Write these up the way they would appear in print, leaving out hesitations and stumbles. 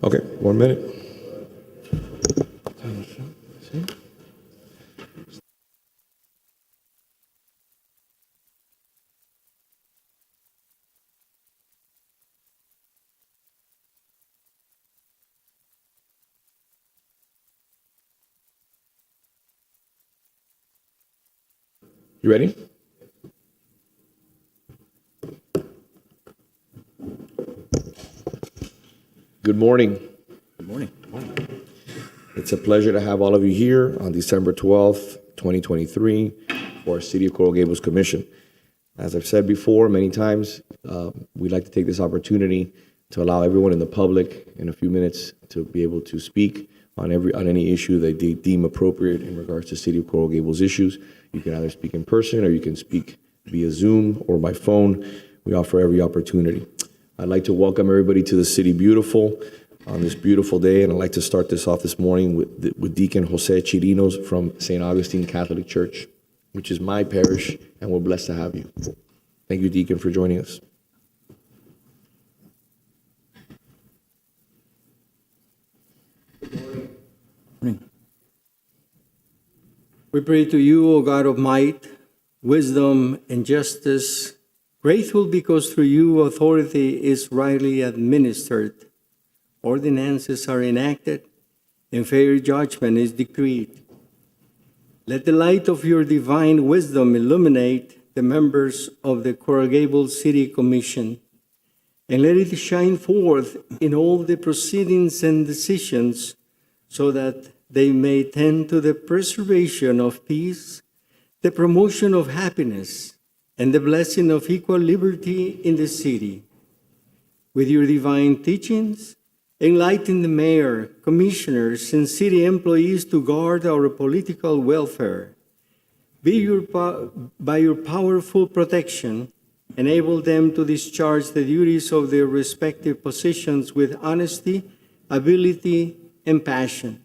Okay, 1 minute. You ready? Good morning. Good morning. It's a pleasure to have all of you here on December 12th, 2023, for our City of Coral Gables Commission. As I've said before many times, we'd like to take this opportunity to allow everyone in the public in a few minutes to be able to speak on any issue that they deem appropriate in regards to City of Coral Gables issues. You can either speak in person or you can speak via Zoom or by phone. We offer every opportunity. I'd like to welcome everybody to the City Beautiful on this beautiful day, and I'd like to start this off this morning with Deacon Jose Chirinos from St. Augustine Catholic Church, which is my parish, and we're blessed to have you. Thank you, Deacon, for joining us. We pray to you, O God of might, wisdom, and justice, grateful because through you authority is rightly administered, ordinances are enacted, and fair judgment is decreed. Let the light of your divine wisdom illuminate the members of the Coral Gables City Commission, and let it shine forth in all the proceedings and decisions so that they may tend to the preservation of peace, the promotion of happiness, and the blessing of equal liberty in the city. With your divine teachings, enlighten the mayor, commissioners, and city employees to guard our political welfare. By your powerful protection, enable them to discharge the duties of their respective positions with honesty, ability, and passion,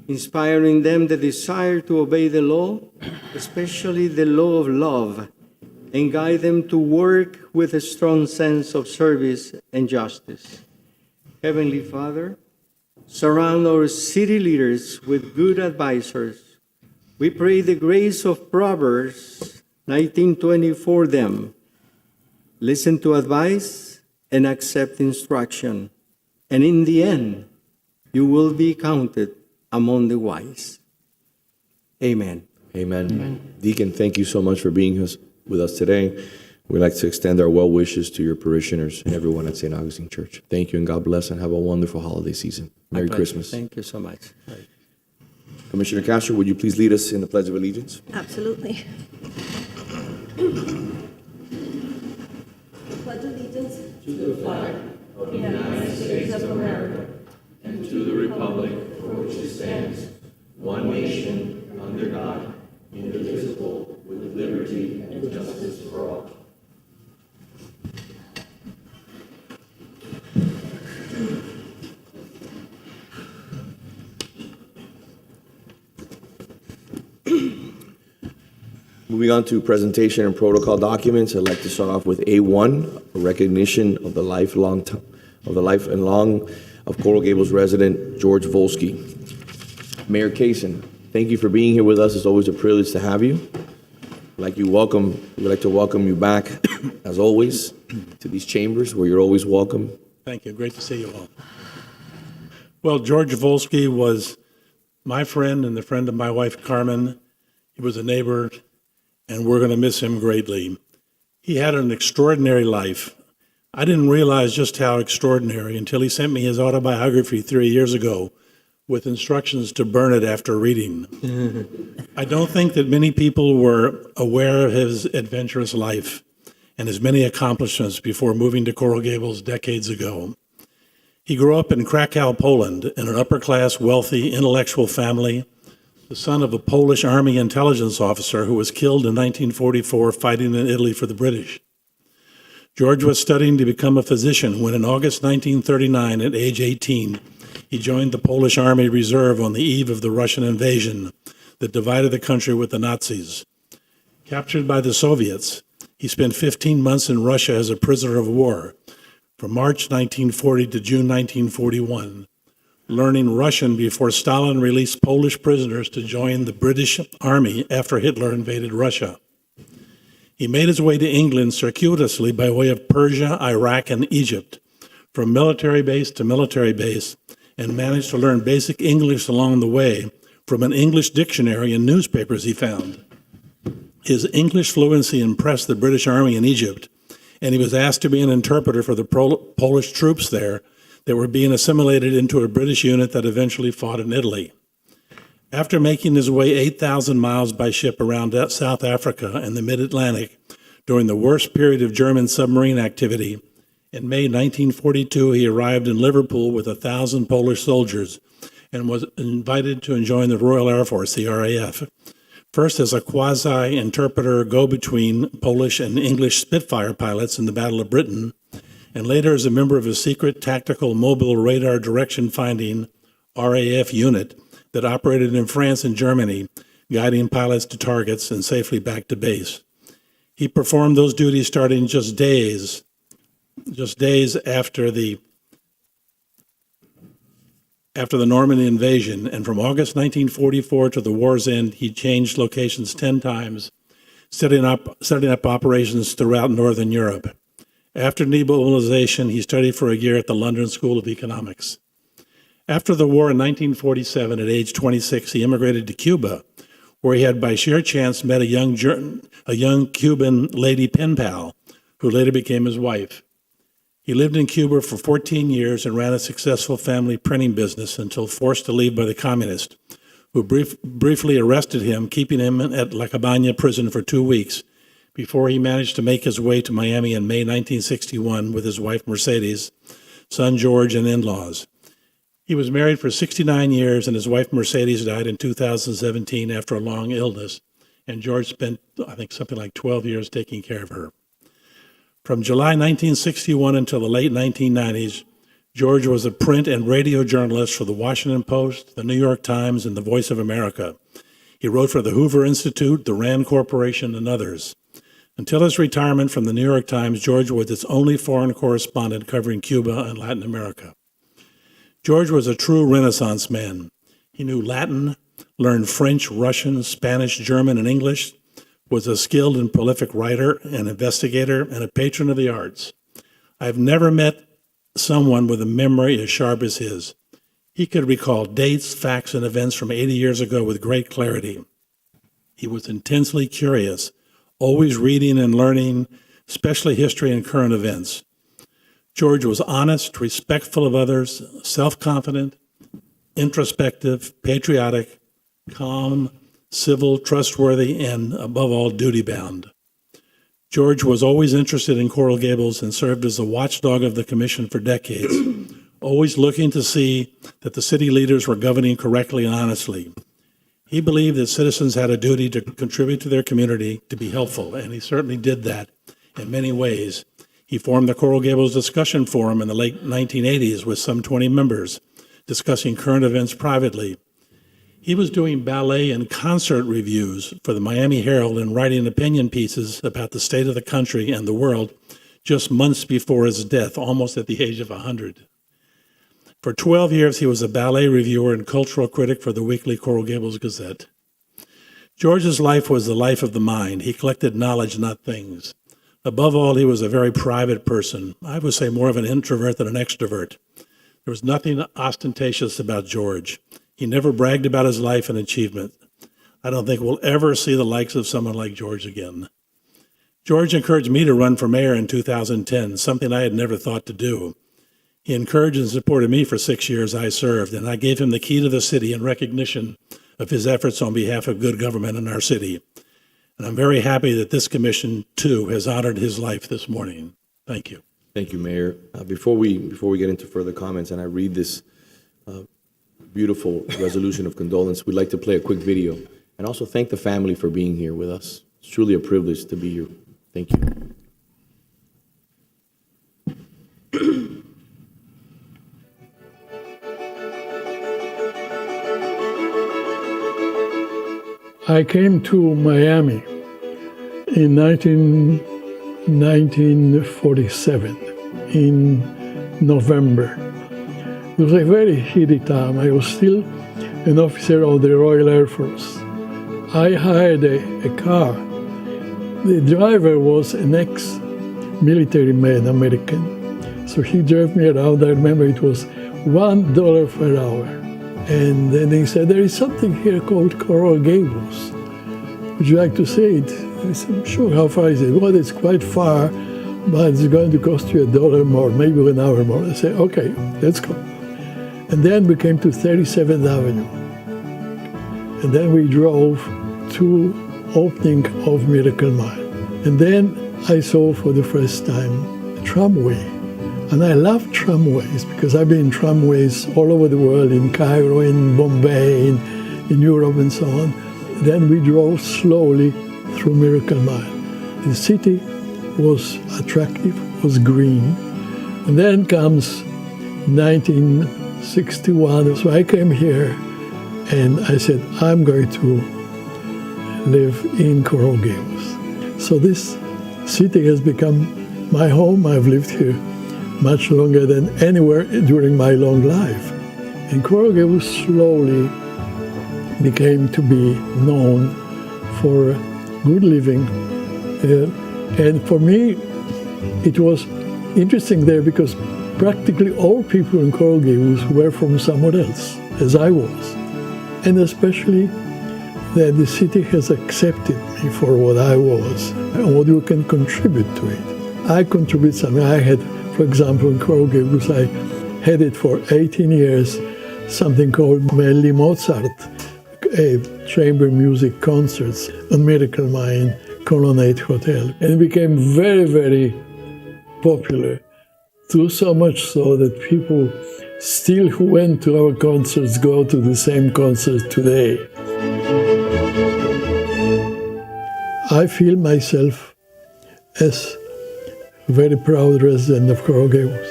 inspiring them the desire to obey the law, especially the law of love, and guide them to work with a strong sense of service and justice. Heavenly Father, surround our city leaders with good advisors. We pray the grace of Proverbs 19:20 for them. Listen to advice and accept instruction, and in the end, you will be counted among the wise. Amen. Amen. Deacon, thank you so much for being with us today. We'd like to extend our well wishes to your parishioners and everyone at St. Augustine Church. Thank you, and God bless, and have a wonderful holiday season. Merry Christmas. Thank you so much. Commissioner Castro, would you please lead us in the Pledge of Allegiance? Absolutely. Pledge allegiance to the flag of the United States of America and to the republic for which it stands, one nation, under God, indivisible, with liberty and justice for all. Moving on to presentation and protocol documents, I'd like to start off with A1, a recognition of the life and long of Coral Gables resident George Volsky. Mayor Kaysen, thank you for being here with us. It's always a privilege to have you. We'd like to welcome you back, as always, to these chambers where you're always welcome. Thank you. Great to see you all. Well, George Volsky was my friend and the friend of my wife, Carmen. He was a neighbor, and we're going to miss him greatly. He had an extraordinary life. I didn't realize just how extraordinary until he sent me his autobiography 3 years ago with instructions to burn it after reading. I don't think that many people were aware of his adventurous life and his many accomplishments before moving to Coral Gables decades ago. He grew up in Krakow, Poland, in an upper-class, wealthy, intellectual family, the son of a Polish army intelligence officer who was killed in 1944 fighting in Italy for the British. George was studying to become a physician when in August 1939, at age 18, he joined the Polish Army Reserve on the eve of the Russian invasion that divided the country with the Nazis. Captured by the Soviets, he spent 15 months in Russia as a prisoner of war, from March 1940 to June 1941, learning Russian before Stalin released Polish prisoners to join the British Army after Hitler invaded Russia. He made his way to England circuitously by way of Persia, Iraq, and Egypt, from military base to military base, and managed to learn basic English along the way from an English dictionary and newspapers he found. His English fluency impressed the British Army in Egypt, and he was asked to be an interpreter for the Polish troops there that were being assimilated into a British unit that eventually fought in Italy. After making his way 8,000 miles by ship around South Africa and the mid-Atlantic during the worst period of German submarine activity, in May 1942 he arrived in Liverpool with 1,000 Polish soldiers and was invited to join the Royal Air Force, the RAF, first as a quasi-interpreter go-between Polish and English Spitfire pilots in the Battle of Britain, and later as a member of a secret tactical mobile radar direction finding RAF unit that operated in France and Germany, guiding pilots to targets and safely back to base. He performed those duties starting just days after the Normandy invasion, and from August 1944 to the war's end, he changed locations 10 times, setting up operations throughout Northern Europe. After demobilization, he studied for a year at the London School of Economics. After the war in 1947, at age 26, he immigrated to Cuba, where he had by sheer chance met a young Cuban lady pen pal, who later became his wife. He lived in Cuba for 14 years and ran a successful family printing business until forced to leave by the communists, who briefly arrested him, keeping him at La Cabana prison for 2 weeks, before he managed to make his way to Miami in May 1961 with his wife Mercedes, son George, and in-laws. He was married for 69 years, and his wife Mercedes died in 2017 after a long illness, and George spent, I think, something like 12 years taking care of her. From July 1961 until the late 1990s, George was a print and radio journalist for the Washington Post, the New York Times, and the Voice of America. He wrote for the Hoover Institute, the Rand Corporation, and others. Until his retirement from the New York Times, George was its only foreign correspondent covering Cuba and Latin America. George was a true Renaissance man. He knew Latin, learned French, Russian, Spanish, German, and English, was a skilled and prolific writer, an investigator, and a patron of the arts. I've never met someone with a memory as sharp as his. He could recall dates, facts, and events from 80 years ago with great clarity. He was intensely curious, always reading and learning, especially history and current events. George was honest, respectful of others, self-confident, introspective, patriotic, calm, civil, trustworthy, and, above all, duty-bound. George was always interested in Coral Gables and served as a watchdog of the commission for decades, always looking to see that the city leaders were governing correctly and honestly. He believed that citizens had a duty to contribute to their community, to be helpful, and he certainly did that in many ways. He formed the Coral Gables Discussion Forum in the late 1980s with some 20 members, discussing current events privately. He was doing ballet and concert reviews for the Miami Herald and writing opinion pieces about the state of the country and the world just months before his death, almost at the age of 100. For 12 years, he was a ballet reviewer and cultural critic for the weekly Coral Gables Gazette. George's life was the life of the mind. He collected knowledge, not things. Above all, he was a very private person. I would say more of an introvert than an extrovert. There was nothing ostentatious about George. He never bragged about his life and achievement. I don't think we'll ever see the likes of someone like George again. George encouraged me to run for mayor in 2010, something I had never thought to do. He encouraged and supported me for 6 years I served, and I gave him the key to the city in recognition of his efforts on behalf of good government in our city. And I'm very happy that this commission, too, has honored his life this morning. Thank you. Thank you, Mayor. Before we get into further comments, and I read this beautiful resolution of condolence, we'd like to play a quick video and also thank the family for being here with us. It's truly a privilege to be here. Thank you. I came to Miami in 1947 in November. It was a very heated time. I was still an officer of the Royal Air Force. I hired a car. The driver was an ex-military man, American. So he drove me around. I remember it was $1 per hour. And then he said, there is something here called Coral Gables. Would you like to see it? I said, sure, how far is it? Well, it's quite far, but it's going to cost you $1 more, maybe an hour more. I said, okay, let's go. And then we came to 37th Avenue. And then we drove to opening of Miracle Mile. And then I saw for the first time a tramway. And I love tramways because I've been in tramways all over the world, in Cairo, in Bombay, in Europe and so on. Then we drove slowly through Miracle Mile. The city was attractive, was green. And then comes 1961. So I came here and I said, I'm going to live in Coral Gables. So this city has become my home. I've lived here much longer than anywhere during my long life. And Coral Gables slowly became to be known for good living. And for me, it was interesting there because practically all people in Coral Gables were from somewhere else, as I was. And especially that the city has accepted me for what I was and what you can contribute to it. I contribute something. I had, for example, in Coral Gables, I headed for 18 years something called Melly Mozart, a chamber music concerts on Miracle Mile, Colonnade Hotel. And it became very, very popular. So much so that people still who went to our concerts go to the same concerts today. I feel myself as a very proud resident of Coral Gables.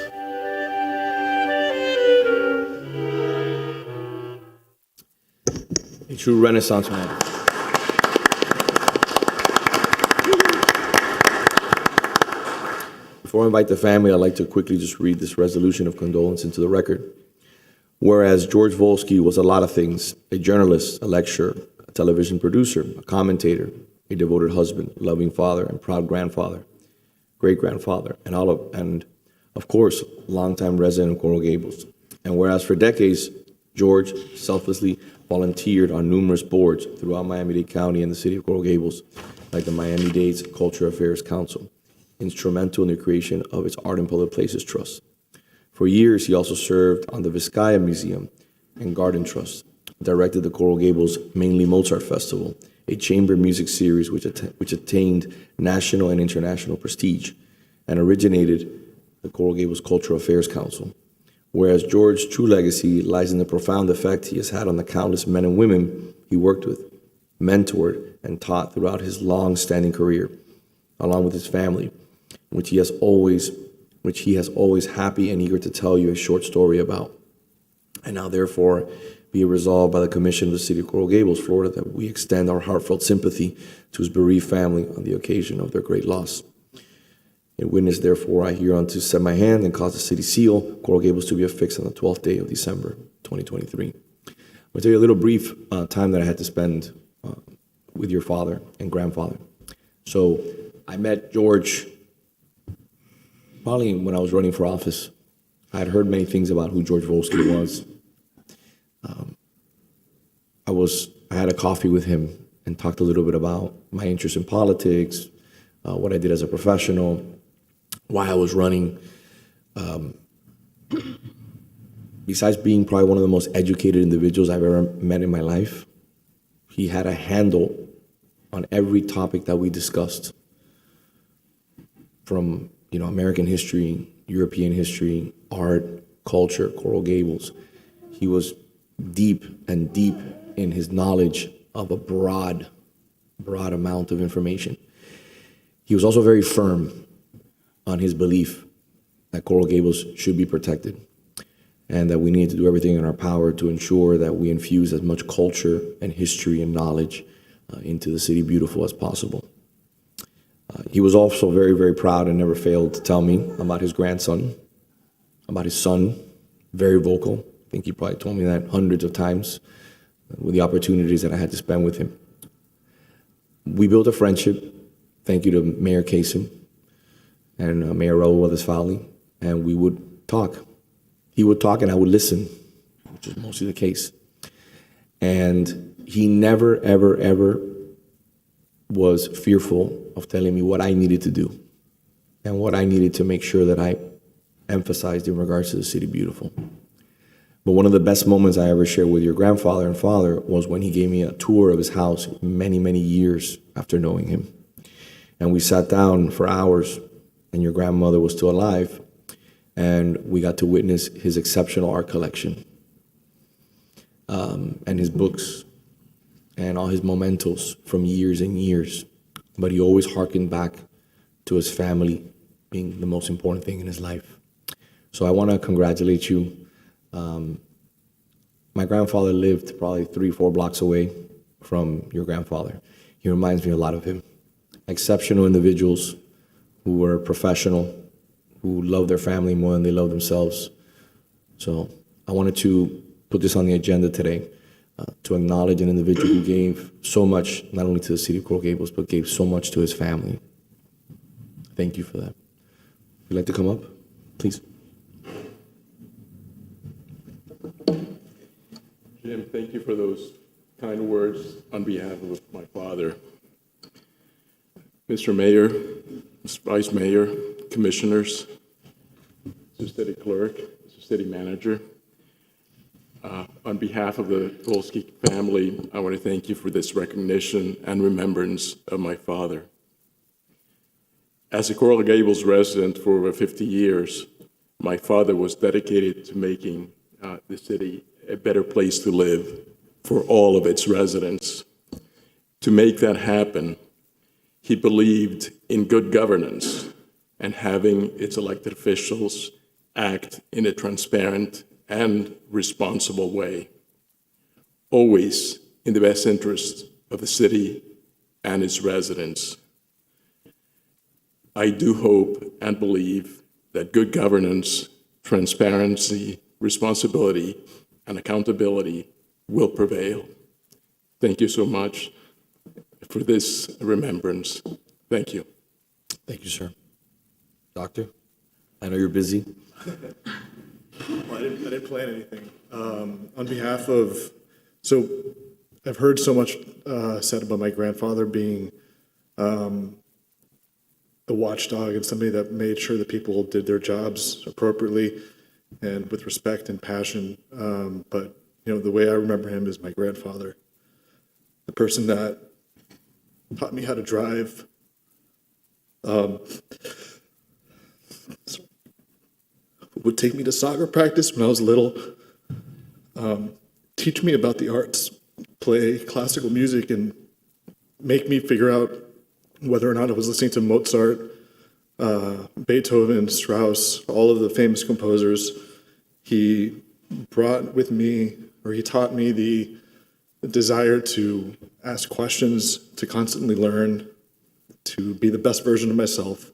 A true Renaissance man. Before I invite the family, I'd like to quickly just read this resolution of condolence into the record. Whereas George Volsky was a lot of things: a journalist, a lecturer, a television producer, a commentator, a devoted husband, loving father, and proud grandfather, great-grandfather, and of course, longtime resident of Coral Gables. And whereas for decades, George selflessly volunteered on numerous boards throughout Miami-Dade County and the city of Coral Gables, like the Miami-Dade's Cultural Affairs Council, instrumental in the creation of its Art and Public Places Trust. For years, he also served on the Vizcaya Museum and Garden Trust, directed the Coral Gables Mainly Mozart Festival, a chamber music series which attained national and international prestige, and originated the Coral Gables Cultural Affairs Council. Whereas George's true legacy lies in the profound effect he has had on the countless men and women he worked with, mentored, and taught throughout his long-standing career, along with his family, which he has always happy and eager to tell you a short story about. And now, therefore, be it resolved by the Commission of the City of Coral Gables, Florida, that we extend our heartfelt sympathy to his bereaved family on the occasion of their great loss. In witness, therefore, I hereunto set my hand and cause the city seal, Coral Gables, to be affixed on the 12th day of December, 2023. I'm going to tell you a little brief time that I had to spend with your father and grandfather. So I met George probably when I was running for office. I had heard many things about who George Volsky was. I had a coffee with him and talked a little bit about my interest in politics, what I did as a professional, why I was running. Besides being probably one of the most educated individuals I've ever met in my life, he had a handle on every topic that we discussed, from American history, European history, art, culture, Coral Gables. He was deep in his knowledge of a broad amount of information. He was also very firm on his belief that Coral Gables should be protected and that we need to do everything in our power to ensure that we infuse as much culture and history and knowledge into the city beautiful as possible. He was also very, very proud and never failed to tell me about his grandson, about his son, very vocal. I think he probably told me that hundreds of times with the opportunities that I had to spend with him. We built a friendship, thank you to Mayor Kasem and Mayor Raul Valdez, and we would talk. He would talk and I would listen, which is mostly the case. And he never, ever, ever was fearful of telling me what I needed to do and what I needed to make sure that I emphasized in regards to the City Beautiful. But one of the best moments I ever shared with your grandfather and father was when he gave me a tour of his house many, many years after knowing him. And we sat down for hours, and your grandmother was still alive, and we got to witness his exceptional art collection, and his books, and all his mementos from years and years. But he always harkened back to his family being the most important thing in his life. So I want to congratulate you. My grandfather lived probably 3-4 blocks away from your grandfather. He reminds me a lot of him. Exceptional individuals who were professional, who loved their family more than they loved themselves. So I wanted to put this on the agenda today to acknowledge an individual who gave so much, not only to the city of Coral Gables, but gave so much to his family. Thank you for that. Would you like to come up, please? Jim, thank you for those kind words on behalf of my father. Mr. Mayor, Mr. Vice Mayor, Commissioners, Mr. City Clerk, Mr. City Manager, on behalf of the Volsky family, I want to thank you for this recognition and remembrance of my father. As a Coral Gables resident for over 50 years, my father was dedicated to making the city a better place to live for all of its residents. To make that happen, he believed in good governance and having its elected officials act in a transparent and responsible way, always in the best interest of the city and its residents. I do hope and believe that good governance, transparency, responsibility, and accountability will prevail. Thank you so much for this remembrance. Thank you. Thank you, sir. Doctor, I know you're busy. Well, I didn't plan anything. On behalf of, so I've heard so much said about my grandfather being a watchdog and somebody that made sure that people did their jobs appropriately and with respect and passion. But, you know, the way I remember him is my grandfather, the person that taught me how to drive. Would take me to soccer practice when I was little, teach me about the arts, play classical music, and make me figure out whether or not I was listening to Mozart, Beethoven, Strauss, all of the famous composers. He brought with me, or he taught me the desire to ask questions, to constantly learn, to be the best version of myself.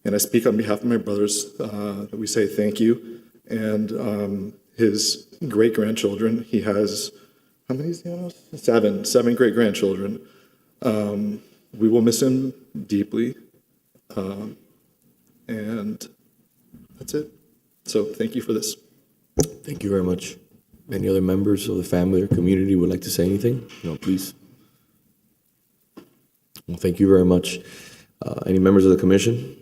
And I speak on behalf of my brothers that we say thank you. And his great-grandchildren, he has, how many is he on? Seven great-grandchildren. We will miss him deeply. And that's it. So thank you for this. Thank you very much. Any other members of the family or community would like to say anything? No, please. Well, thank you very much. Any members of the commission?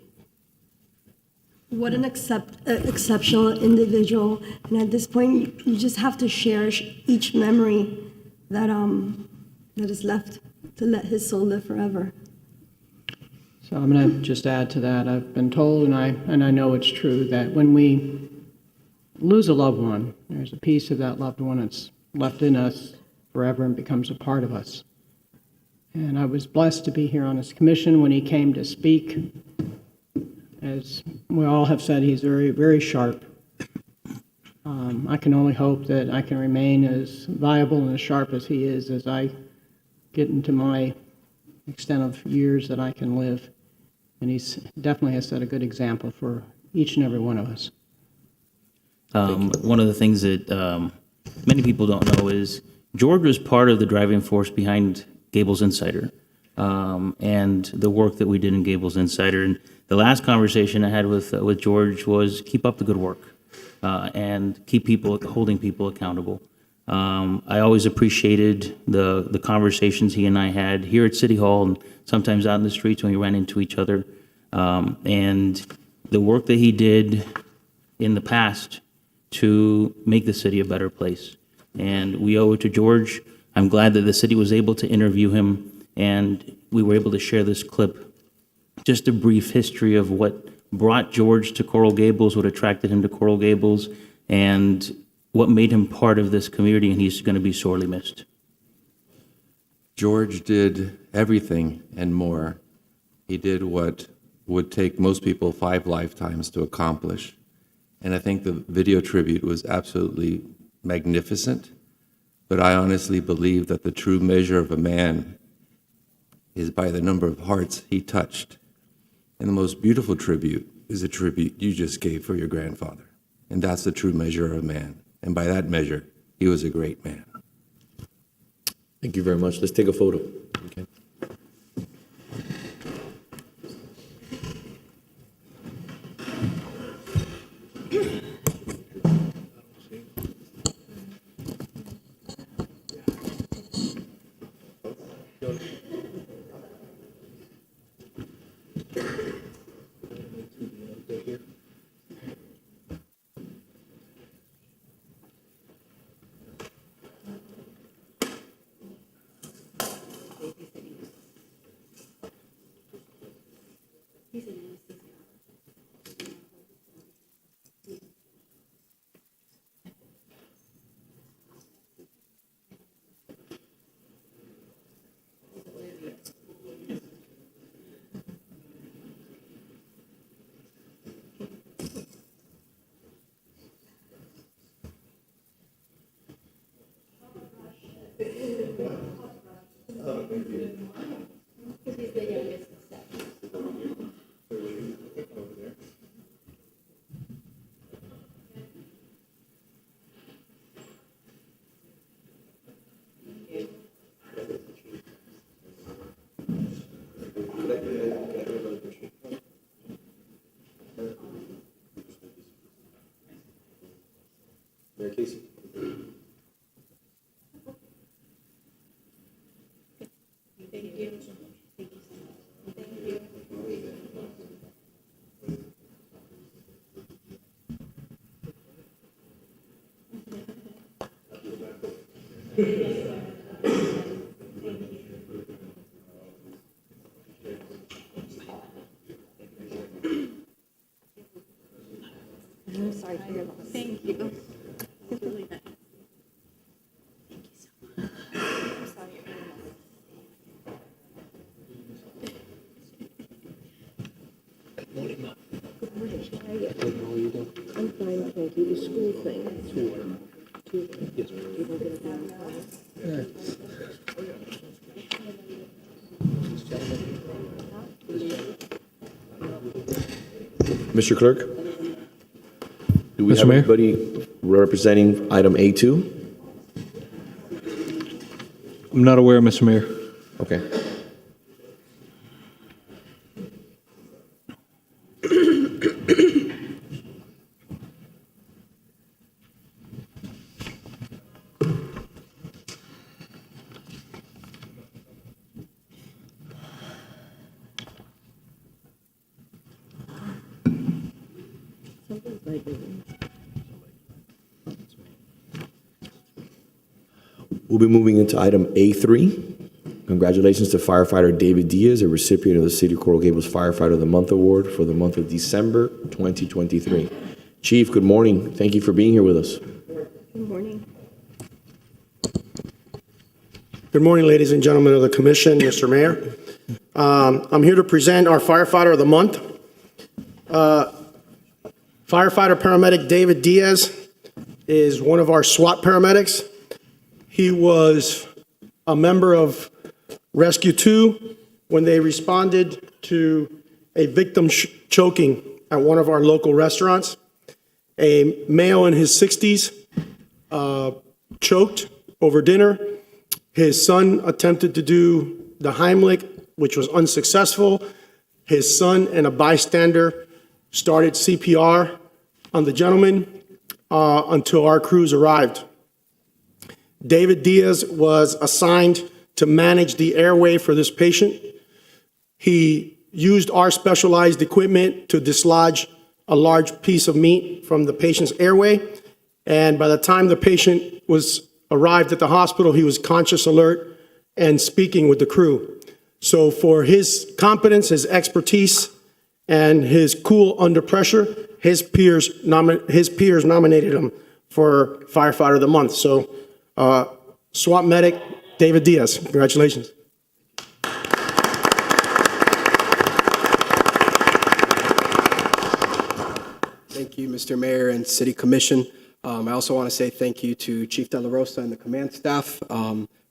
What an exceptional individual. And at this point, you just have to cherish each memory that is left to let his soul live forever. So I'm going to just add to that. I've been told, and I know it's true, that when we lose a loved one, there's a piece of that loved one that's left in us forever and becomes a part of us. And I was blessed to be here on this commission when he came to speak. As we all have said, he's very, very sharp. I can only hope that I can remain as viable and as sharp as he is as I get into my extent of years that I can live. and he's definitely has set a good example for each and every one of us. One of the things that many people don't know is George was part of the driving force behind Gables Insider and the work that we did in Gables Insider. And the last conversation I had with George was keep up the good work and keep holding people accountable. I always appreciated the conversations he and I had here at City Hall and sometimes out in the streets when we ran into each other. And the work that he did in the past to make the city a better place. And we owe it to George. I'm glad that the city was able to interview him and we were able to share this clip. Just a brief history of what brought George to Coral Gables, what attracted him to Coral Gables, and what made him part of this community, and he's going to be sorely missed. George did everything and more. He did what would take most people 5 lifetimes to accomplish. And I think the video tribute was absolutely magnificent, but I honestly believe that the true measure of a man is by the number of hearts he touched. And the most beautiful tribute is a tribute you just gave for your grandfather. And that's the true measure of a man. And by that measure, he was a great man. Thank you very much. Let's take a photo. Okay. Mayor Casey. I'm sorry for your loss. Thank you. It's really nice. Thank you so much. I'm sorry for your loss. I'm fine, thank you. The school thing. Yes, Mr. Clerk? Do we Mr. have Mayor? anybody representing item A2? I'm not aware, Mr. Mayor. Okay. We'll be moving into item A3. Congratulations to firefighter David Diaz, a recipient of the City of Coral Gables Firefighter of the Month Award for the month of December 2023. Chief, good morning. Thank you for being here with us. Good morning. Good morning, ladies and gentlemen of the commission, Mr. Mayor. I'm here to present our firefighter of the month. Firefighter paramedic David Diaz is one of our SWAT paramedics. He was a member of Rescue 2 when they responded to a victim choking at one of our local restaurants. A male in his 60s choked over dinner. His son attempted to do the Heimlich, which was unsuccessful. His son and a bystander started CPR on the gentleman until our crews arrived. David Diaz was assigned to manage the airway for this patient. He used our specialized equipment to dislodge a large piece of meat from the patient's airway. And by the time the patient arrived at the hospital, he was conscious, alert, and speaking with the crew. So for his competence, his expertise, and his cool under pressure, his peers nominated him for Firefighter of the Month. So SWAT medic David Diaz, congratulations. Thank you, Mr. Mayor and City Commission. I also want to say thank you to Chief De La Rosa and the command staff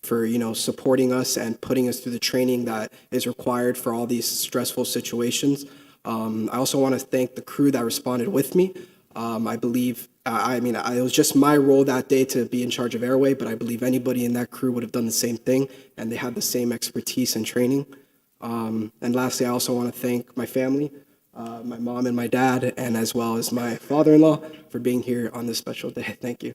for supporting us and putting us through the training that is required for all these stressful situations. I also want to thank the crew that responded with me. I believe, it was just my role that day to be in charge of airway, but I believe anybody in that crew would have done the same thing, and they had the same expertise and training. And lastly, I also want to thank my family, my mom and my dad, and as well as my father-in-law for being here on this special day. Thank you.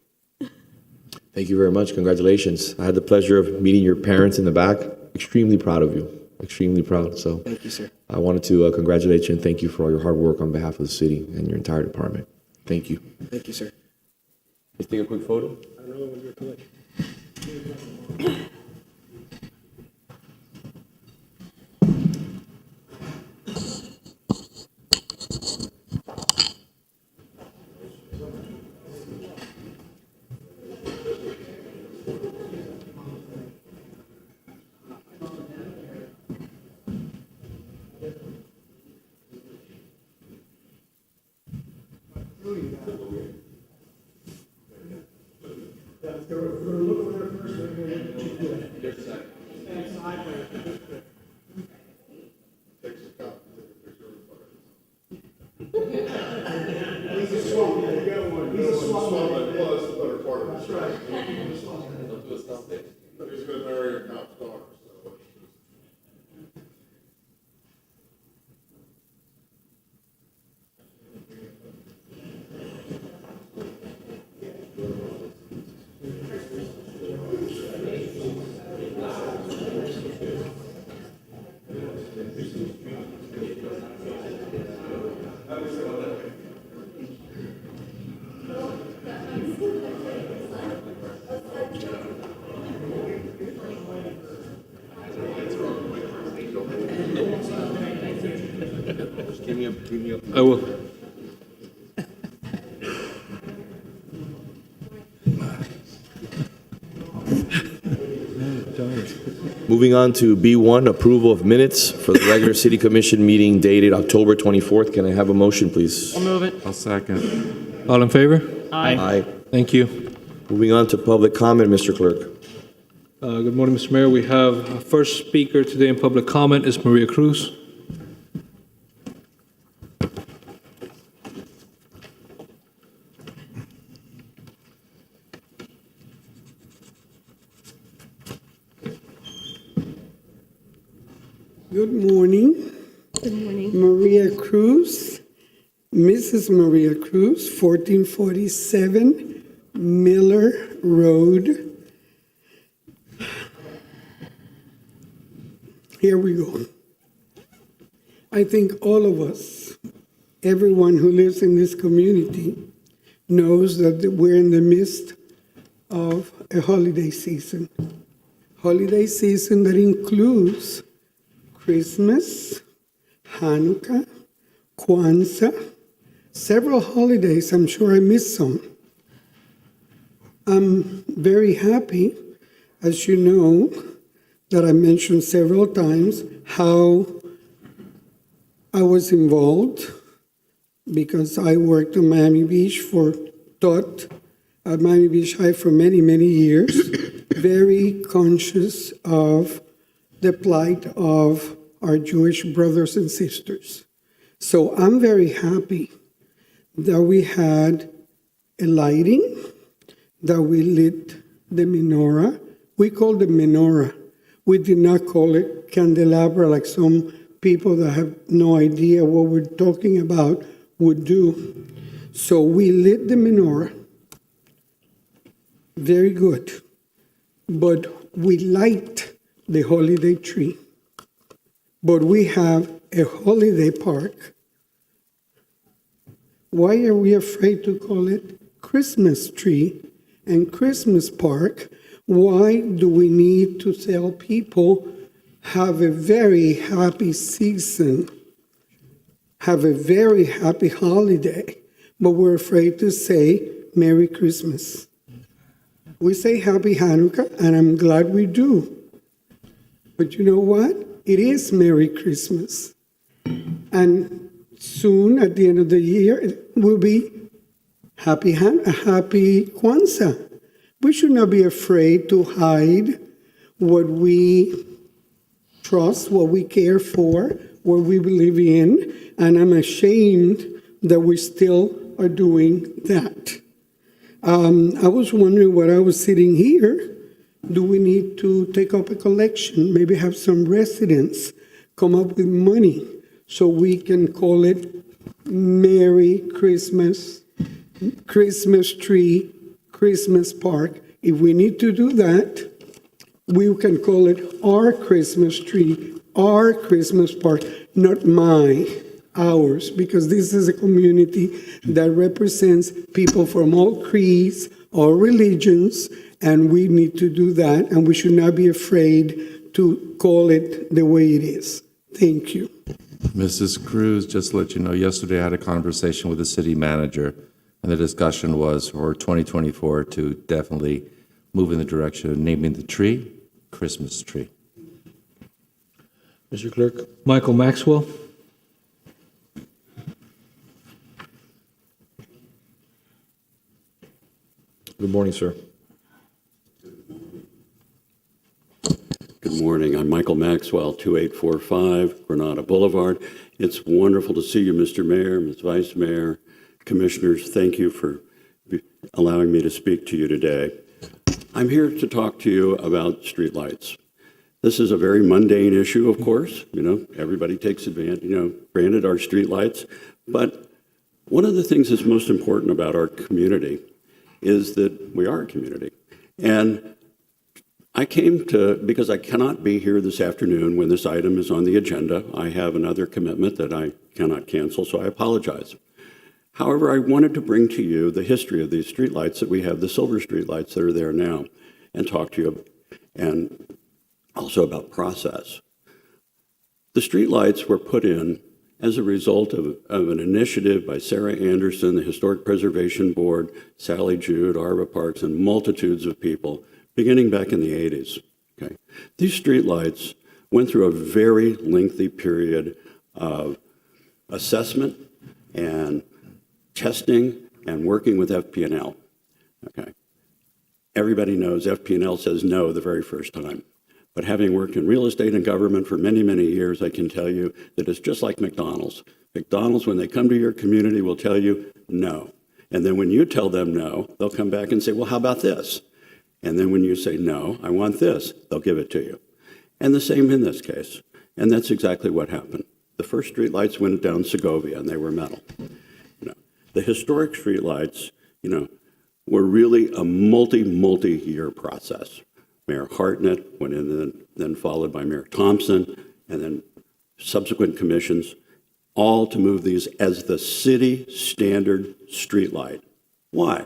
Thank you very much. Congratulations. I had the pleasure of meeting your parents in the back. Extremely proud of you. Extremely proud. So thank you, sir. I wanted to congratulate you and thank you for all your hard work on behalf of the city and your entire department. Thank you. Thank you, sir. Let's take a quick photo. I don't know when you're collecting. I will. Moving on to B1, approval of minutes for the regular city commission meeting dated October 24th. Can I have a motion, please? I'll move it. I'll second. All in favor? Aye. Thank you. Moving on to public comment, Mr. Clerk. Good morning, Mr. Mayor. We have our first speaker today in public comment is Maria Cruz. Good morning. Good morning. Maria Cruz, Mrs. Maria Cruz, 1447 Miller Road. Here we go. I think all of us, everyone who lives in this community, knows that we're in the midst of a holiday season. Holiday season that includes Christmas, Hanukkah, Kwanzaa, several holidays. I'm sure I missed some. I'm very happy, as you know, that I mentioned several times how I was involved because I worked on Miami Beach taught at Miami Beach High for many, many years, very conscious of the plight of our Jewish brothers and sisters. So I'm very happy that we had a lighting, that we lit the menorah. We called it menorah. We did not call it candelabra like some people that have no idea what we're talking about would do. So we lit the menorah. Very good. But we light the holiday tree. But we have a holiday park. Why are we afraid to call it Christmas tree and Christmas park? Why do we need to tell people have a very happy season, have a very happy holiday, but we're afraid to say Merry Christmas? We say Happy Hanukkah, and I'm glad we do. But you know what? It is Merry Christmas. And soon, at the end of the year, it will be Happy Kwanzaa. We should not be afraid to hide what we trust, what we care for, what we believe in, and I'm ashamed that we still are doing that. I was wondering when I was sitting here, do we need to take up a collection, maybe have some residents come up with money so we can call it Merry Christmas, Christmas tree, Christmas park. If we need to do that, we can call it our Christmas tree, our Christmas park, not ours, because this is a community that represents people from all creeds, all religions, and we need to do that, and we should not be afraid to call it the way it is. Thank you. Mrs. Cruz, just to let you know, yesterday I had a conversation with the city manager, and the discussion was for 2024 to definitely move in the direction of naming the tree Christmas tree. Mr. Clerk. Michael Maxwell. Good morning, sir. Good morning. I'm Michael Maxwell, 2845 Granada Boulevard. It's wonderful to see you, Mr. Mayor, Ms. Vice Mayor, Commissioners. Thank you for allowing me to speak to you today. I'm here to talk to you about streetlights. This is a very mundane issue, of course. Everybody takes advantage, granted our streetlights. But one of the things that's most important about our community is that we are a community. And I came because I cannot be here this afternoon when this item is on the agenda. I have another commitment that I cannot cancel, so I apologize. However, I wanted to bring to you the history of these streetlights that we have, the silver streetlights that are there now, and talk to you and also about process. The streetlights were put in as a result of an initiative by Sarah Anderson, the Historic Preservation Board, Sally Jude, Arva Parks, and multitudes of people, beginning back in the 80s. Okay. These streetlights went through a very lengthy period of assessment and testing and working with FP&L. Okay. Everybody knows FP&L says no the very first time. But having worked in real estate and government for many, many years, I can tell you that it's just like McDonald's. McDonald's, when they come to your community, will tell you no. And then when you tell them no, they'll come back and say, well, how about this? And then when you say, no, I want this, they'll give it to you. And the same in this case. And that's exactly what happened. The first streetlights went down Segovia, and they were metal. The historic streetlights, were really a multi-year process. Mayor Hartnett went in, then followed by Mayor Thompson, and then subsequent commissions, all to move these as the city standard streetlight. Why?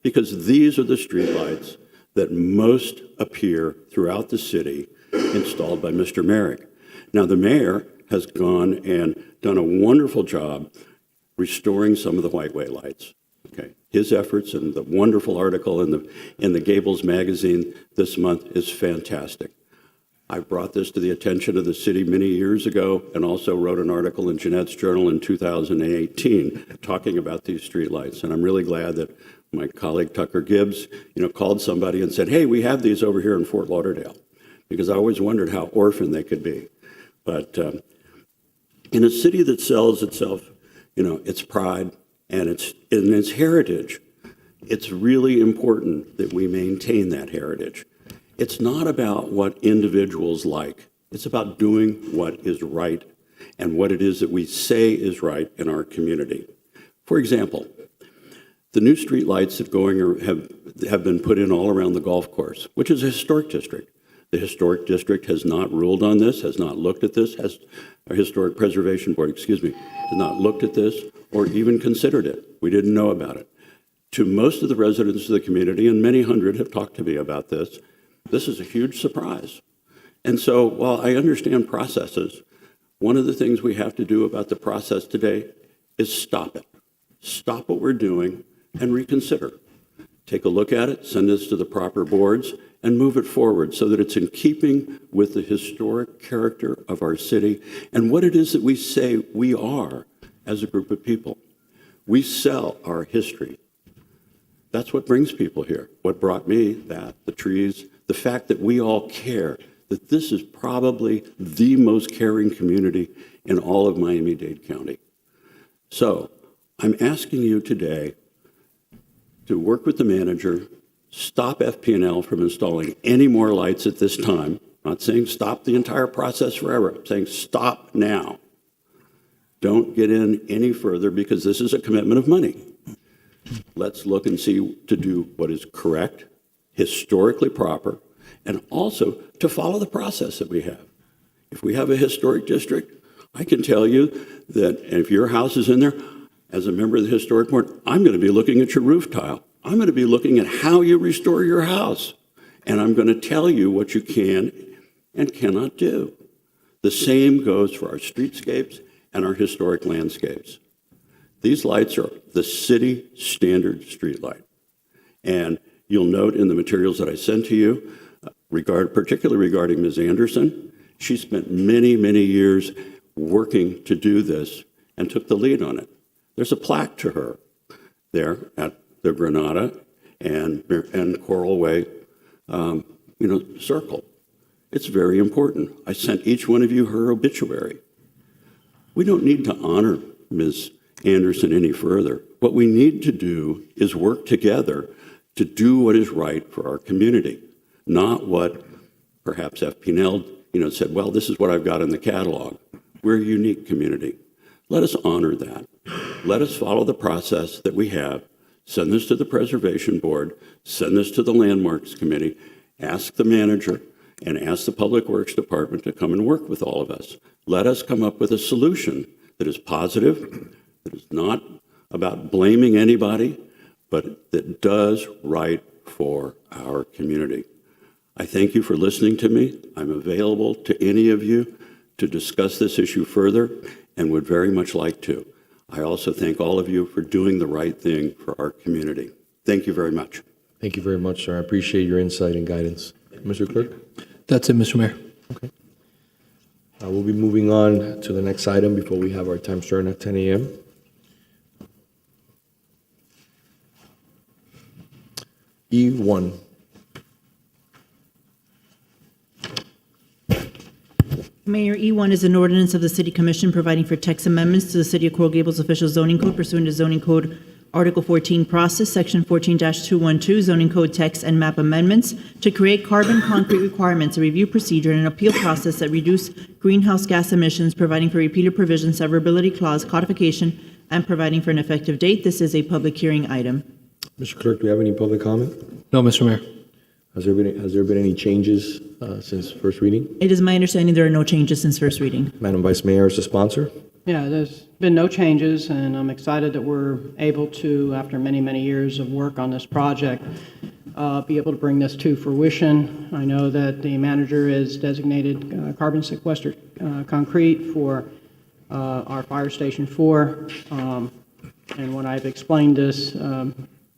Because these are the streetlights that most appear throughout the city, installed by Mr. Merrick. Now, the mayor has gone and done a wonderful job restoring some of the white-way lights. Okay. His efforts and the wonderful article in the Gables magazine this month is fantastic. I brought this to the attention of the city many years ago and also wrote an article in Jeanette's Journal in 2018 talking about these streetlights. And I'm really glad that my colleague Tucker Gibbs, called somebody and said, hey, we have these over here in Fort Lauderdale, because I always wondered how orphaned they could be. But In a city that sells itself, its pride and its heritage, it's really important that we maintain that heritage. It's not about what individuals like. It's about doing what is right and what it is that we say is right in our community. For example, the new streetlights have been put in all around the golf course, which is a historic district. The historic district has not ruled on this, has not looked at this, our Historic Preservation Board, has not looked at this or even considered it. We didn't know about it. To most of the residents of the community, and many hundred have talked to me about this, this is a huge surprise. And so while I understand processes, one of the things we have to do about the process today is stop it. Stop what we're doing and reconsider. Take a look at it, send this to the proper boards, and move it forward so that it's in keeping with the historic character of our city and what it is that we say we are as a group of people. We sell our history. That's what brings people here. What brought me, the trees, the fact that we all care, that this is probably the most caring community in all of Miami-Dade County. So I'm asking you today to work with the manager, stop FP&L from installing any more lights at this time. I'm not saying stop the entire process forever. I'm saying stop now. Don't get in any further because this is a commitment of money. Let's look and see to do what is correct, historically proper, and also to follow the process that we have. If we have a historic district, I can tell you that if your house is in there, as a member of the historic board, I'm going to be looking at your roof tile. I'm going to be looking at how you restore your house. And I'm going to tell you what you can and cannot do. The same goes for our streetscapes and our historic landscapes. These lights are the city standard street light. And you'll note in the materials that I sent to you, particularly regarding Ms. Anderson, she spent many, many years working to do this and took the lead on it. There's a plaque to her there at the Granada and Coral Way, circle. It's very important. I sent each one of you her obituary. We don't need to honor Ms. Anderson any further. What we need to do is work together to do what is right for our community, not what perhaps FP&L, said, well, this is what I've got in the catalog. We're a unique community. Let us honor that. Let us follow the process that we have. Send this to the Preservation Board, send this to the Landmarks Committee, ask the manager, and ask the Public Works Department to come and work with all of us. Let us come up with a solution that is positive, that is not about blaming anybody, but that does right for our community. I thank you for listening to me. I'm available to any of you to discuss this issue further and would very much like to. I also thank all of you for doing the right thing for our community. Thank you very much. Thank you very much, sir. I appreciate your insight and guidance. Mr. Clerk? That's it, Mr. Mayor. Okay. We'll be moving on to the next item before we have our time starting at 10 a.m. E1. Mayor, E1 is an ordinance of the City Commission providing for text amendments to the City of Coral Gables official zoning code pursuant to zoning code Article 14 process, Section 14-212, zoning code text and map amendments to create carbon concrete requirements, a review procedure, and an appeal process that reduce greenhouse gas emissions, providing for repeated provision, severability clause, codification, and providing for an effective date. This is a public hearing item. Mr. Clerk, do we have any public comment? No, Mr. Mayor. Has there been any changes since first reading? It is my understanding there are no changes since first reading. Madam Vice Mayor, as the sponsor? Yeah, there's been no changes, and I'm excited that we're able to, after many, many years of work on this project, be able to bring this to fruition. I know that the manager has designated carbon sequestered concrete for our Fire Station 4, and when I've explained this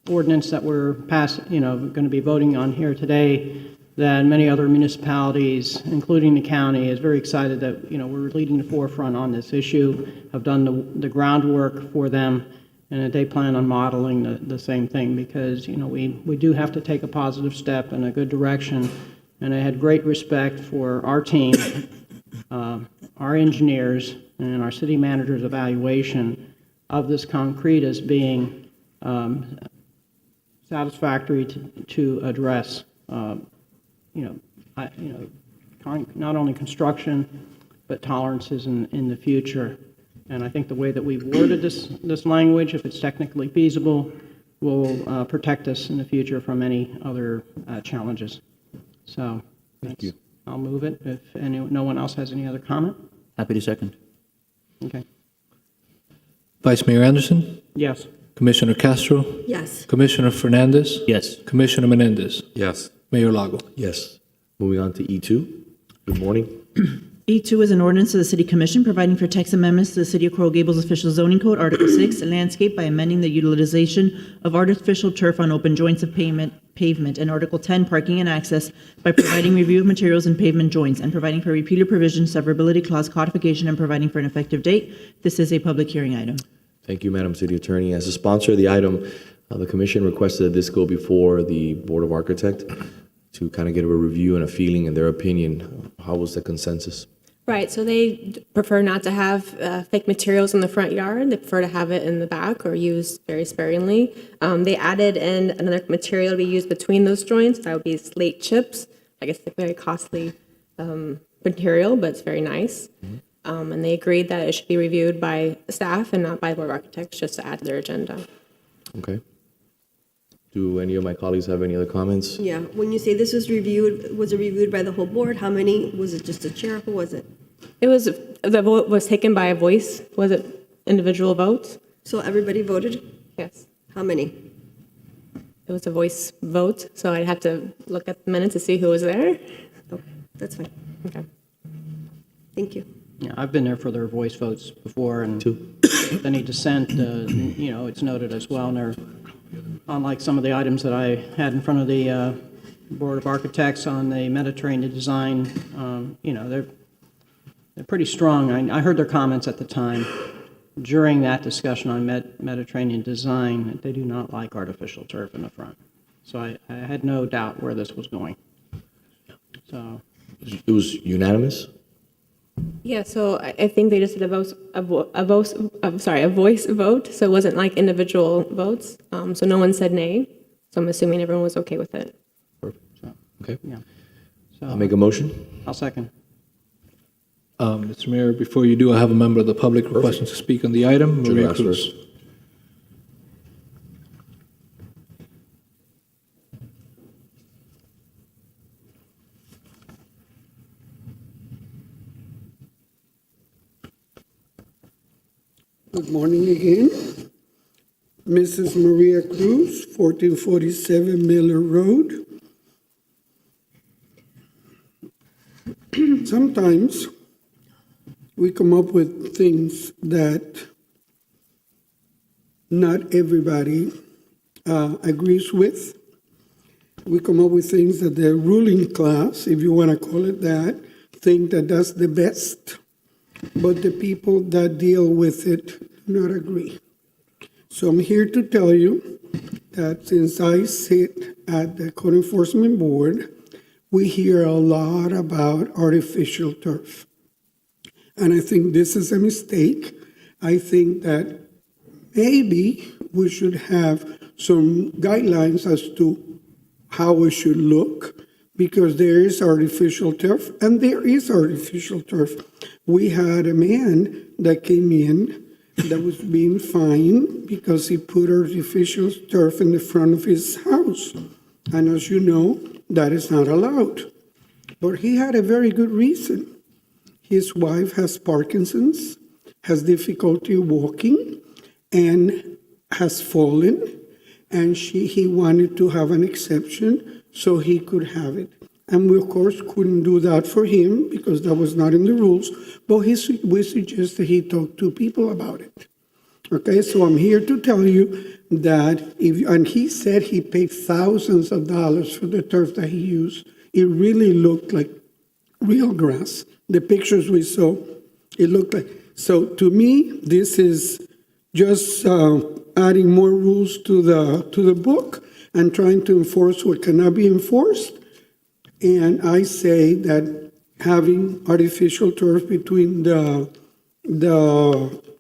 ordinance that we're going to be voting on here today, that many other municipalities, including the county, is very excited that we're leading the forefront on this issue. I've done the groundwork for them, and that they plan on modeling the same thing because we do have to take a positive step in a good direction. And I had great respect for our team, our engineers and our city manager's evaluation of this concrete as being satisfactory to address, not only construction, but tolerances in the future. And I think the way that we've worded this language, if it's technically feasible, will protect us in the future from any other challenges. So, Thank you. I'll move it if no one else has any other comment. Happy to second. Okay. Vice Mayor Anderson, Yes. Commissioner Castro, Yes. Commissioner Fernandez, Yes. Commissioner Menendez, Yes. Mayor Lago. Yes. Moving on to E2. Good morning. E2 is an ordinance of the City Commission providing for text amendments to the City of Coral Gables Official Zoning Code, Article 6, Landscape, by amending the utilization of artificial turf on open joints of pavement, and Article 10, Parking and Access, by providing review of materials and pavement joints, and providing for repealer provision, severability clause codification, and providing for an effective date. This is a public hearing item. Thank you, Madam City Attorney. As a sponsor of the item, the commission requested that this go before the Board of Architect to kind of get a review and a feeling and their opinion. How was the consensus? Right, so they prefer not to have fake materials in the front yard. They prefer to have it in the back or used very sparingly. They added in another material to be used between those joints. That would be slate chips. I guess it's a very costly material, but it's very nice. And they agreed that it should be reviewed by staff and not by the Board of Architects, just to add to their agenda. Okay. Do any of my colleagues have any other comments? Yeah, when you say this was it reviewed by the whole board? How many? Was it just a chair? Who was it? It was, the vote was taken by a voice. Was it individual votes? So everybody voted? Yes. How many? It was a voice vote, so I'd have to look at the minutes to see who was there. Okay, that's fine. Okay. Thank you. Yeah, I've been there for their voice votes before, and if any dissent, it's noted as well. And they're, unlike some of the items that I had in front of the Board of Architects on the Mediterranean design, they're pretty strong. I heard their comments at the time during that discussion on Mediterranean design that they do not like artificial turf in the front. So I had no doubt where this was going. So It was unanimous? Yeah, so I think they just did a voice vote, so it wasn't like individual votes. So no one said nay, so I'm assuming everyone was okay with it. Okay. Yeah. So I'll make a motion. I'll second. Mr. Mayor, before you do, I have a member of the public requesting to speak on the item. Sure, Maria ask Cruz. first. Good morning again. Mrs. Maria Cruz, 1447 Miller Road. Sometimes we come up with things that not everybody agrees with. We come up with things that the ruling class, if you want to call it that, think that that's the best. But the people that deal with it do not agree. So I'm here to tell you that since I sit at the Code Enforcement Board, we hear a lot about artificial turf. And I think this is a mistake. I think that maybe we should have some guidelines as to how it should look, because there is artificial turf, and there is artificial turf. We had a man that came in that was being fined because he put artificial turf in the front of his house. And as you know, that is not allowed. But he had a very good reason. His wife has Parkinson's, has difficulty walking, and has fallen, and he wanted to have an exception so he could have it. And we, of course, couldn't do that for him because that was not in the rules, but we suggested he talk to people about it. Okay, so I'm here to tell you that and he said he paid thousands of dollars for the turf that he used. It really looked like real grass. The pictures we saw, it looked like. So to me, this is just adding more rules to the book and trying to enforce what cannot be enforced. And I say that having artificial turf between the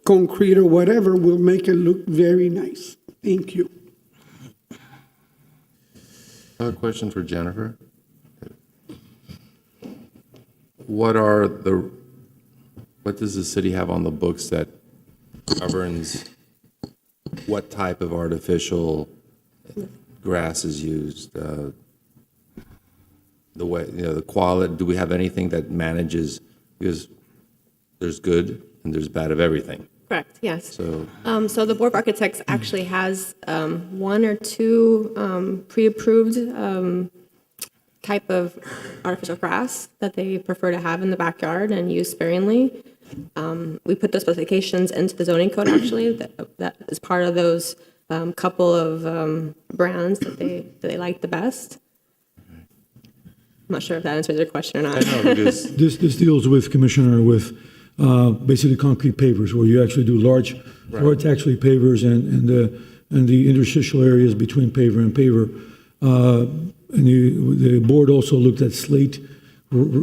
concrete or whatever will make it look very nice. Thank you. I have a question for Jennifer. What does the city have on the books that governs what type of artificial grass is used? The way, the quality, do we have anything that manages, because there's good and there's bad of everything. Correct, yes. So, So the Board of Architects actually has one or two pre-approved type of artificial grass that they prefer to have in the backyard and use sparingly. We put those specifications into the zoning code, actually, that is part of those couple of brands that they like the best. I'm not sure if that answers your question or not. This deals with, Commissioner, with basically concrete pavers, where you actually do large actually pavers and the interstitial areas between paver and paver. And the board also looked at slate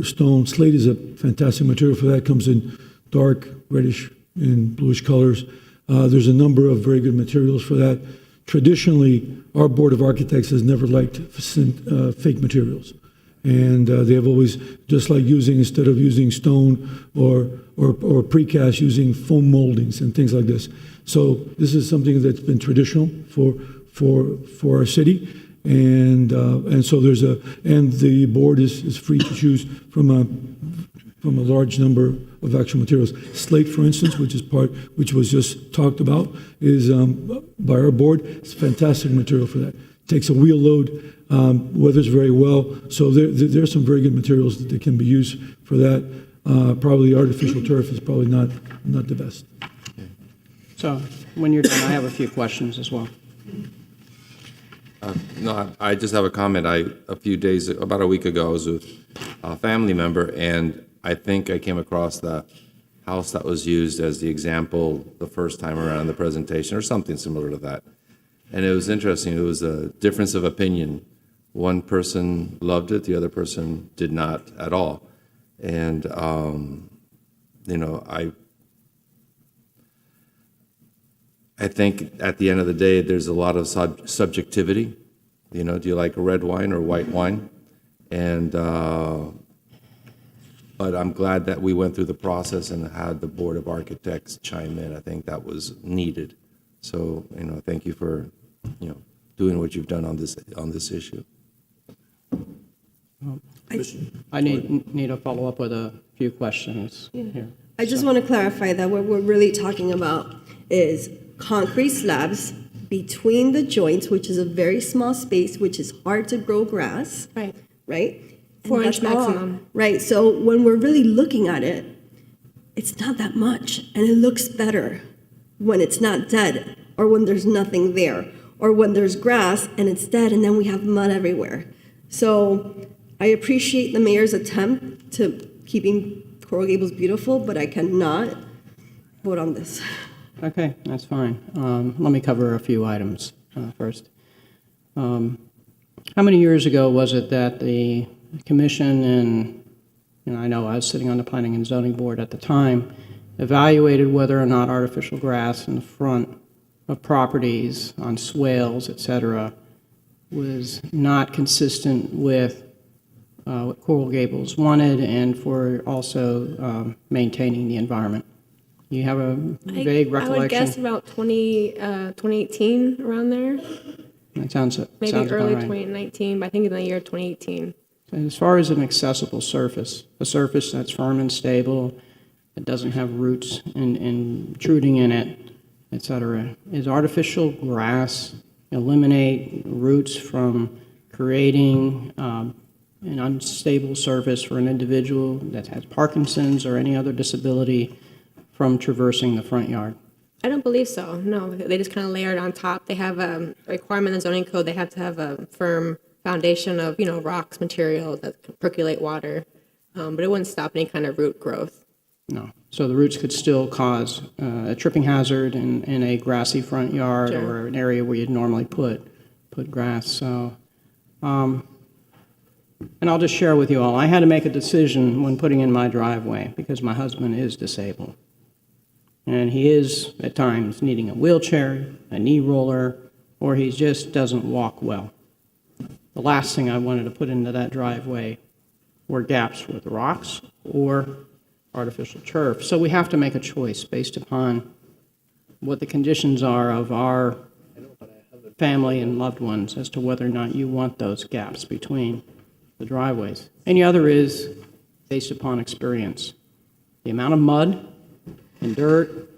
stone. Slate is a fantastic material for that. Comes in dark, reddish, and bluish colors. There's a number of very good materials for that. Traditionally, our Board of Architects has never liked fake materials. And they have always, just like using, instead of using stone or precast, using foam moldings and things like this. So this is something that's been traditional for our city. And so and the board is free to choose from a large number of actual materials. Slate, for instance, which was just talked about, is by our board. It's a fantastic material for that. Takes a wheel load, weathers very well. So there's some very good materials that can be used for that. Probably artificial turf is probably not the best. So when you're done, I have a few questions as well. No, I just have a comment. About a week ago, I was with a family member, and I think I came across the house that was used as the example the first time around in the presentation, or something similar to that. And it was interesting. It was a difference of opinion. One person loved it, the other person did not at all. And, I think at the end of the day, there's a lot of subjectivity. Do you like a red wine or white wine? And, but I'm glad that we went through the process and had the Board of Architects chime in. I think that was needed. So, thank you for, doing what you've done on this issue. I need to follow up with a few questions here. I just want to clarify that what we're really talking about is concrete slabs between the joints, which is a very small space, which is hard to grow grass. Right. Right? 4-inch maximum. Right. So when we're really looking at it, it's not that much. And it looks better when it's not dead, or when there's nothing there, or when there's grass and it's dead and then we have mud everywhere. So I appreciate the mayor's attempt to keeping Coral Gables beautiful, but I cannot vote on this. Okay, that's fine. Let me cover a few items first. How many years ago was it that the commission and I know I was sitting on the Planning and Zoning Board at the time, evaluated whether or not artificial grass in the front of properties on swales, et cetera, was not consistent with what Coral Gables wanted and for also maintaining the environment? You have a vague recollection? I would guess about 2018, around there. That sounds Maybe sounds early about right. 2019, but I think in the year 2018. As far as an accessible surface, a surface that's firm and stable, that doesn't have roots intruding in it, et cetera, is artificial grass eliminate roots from creating an unstable surface for an individual that has Parkinson's or any other disability from traversing the front yard? I don't believe so. No, they just kind of layer it on top. They have a requirement in the zoning code. They have to have a firm foundation of, rocks, material that can percolate water. But it wouldn't stop any kind of root growth. No. So the roots could still cause a tripping hazard in a grassy front yard or an area where you'd normally put grass. So And I'll just share with you all, I had to make a decision when putting in my driveway because my husband is disabled. And he is, at times, needing a wheelchair, a knee roller, or he just doesn't walk well. The last thing I wanted to put into that driveway were gaps with rocks or artificial turf. So we have to make a choice based upon what the conditions are of our family and loved ones as to whether or not you want those gaps between the driveways. And the other is based upon experience. The amount of mud and dirt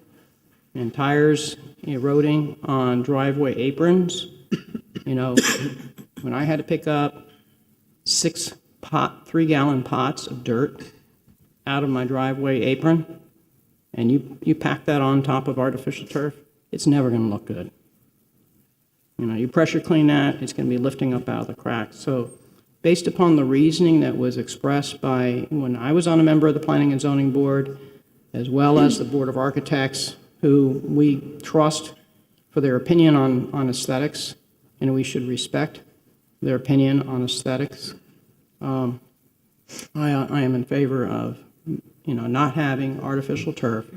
and tires eroding on driveway aprons, you know, when I had to pick up 6 3-gallon pots of dirt out of my driveway apron, and you pack that on top of artificial turf, it's never going to look good. You know, you pressure clean that, it's going to be lifting up out of the cracks. So based upon the reasoning that was expressed by when I was on a member of the Planning and Zoning Board, as well as the Board of Architects, who we trust for their opinion on aesthetics, and we should respect their opinion on aesthetics. I am in favor of, you know, not having artificial turf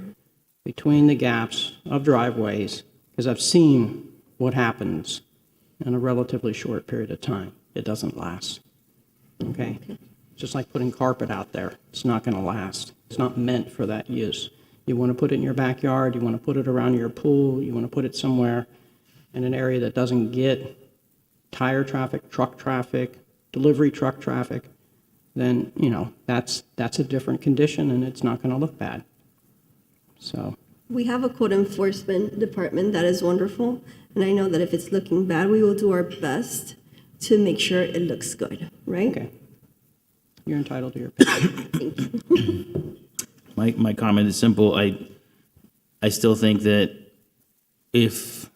between the gaps of driveways, because I've seen what happens in a relatively short period of time. It doesn't last. Okay? Just like putting carpet out there. It's not going to last. It's not meant for that use. You want to put it in your backyard, you want to put it around your pool, you want to put it somewhere in an area that doesn't get tire traffic, truck traffic, delivery truck traffic, then, you know, that's a different condition and it's not going to look bad. So We have a code enforcement department that is wonderful, and I know that if it's looking bad, we will do our best to make sure it looks good, right? Okay. You're entitled to your opinion. Thank you. My comment is simple. I still think that if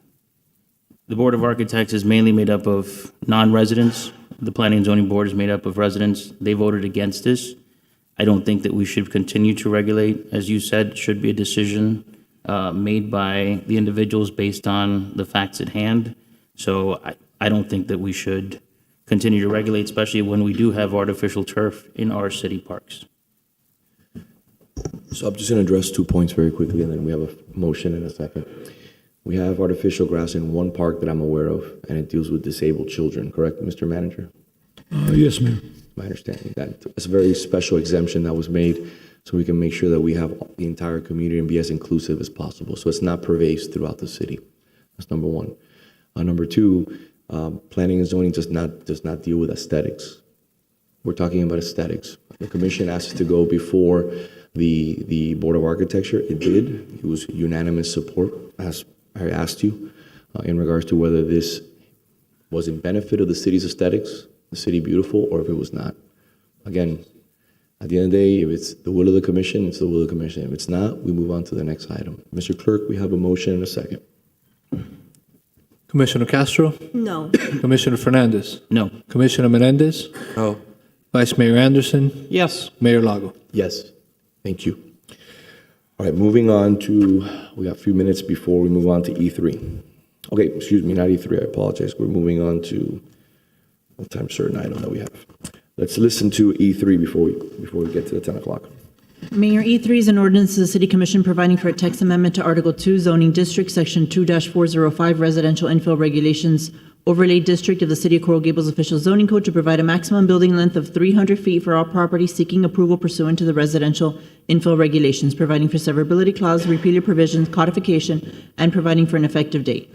the Board of Architects is mainly made up of non-residents, the Planning and Zoning Board is made up of residents, they voted against this. I don't think that we should continue to regulate. As you said, it should be a decision made by the individuals based on the facts at hand. So I don't think that we should continue to regulate, especially when we do have artificial turf in our city parks. So I'm just going to address 2 points very quickly, and then we have a motion in a second. We have artificial grass in one park that I'm aware of, and it deals with disabled children, correct, Mr. Manager? Yes, Mayor. My understanding that it's a very special exemption that was made so we can make sure that we have the entire community and be as inclusive as possible. So it's not pervasive throughout the city. That's number one. Number two, planning and zoning does not deal with aesthetics. We're talking about aesthetics. The commission asked us to go before the Board of Architecture. It did. It was unanimous support, as I asked you, in regards to whether this was in benefit of the city's aesthetics, the city beautiful, or if it was not. Again, at the end of the day, if it's the will of the commission, it's the will of the commission. If it's not, we move on to the next item. Mr. Clerk, we have a motion and a second. Commissioner Castro? No. Commissioner Fernandez? No. Commissioner Menendez? No. Vice Mayor Anderson? Yes. Mayor Lago? Yes. Thank you. All right, moving on to, we got a few minutes before we move on to E3. Okay, excuse me, not E3, I apologize. We're moving on to a time certain item that we have. Let's listen to E3 before we get to the 10 o'clock. Mayor, E3 is an ordinance of the City Commission providing for a text amendment to Article 2 Zoning District, Section 2-405 Residential Infill Regulations Overlay District of the City of Coral Gables Official Zoning Code to provide a maximum building length of 300 feet for all property seeking approval pursuant to the residential infill regulations, providing for severability clause, repealer provisions, codification, and providing for an effective date.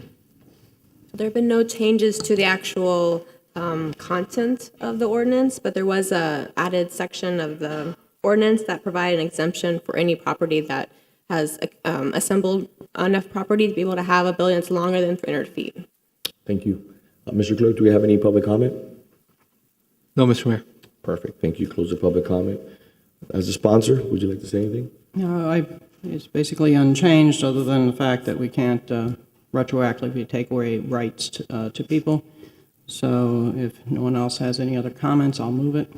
There have been no changes to the actual content of the ordinance, but there was a added section of the ordinance that provided an exemption for any property that has assembled enough property to be able to have a building that's longer than 300 feet. Thank you. Mr. Clerk, do we have any public comment? No, Mr. Mayor. Perfect. Thank you. Close the public comment. As a sponsor, would you like to say anything? No, it's basically unchanged other than the fact that we can't retroactively take away rights to people. So if no one else has any other comments, I'll move it.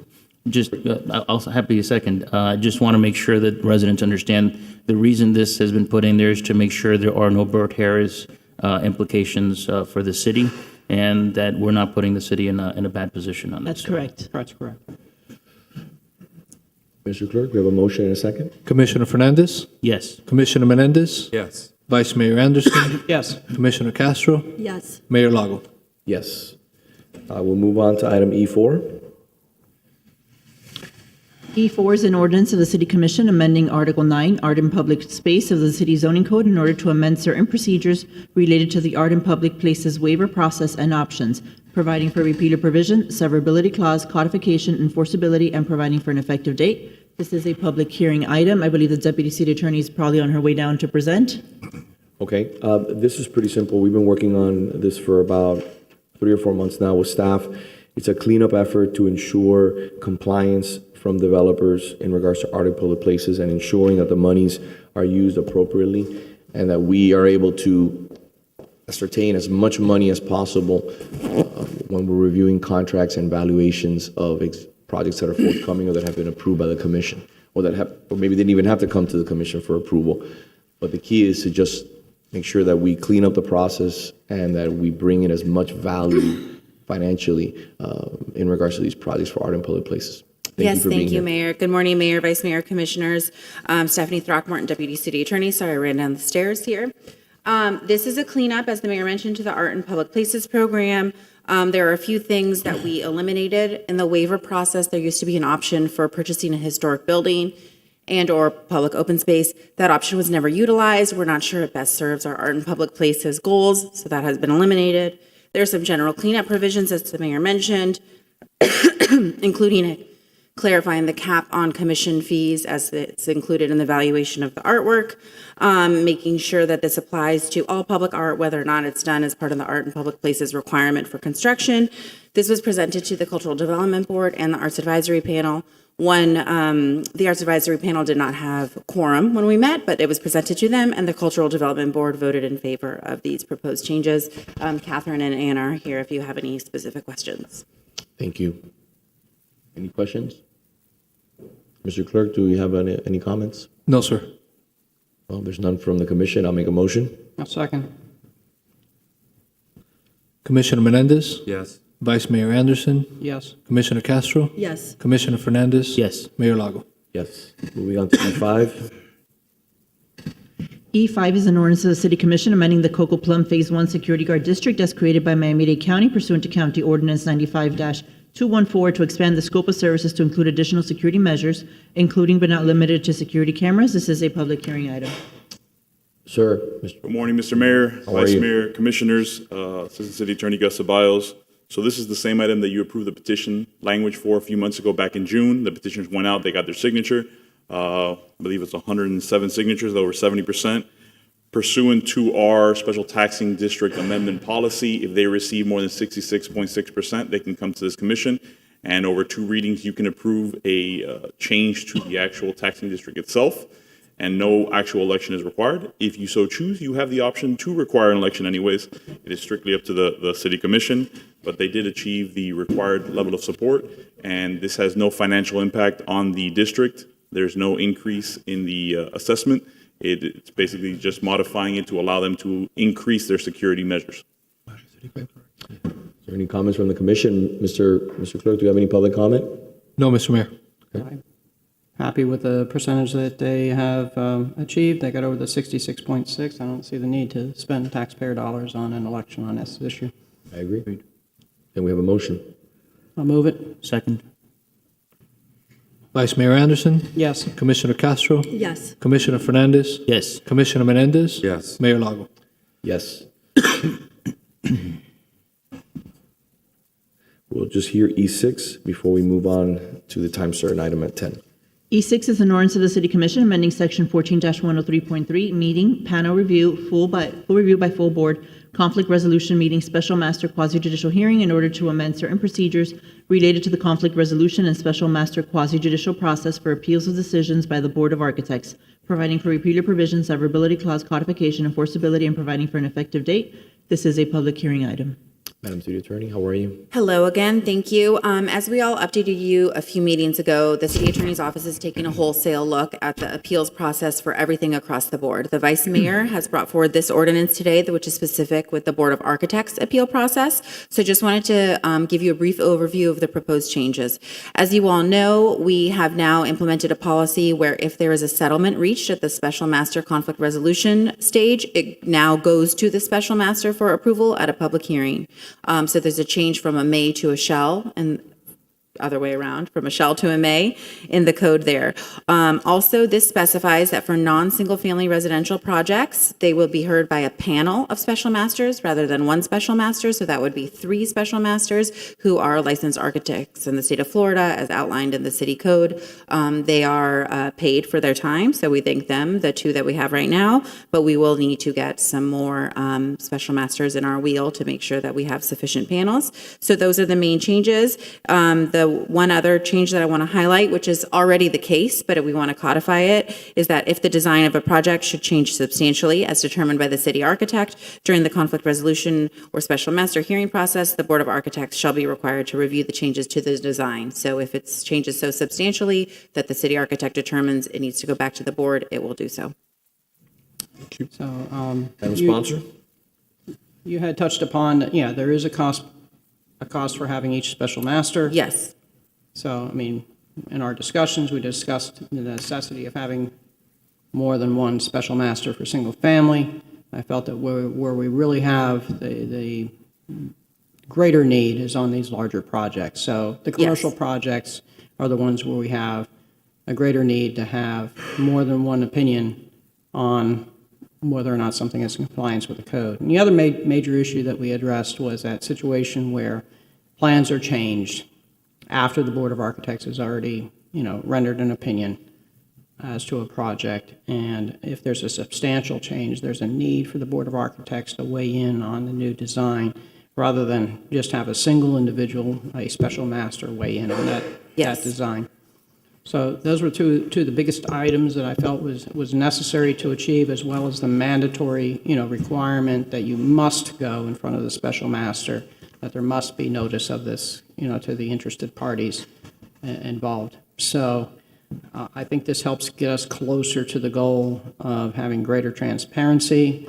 Just, I'll happy to second. I just want to make sure that residents understand the reason this has been put in there is to make sure there are no Bert Harris implications for the city, and that we're not putting the city in a bad position on this. That's correct. That's correct. Mr. Clerk, we have a motion and a second. Commissioner Fernandez, Yes. Commissioner Menendez, Yes. Vice Mayor Anderson, Yes. Commissioner Castro, Yes. Mayor Lago. Yes. We'll move on to item E4. E4 is an ordinance of the City Commission amending Article 9, Art in Public Space of the City Zoning Code in order to amend certain procedures related to the art in public places waiver process and options, providing for repealer provision, severability clause, codification, enforceability, and providing for an effective date. This is a public hearing item. I believe the Deputy City Attorney is probably on her way down to present. Okay, this is pretty simple. We've been working on this for about 3 or 4 months now with staff. It's a cleanup effort to ensure compliance from developers in regards to art in public places and ensuring that the monies are used appropriately and that we are able to ascertain as much money as possible when we're reviewing contracts and valuations of projects that are forthcoming or that have been approved by the commission, or maybe they didn't even have to come to the commission for approval. But the key is to just make sure that we clean up the process and that we bring in as much value financially in regards to these projects for art in public places. Thank you, Mayor. Good morning, Mayor, Vice Mayor, Commissioners. Stephanie Throckmorton, Deputy City Attorney. Sorry, I ran down the stairs here. This is a cleanup, as the Mayor mentioned, to the Art in Public Places program. There are a few things that we eliminated in the waiver process. There used to be an option for purchasing a historic building and or public open space. That option was never utilized. We're not sure it best serves our art in public places goals, so that has been eliminated. There are some general cleanup provisions, as the Mayor mentioned, including clarifying the cap on commission fees as it's included in the valuation of the artwork, making sure that this applies to all public art, whether or not it's done as part of the Art in Public Places requirement for construction. This was presented to the Cultural Development Board and the Arts Advisory Panel. The Arts Advisory Panel did not have quorum when we met, but it was presented to them, and the Cultural Development Board voted in favor of these proposed changes. Catherine and Ann are here if you have any specific questions. Thank you. Any questions? Mr. Clerk, do we have any comments? No, sir. Well, there's none from the commission. I'll make a motion. I'll second. Commissioner Menendez, Yes. Vice Mayor Anderson, Yes. Commissioner Castro, Yes. Commissioner Fernandez, Yes. Mayor Lago. Yes. Moving on to E5. E5 is an ordinance of the City Commission amending the Coco Plum Phase 1 Security Guard District as created by Miami-Dade County pursuant to County Ordinance 95-214 to expand the scope of services to include additional security measures, including but not limited to security cameras. This is a public hearing item. Sir, Good morning, Mr. Mayor, How are Vice you? Mayor, Commissioners, Assistant City Attorney Gus Ceballos. So this is the same item that you approved the petition language for a few months ago back in June. The petitions went out, they got their signature. I believe it's 107 signatures, over 70%. Pursuant to our special taxing district amendment policy, if they receive more than 66.6%, they can come to this commission. And over 2 readings, you can approve a change to the actual taxing district itself. And no actual election is required. If you so choose, you have the option to require an election anyways. It is strictly up to the city commission, but they did achieve the required level of support, and this has no financial impact on the district. There's no increase in the assessment. It's basically just modifying it to allow them to increase their security measures. Is there any comments from the commission? Mr. Clerk, do you have any public comment? No, Mr. Mayor. Happy with the percentage that they have achieved. They got over the 66.6. I don't see the need to spend taxpayer dollars on an election on this issue. I agree. Then we have a motion. I'll move it. Second. Vice Mayor Anderson, Yes. Commissioner Castro, Yes. Commissioner Fernandez, Yes. Commissioner Menendez, Yes. Mayor Lago. Yes. We'll just hear E6 before we move on to the time certain item at 10. E6 is an ordinance of the City Commission amending Section 14-103.3, meeting, panel review, full review by full board, conflict resolution meeting, special master quasi-judicial hearing in order to amend certain procedures related to the conflict resolution and special master quasi-judicial process for appeals of decisions by the Board of Architects, providing for repealer provisions, severability clause, codification, enforceability, and providing for an effective date. This is a public hearing item. Madam City Attorney, how are you? Hello again, thank you. As we all updated you a few meetings ago, the City Attorney's Office is taking a wholesale look at the appeals process for everything across the board. The Vice Mayor has brought forward this ordinance today, which is specific with the Board of Architects appeal process. So just wanted to give you a brief overview of the proposed changes. As you all know, we have now implemented a policy where if there is a settlement reached at the Special Master Conflict Resolution stage, it now goes to the Special Master for approval at a public hearing. So there's a change from a may to a shall, and other way around, from a shall to a may in the code there. Also, this specifies that for non-single-family residential projects, they will be heard by a panel of special masters rather than one special master. So that would be 3 special masters who are licensed architects in the state of Florida, as outlined in the city code. They are paid for their time, so we thank them, the 2 that we have right now, but we will need to get some more special masters in our wheel to make sure that we have sufficient panels. So those are the main changes. The one other change that I want to highlight, which is already the case, but we want to codify it, is that if the design of a project should change substantially as determined by the city architect during the conflict resolution or special master hearing process, the Board of Architects shall be required to review the changes to the design. So if it changes so substantially that the city architect determines it needs to go back to the board, it will do so. So, Madam Sponsor? you had touched upon, there is a cost for having each special master. Yes. So, I mean, in our discussions, we discussed the necessity of having more than one special master for single family. I felt that where we really have the greater need is on these larger projects. So the commercial projects are the ones where we have a greater need to have more than one opinion on whether or not something is in compliance with the code. And the other major issue that we addressed was that situation where plans are changed after the Board of Architects has already, rendered an opinion as to a project. And if there's a substantial change, there's a need for the Board of Architects to weigh in on the new design rather than just have a single individual, a special master, weigh in on that design. So those were two of the biggest items that I felt was necessary to achieve, as well as the mandatory, requirement that you must go in front of the special master, that there must be notice of this, to the interested parties involved. So I think this helps get us closer to the goal of having greater transparency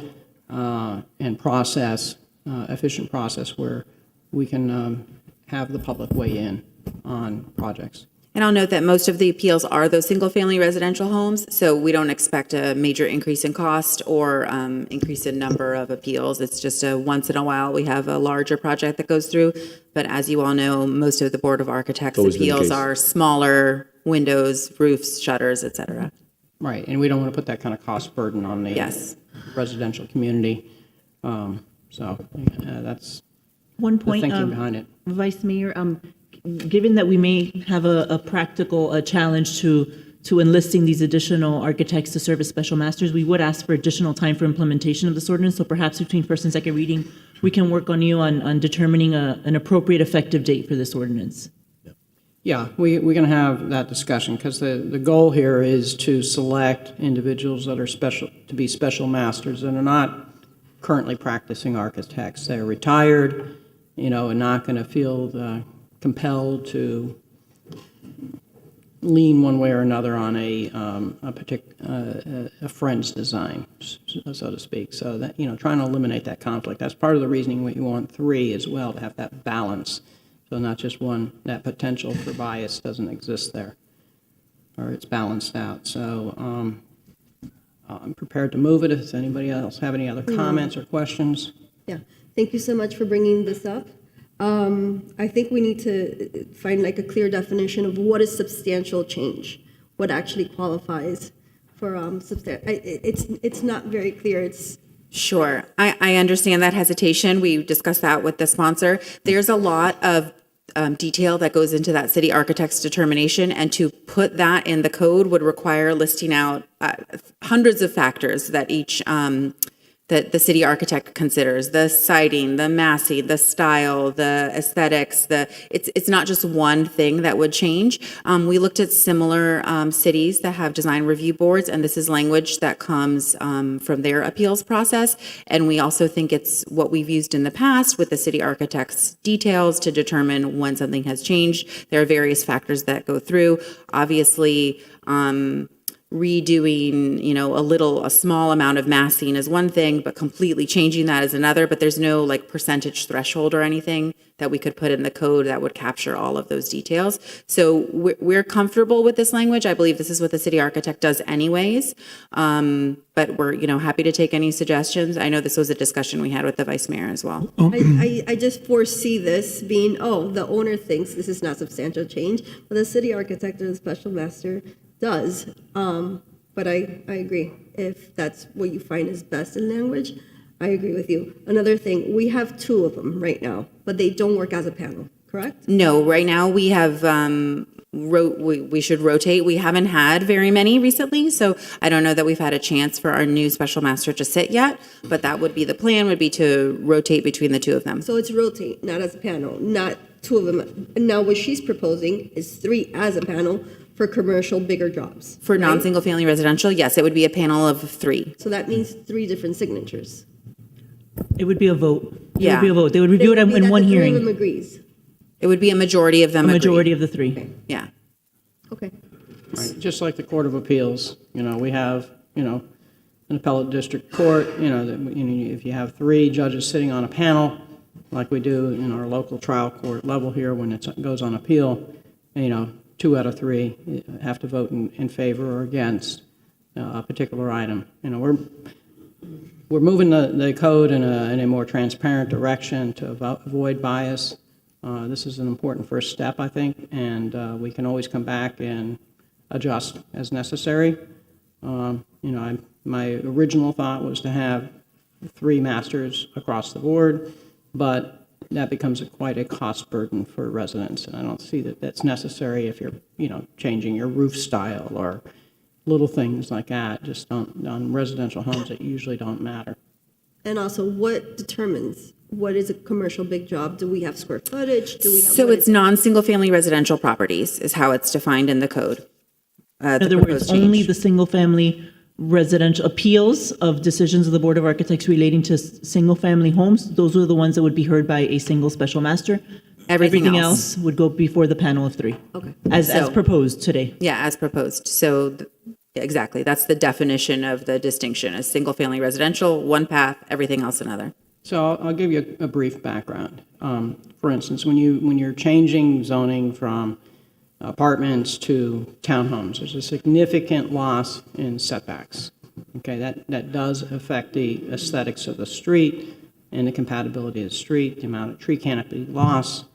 and process, efficient process where we can have the public weigh in on projects. And I'll note that most of the appeals are those single-family residential homes, so we don't expect a major increase in cost or increase in number of appeals. It's just a once in a while we have a larger project that goes through. But as you all know, most of the Board of Architects appeals are smaller windows, roofs, shutters, et cetera. Right, and we don't want to put that kind of cost burden on the residential community. That's one the point thinking behind it. Vice Mayor, given that we may have a practical challenge to enlisting these additional architects to serve as special masters, we would ask for additional time for implementation of this ordinance. So perhaps between first and second reading, we can work on you on determining an appropriate effective date for this ordinance. Yeah, we're going to have that discussion because the goal here is to select individuals that are to be special masters and are not currently practicing architects. They're retired, and not going to feel compelled to lean one way or another on a friend's design, so to speak. So that, trying to eliminate that conflict. That's part of the reasoning we want 3 as well, to have that balance. So not just one, that potential for bias doesn't exist there, or it's balanced out. So I'm prepared to move it. Does anybody else have any other comments or questions? Yeah, thank you so much for bringing this up. I think we need to find a clear definition of what is substantial change, what actually qualifies for it's not very clear. Sure. I understand that hesitation. We discussed that with the sponsor. There's a lot of detail that goes into that city architect's determination, and to put that in the code would require listing out hundreds of factors that each that the city architect considers, the siding, the massing, the style, the aesthetics, it's not just one thing that would change. We looked at similar cities that have design review boards, and this is language that comes from their appeals process. And we also think it's what we've used in the past with the city architect's details to determine when something has changed. There are various factors that go through. Obviously, redoing, a small amount of massing is one thing, but completely changing that is another. But there's no like percentage threshold or anything that we could put in the code that would capture all of those details. So we're comfortable with this language. I believe this is what the city architect does anyways. But we're, happy to take any suggestions. I know this was a discussion we had with the vice mayor as well. I just foresee this being, the owner thinks this is not substantial change, but the city architect or the special master does. But I agree. If that's what you find is best in language, I agree with you. Another thing, we have 2 of them right now, but they don't work as a panel, correct? No, right now we have, we should rotate. We haven't had very many recently, so I don't know that we've had a chance for our new special master to sit yet, but that would be the plan, would be to rotate between the 2 of them. So it's rotate, not as a panel, not 2 of them. Now what she's proposing is 3 as a panel for commercial bigger jobs. For non-single family residential, yes, it would be a panel of 3. So that means 3 different signatures. It would be a vote. It Yeah. would be a vote. They would review it in one The 3 of hearing. them agrees. It would be a majority of them A agree. majority of the 3. Yeah. Okay. Right, just like the Court of Appeals, we have, an appellate district court, if you have 3 judges sitting on a panel, like we do in our local trial court level here when it goes on appeal, 2 out of 3 have to vote in favor or against a particular item. We're moving the code in a more transparent direction to avoid bias. This is an important first step, I think, and we can always come back and adjust as necessary. My original thought was to have 3 masters across the board, but that becomes quite a cost burden for residents, and I don't see that that's necessary if you're, changing your roof style or little things like that. Just on residential homes that usually don't matter. And also, what determines what is a commercial big job? Do we have square footage? Do we have? So it's non-single family residential properties is how it's defined in the code. In other words, only the single-family residential appeals of decisions of the Board of Architects relating to single-family homes, those are the ones that would be heard by a single special master. Everything else would go before the panel of 3. Okay. As So- proposed today. Yeah, as proposed. So exactly, that's the definition of the distinction: as single-family residential, one path, everything else another. So I'll give you a brief background. For instance, when you're changing zoning from apartments to townhomes, there's a significant loss in setbacks. Okay, that does affect the aesthetics of the street and the compatibility of the street, the amount of tree canopy loss.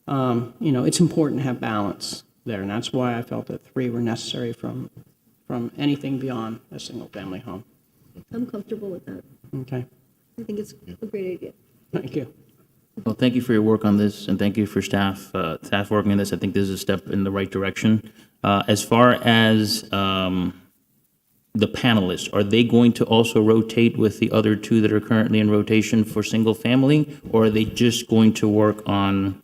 It's important to have balance there, and that's why I felt that 3 were necessary from anything beyond a single-family home. I'm comfortable with that. Okay, I think it's a great idea. thank you. Well, thank you for your work on this, and thank you for staff working on this. I think this is a step in the right direction. As far as the panelists, are they going to also rotate with the other 2 that are currently in rotation for single family, or are they just going to work on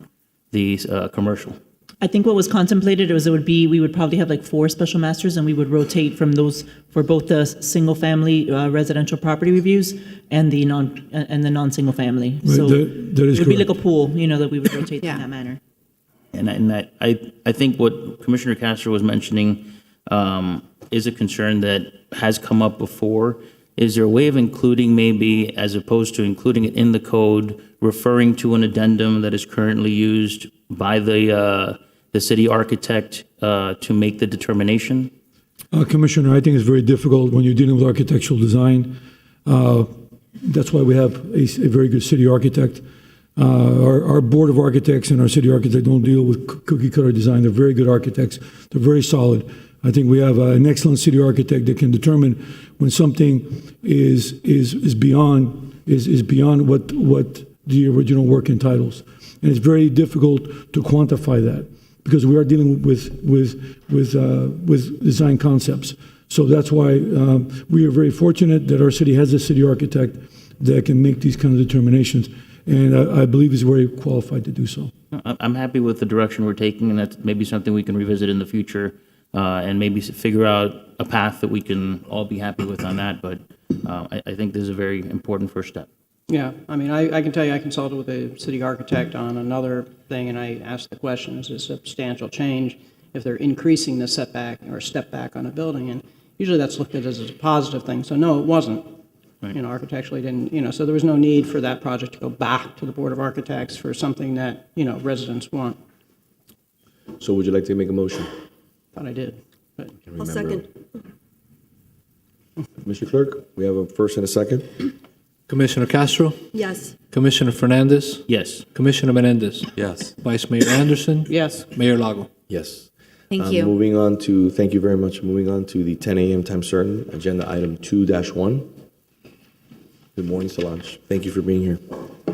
these commercial? I think what was contemplated was we would probably have like 4 special masters, and we would rotate from those for both the single-family residential property reviews and the non-single family. Right, So that is it would be like correct. a pool, that we would rotate in that manner. And I think what Commissioner Castro was mentioning is a concern that has come up before. Is there a way of including, maybe, as opposed to including it in the code, referring to an addendum that is currently used by the city architect to make the determination? Commissioner, I think it's very difficult when you're dealing with architectural design. That's why we have a very good city architect. Our board of architects and our city architect don't deal with cookie cutter design. They're very good architects. They're very solid. I think we have an excellent city architect that can determine when something is beyond what the original work entitles, and it's very difficult to quantify that because we are dealing with design concepts. So that's why we are very fortunate that our city has a city architect that can make these kind of determinations. And I believe he's very qualified to do so. I'm happy with the direction we're taking, and that's maybe something we can revisit in the future, and maybe figure out a path that we can all be happy with on that. But I think this is a very important first step. Yeah, I mean, I can tell you, I consulted with a city architect on another thing, and I asked the question, is this a substantial change if they're increasing the setback or step back on a building? And usually that's looked at as a positive thing. So no, it wasn't. Right. You know, architecturally didn't, you know, so there was no need for that project to go back to the Board of Architects for something that, you know, residents want. So would you like to make a motion? Thought I did, but. I'll second. Mr. Clerk, we have a first and a second. Commissioner Castro, Yes. Commissioner Fernandez, Yes. Commissioner Menendez, Yes. Vice Mayor Anderson, Yes. Mayor Lago. Yes. Thank you. Moving on to, thank you very much. Moving on to the 10 a.m. time certain, agenda item 2-1. Good morning, Solange. Thank you for being here.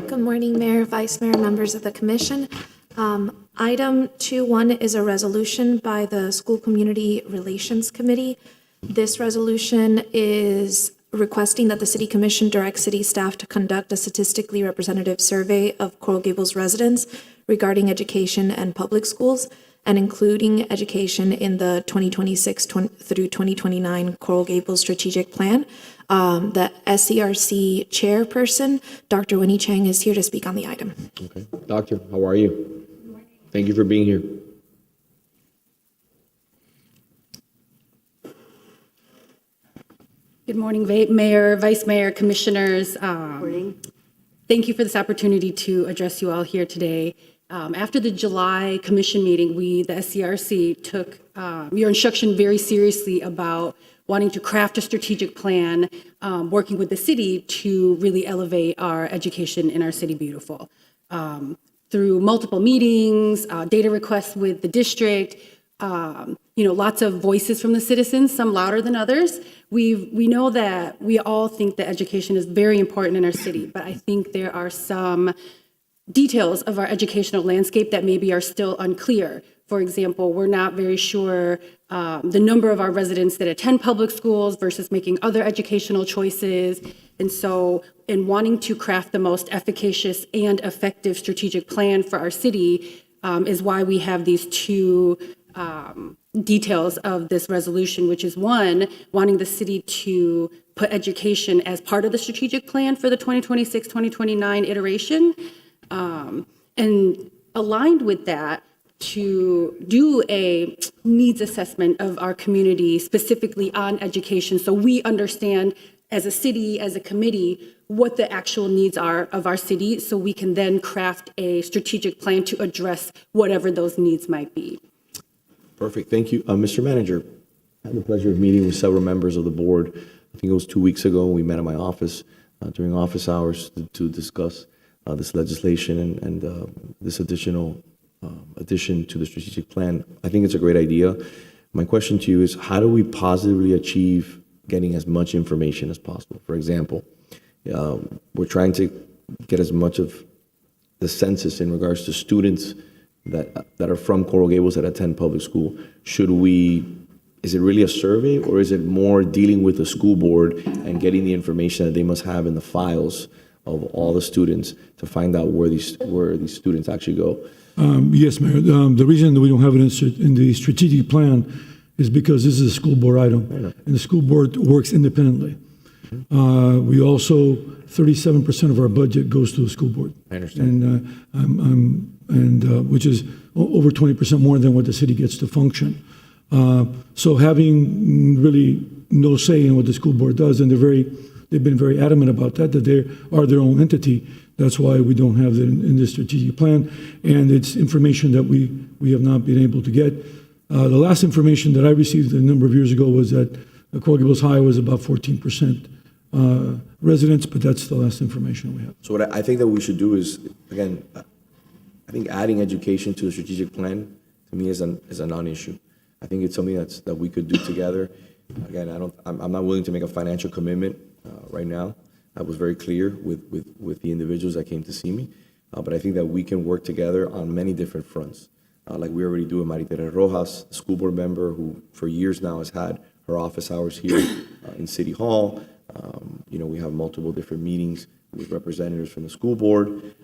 Good morning, Mayor, Vice Mayor, members of the Commission. Item 2-1 is a resolution by the School Community Relations Committee. This resolution is requesting that the City Commission direct city staff to conduct a statistically representative survey of Coral Gables residents regarding education and public schools, and including education in the 2026 through 2029 Coral Gables Strategic Plan. The SCRC chairperson, Dr. Winnie Chang, is here to speak on the item. Okay. Doctor, how are you? Thank you for being here. Good morning, Mayor, Vice Mayor, Commissioners. Thank you for this opportunity to address you all here today. After the July Commission meeting, the SCRC, took your instruction very seriously about wanting to craft a strategic plan, working with the city to really elevate our education in our city beautiful. Through multiple meetings, data requests with the district, lots of voices from the citizens, some louder than others. We know that we all think that education is very important in our city, but I think there are some details of our educational landscape that maybe are still unclear. For example, we're not very sure the number of our residents that attend public schools versus making other educational choices. And so in wanting to craft the most efficacious and effective strategic plan for our city is why we have these two details of this resolution, which is one, wanting the city to put education as part of the strategic plan for the 2026-2029 iteration. And aligned with that, to do a needs assessment of our community specifically on education so we understand as a city, as a committee, what the actual needs are of our city so we can then craft a strategic plan to address whatever those needs might be. Perfect. Thank you. Mr. Manager, I had the pleasure of meeting with several members of the board. I think it was 2 weeks ago. We met at my office during office hours to discuss this legislation and this addition to the strategic plan. I think it's a great idea. My question to you is, how do we positively achieve getting as much information as possible? For example, we're trying to get as much of the census in regards to students that are from Coral Gables that attend public school. Is it really a survey, or is it more dealing with the school board and getting the information that they must have in the files of all the students to find out where these students actually go? Yes, Mayor. The reason that we don't have it in the strategic plan is because this is a school board item, and the school board works independently. We also, 37% of our budget goes to the school board. I understand. And which is over 20% more than what the city gets to function. So having really no say in what the school board does, and they've been very adamant about that they are their own entity. That's why we don't have it in this strategic plan, and it's information that we have not been able to get. The last information that I received a number of years ago was that Coral Gables High was about 14% residents, but that's the last information we have. So what I think that we should do is, again, I think adding education to the strategic plan to me is a non-issue. I think it's something that we could do together. Again, I'm not willing to make a financial commitment right now. I was very clear with the individuals that came to see me, but I think that we can work together on many different fronts. Like we already do with Maritera Rojas, the school board member who for years now has had her office hours here in City Hall. we have multiple different meetings with representatives from the school board.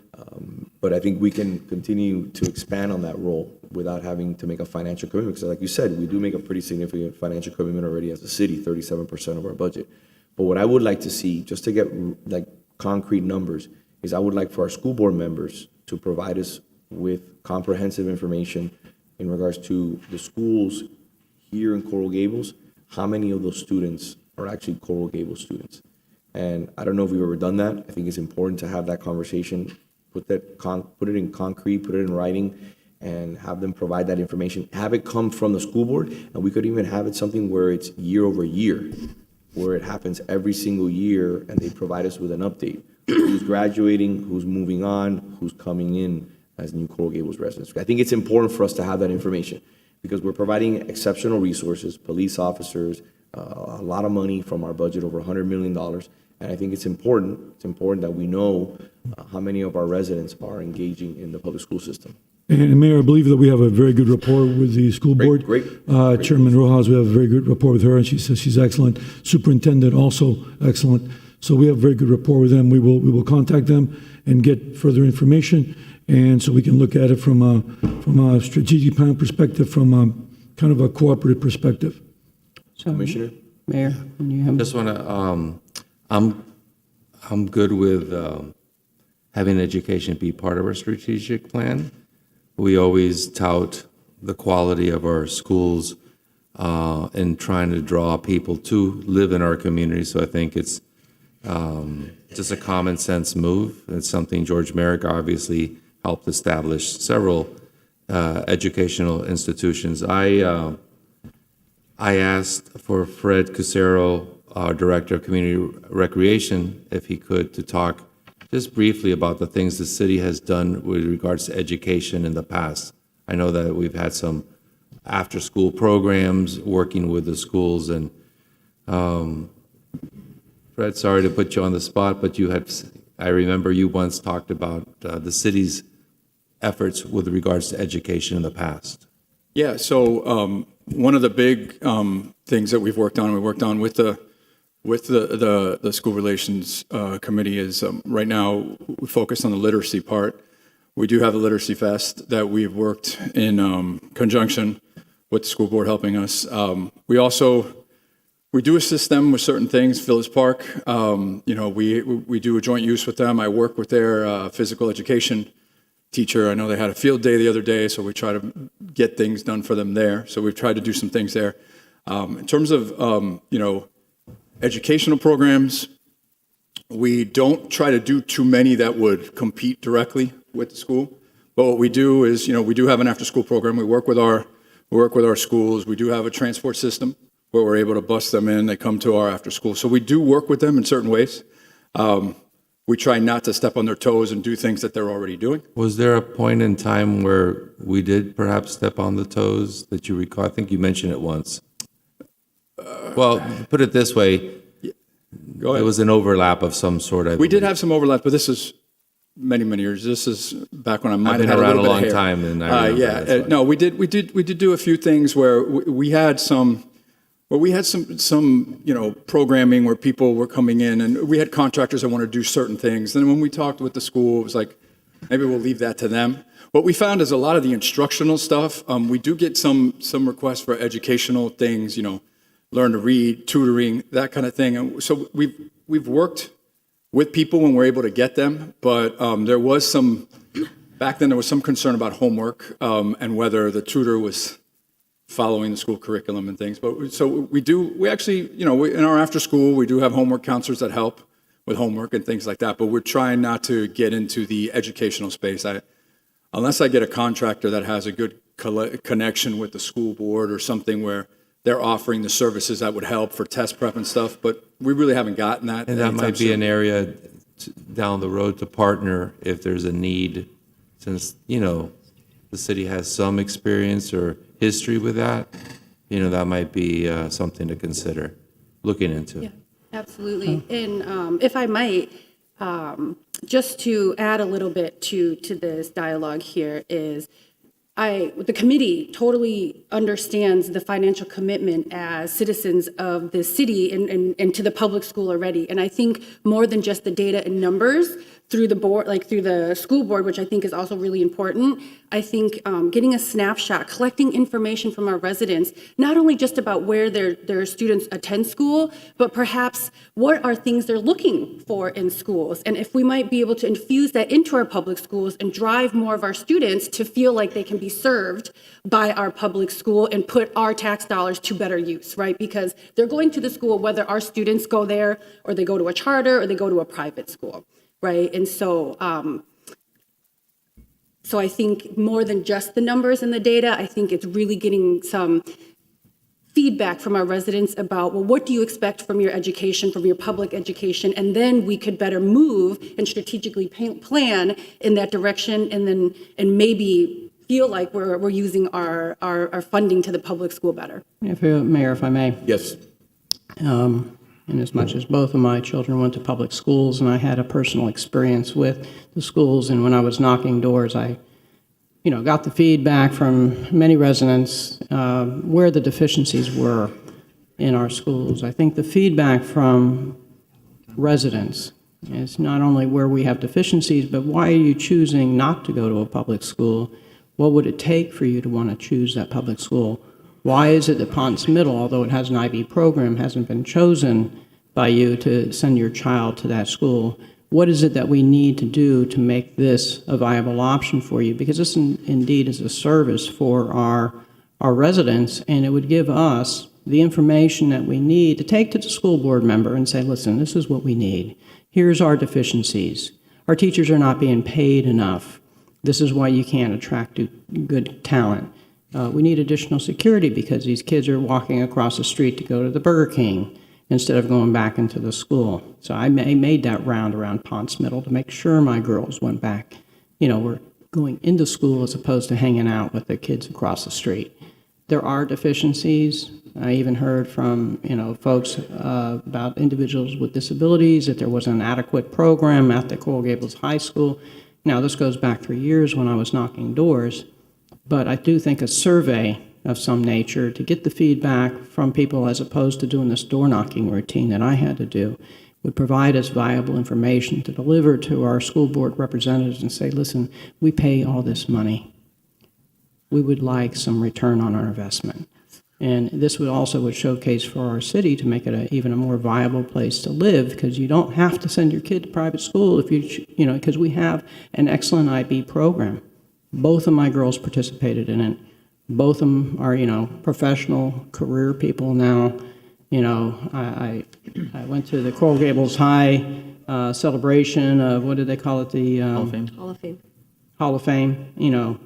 But I think we can continue to expand on that role without having to make a financial commitment. Because like you said, we do make a pretty significant financial commitment already as a city, 37% of our budget. But what I would like to see, just to get like concrete numbers, is I would like for our school board members to provide us with comprehensive information in regards to the schools here in Coral Gables, how many of those students are actually Coral Gables students. And I don't know if we've ever done that. I think it's important to have that conversation, put it in concrete, put it in writing, and have them provide that information. Have it come from the school board, and we could even have it something where it's year over year, where it happens every single year, and they provide us with an update. Who's graduating, who's moving on, who's coming in as new Coral Gables residents. I think it's important for us to have that information because we're providing exceptional resources, police officers, a lot of money from our budget, over $100 million. And I think it's important that we know how many of our residents are engaging in the public school system. And Mayor, I believe that we have a very good rapport with the school board. Great. Chairman Rojas, we have a very good rapport with her, and she says she's excellent. Superintendent, also excellent. So we have very good rapport with them. We will contact them and get further information, and so we can look at it from a strategic plan perspective, from kind of a cooperative perspective. So, Commissioner? Mayor, when you have. Just want to, I'm good with having education be part of our strategic plan. We always tout the quality of our schools and trying to draw people to live in our community. So I think it's just a common sense move. It's something George Merrick obviously helped establish several educational institutions. I asked for Fred Cusero, our Director of Community Recreation, if he could, to talk just briefly about the things the city has done with regards to education in the past. I know that we've had some after-school programs working with the schools, and Fred, sorry to put you on the spot, but I remember you once talked about the city's efforts with regards to education in the past. Yeah, so one of the big things that we worked on with the school relations committee is right now we focus on the literacy part. We do have a literacy fest that we've worked in conjunction with the school board helping us. We do assist them with certain things. Village Park, we do a joint use with them. I work with their physical education teacher. I know they had a field day the other day, so we try to get things done for them there. So we've tried to do some things there. In terms of, educational programs, we don't try to do too many that would compete directly with the school. But what we do is, we do have an after-school program. We work with our schools. We do have a transport system where we're able to bus them in. They come to our after-school. So we do work with them in certain ways. We try not to step on their toes and do things that they're already doing. Was there a point in time where we did perhaps step on the toes that you recall? I think you mentioned it once. Well, put it this way. Go ahead. It was an overlap of some sort. We did have some overlap, but this is many, many years. This is back when I might have had I've been around a little long bit of hair. time, and I remember No, we did do a few things where we had some programming where people were coming in, and we had contractors that wanted to do certain things. And when we talked with the school, it was like, maybe we'll leave that to them. What we found is a lot of the instructional stuff. We do get some requests for educational things, learn to read, tutoring, that kind of thing. And so we've worked with people when we're able to get them, but back then there was some concern about homework and whether the tutor was following the school curriculum and things. But we actually, in our after school, we do have homework counselors that help with homework and things like that, but we're trying not to get into the educational space. Unless I get a contractor that has a good connection with the school board or something where they're offering the services that would help for test prep and stuff, but we really haven't gotten that. And that might be an area down the road to partner if there's a need, since, the city has some experience or history with that. That might be something to consider looking into. Yeah, absolutely. And if I might, just to add a little bit to this dialogue here is, the committee totally understands the financial commitment as citizens of the city and to the public school already. And I think more than just the data and numbers through the board, like through the school board, which I think is also really important, I think getting a snapshot, collecting information from our residents, not only just about where their students attend school, but perhaps what are things they're looking for in schools. And if we might be able to infuse that into our public schools and drive more of our students to feel like they can be served by our public school and put our tax dollars to better use, right? Because they're going to the school whether our students go there or they go to a charter or they go to a private school, right? And so, so I think more than just the numbers and the data, I think it's really getting some feedback from our residents about, well, what do you expect from your education, from your public education? And then we could better move and strategically plan in that direction, and maybe feel like we're using our funding to the public school better. Mayor, if I may. Yes. In as much as both of my children went to public schools, and I had a personal experience with the schools, and when I was knocking doors, I got the feedback from many residents where the deficiencies were in our schools. I think the feedback from residents is not only where we have deficiencies, but why are you choosing not to go to a public school? What would it take for you to want to choose that public school? Why is it that Ponce Middle, although it has an IB program, hasn't been chosen by you to send your child to that school? What is it that we need to do to make this a viable option for you? Because this indeed is a service for our residents, and it would give us the information that we need to take to the school board member and say, listen, this is what we need. Here's our deficiencies. Our teachers are not being paid enough. This is why you can't attract good talent. We need additional security because these kids are walking across the street to go to the Burger King instead of going back into the school. So I made that round around Ponce Middle to make sure my girls went back, were going into school as opposed to hanging out with the kids across the street. There are deficiencies. I even heard from, folks about individuals with disabilities, that there wasn't an adequate program at the Coral Gables High School. Now, this goes back 3 years when I was knocking doors, but I do think a survey of some nature to get the feedback from people as opposed to doing this door knocking routine that I had to do would provide us viable information to deliver to our school board representatives and say, listen, we pay all this money. We would like some return on our investment. And this would showcase for our city to make it even a more viable place to live, because you don't have to send your kid to private school if because we have an excellent IB program. Both of my girls participated in it. Both of them are, professional career people now. I went to the Coral Gables High celebration of, what did they call it? The Hall of Fame. Hall of Fame. Hall of Fame.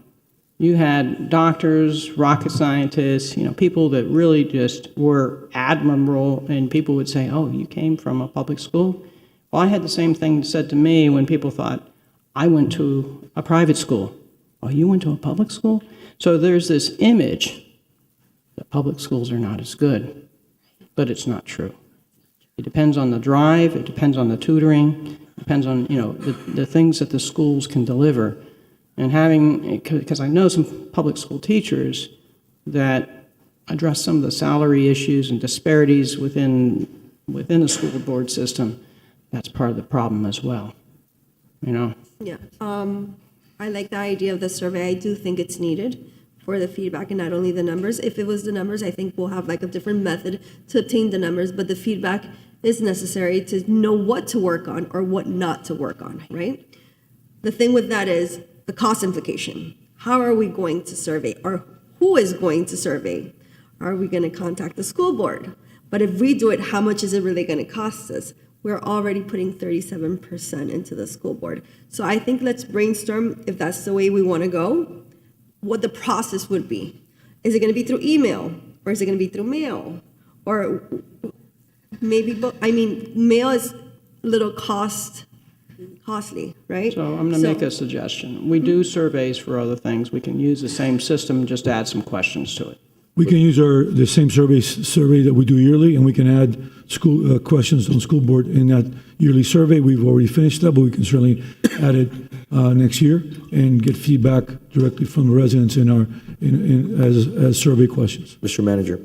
You had doctors, rocket scientists, people that really just were admirable, and people would say, oh, you came from a public school? Well, I had the same thing said to me when people thought, I went to a private school. Oh, you went to a public school? So there's this image that public schools are not as good, but it's not true. It depends on the drive, it depends on the tutoring, it depends on, the things that the schools can deliver. And because I know some public school teachers that address some of the salary issues and disparities within the school board system, that's part of the problem as well, Yeah. I like the idea of the survey. I do think it's needed for the feedback and not only the numbers. If it was the numbers, I think we'll have like a different method to obtain the numbers, but the feedback is necessary to know what to work on or what not to work on, right? The thing with that is the cost implication. How are we going to survey, or who is going to survey? Are we going to contact the school board? But if we do it, how much is it really going to cost us? We're already putting 37% into the school board. So I think let's brainstorm, if that's the way we want to go, what the process would be. Is it going to be through email, or is it going to be through mail? Or maybe, mail is a little costly, right? So I'm going to make a suggestion. We do surveys for other things. We can use the same system, just add some questions to it. We can use the same survey that we do yearly, and we can add school questions on school board in that yearly survey. We've already finished that, but we can certainly add it next year and get feedback directly from the residents as survey questions. Mr. Manager,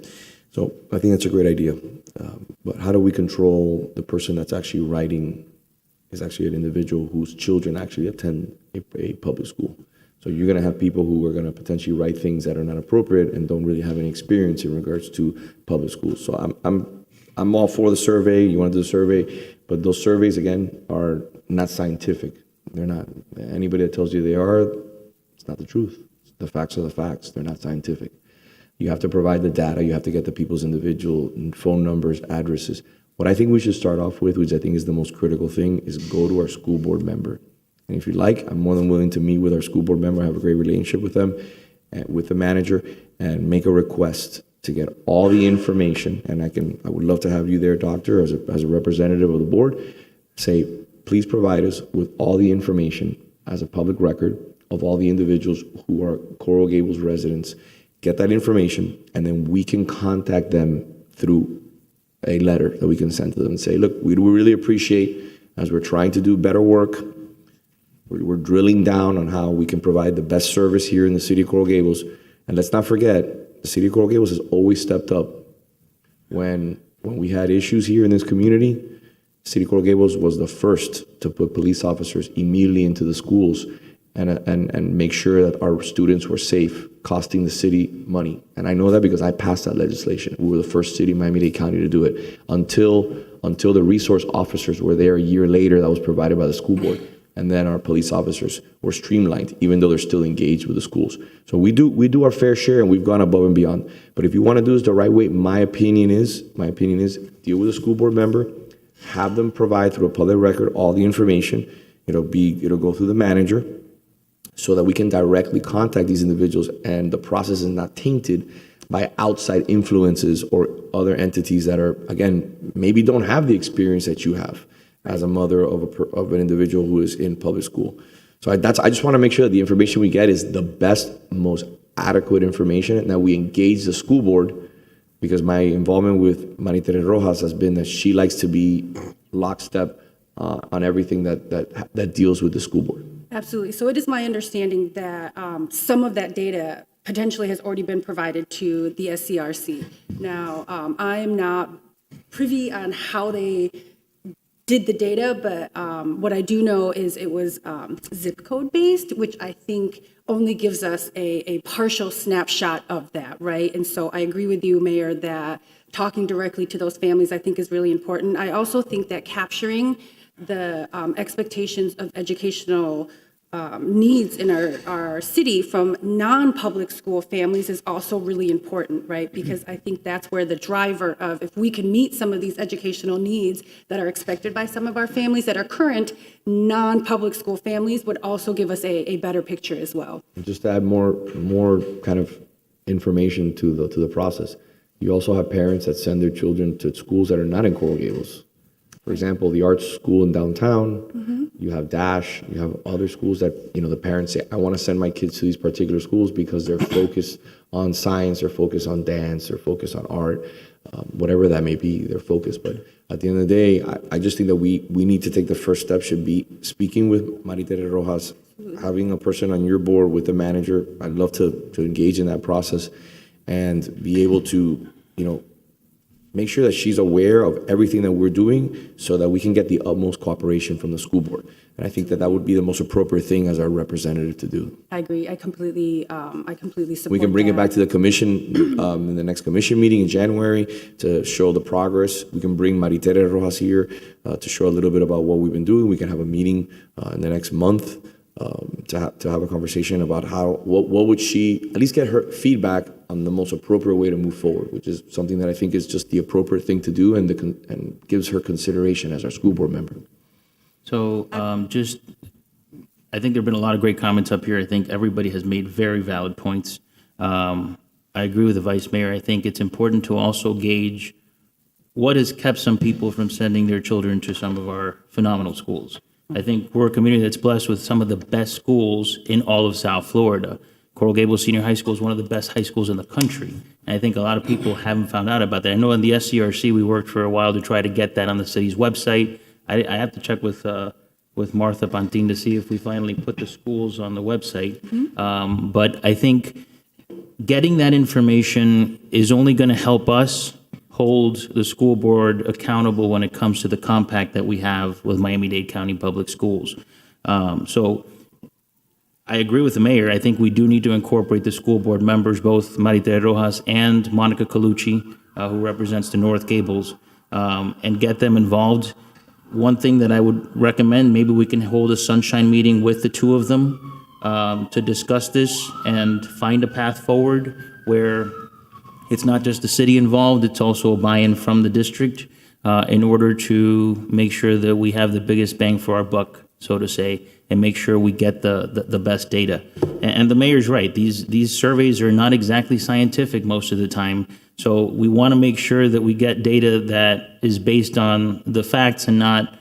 so I think that's a great idea. But how do we control the person that's actually writing is actually an individual whose children actually attend a public school? So you're going to have people who are going to potentially write things that are not appropriate and don't really have any experience in regards to public schools. So I'm all for the survey. You want to do the survey, but those surveys again are not scientific. They're not. Anybody that tells you they are, it's not the truth. The facts are the facts. They're not scientific. You have to provide the data. You have to get the people's individual phone numbers, addresses. What I think we should start off with, which I think is the most critical thing, is go to our school board member. And if you'd like, I'm more than willing to meet with our school board member, have a great relationship with them, and with the manager, and make a request to get all the information. And I would love to have you there, doctor, as a representative of the board. Say, please provide us with all the information as a public record of all the individuals who are Coral Gables residents. Get that information, and then we can contact them through a letter that we can send to them and say, look, we really appreciate, as we're trying to do better work, we're drilling down on how we can provide the best service here in the city of Coral Gables. And let's not forget, the city of Coral Gables has always stepped up. When we had issues here in this community, the city of Coral Gables was the first to put police officers immediately into the schools and make sure that our students were safe, costing the city money. And I know that because I passed that legislation. We were the first city in Miami-Dade County to do it. Until the resource officers were there a year later, that was provided by the school board. And then our police officers were streamlined, even though they're still engaged with the schools. So we do our fair share, and we've gone above and beyond. But if you want to do this the right way, my opinion is deal with a school board member, have them provide through a public record all the information. It'll go through the manager, so that we can directly contact these individuals, and the process is not tainted by outside influences or other entities that are, again, maybe don't have the experience that you have as a mother of an individual who is in public school. So I just want to make sure that the information we get is the best, most adequate information, and that we engage the school board, because my involvement with Maritere Rojas has been that she likes to be lockstep on everything that deals with the school board. Absolutely. So it is my understanding that some of that data potentially has already been provided to the SCRC. Now, I am not privy on how they did the data, but what I do know is it was zip code based, which I think only gives us a partial snapshot of that, right? And so I agree with you, Mayor, that talking directly to those families I think is really important. I also think that capturing the expectations of educational needs in our city from non-public school families is also really important, right? Because I think that's where the driver of, if we can meet some of these educational needs that are expected by some of our families that are current non-public school families, would also give us a better picture as well. And just to add more kind of information to the process, you also have parents that send their children to schools that are not in Coral Gables. For example, the arts school in downtown, you have Dash, you have other schools that, the parents say, I want to send my kids to these particular schools because they're focused on science, they're focused on dance, they're focused on art, whatever that may be, their focus. But at the end of the day, I just think that we need to take the first step, should be speaking with Maritere Rojas, having a person on your board with the manager. I'd love to engage in that process and be able to, make sure that she's aware of everything that we're doing so that we can get the utmost cooperation from the school board. And I think that would be the most appropriate thing as our representative to do. I agree. I completely support We can bring it that. back to the commission in the next commission meeting in January to show the progress. We can bring Maritere Rojas here to show a little bit about what we've been doing. We can have a meeting in the next month to have a conversation about what would she, at least get her feedback on the most appropriate way to move forward, which is something that I think is just the appropriate thing to do and gives her consideration as our school board member. So I think there've been a lot of great comments up here. I think everybody has made very valid points. I agree with the vice mayor. I think it's important to also gauge what has kept some people from sending their children to some of our phenomenal schools. I think we're a community that's blessed with some of the best schools in all of South Florida. Coral Gables Senior High School is one of the best high schools in the country. And I think a lot of people haven't found out about that. I know in the SCRC, we worked for a while to try to get that on the city's website. I have to check with Martha Pontin to see if we finally put the schools on the website. But I think getting that information is only going to help us hold the school board accountable when it comes to the compact that we have with Miami-Dade County Public Schools. So I agree with the mayor. I think we do need to incorporate the school board members, both Marita Rojas and Monica Colucci, who represents the North Gables, and get them involved. One thing that I would recommend, maybe we can hold a sunshine meeting with the two of them to discuss this and find a path forward where it's not just the city involved, it's also a buy-in from the district in order to make sure that we have the biggest bang for our buck, so to say, and make sure we get the best data. And the mayor's right. These surveys are not exactly scientific most of the time. So we want to make sure that we get data that is based on the facts and not,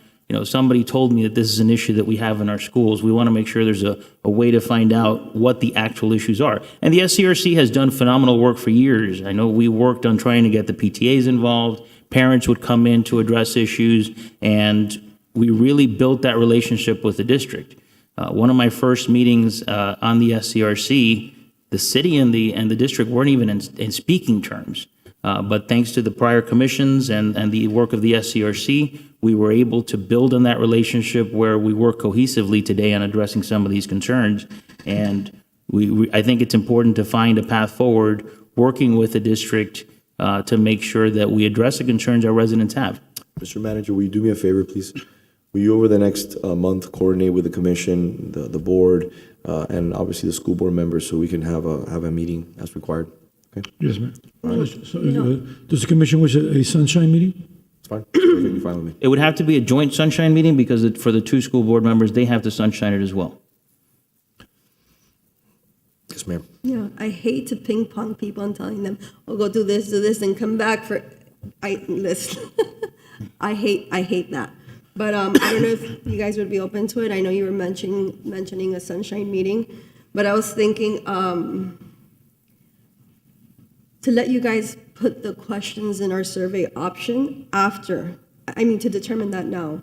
somebody told me that this is an issue that we have in our schools. We want to make sure there's a way to find out what the actual issues are. And the SCRC has done phenomenal work for years. I know we worked on trying to get the PTAs involved. Parents would come in to address issues, and we really built that relationship with the district. One of my first meetings on the SCRC, the city and the district weren't even in speaking terms. But thanks to the prior commissions and the work of the SCRC, we were able to build on that relationship where we work cohesively today on addressing some of these concerns. And I think it's important to find a path forward, working with the district to make sure that we address the concerns our residents have. Mr. Manager, will you do me a favor, please? Will you, over the next month, coordinate with the commission, the board, and obviously the school board members so we can have a meeting as required? Okay? Yes, ma'am. So, does the commission wish a sunshine meeting? It's fine. It's perfectly fine with me. It would have to be a joint sunshine meeting because for the two school board members, they have to sunshine it as well. Yes, ma'am. Yeah, I hate to ping pong people and telling them, oh, go do this, and come back for, listen. I hate that. But I don't know if you guys would be open to it. I know you were mentioning a sunshine meeting, but I was thinking to let you guys put the questions in our survey option after, to determine that now,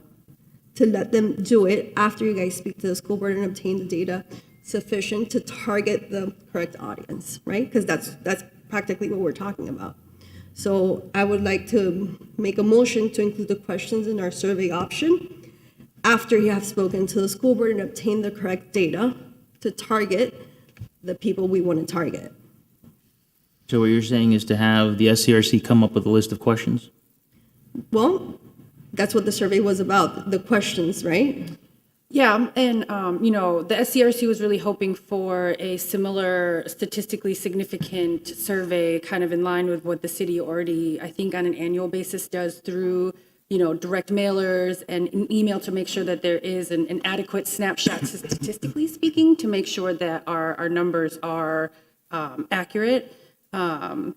to let them do it after you guys speak to the school board and obtain the data sufficient to target the correct audience, right? Because that's practically what we're talking about. So I would like to make a motion to include the questions in our survey option after you have spoken to the school board and obtained the correct data to target the people we want to target. So what you're saying is to have the SCRC come up with a list of questions? Well, that's what the survey was about, the questions, right? Yeah, and the SCRC was really hoping for a similar statistically significant survey, kind of in line with what the city already, I think, on an annual basis does through, direct mailers and an email to make sure that there is an adequate snapshot, statistically speaking, to make sure that our numbers are accurate. And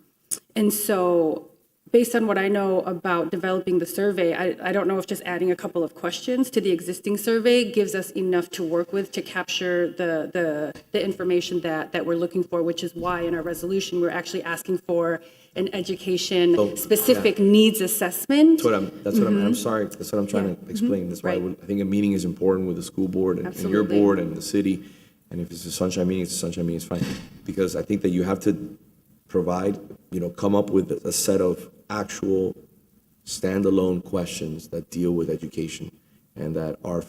so, based on what I know about developing the survey, I don't know if just adding a couple of questions to the existing survey gives us enough to work with to capture the information that we're looking for, which is why in our resolution, we're actually asking for an education-specific needs assessment. I'm sorry, that's what I'm trying to explain. That's why I think a meeting is important with the school board and your board and the city. And if it's a sunshine meeting, it's a sunshine meeting, it's fine. Because I think that you have to provide, come up with a set of actual standalone questions that deal with education and that are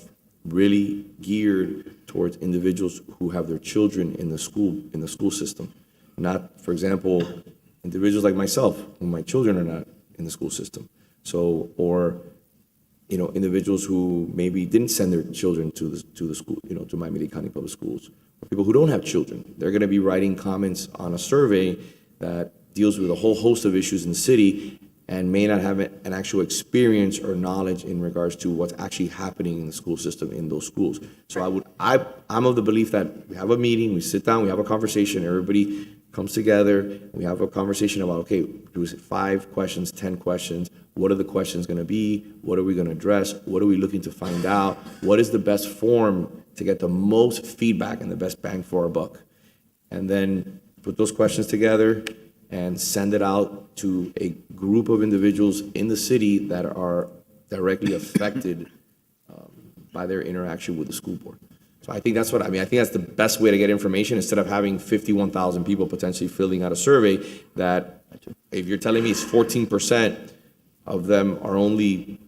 really geared towards individuals who have their children in the school system. Not, for example, individuals like myself, who my children are not in the school system. So, or, individuals who maybe didn't send their children to the school, to Miami-Dade County Public Schools. Or people who don't have children. They're going to be writing comments on a survey that deals with a whole host of issues in the city and may not have an actual experience or knowledge in regards to what's actually happening in the school system in those schools. So I'm of the belief that we have a meeting, we sit down, we have a conversation, everybody comes together, we have a conversation about, okay, do 5 questions, 10 questions, what are the questions going to be, what are we going to address, what are we looking to find out, what is the best form to get the most feedback and the best bang for our buck. And then put those questions together, and send it out to a group of individuals in the city that are directly affected by their interaction with the school board. So I think that's what, I mean, I think that's the best way to get information, instead of having 51,000 people potentially filling out a survey, that if you're telling me it's 14% of them are only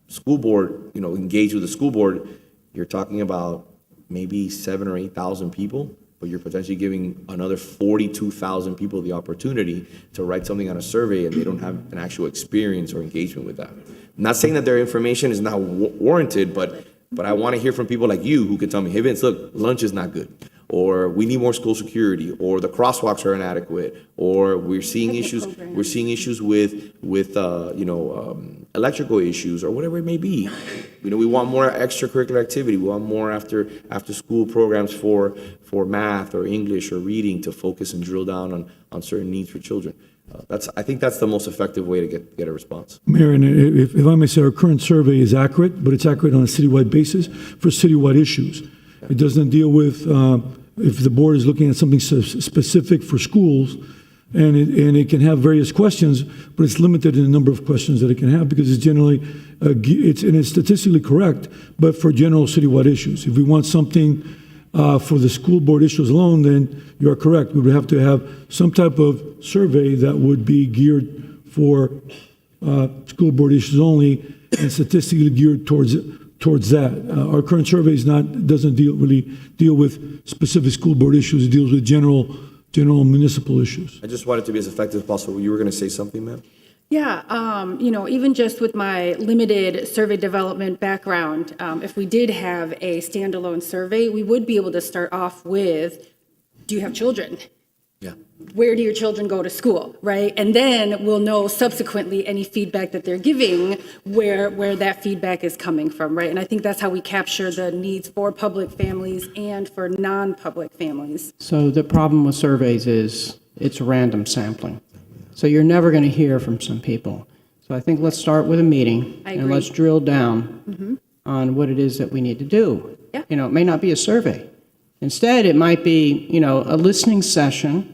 school board, engaged with the school board, you're talking about maybe 7,000 or 8,000 people, but you're potentially giving another 42,000 people the opportunity to write something on a survey, and they don't have an actual experience or engagement with that. I'm not saying that their information is not warranted, but I want to hear from people like you who can tell me, hey Vince, look, lunch is not good, or we need more school security, or the crosswalks are inadequate, or we're seeing issues with electrical issues, or whatever it may be. We want more extracurricular activity. We want more after school programs for math or English or reading, to focus and drill down on certain needs for children. I think that's the most effective way to get a response. Mayor, and if I may say, our current survey is accurate, but it's accurate on a citywide basis for citywide issues. It doesn't deal with if the board is looking at something specific for schools, and it can have various questions, but it's limited in the number of questions that it can have, because it's generally it's statistically correct, but for general citywide issues. If we want something for the school board issues alone, then you are correct. We would have to have some type of survey that would be geared for school board issues only, and statistically geared towards that. Our current survey doesn't really deal with specific school board issues. It deals with general municipal issues. I just want it to be as effective as possible. You were going to say something, ma'am? Yeah, even just with my limited survey development background, if we did have a standalone survey, we would be able to start off with, do you have children? Yeah. Where do your children go to school, right? And then we'll know subsequently any feedback that they're giving, where that feedback is coming from, right? And I think that's how we capture the needs for public families and for non-public families. So the problem with surveys is it's random sampling. So you're never going to hear from some people. So I think let's start with a meeting, and let's drill down on what it is that we need to do. Yeah. It may not be a survey. Instead, it might be, a listening session.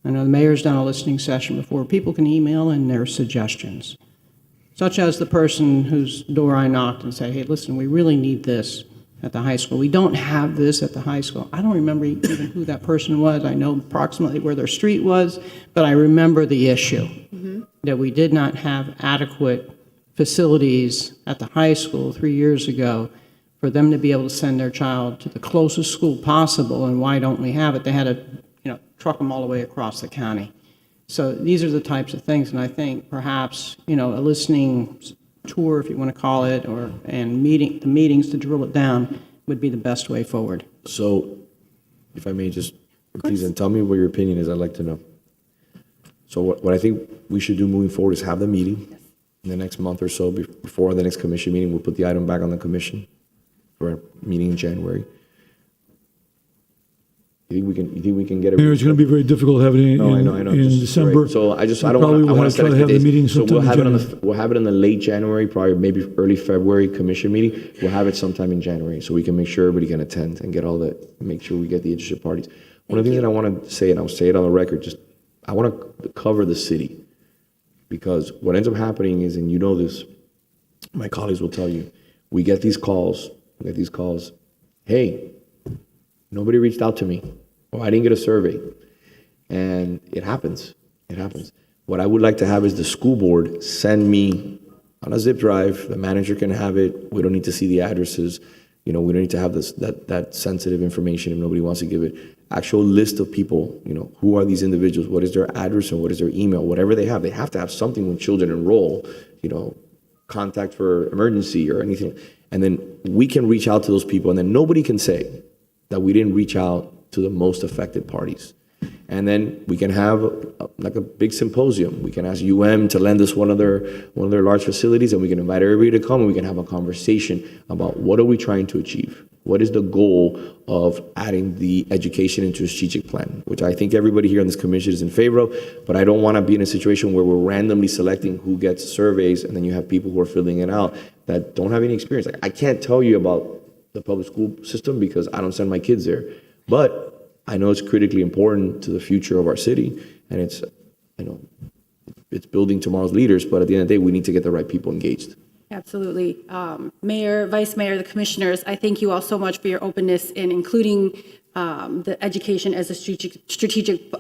I know the mayor's done a listening session before. People can email in their suggestions, such as the person whose door I knocked and said, hey, listen, we really need this at the high school. We don't have this at the high school. I don't remember even who that person was. I know approximately where their street was, but I remember the issue, that we did not have adequate facilities at the high school 3 years ago for them to be able to send their child to the closest school possible. And why don't we have it? They had to, truck them all the way across the county. So these are the types of things, and I think perhaps, a listening tour, if you want to call it, and the meetings to drill it down would be the best way forward. So, if I may just, please, and tell me what your opinion is, I'd like to know. So what I think we should do moving forward is have the meeting in the next month or so, before the next commission meeting. We'll put the item back on the commission for a meeting in January. You think we can get it? Mayor, it's going to be very difficult having it I know. in December. Right. So I don't probably want will to try to have the meeting So sometime in January. we'll have it in the late January, probably maybe early February commission meeting. We'll have it sometime in January, so we can make sure everybody can attend and make sure we get the interested parties. One of the things that I want to say, and I'll say it on the record, I want to cover the city, because what ends up happening is, and this, my colleagues will tell you, we get these calls, hey, nobody reached out to me. Oh, I didn't get a survey. And it happens. What I would like to have is the school board send me on a zip drive. The manager can have it. We don't need to see the addresses. We don't need to have that sensitive information if nobody wants to give it. Actual list of people, who are these individuals? What is their address and what is their email? Whatever they have to have something when children enroll, contact for emergency or anything. And then we can reach out to those people, and then nobody can say that we didn't reach out to the most affected parties. And then we can have a big symposium. We can ask to lend us one of their large facilities, and we can invite everybody to come, and we can have a conversation about what are we trying to achieve? What is the goal of adding the education into a strategic plan, which I think everybody here on this commission is in favor of, but I don't want to be in a situation where we're randomly selecting who gets surveys, and then you have people who are filling it out that don't have any experience. I can't tell you about the public school system because I don't send my kids there. But I know it's critically important to the future of our city, and it's I know it's building tomorrow's leaders, but at the end of the day, we need to get the right people engaged. Absolutely. Mayor, Vice Mayor, the commissioners, I thank you all so much for your openness in including the education as a strategic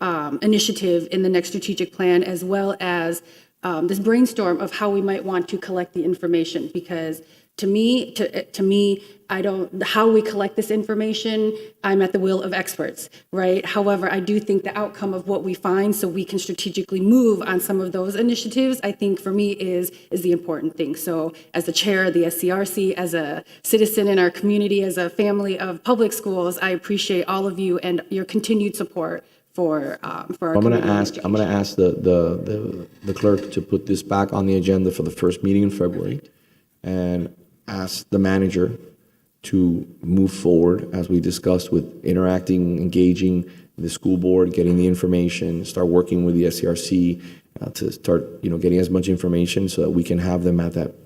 initiative in the next strategic plan, as well as this brainstorm of how we might want to collect the information. Because to me, I don't, how we collect this information, I'm at the will of experts, right? However, I do think the outcome of what we find so we can strategically move on some of those initiatives, I think for me is the important thing. So as the chair of the SCRC, as a citizen in our community, as a family of public schools, I appreciate all of you and your continued support for our community education. I'm gonna ask the clerk to put this back on the agenda for the first meeting in February, and ask the manager to move forward, as we discussed, with interacting, engaging the school board, getting the information, start working with the SCRC to start, getting as much information so that we can have them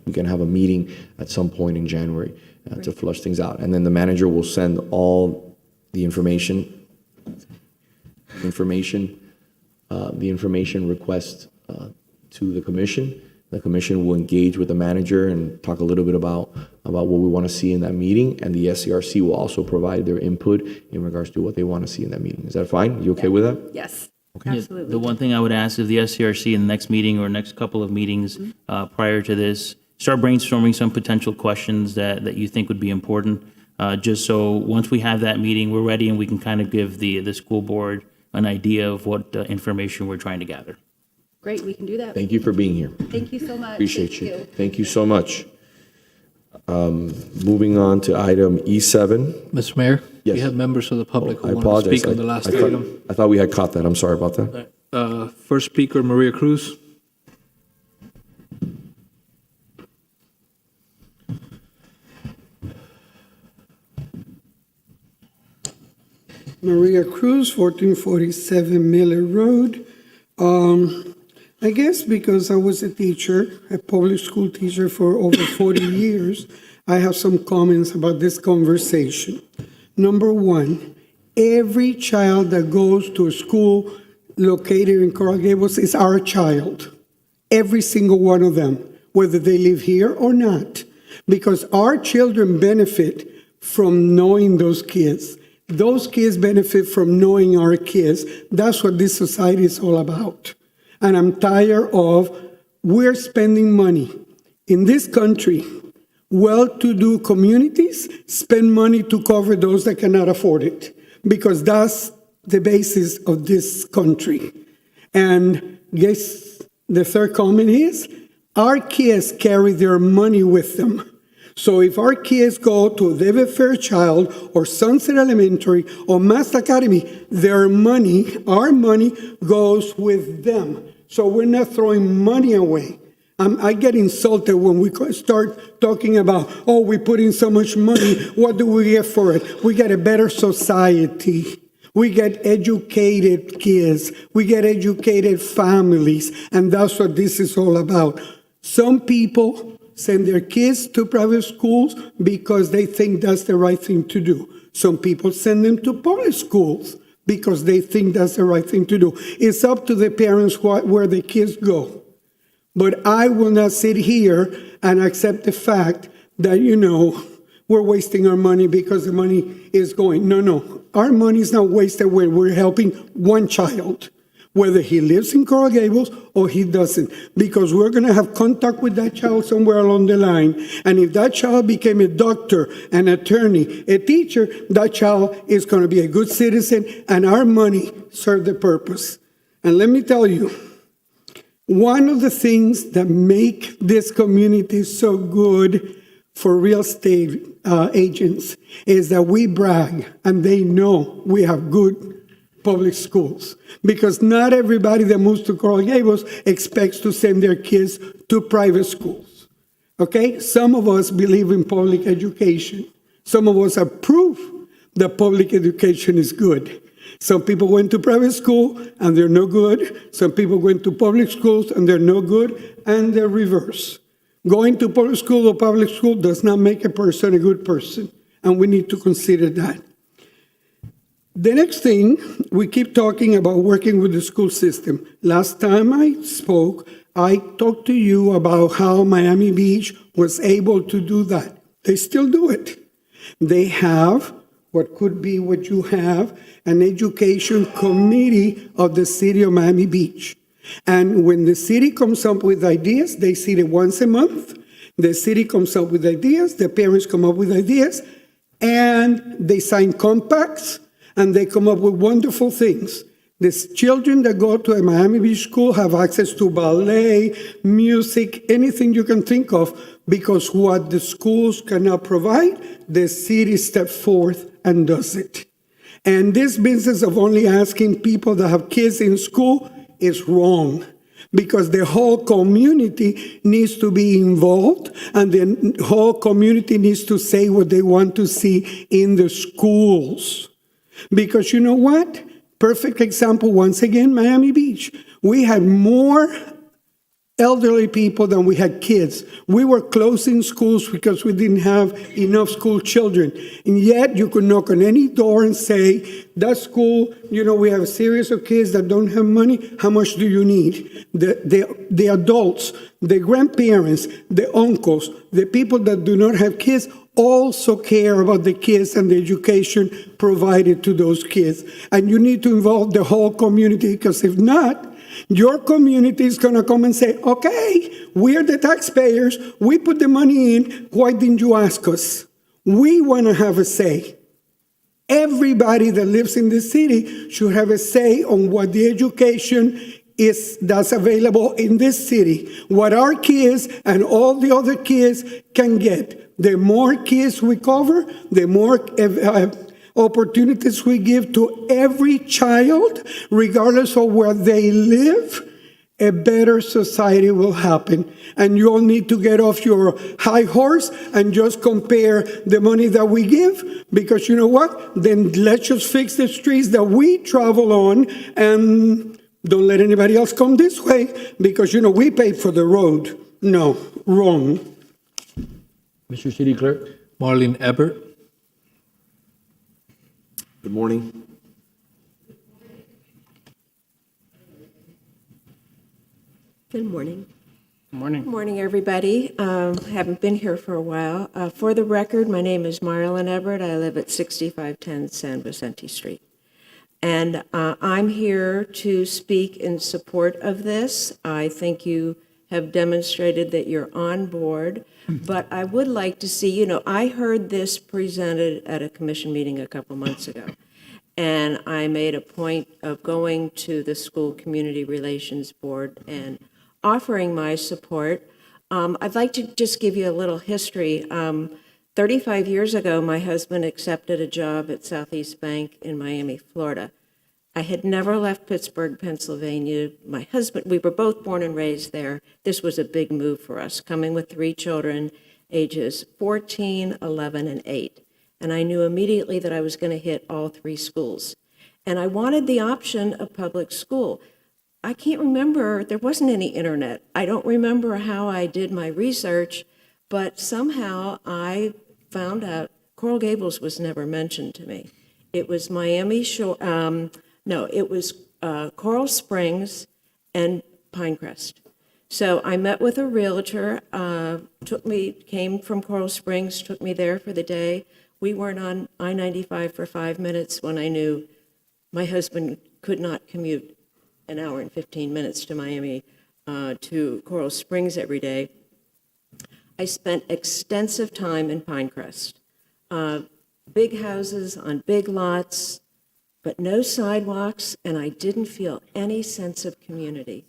we can have a meeting at some point in January to flush things out. And then the manager will send all the information request to the commission. The commission will engage with the manager and talk a little bit about what we want to see in that meeting, and the SCRC will also provide their input in regards to what they want to see in that meeting. Is that fine? You okay with that? Yes, Yeah, absolutely. the one thing I would ask is the SCRC in the next meeting or next couple of meetings prior to this, start brainstorming some potential questions that you think would be important, just so once we have that meeting, we're ready and we can kind of give the school board an idea of what information we're trying to gather. Great, we can do that. Thank you for being here. Thank you so much. Appreciate Thank you. Thank you so much. Moving on to item E7. Mr. Mayor? Yes. We have members of the public I who want to apologize. speak on the last I thought- item. I thought we had caught that. I'm sorry about that. First speaker, Maria Cruz. Maria Cruz, 1447 Miller Road. I guess because I was a teacher, a public school teacher for over 40 years, I have some comments about this conversation. Number one, every child that goes to a school located in Coral Gables is our child. Every single one of them, whether they live here or not. Because our children benefit from knowing those kids. Those kids benefit from knowing our kids. That's what this society is all about. And I'm tired of, we're spending money. In this country, well-to-do communities spend money to cover those that cannot afford it, because that's the basis of this country. And guess the third comment is, our kids carry their money with them. So if our kids go to David Fairchild or Sunset Elementary or Mass Academy, their money, our money, goes with them. So we're not throwing money away. I get insulted when we start talking about, oh, we put in so much money, what do we get for it? We get a better society. We get educated kids. We get educated families. And that's what this is all about. Some people send their kids to private schools because they think that's the right thing to do. Some people send them to public schools because they think that's the right thing to do. It's up to the parents where the kids go. But I will not sit here and accept the fact that, we're wasting our money because the money is going. No. Our money is not wasted when we're helping one child, whether he lives in Coral Gables or he doesn't, because we're going to have contact with that child somewhere along the line. And if that child became a doctor, an attorney, a teacher, that child is going to be a good citizen, and our money served the purpose. And let me tell you, one of the things that make this community so good for real estate agents is that we brag, and they know we have good public schools, because not everybody that moves to Coral Gables expects to send their kids to private schools. Okay? Some of us believe in public education. Some of us approve that public education is good. Some people went to private school and they're no good. Some people went to public schools and they're no good, and the reverse. Going to public school or public school does not make a person a good person, and we need to consider that. The next thing, we keep talking about working with the school system. Last time I spoke, I talked to you about how Miami Beach was able to do that. They still do it. They have what could be what you have, an education committee of the city of Miami Beach. And when the city comes up with ideas, they see it once a month. The city comes up with ideas, the parents come up with ideas, and they sign compacts, and they come up with wonderful things. The children that go to a Miami Beach school have access to ballet, music, anything you can think of, because what the schools cannot provide, the city steps forth and does it. And this business of only asking people that have kids in school is wrong, because the whole community needs to be involved, and the whole community needs to say what they want to see in the schools. Because you know what? Perfect example, once again, Miami Beach. We had more elderly people than we had kids. We were closing schools because we didn't have enough school children. And yet you could knock on any door and say, that school, we have a series of kids that don't have money. How much do you need? The adults, the grandparents, the uncles, the people that do not have kids also care about the kids and the education provided to those kids. And you need to involve the whole community, because if not, your community is going to come and say, okay, we're the taxpayers, we put the money in, why didn't you ask us? We want to have a say. Everybody that lives in the city should have a say on what the education is that's available in this city, what our kids and all the other kids can get. The more kids we cover, the more opportunities we give to every child, regardless of where they live, a better society will happen. And you all need to get off your high horse and just compare the money that we give, because you know what? Then let's just fix the streets that we travel on, and don't let anybody else come this way, because we pay for the road. No, wrong. Mr. City Clerk. Marlene Ebert. Good morning. Good morning. Good morning. Good morning, everybody. I haven't been here for a while. For the record, my name is Marlene Everett. I live at 6510 San Vicente Street. And I'm here to speak in support of this. I think you have demonstrated that you're on board. But I would like to see, I heard this presented at a commission meeting a couple months ago. And I made a point of going to the School Community Relations Board and offering my support. I'd like to just give you a little history. 35 years ago, my husband accepted a job at Southeast Bank in Miami, Florida. I had never left Pittsburgh, Pennsylvania. My husband, we were both born and raised there. This was a big move for us, coming with 3 children, ages 14, 11, and 8. And I knew immediately that I was going to hit all 3 schools. And I wanted the option of public school. I can't remember, there wasn't any internet. I don't remember how I did my research, but somehow I found out Coral Gables was never mentioned to me. It was Miami Shore, it was Coral Springs and Pinecrest. So I met with a realtor, came from Coral Springs, took me there for the day. We weren't on I-95 for 5 minutes when I knew my husband could not commute an hour and 15 minutes to Miami, to Coral Springs every day. I spent extensive time in Pinecrest. Big houses on big lots, but no sidewalks, and I didn't feel any sense of community.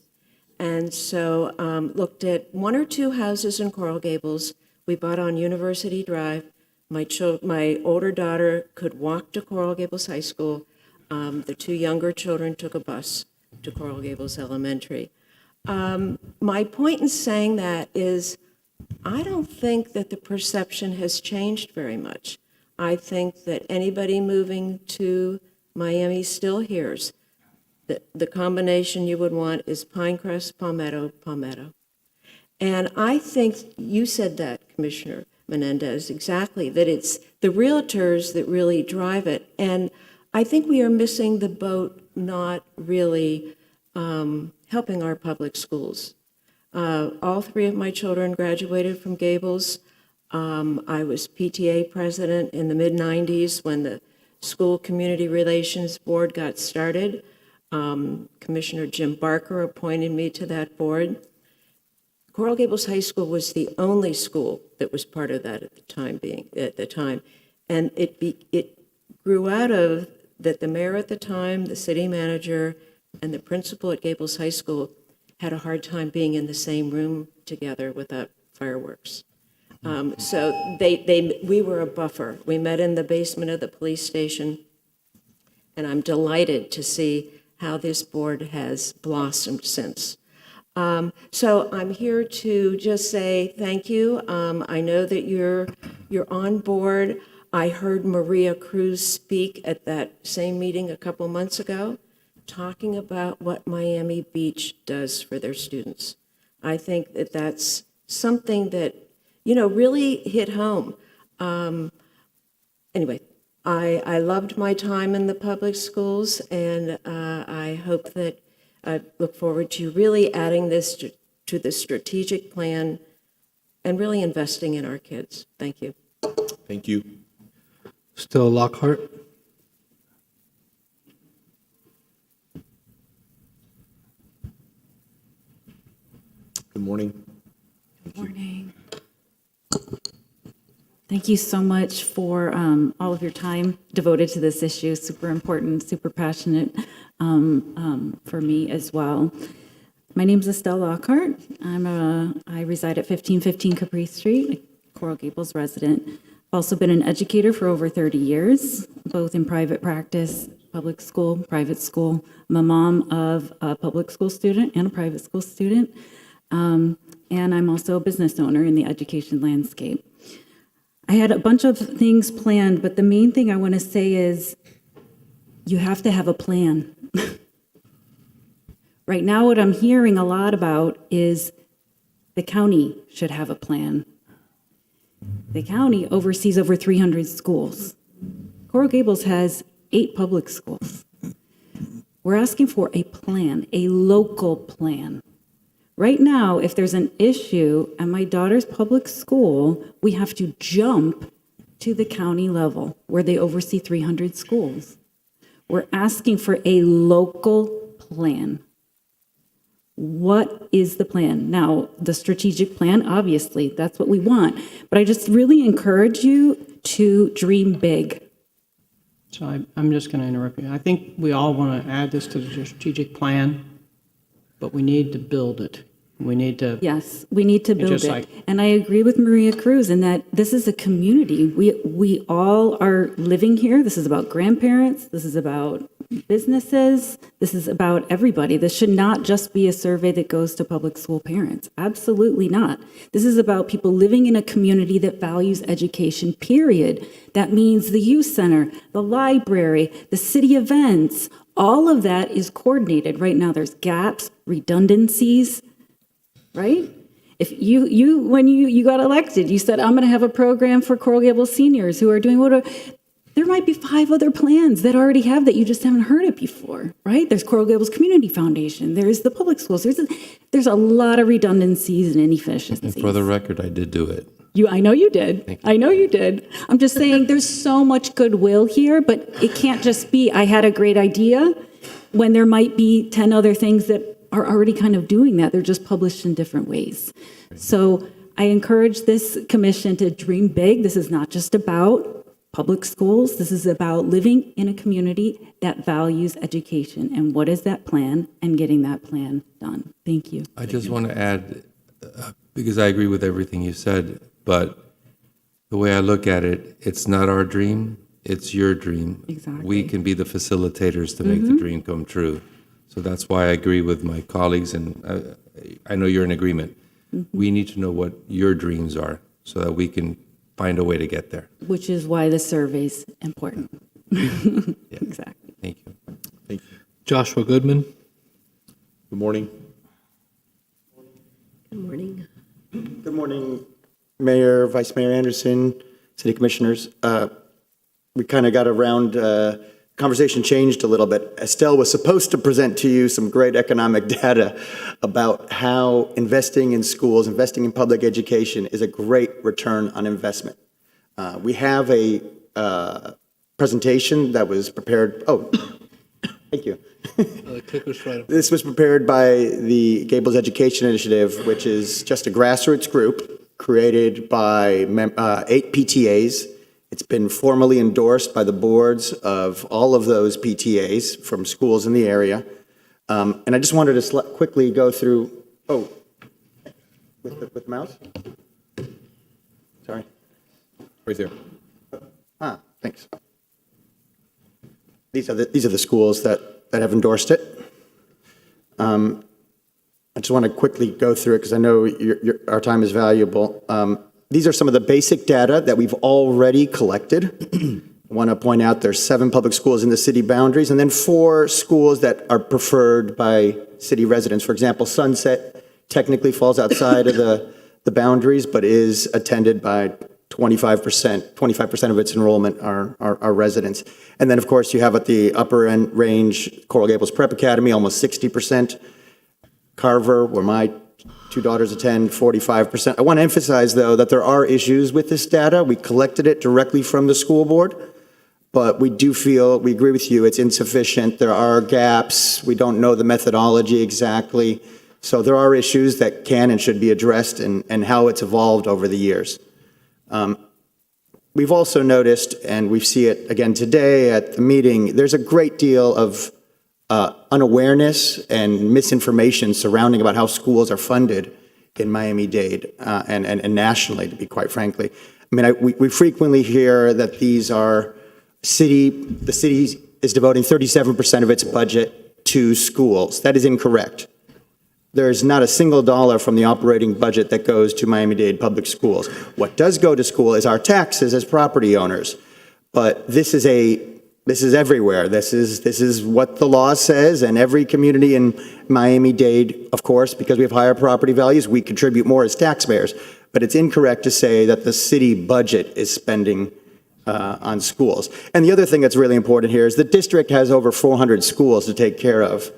And so looked at 1 or 2 houses in Coral Gables. We bought on University Drive. My older daughter could walk to Coral Gables High School. The 2 younger children took a bus to Coral Gables Elementary. My point in saying that is, I don't think that the perception has changed very much. I think that anybody moving to Miami still hears that the combination you would want is Pinecrest, Palmetto, Palmetto. And I think you said that, Commissioner Menendez, exactly, that it's the realtors that really drive it. And I think we are missing the boat, not really helping our public schools. All three of my children graduated from Gables. I was PTA president in the mid-'90s when the School Community Relations Board got started. Commissioner Jim Barker appointed me to that board. Coral Gables High School was the only school that was part of that at the time. And it grew out of that the mayor at the time, the city manager, and the principal at Gables High School had a hard time being in the same room together without fireworks. So we were a buffer. We met in the basement of the police station, and I'm delighted to see how this board has blossomed since. So I'm here to just say thank you. I know that you're on board. I heard Maria Cruz speak at that same meeting a couple months ago, talking about what Miami Beach does for their students. I think that that's something that, really hit home. Anyway, I loved my time in the public schools, and I hope that I look forward to really adding this to the strategic plan and really investing in our kids. Thank you. Thank you. Still Lockhart. Good morning. Good morning. Thank you so much for all of your time devoted to this issue. Super important, super passionate for me as well. My name is Estelle Lockhart. I reside at 1515 Capri Street, a Coral Gables resident. I've also been an educator for over 30 years, both in private practice, public school, private school. I'm a mom of a public school student and a private school student. And I'm also a business owner in the education landscape. I had a bunch of things planned, but the main thing I want to say is you have to have a plan. Right now, what I'm hearing a lot about is the county should have a plan. The county oversees over 300 schools. Coral Gables has 8 public schools. We're asking for a plan, a local plan. Right now, if there's an issue at my daughter's public school, we have to jump to the county level where they oversee 300 schools. We're asking for a local plan. What is the plan? Now, the strategic plan, obviously, that's what we want. But I just really encourage you to dream big. So I'm just going to interrupt you. I think we all want to add this to the strategic plan, but we need to build it. We need to. Yes, we need to build just it. And I agree with Maria Cruz in that this is a community. We all are living here. This is about grandparents. This is about businesses. This is about everybody. This should not just be a survey that goes to public school parents. Absolutely not. This is about people living in a community that values education, period. That means the youth center, the library, the city events. All of that is coordinated. Right now, there's gaps, redundancies. Right? If when you got elected, you said, I'm going to have a program for Coral Gables seniors who are doing there might be 5 other plans that already have that you just haven't heard it before, right? There's Coral Gables Community Foundation. There's the public schools. There's a lot of redundancies and inefficiencies. And for the record, I did do it. I know you did. I know you did. I'm just saying there's so much goodwill here, but it can't just be, I had a great idea, when there might be 10 other things that are already kind of doing that. They're just published in different ways. So I encourage this commission to dream big. This is not just about public schools. This is about living in a community that values education. And what is that plan and getting that plan done? Thank you. I just want to add, because I agree with everything you said, but the way I look at it, it's not our dream, it's your dream. Exactly. We can be the facilitators to make the dream come true. So that's why I agree with my colleagues, and I know you're in agreement. We need to know what your dreams are so that we can find a way to get there. Which is why the survey's important. Exactly. Thank you. Thank you. Joshua Goodman. Good morning. Good morning. Good morning, Mayor, Vice Mayor Anderson, City Commissioners. We kind of got around conversation changed a little bit. Estelle was supposed to present to you some great economic data about how investing in schools, investing in public education is a great return on investment. We have a presentation that was prepared. Oh, thank you. This was prepared by the Gables Education Initiative, which is just a grassroots group created by 8 PTAs. It's been formally endorsed by the boards of all of those PTAs from schools in the area. And I just wanted to quickly go through, with the mouse? Sorry. Right there. Thanks. These are the schools that have endorsed it. I just want to quickly go through it because I know our time is valuable. These are some of the basic data that we've already collected. I want to point out there's 7 public schools in the city boundaries and then 4 schools that are preferred by city residents. For example, Sunset technically falls outside of the boundaries, but is attended by 25% of its enrollment are residents. And then, of course, you have at the upper end range, Coral Gables Prep Academy, almost 60%. Carver, where my 2 daughters attend, 45%. I want to emphasize, though, that there are issues with this data. We collected it directly from the school board, but we agree with you, it's insufficient. There are gaps. We don't know the methodology exactly. So there are issues that can and should be addressed and how it's evolved over the years. We've also noticed, and we see it again today at the meeting, there's a great deal of unawareness and misinformation surrounding about how schools are funded in Miami-Dade and nationally, to be quite frankly. I mean, we frequently hear that the city is devoting 37% of its budget to schools. That is incorrect. There's not a single dollar from the operating budget that goes to Miami-Dade public schools. What does go to school is our taxes as property owners. But this is everywhere. This is what the law says, and every community in Miami-Dade, of course, because we have higher property values, we contribute more as taxpayers. But it's incorrect to say that the city budget is spending on schools. And the other thing that's really important here is the district has over 400 schools to take care of.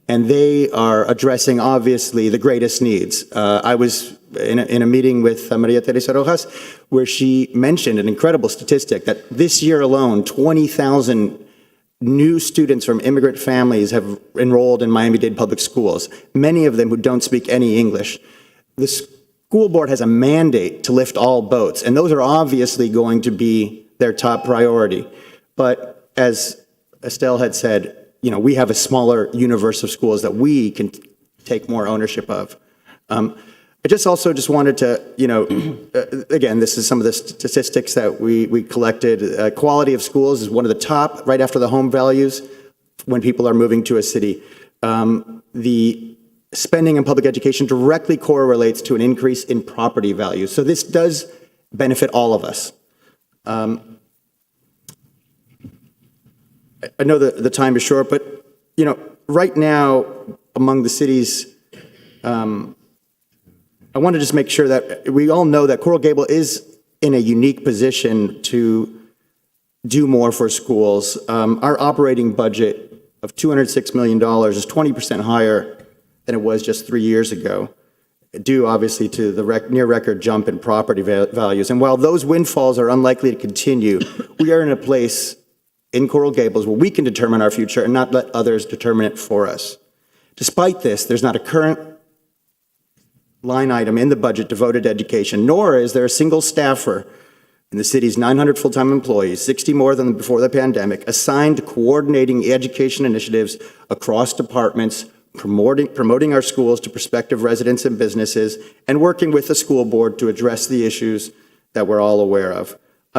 And they are addressing, obviously, the greatest needs. I was in a meeting with Maria Teresa Rojas, where she mentioned an incredible statistic that this year alone, 20,000 new students from immigrant families have enrolled in Miami-Dade public schools, many of them who don't speak any English. The school board has a mandate to lift all boats, and those are obviously going to be their top priority. But as Estelle had said, we have a smaller universe of schools that we can take more ownership of. I just wanted to, again, this is some of the statistics that we collected. Quality of schools is one of the top, right after the home values, when people are moving to a city. The spending in public education directly correlates to an increase in property values. So this does benefit all of us. I know that the time is short, but right now among the cities, I want to just make sure that we all know that Coral Gables is in a unique position to do more for schools. Our operating budget of $206 million is 20% higher than it was just 3 years ago, due obviously to the near record jump in property values. And while those windfalls are unlikely to continue, we are in a place in Coral Gables where we can determine our future and not let others determine it for us. Despite this, there's not a current line item in the budget devoted to education, nor is there a single staffer in the city's 900 full-time employees, 60 more than before the pandemic, assigned to coordinating education initiatives across departments, promoting our schools to prospective residents and businesses, and working with the school board to address the issues that we're all aware of.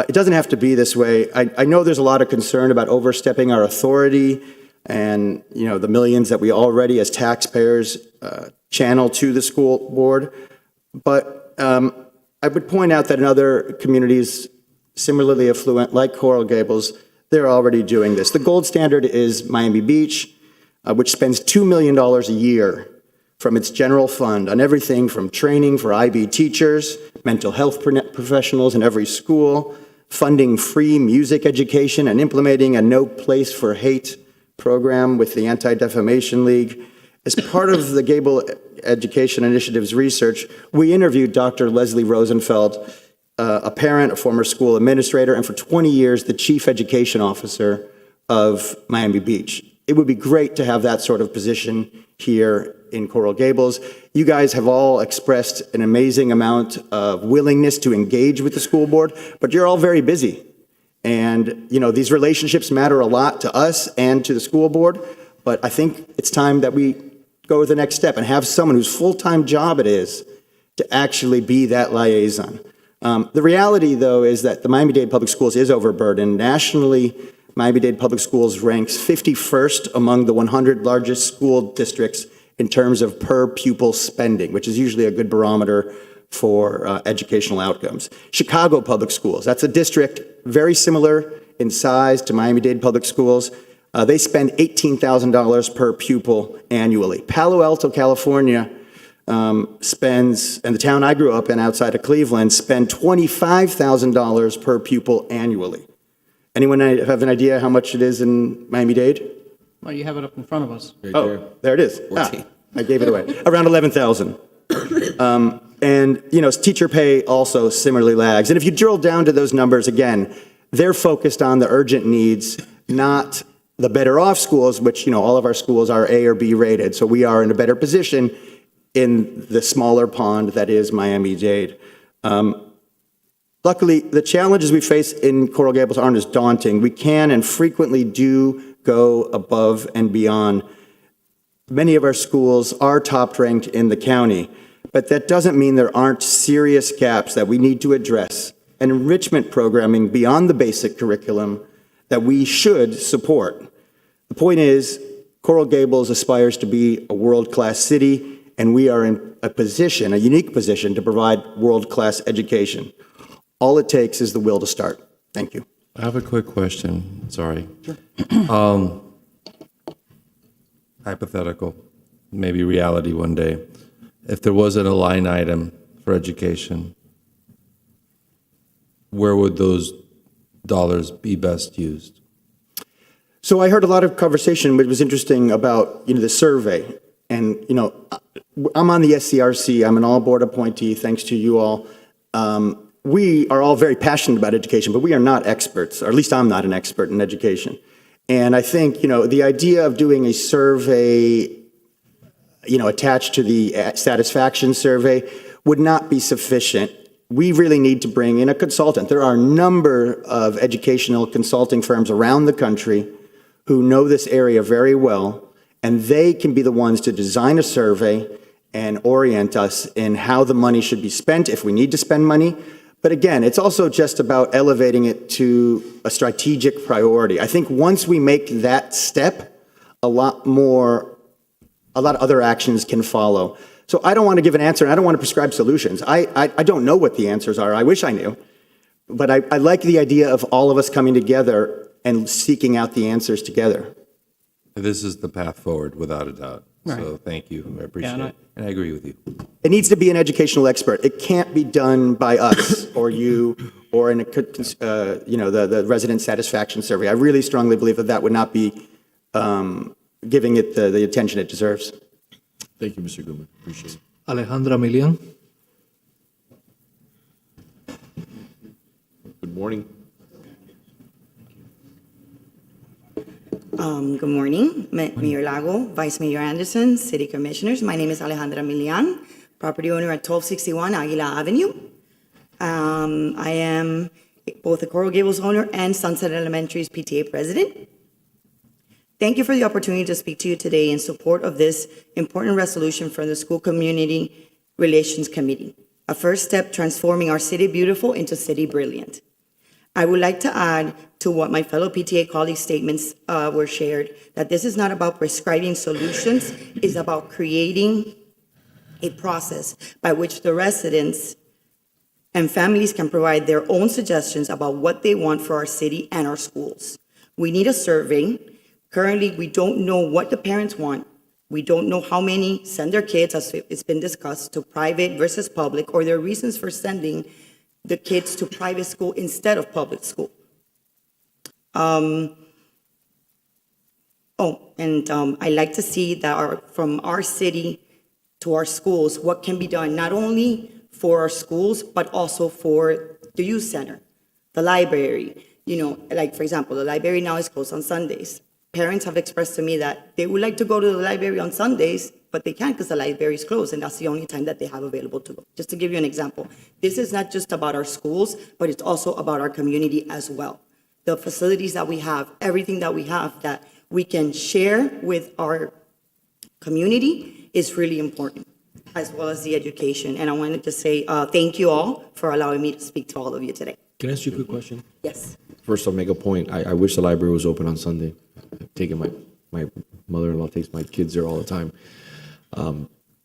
It doesn't have to be this way. I know there's a lot of concern about overstepping our authority and the millions that we already as taxpayers channel to the school board. But I would point out that in other communities similarly affluent like Coral Gables, they're already doing this. The gold standard is Miami Beach, which spends $2 million a year from its general fund on everything from training for IB teachers, mental health professionals in every school, funding free music education, and implementing a No Place for Hate program with the Anti-Defamation League. As part of the Gable Education Initiative's research, we interviewed Dr. Leslie Rosenfeld, a parent, a former school administrator, and for 20 years, the chief education officer of Miami Beach. It would be great to have that sort of position here in Coral Gables. You guys have all expressed an amazing amount of willingness to engage with the school board, but you're all very busy. And, you know, these relationships matter a lot to us and to the school board, but I think it's time that we go the next step and have someone whose full-time job it is to actually be that liaison. The reality, though, is that the Miami-Dade Public Schools is overburdened. Nationally, Miami-Dade Public Schools ranks 51st among the 100 largest school districts in terms of per pupil spending, which is usually a good barometer for educational outcomes. Chicago Public Schools, that's a district very similar in size to Miami-Dade Public Schools. They spend $18,000 per pupil annually. Palo Alto, California spends, and the town I grew up in outside of Cleveland, spend $25,000 per pupil annually. Anyone have an idea how much it is in Miami-Dade? Well, you have it up in front of us. There it is. I gave it away. Around 11,000. And, you know, teacher pay also similarly lags. And if you drill down to those numbers, again, they're focused on the urgent needs, not the better off schools, which, you know, all of our schools are A or B rated. So we are in a better position in the smaller pond that is Miami-Dade. Luckily, the challenges we face in Coral Gables aren't as daunting. We can and frequently do go above and beyond. Many of our schools are top ranked in the county, but that doesn't mean there aren't serious gaps that we need to address and enrichment programming beyond the basic curriculum that we should support. The point is, Coral Gables aspires to be a world-class city, and we are in a position, a unique position, to provide world-class education. All it takes is the will to start. Thank you. I have a quick question. Sorry. Sure. Hypothetical, maybe reality one day. If there wasn't a line item for education, where would those dollars be best used? So I heard a lot of conversation, which was interesting, about, you know, the survey. And, you know, I'm on the SCRC. I'm an all-board appointee, thanks to you all. We are all very passionate about education, but we are not experts, or at least I'm not an expert in education. And I think, you know, the idea of doing a survey, you know, attached to the satisfaction survey would not be sufficient. We really need to bring in a consultant. There are a number of educational consulting firms around the country who know this area very well, and they can be the ones to design a survey and orient us in how the money should be spent, if we need to spend money. But again, it's also just about elevating it to a strategic priority. I think once we make that step, a lot of other actions can follow. So I don't want to give an answer, and I don't want to prescribe solutions. I don't know what the answers are. I wish I knew. But I like the idea of all of us coming together and seeking out the answers together. This is the path forward, without a doubt. Right. So thank you. I appreciate it. And I agree with you. It needs to be an educational expert. It can't be done by us or you or in a, you know, the resident satisfaction survey. I really strongly believe that would not be giving it the attention it deserves. Thank you, Mr. Goodman. Appreciate it. Alejandra Milian. Good morning. Good morning, Mayor Lago, Vice Mayor Anderson, City Commissioners. My name is Alejandra Milian, property owner at 1261 Aguila Avenue. I am both a Coral Gables owner and Sunset Elementary's PTA president. Thank you for the opportunity to speak to you today in support of this important resolution from the School Community Relations Committee, a first step transforming our city beautiful into city brilliant. I would like to add to what my fellow PTA colleagues' statements were shared, that this is not about prescribing solutions, it's about creating a process by which the residents and families can provide their own suggestions about what they want for our city and our schools. We need a survey. Currently, we don't know what the parents want. We don't know how many send their kids, as it's been discussed, to private versus public, or their reasons for sending the kids to private school instead of public school. I like to see that from our city to our schools, what can be done, not only for our schools, but also for the youth center, the library. Like, for example, the library now is closed on Sundays. Parents have expressed to me that they would like to go to the library on Sundays, but they can't because the library is closed, and that's the only time that they have available to go. Just to give you an example, this is not just about our schools, but it's also about our community as well. The facilities that we have, everything that we have that we can share with our community is really important, as well as the education. And I wanted to say thank you all for allowing me to speak to all of you today. Can I ask you a quick question? Yes. First, I'll make a point. I wish the library was open on Sunday. I've taken my mother-in-law takes my kids there all the time.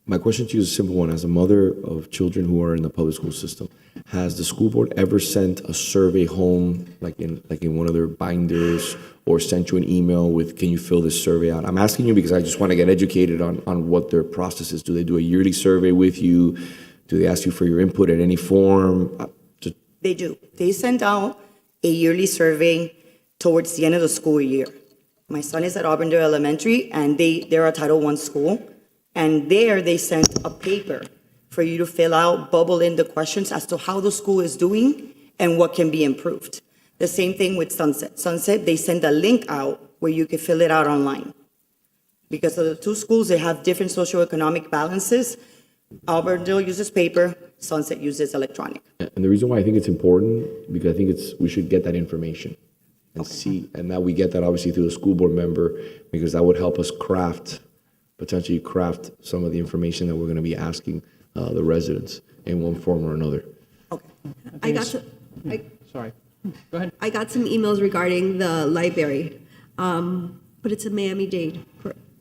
My question to you is a simple one. As a mother of children who are in the public school system, has the school board ever sent a survey home, like in one of their binders, or sent you an email with, can you fill this survey out? I'm asking you because I just want to get educated on what their process is. Do they do a yearly survey with you? Do they ask you for your input in any form? They do. They send out a yearly survey towards the end of the school year. My son is at Auburndale Elementary, and they're a Title I school. And there they sent a paper for you to fill out, bubble in the questions as to how the school is doing and what can be improved. The same thing with Sunset. Sunset, they send a link out where you can fill it out online. Because of the two schools, they have different socioeconomic balances. Auburndale uses paper, Sunset uses electronic. And the reason why I think it's important, because I think we should get that information and see, and now we get that obviously through the school board member, because that would help us potentially craft some of the information that we're going to be asking the residents in one form or another. Sorry. Go ahead. I got some emails regarding the library, but it's a Miami-Dade,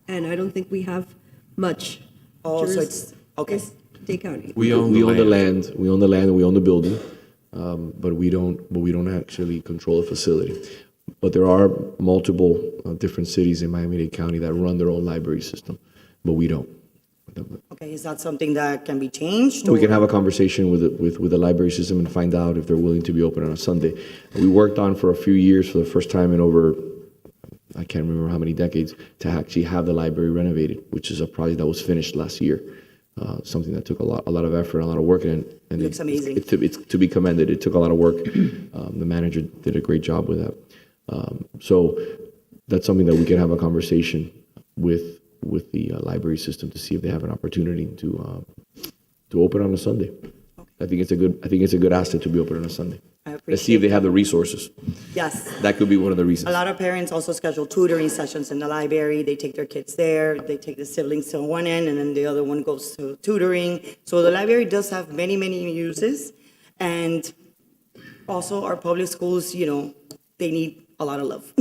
and I don't think we have much. Oh, so it's, okay. It's Dade County. We own the land, we own and we own the building, but we don't actually control the facility. But there are multiple different cities in Miami-Dade County that run their own library system, but we don't. Okay, is that something that can be changed? We can have a conversation with the library system and find out if they're willing to be open on a Sunday. We worked on for a few years, for the first time in over, I can't remember how many decades, to actually have the library renovated, which is a project that was finished last year. Something that took a lot of effort, a lot of work, and it looks amazing. It's to be commended. It took a lot of work. The manager did a great job with that. So that's something that we can have a conversation with the library system to see if they have an opportunity to open on a Sunday. I think it's a good asset to be open on a Sunday. Let's see if they have the resources. Yes. That could be one of the reasons. A lot of parents also schedule tutoring sessions in the library. They take their kids there. They take the siblings to one end, and then the other one goes to tutoring. So the library does have many, many uses. And also our public schools, they need a lot of love.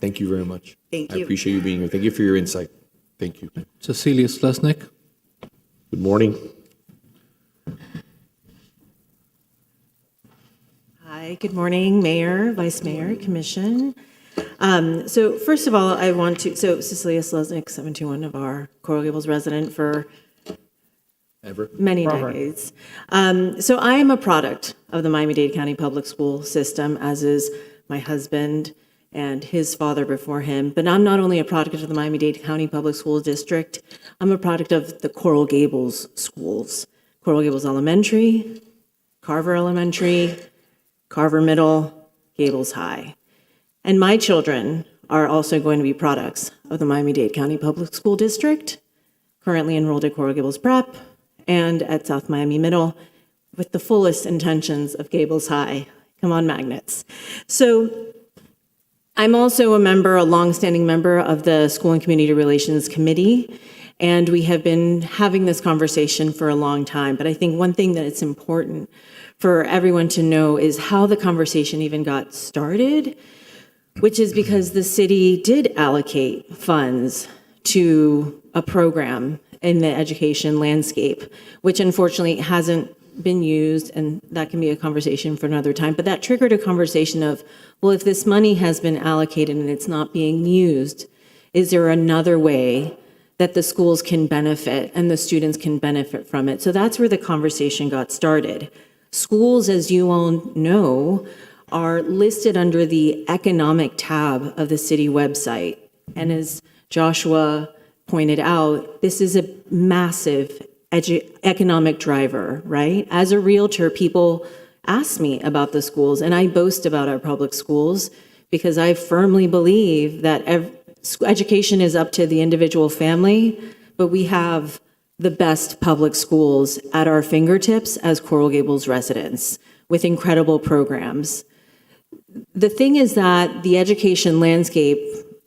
Thank you very much. Thank I you. appreciate you being here. Thank you for your insight. Thank you. Cecilia Slesnik. Good morning. Hi, good morning, Mayor, Vice Mayor, Commission. So first of all, Cecilia Slesnik, 721 of our Coral Gables resident for many decades. So I am a product of the Miami-Dade County Public School System, as is my husband and his father before him. But I'm not only a product of the Miami-Dade County Public School District, I'm a product of the Coral Gables schools. Coral Gables Elementary, Carver Elementary, Carver Middle, Gables High. And my children are also going to be products of the Miami-Dade County Public School District, currently enrolled at Coral Gables Prep and at South Miami Middle, with the fullest intentions of Gables High. Come on, magnets. So I'm also a longstanding member of the School and Community Relations Committee, and we have been having this conversation for a long time. But I think one thing that it's important for everyone to know is how the conversation even got started, which is because the city did allocate funds to a program in the education landscape, which unfortunately hasn't been used, and that can be a conversation for another time. But that triggered a conversation of, well, if this money has been allocated and it's not being used, is there another way that the schools can benefit and the students can benefit from it? So that's where the conversation got started. Schools, as you all know, are listed under the economic tab of the city website. And as Joshua pointed out, this is a massive economic driver, right? As a realtor, people ask me about the schools, and I boast about our public schools because I firmly believe that education is up to the individual family, but we have the best public schools at our fingertips as Coral Gables residents with incredible programs. The thing is that the education landscape,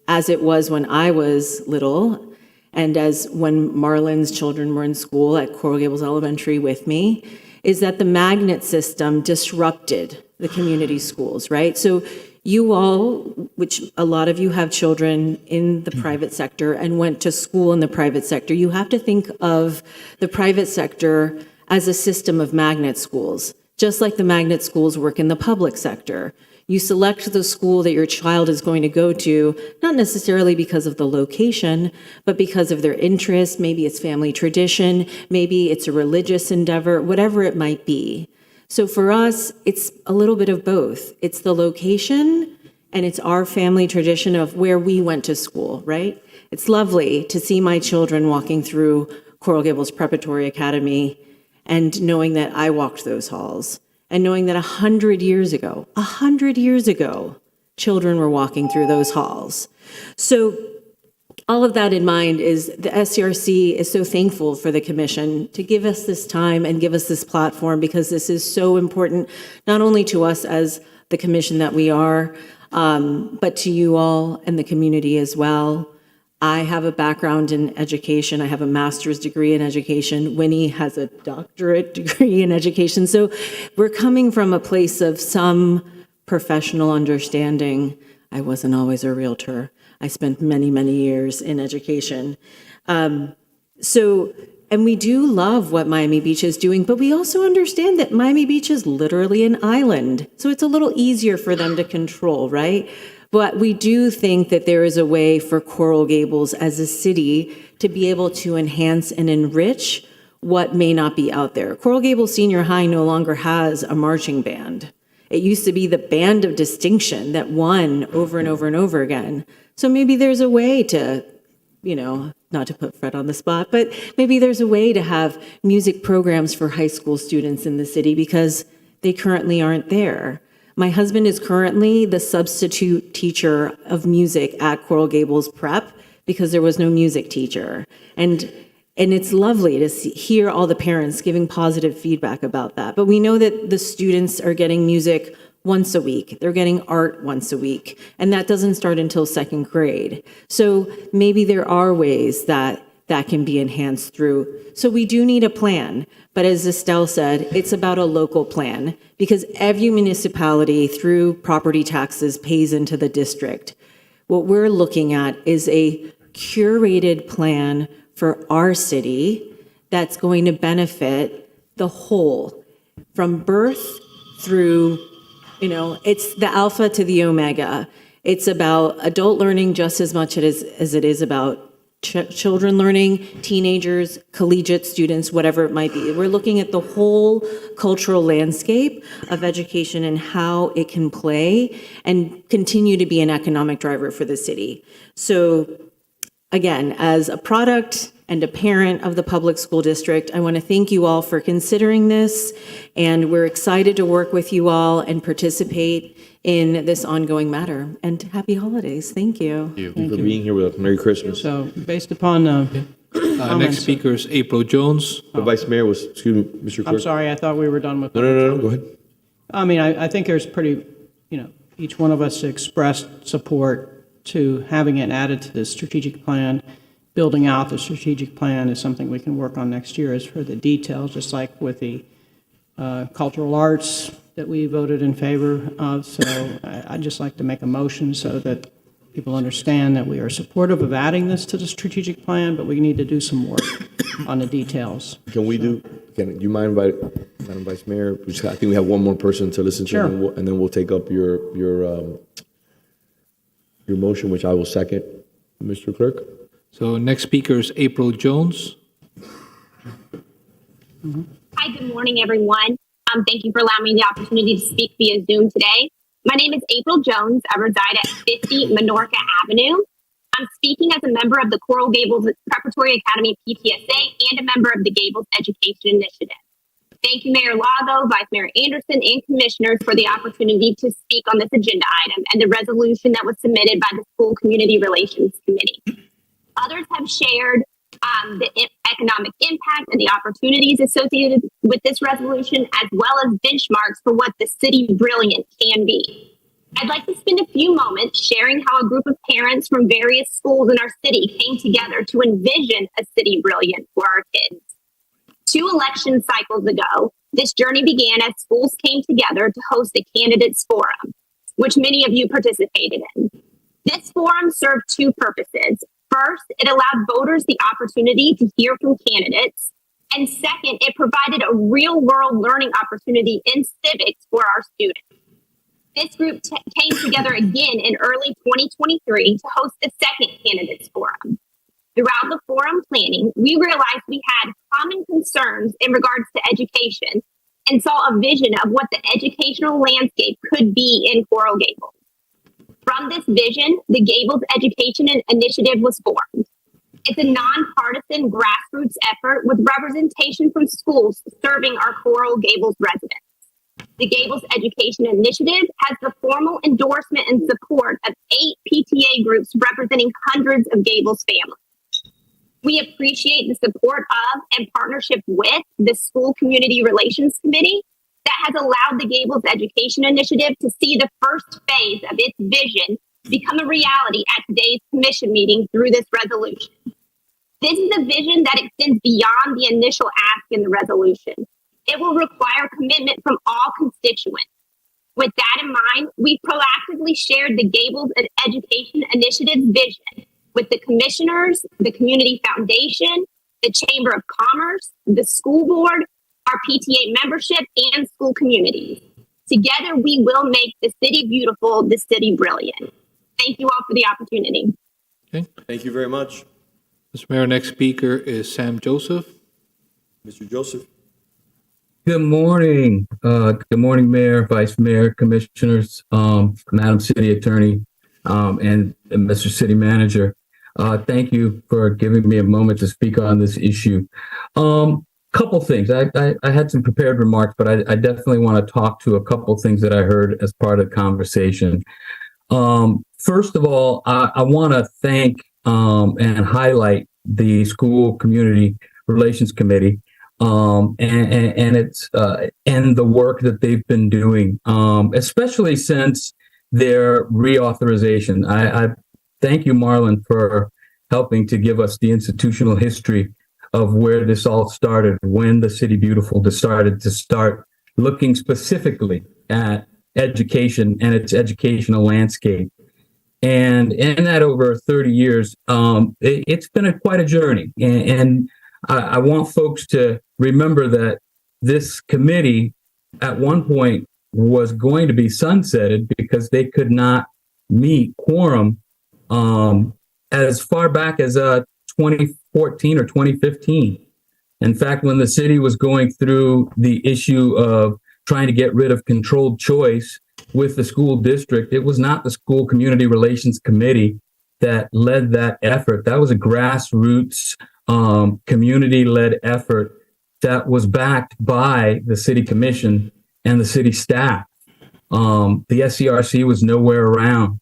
as it was when I was little, and as when Marlon's children were in school at Coral Gables Elementary with me, is that the magnet system disrupted the community schools, right? So you all, which a lot of you have children in the private sector and went to school in the private sector, you have to think of the private sector as a system of magnet schools, just like the magnet schools work in the public sector. You select the school that your child is going to go to, not necessarily because of the location, but because of their interest. Maybe it's family tradition, maybe it's a religious endeavor, whatever it might be. So for us, it's a little bit of both. It's the location and it's our family tradition of where we went to school, right? It's lovely to see my children walking through Coral Gables Preparatory Academy and knowing that I walked those halls. And knowing that 100 years ago, children were walking through those halls. So all of that in mind is the SCRC is so thankful for the commission to give us this time and give us this platform, because this is so important, not only to us as the commission that we are, but to you all and the community as well. I have a background in education. I have a master's degree in education. Winnie has a doctorate degree in education. So we're coming from a place of some professional understanding. I wasn't always a realtor. I spent many, many years in education. And we do love what Miami Beach is doing, but we also understand that Miami Beach is literally an island. So it's a little easier for them to control, right? But we do think that there is a way for Coral Gables as a city to be able to enhance and enrich what may not be out there. Coral Gables Senior High no longer has a marching band. It used to be the band of distinction that won over and over and over again. So maybe there's a way to, not to put Fred on the spot, but maybe there's a way to have music programs for high school students in the city because they currently aren't there. My husband is currently the substitute teacher of music at Coral Gables Prep because there was no music teacher. And it's lovely to hear all the parents giving positive feedback about that. But we know that the students are getting music once a week. They're getting art once a week. And that doesn't start until second grade. So maybe there are ways that can be enhanced through. So we do need a plan. But as Estelle said, it's about a local plan because every municipality through property taxes pays into the district. What we're looking at is a curated plan for our city that's going to benefit the whole from birth through, it's the alpha to the omega. It's about adult learning just as much as it is about children learning, teenagers, collegiate students, whatever it might be. We're looking at the whole cultural landscape of education and how it can play and continue to be an economic driver for the city. So again, as a product and a parent of the public school district, I want to thank you all for considering this, and we're excited to work with you all and participate in this ongoing matter. And happy holidays. Thank you. Thank you for being here with us. Merry Christmas. So based upon Next speaker is April Jones. The Vice Mayor was, excuse me, Mr. Clerk. I'm sorry, I thought we were done with. No, go ahead. I mean, I think there's pretty, each one of us expressed support to having it added to the strategic plan. Building out the strategic plan is something we can work on next year as for the details, just like with the cultural arts that we voted in favor of. So I'd just like to make a motion so that people understand that we are supportive of adding this to the strategic plan, but we need to do some work on the details. Do you mind, Madam Vice Mayor? I think we have one more person to listen to, Sure. and then we'll take up your motion, which I will second, Mr. Clerk. So next speaker is April Jones. Hi, good morning, everyone. Thank you for allowing me the opportunity to speak via Zoom today. My name is April Jones. I reside at 50 Minorca Avenue. I'm speaking as a member of the Coral Gables Preparatory Academy PTSA and a member of the Gables Education Initiative. Thank you, Mayor Lago, Vice Mayor Anderson, and commissioners for the opportunity to speak on this agenda item and the resolution that was submitted by the School Community Relations Committee. Others have shared the economic impact and the opportunities associated with this resolution, as well as benchmarks for what the city brilliant can be. I'd like to spend a few moments sharing how a group of parents from various schools in our city came together to envision a city brilliant for our kids. 2 election cycles ago, this journey began as schools came together to host a candidates forum, which many of you participated in. This forum served 2 purposes. First, it allowed voters the opportunity to hear from candidates. And second, it provided a real-world learning opportunity in civics for our students. This group came together again in early 2023 to host the second candidates forum. Throughout the forum planning, we realized we had common concerns in regards to education and saw a vision of what the educational landscape could be in Coral Gables. From this vision, the Gables Education Initiative was formed. It's a nonpartisan grassroots effort with representation from schools serving our Coral Gables residents. The Gables Education Initiative has the formal endorsement and support of 8 PTA groups representing hundreds of Gables families. We appreciate the support of and partnership with the School Community Relations Committee that has allowed the Gables Education Initiative to see the first phase of its vision become a reality at today's commission meeting through this resolution. This is a vision that extends beyond the initial ask in the resolution. It will require commitment from all constituents. With that in mind, we proactively shared the Gables Education Initiative's vision with the commissioners, the Community Foundation, the Chamber of Commerce, the school board, our PTA membership, and school communities. Together, we will make the city beautiful, the city brilliant. Thank you all for the opportunity. Okay. Thank you very much. Mr. Mayor, next speaker is Sam Joseph. Mr. Joseph. Good morning. Good morning, Mayor, Vice Mayor, Commissioners, Madam City Attorney, and Mr. City Manager. Thank you for giving me a moment to speak on this issue. Couple things. I had some prepared remarks, but I definitely want to talk to a couple things that I heard as part of the conversation. First of all, I want to thank and highlight the School Community Relations Committee and it's and the work that they've been doing, especially since their reauthorization. I thank you, Marlon, for helping to give us the institutional history of where this all started, when the City Beautiful decided to start looking specifically at education and its educational landscape. And in that over 30 years, it's been quite a journey. And I want folks to remember that this committee at one point was going to be sunsetted because they could not meet quorum as far back as 2014 or 2015. In fact, when the city was going through the issue of trying to get rid of controlled choice with the school district, it was not the School Community Relations Committee that led that effort. That was a grassroots, community-led effort that was backed by the city commission and the city staff. The SCRC was nowhere around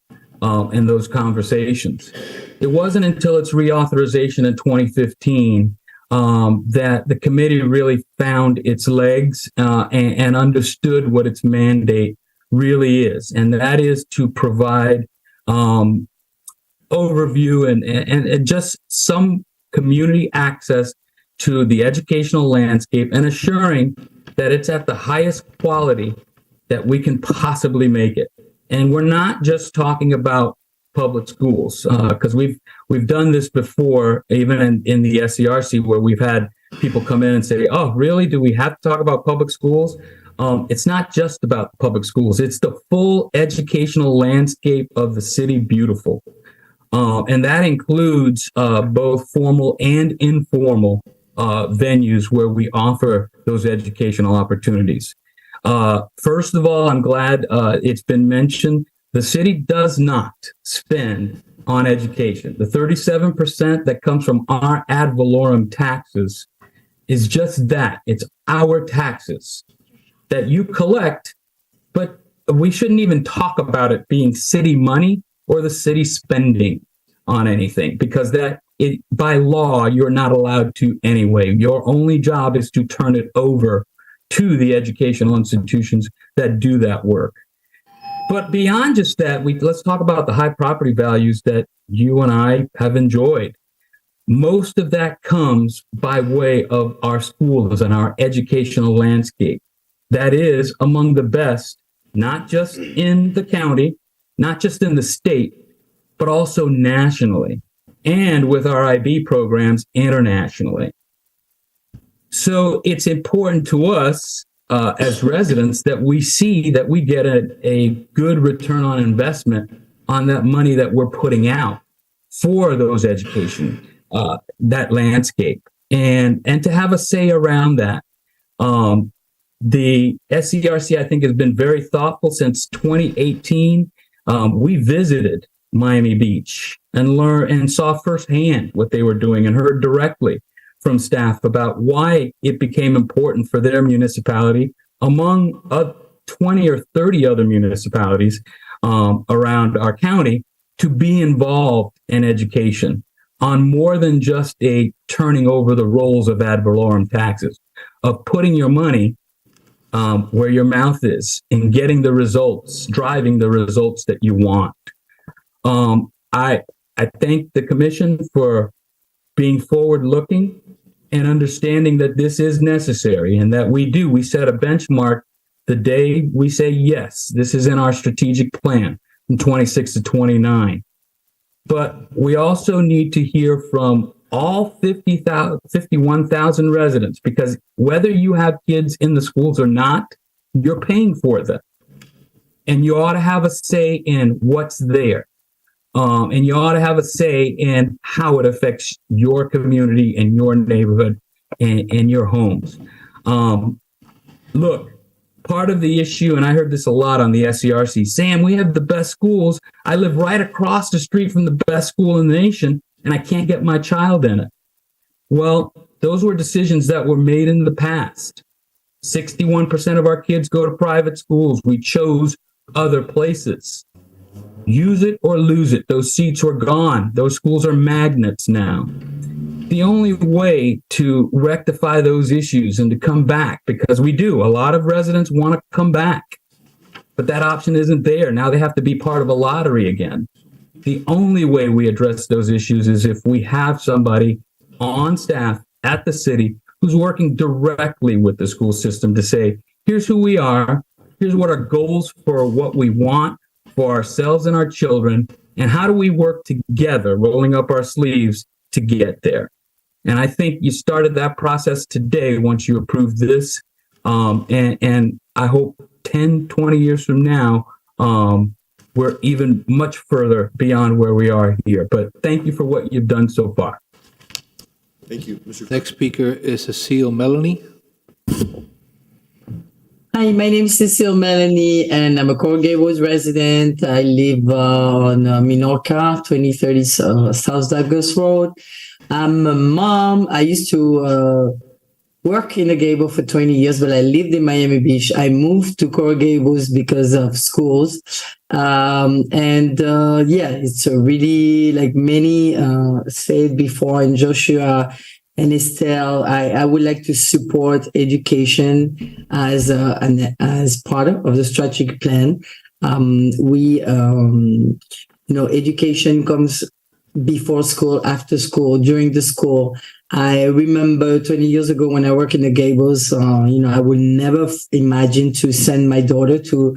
in those conversations. It wasn't until its reauthorization in 2015 that the committee really found its legs and understood what its mandate really is, and that is to provide overview and just some community access to the educational landscape and assuring that it's at the highest quality that we can possibly make it. And we're not just talking about public schools, because we've done this before, even in the SCRC, where we've had people come in and say, oh, really? Do we have to talk about public schools? It's not just about public schools. It's the full educational landscape of the City Beautiful. And that includes both formal and informal venues where we offer those educational opportunities. First of all, I'm glad it's been mentioned. The city does not spend on education. The 37% that comes from our ad valorem taxes is just that. It's our taxes that you collect, but we shouldn't even talk about it being city money or the city spending on anything, because by law, you're not allowed to anyway. Your only job is to turn it over to the educational institutions that do that work. But beyond just that, let's talk about the high property values that you and I have enjoyed. Most of that comes by way of our schools and our educational landscape. That is among the best, not just in the county, not just in the state, but also nationally, and with our IB programs internationally. So it's important to us as residents that we see that we get a good return on investment on that money that we're putting out for those education, that landscape, and to have a say around that. The SCRC, I think, has been very thoughtful since 2018. We visited Miami Beach and learned and saw firsthand what they were doing and heard directly from staff about why it became important for their municipality, among 20 or 30 other municipalities around our county, to be involved in education on more than just a turning over the rolls of ad valorem taxes, of putting your money where your mouth is and getting the results, driving the results that you want. I thank the commission for being forward-looking and understanding that this is necessary and that we set a benchmark the day we say, yes, this is in our strategic plan from 26 to 29. But we also need to hear from all 51,000 residents, because whether you have kids in the schools or not, you're paying for them. And you ought to have a say in what's there. And you ought to have a say in how it affects your community and your neighborhood and your homes. Look, part of the issue, and I heard this a lot on the SCRC, Sam, we have the best schools. I live right across the street from the best school in the nation, and I can't get my child in it. Well, those were decisions that were made in the past. 61% of our kids go to private schools. We chose other places. Use it or lose it. Those seats were gone. Those schools are magnets now. The only way to rectify those issues and to come back, because we do, a lot of residents want to come back, but that option isn't there. Now they have to be part of a lottery again. The only way we address those issues is if we have somebody on staff at the city who's working directly with the school system to say, here's who we are, here's what our goals for what we want for ourselves and our children, and how do we work together, rolling up our sleeves to get there. And I think you started that process today once you approved this. And I hope 10, 20 years from now, we're even much further beyond where we are here. But thank you for what you've done so far. Thank you, Mr. Next speaker is Cecile Melanie. Hi, my name is Cecile Melanie, and I'm a Coral Gables resident. I live on Minorca, 2030 South Douglas Road. I'm a mom. I used to work in the Gables for 20 years, but I lived in Miami Beach. I moved to Coral Gables because of schools. It's a really, like many said before, and Joshua and Estelle, I would like to support education as part of the strategic plan. Education comes before school, after school, during the school. I remember 20 years ago when I worked in the Gables, I would never imagine to send my daughter to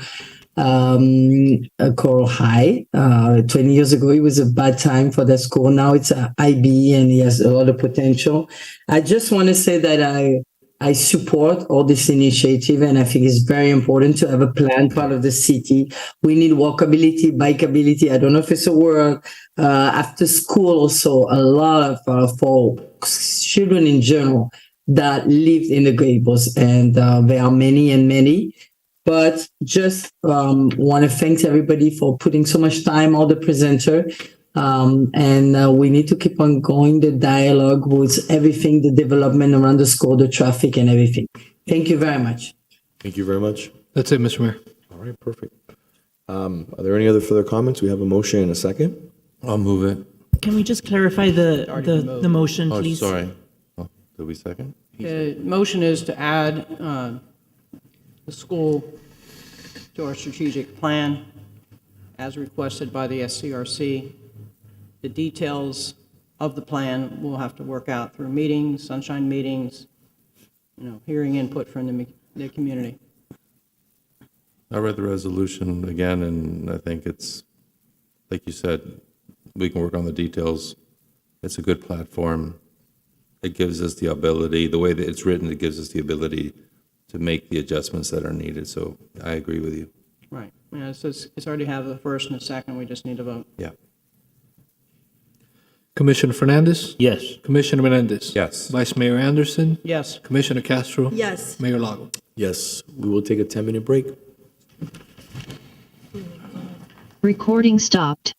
Coral High. 20 years ago, it was a bad time for that school. Now it's an IB and it has a lot of potential. I just want to say that I support all this initiative, and I think it's very important to have a plan part of the city. We need walkability, bikeability. I don't know if it's a word. After school, also a lot of for children in general that live in the Gables, and there are many and many. But just want to thank everybody for putting so much time, all the presenter. And we need to keep on going the dialogue with everything, the development around the school, the traffic and everything. Thank you very much. Thank you very much. That's it, Mr. Mayor. All right, perfect. Are there any other further comments? We have a motion and a second. I'll move it. Can we just clarify the motion, Oh, please? sorry. Oh, did we second? The motion is to add the school to our strategic plan as requested by the SCRC. The details of the plan we'll have to work out through meetings, sunshine meetings, hearing input from the community. I read the resolution again, and I think it's, like you said, we can work on the details. It's a good platform. It gives us the ability, the way that it's written, it gives us the ability to make the adjustments that are needed. So I agree with you. Right. Yeah, it's already have a first and a second. We just need to vote. Yeah. Commissioner Fernandez? Yes. Commissioner Menendez? Yes. Vice Mayor Anderson? Yes. Commissioner Castro? Yes. Mayor Lago? Yes, we will take a 10-minute break. Recording stopped.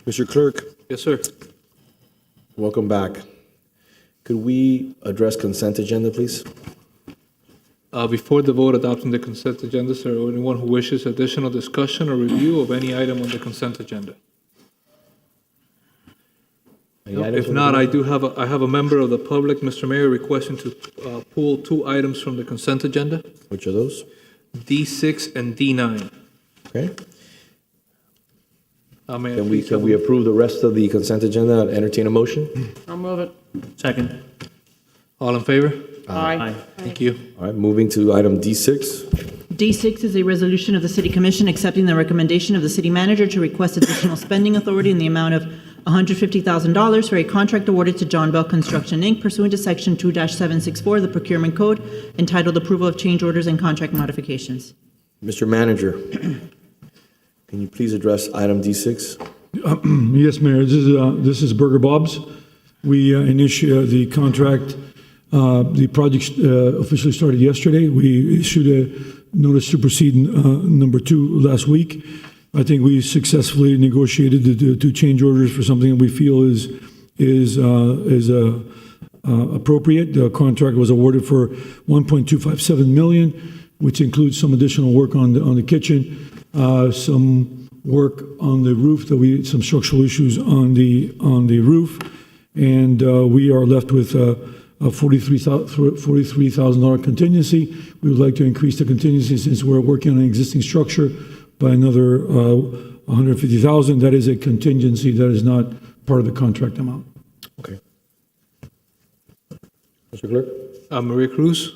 Mr. Clerk, Yes, sir. welcome back. Could we address consent agenda, please? Before the vote adopting the consent agenda, is there anyone who wishes additional discussion or review of any item on the consent agenda? Any items If on the not, consent- I have a member of the public, Mr. Mayor, requesting to pull two items from the consent agenda, Which are those? D6 and D9. Okay. May I Can please we have a- approve the rest of the consent agenda and entertain a motion? I'll move it. Second. All in favor? Aye. Thank you. All right, moving to item D6. D6 is a resolution of the City Commission accepting the recommendation of the city manager to request additional spending authority in the amount of $150,000 for a contract awarded to John Bell Construction, Inc. pursuant to Section 2-764 of the Procurement Code entitled Approval of Change Orders and Contract Modifications. Mr. Manager, can you please address item D6? Yes, Mayor, this is Burger Bob's. We initiated the contract, the project officially started yesterday. We issued a notice to proceed number 2 last week. I think we successfully negotiated the two change orders for something that we feel is appropriate. The contract was awarded for $1.257 million, which includes some additional work on the kitchen, some work on the roof, some structural issues on the roof, and we are left with a $43,000 contingency. We would like to increase the contingency since we're working on an existing structure by another $150,000. That is a contingency that is not part of the contract amount. Okay. Mr. Clerk? Maria Cruz?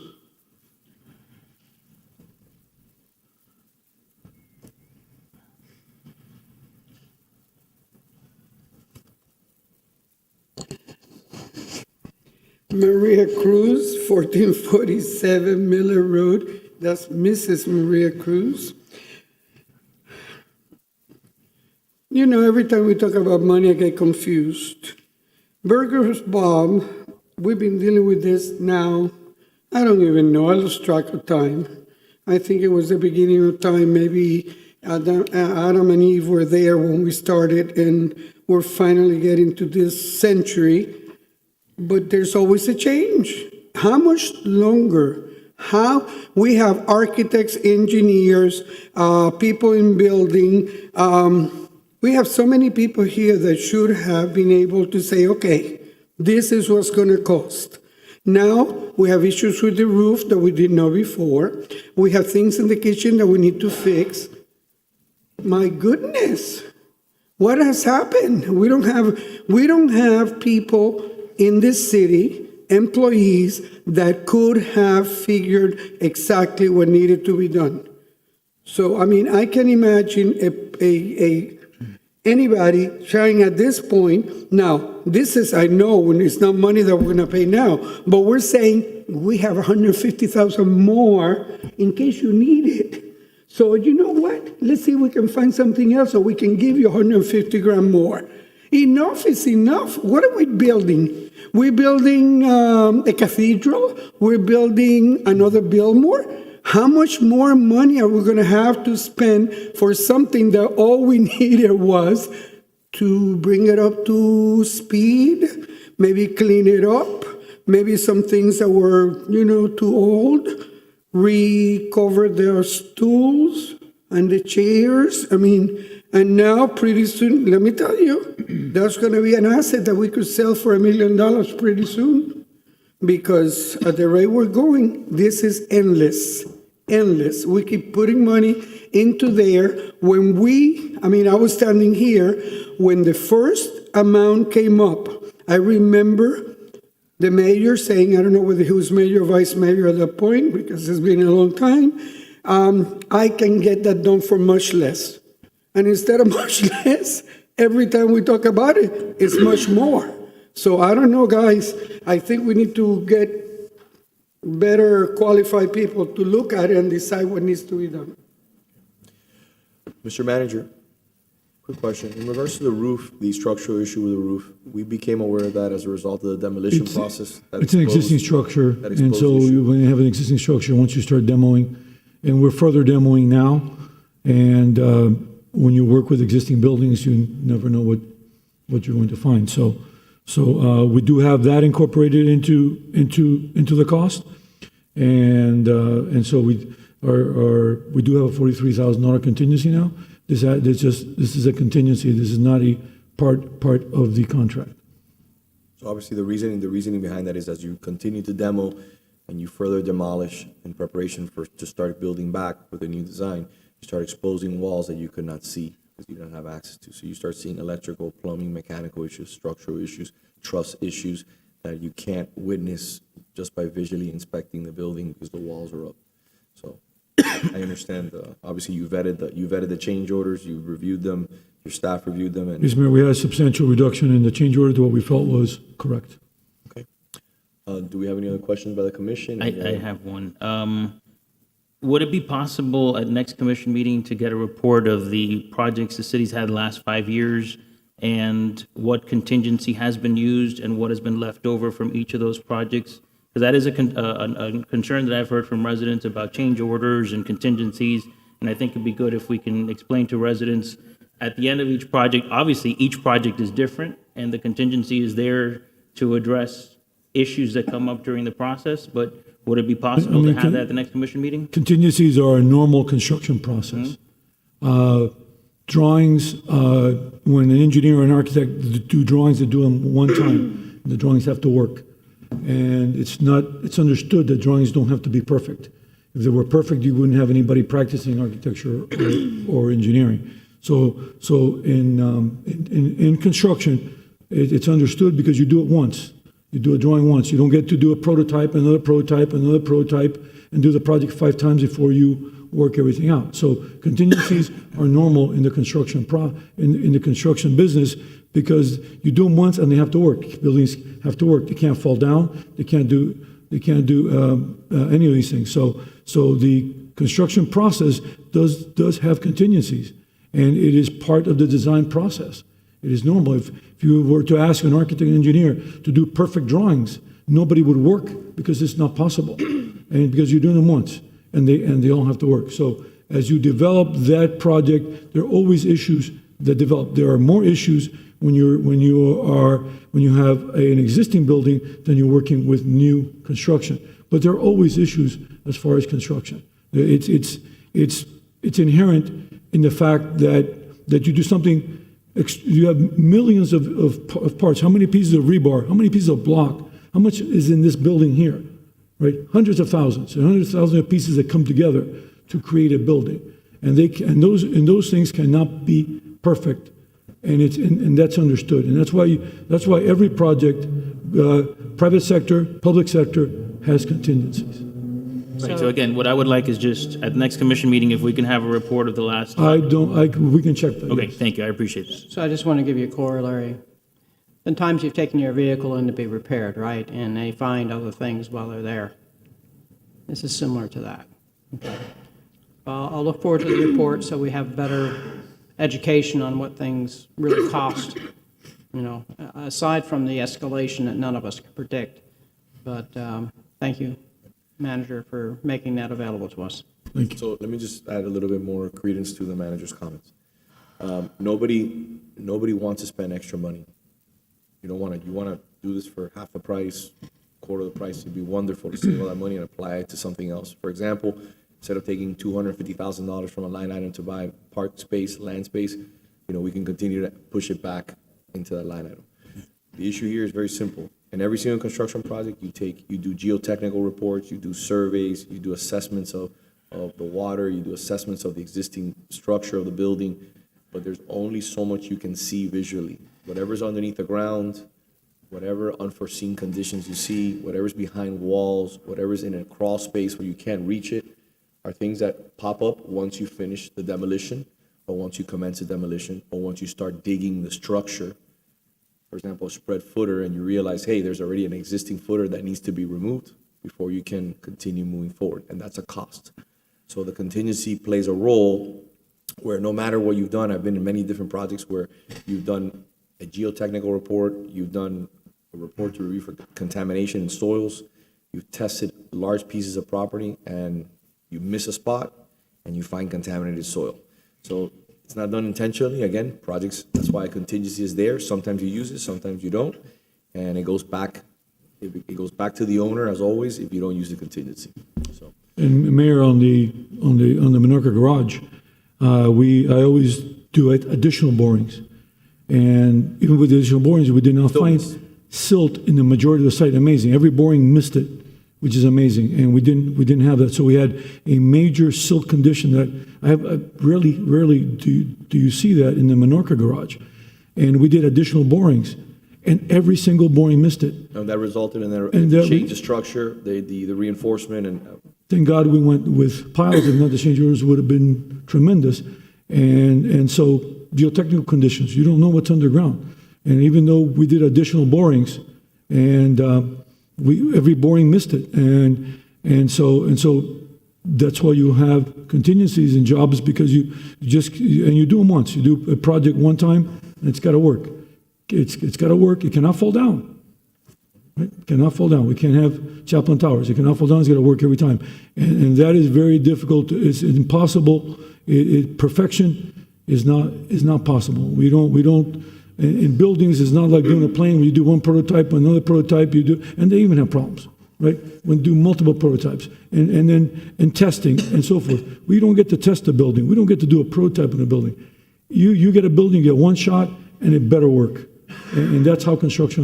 Maria Cruz, 1447 Miller Road. That's Mrs. Maria Cruz. You know, every time we talk about money, I get confused. Burgers Bob, we've been dealing with this now, I don't even know, I lost track of time. I think it was the beginning of time, maybe Adam and Eve were there when we started, and we're finally getting to this century. But there's always a change. How much longer? How we have architects, engineers, people in building. We have so many people here that should have been able to say, okay, this is what's going to cost. Now we have issues with the roof that we didn't know before. We have things in the kitchen that we need to fix. My goodness, what has happened? We don't have people in this city, employees that could have figured exactly what needed to be done. So, I mean, I can imagine anybody trying at this point. Now, this is, I know, when it's not money that we're going to pay now, but we're saying we have $150,000 more in case you need it. So, you know what? Let's see if we can find something else, or we can give you $150,000 more. Enough is enough. What are we building? We're building a cathedral. We're building another Billmore. How much more money are we going to have to spend for something that all we needed was to bring it up to speed, maybe clean it up, maybe some things that were, too old, recover the stools and the chairs. I mean, and now pretty soon, let me tell you, that's going to be an asset that we could sell for $1 million pretty soon. Because at the rate we're going, this is endless, endless. We keep putting money into there. When I was standing here, when the first amount came up, I remember the mayor saying, I don't know whether he was mayor or vice mayor at that point, because it's been a long time, I can get that done for much less. And instead of much less, every time we talk about it, it's much more. So I don't know, guys. I think we need to get better qualified people to look at it and decide what needs to be done. Mr. Manager, quick question. In regards to the roof, the structural issue with the roof, we became aware of that as a result of the demolition process. It's an existing structure, and so when you have an existing structure, once you start demoing, and we're further demoing now, and when you work with existing buildings, you never know what what you're going to find. So we do have that incorporated into the cost, and so we do have a $43,000 contingency now. This is a contingency. This is not a part of the contract. So obviously, the reasoning behind that is as you continue to demo and you further demolish in preparation to start building back with a new design, you start exposing walls that you could not see because you don't have access to. So you start seeing electrical, plumbing, mechanical issues, structural issues, truss issues that you can't witness just by visually inspecting the building because the walls are up. So I understand. Obviously, you vetted the change orders, you reviewed them, your staff reviewed them, and Mr. Mayor, we had a substantial reduction in the change order to what we felt was correct. okay. Do we have any other questions by the commission? I have one. Would it be possible at next commission meeting to get a report of the projects the city's had the last 5 years and what contingency has been used and what has been left over from each of those projects? Because that is a concern that I've heard from residents about change orders and contingencies, and I think it'd be good if we can explain to residents at the end of each project. Obviously, each project is different, and the contingency is there to address issues that come up during the process, but would it be possible to have that at the next commission meeting? Contingencies are a normal construction process. Drawings, when an engineer or an architect do drawings, they do them one time. The drawings have to work. And it's understood that drawings don't have to be perfect. If they were perfect, you wouldn't have anybody practicing architecture or engineering. So in construction, it's understood because you do it once. You do a drawing once. You don't get to do a prototype, another prototype, another prototype, and do the project 5 times before you work everything out. So contingencies are normal in the construction in the construction business because you do them once and they have to work. Buildings have to work. They can't fall down. They can't do any of these things. So the construction process does have contingencies, and it is part of the design process. It is normal. If you were to ask an architect and engineer to do perfect drawings, nobody would work because it's not possible, and because you're doing them once, and they all have to work. So as you develop that project, there are always issues that develop. There are more issues when you have an existing building than you're working with new construction. But there are always issues as far as construction. It's inherent in the fact that you do something. You have millions of parts. How many pieces of rebar? How many pieces of block? How much is in this building here? Right? Hundreds of thousands of pieces that come together to create a building, and those things cannot be perfect, and that's understood, and that's why every project, private sector, public sector, has contingencies. Right, so again, what I would like is just at the next commission meeting, if we can have a report of the last. We can check that. Okay, yes. thank you, I appreciate this. So I just want to give you a corollary. Sometimes you've taken your vehicle in to be repaired, right? And they find other things while they're there. This is similar to that. Okay. I'll look forward to the report so we have better education on what things really cost, aside from the escalation that none of us can predict. But thank you, Manager, for making that available to us. Thank you. So let me just add a little bit more credence to the manager's comments. Nobody wants to spend extra money. You don't want to. You want to do this for half the price, quarter of the price. It'd be wonderful to save all that money and apply it to something else. For example, instead of taking $250,000 from a line item to buy park space, land space, we can continue to push it back into that line item. The issue here is very simple. In every single construction project, you do geotechnical reports, you do surveys, you do assessments of the water, you do assessments of the existing structure of the building, but there's only so much you can see visually. Whatever's underneath the ground, whatever unforeseen conditions you see, whatever's behind walls, whatever's in a crawl space where you can't reach it, are things that pop up once you finish the demolition, or once you commence the demolition, or once you start digging the structure. For example, a spread footer, and you realize, hey, there's already an existing footer that needs to be removed before you can continue moving forward, and that's a cost. So the contingency plays a role where no matter what you've done, I've been in many different projects where you've done a geotechnical report, you've done a report to review for contamination in soils, you've tested large pieces of property, and you miss a spot, and you find contaminated soil. So It's not done intentionally. Again, projects, that's why contingency is there. Sometimes you use it, sometimes you don't. And it goes back to the owner, as always, if you don't use the contingency. So, And Mayor, on the Menorca garage, I always do additional borings. And even with the additional borings, we did not find silt in the majority of the site. Amazing. Every boring missed it, which is amazing. And we didn't have that. So we had a major silt condition that rarely do you see that in the Menorca garage. And we did additional borings, and every single boring missed it. and that resulted in And the that- change of structure, the reinforcement, and Thank God we went with piles. If not, the change orders would have been tremendous. And so geotechnical conditions, you don't know what's underground. And even though we did additional borings, and every boring missed it, and so that's why you have contingencies in jobs, because you do them once. You do a project one time, and it's got to work. It's got to work. It cannot fall down. Right? It cannot fall down. We can't have Chaplain Towers. It cannot fall down. It's got to work every time, and that is very difficult. It's impossible. Perfection is not possible. We don't. In buildings, it's not like doing a plane where you do one prototype, another prototype, and they even have problems, right? When you do multiple prototypes, and then testing and so forth. We don't get to test a building. We don't get to do a prototype in a building. You get a building, you get one shot, and it better work. And that's how construction,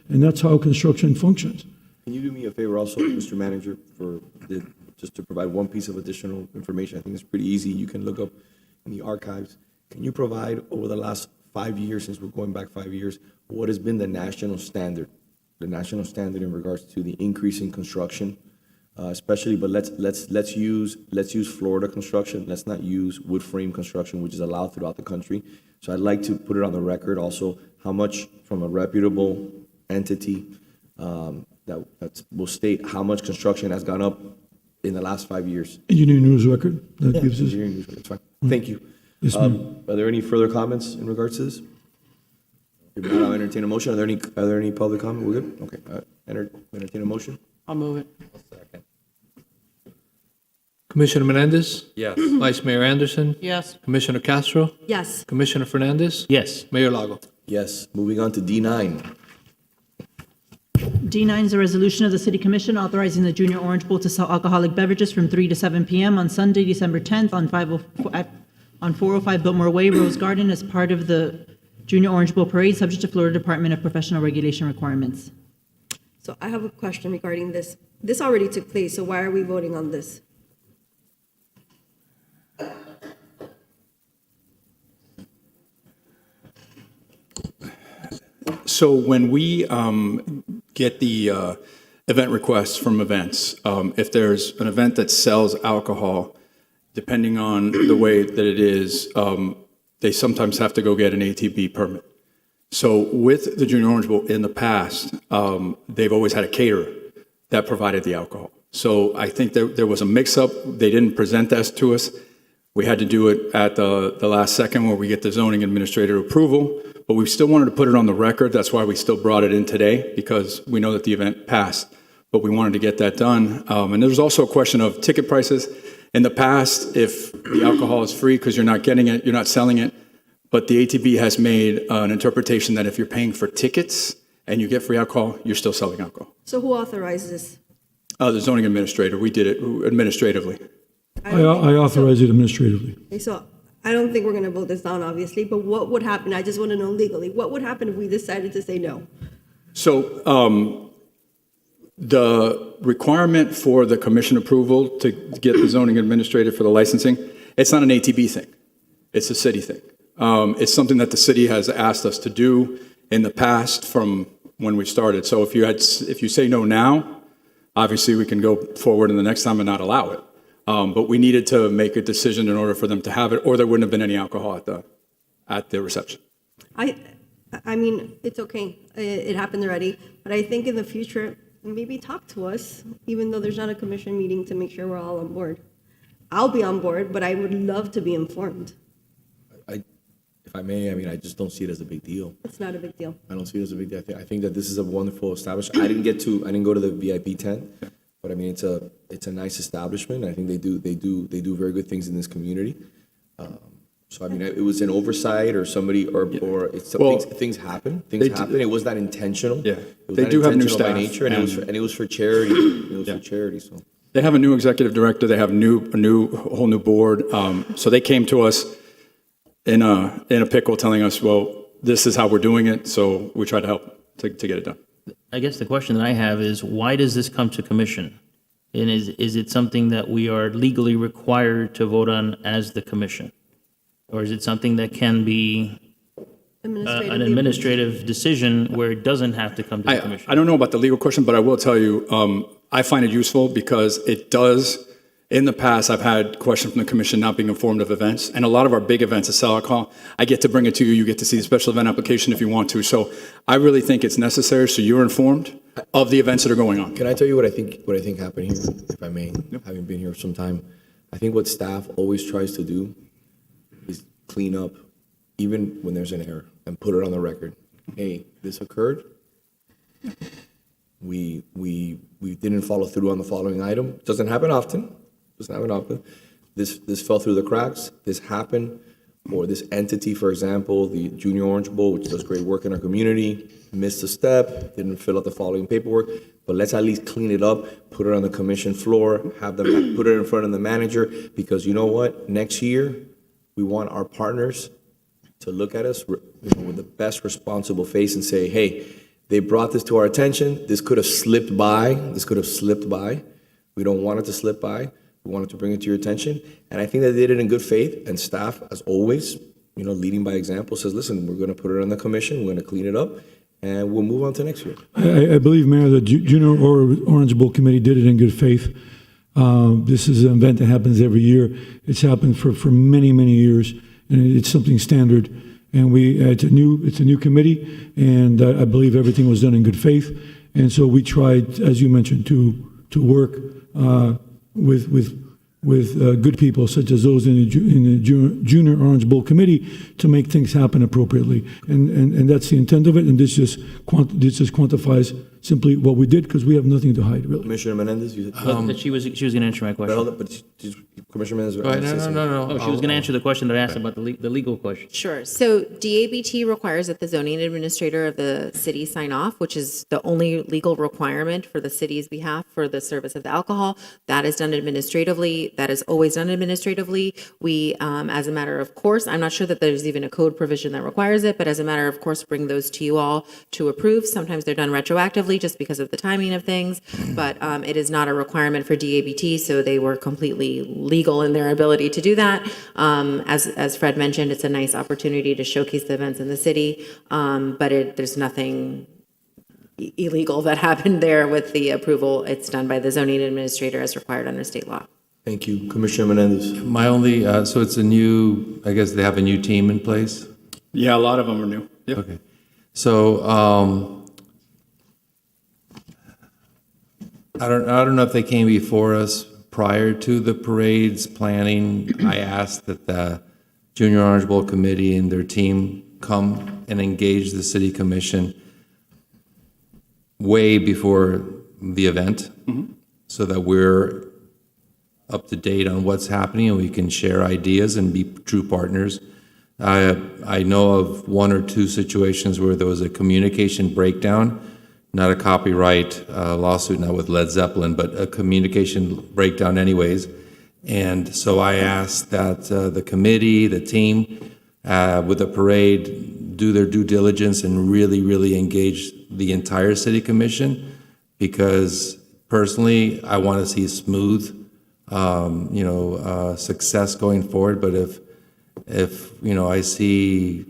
and that's how construction functions. can you do me a favor also, Mr. Manager, just to provide one piece of additional information? I think it's pretty easy. You can look up in the archives. Can you provide, over the last 5 years, since we're going back 5 years, what has been the national standard? The national standard in regards to the increase in construction, especially, but let's use Florida construction. Let's not use wood frame construction, which is allowed throughout the country. So I'd like to put it on the record also, how much from a reputable entity that will state how much construction has gone up in the last 5 years. Engineering news record, that gives us. Engineering news record, it's fine. Thank you. Yes, ma'am. Are there any further comments in regards to this? If not, I'll entertain a motion. Are there any public comment? We're good? Okay. Entertain a motion? I'll move it. Commissioner Menendez? Yes. Vice Mayor Anderson? Yes. Commissioner Castro? Yes. Commissioner Fernandez? Yes. Mayor Lago? Yes. Moving on to D9. D9 is a resolution of the City Commission authorizing the Junior Orange Bowl to sell alcoholic beverages from 3 to 7 p.m. on Sunday, December 10th on 405 Biltmore Way, Rose Garden, as part of the Junior Orange Bowl Parade, subject to Florida Department of Professional Regulation requirements. So I have a question regarding this. This already took place, so why are we voting on this? So when we get the event requests from events, if there's an event that sells alcohol, depending on the way that it is, they sometimes have to go get an ATB permit. So with the Junior Orange Bowl in the past, they've always had a caterer that provided the alcohol. So I think there was a mix-up. They didn't present that to us. We had to do it at the last second where we get the zoning administrator approval, but we still wanted to put it on the record. That's why we still brought it in today, because we know that the event passed, but we wanted to get that done. And there's also a question of ticket prices. In the past, if the alcohol is free because you're not getting it, you're not selling it, but the ATB has made an interpretation that if you're paying for tickets and you get free alcohol, you're still selling alcohol. So who authorized this? The zoning administrator, we did it administratively. I authorize it administratively. Okay, so I don't think we're going to vote this down, obviously, but what would happen? I just want to know legally, what would happen if we decided to say no? So the requirement for the commission approval to get the zoning administrator for the licensing, it's not an ATB thing. It's a city thing. It's something that the city has asked us to do in the past from when we started. So if you say no now, obviously we can go forward in the next time and not allow it. But we needed to make a decision in order for them to have it, or there wouldn't have been any alcohol at the reception. I mean, it's okay. It happened already. But I think in the future, maybe talk to us, even though there's not a commission meeting, to make sure we're all on board. I'll be on board, but I would love to be informed. If I may, I mean, I just don't see it as a big deal. It's not a big deal. I don't see it as a big deal. I think that this is a wonderful establishment. I didn't go to the VIP tent, but I mean, it's a nice establishment. I think they do very good things in this community. So I mean, it was an oversight or somebody, or it's, Well, things happen, they things happen. It was not intentional. Yeah. It was They not do have new intentional by staff, nature, and it was for charity. It was for charity, so. They have a new executive director. They have a whole new board. So they came to us in a pickle, telling us, well, this is how we're doing it. So we try to help to get it done. I guess the question that I have is, why does this come to commission? And is it something that we are legally required to vote on as the commission? Or is it something that can be an administrative decision where it doesn't have to come to the commission? I don't know about the legal question, but I will tell you, I find it useful because it does. In the past, I've had questions from the commission not being informed of events, and a lot of our big events at Sellout Hall, I get to bring it to you. You get to see the special event application if you want to. So I really think it's necessary so you're informed of the events that are going on. Can I tell you what I think happened here, if I may, having been here some time? I think what staff always tries to do is clean up, even when there's an error, and put it on the record. Hey, this occurred. We didn't follow through on the following item. Doesn't happen often. This fell through the cracks. This happened. Or this entity, for example, the Junior Orange Bowl, which does great work in our community, missed a step, didn't fill out the following paperwork. But let's at least clean it up, put it on the commission floor, have them put it in front of the manager, because you know what? Next year, we want our partners to look at us with the best responsible face and say, hey, they brought this to our attention. This could have slipped by. We don't want it to slip by. We wanted to bring it to your attention. And I think they did it in good faith. And staff, as always, leading by example, says, listen, we're going to put it on the commission. We're going to clean it up. And we'll move on to next year. I believe, Mayor, the Junior Orange Bowl Committee did it in good faith. This is an event that happens every year. It's happened for many, many years. And it's something standard. And it's a new committee. And I believe everything was done in good faith. And so we tried, as you mentioned, to work with good people such as those in the Junior Orange Bowl Committee to make things happen appropriately, and that's the intent of it. And this just quantifies simply what we did, because we have nothing to hide, really. Commissioner Menendez, you said, she was going to answer my question. but Commissioner Menendez. Go ahead. No. Oh, she was going to answer the question that I asked about the legal question. Sure. So DABT requires that the zoning administrator of the city sign off, which is the only legal requirement for the city's behalf for the service of the alcohol. That is done administratively. That is always done administratively. We, as a matter of course, I'm not sure that there's even a code provision that requires it, but as a matter of course, bring those to you all to approve. Sometimes they're done retroactively just because of the timing of things, but it is not a requirement for DABT, so they were completely legal in their ability to do that. As Fred mentioned, it's a nice opportunity to showcase the events in the city, but there's nothing illegal that happened there with the approval. It's done by the zoning administrator as required under state law. Thank you. Commissioner Menendez. My only, so it's a new, I guess they have a new team in place? Yeah, a lot of them are new. Yep. Okay. So, I don't know if they came before us prior to the parade's planning. I asked that the Junior Orange Bowl Committee and their team come and engage the city commission way before the event, so that we're up to date on what's happening and we can share ideas and be true partners. I know of one or two situations where there was a communication breakdown, not a copyright lawsuit, not with Led Zeppelin, but a communication breakdown anyways. And so I asked that the committee, the team, with the parade, do their due diligence and really, really engage the entire city commission, because personally, I want to see smooth, success going forward. But if I see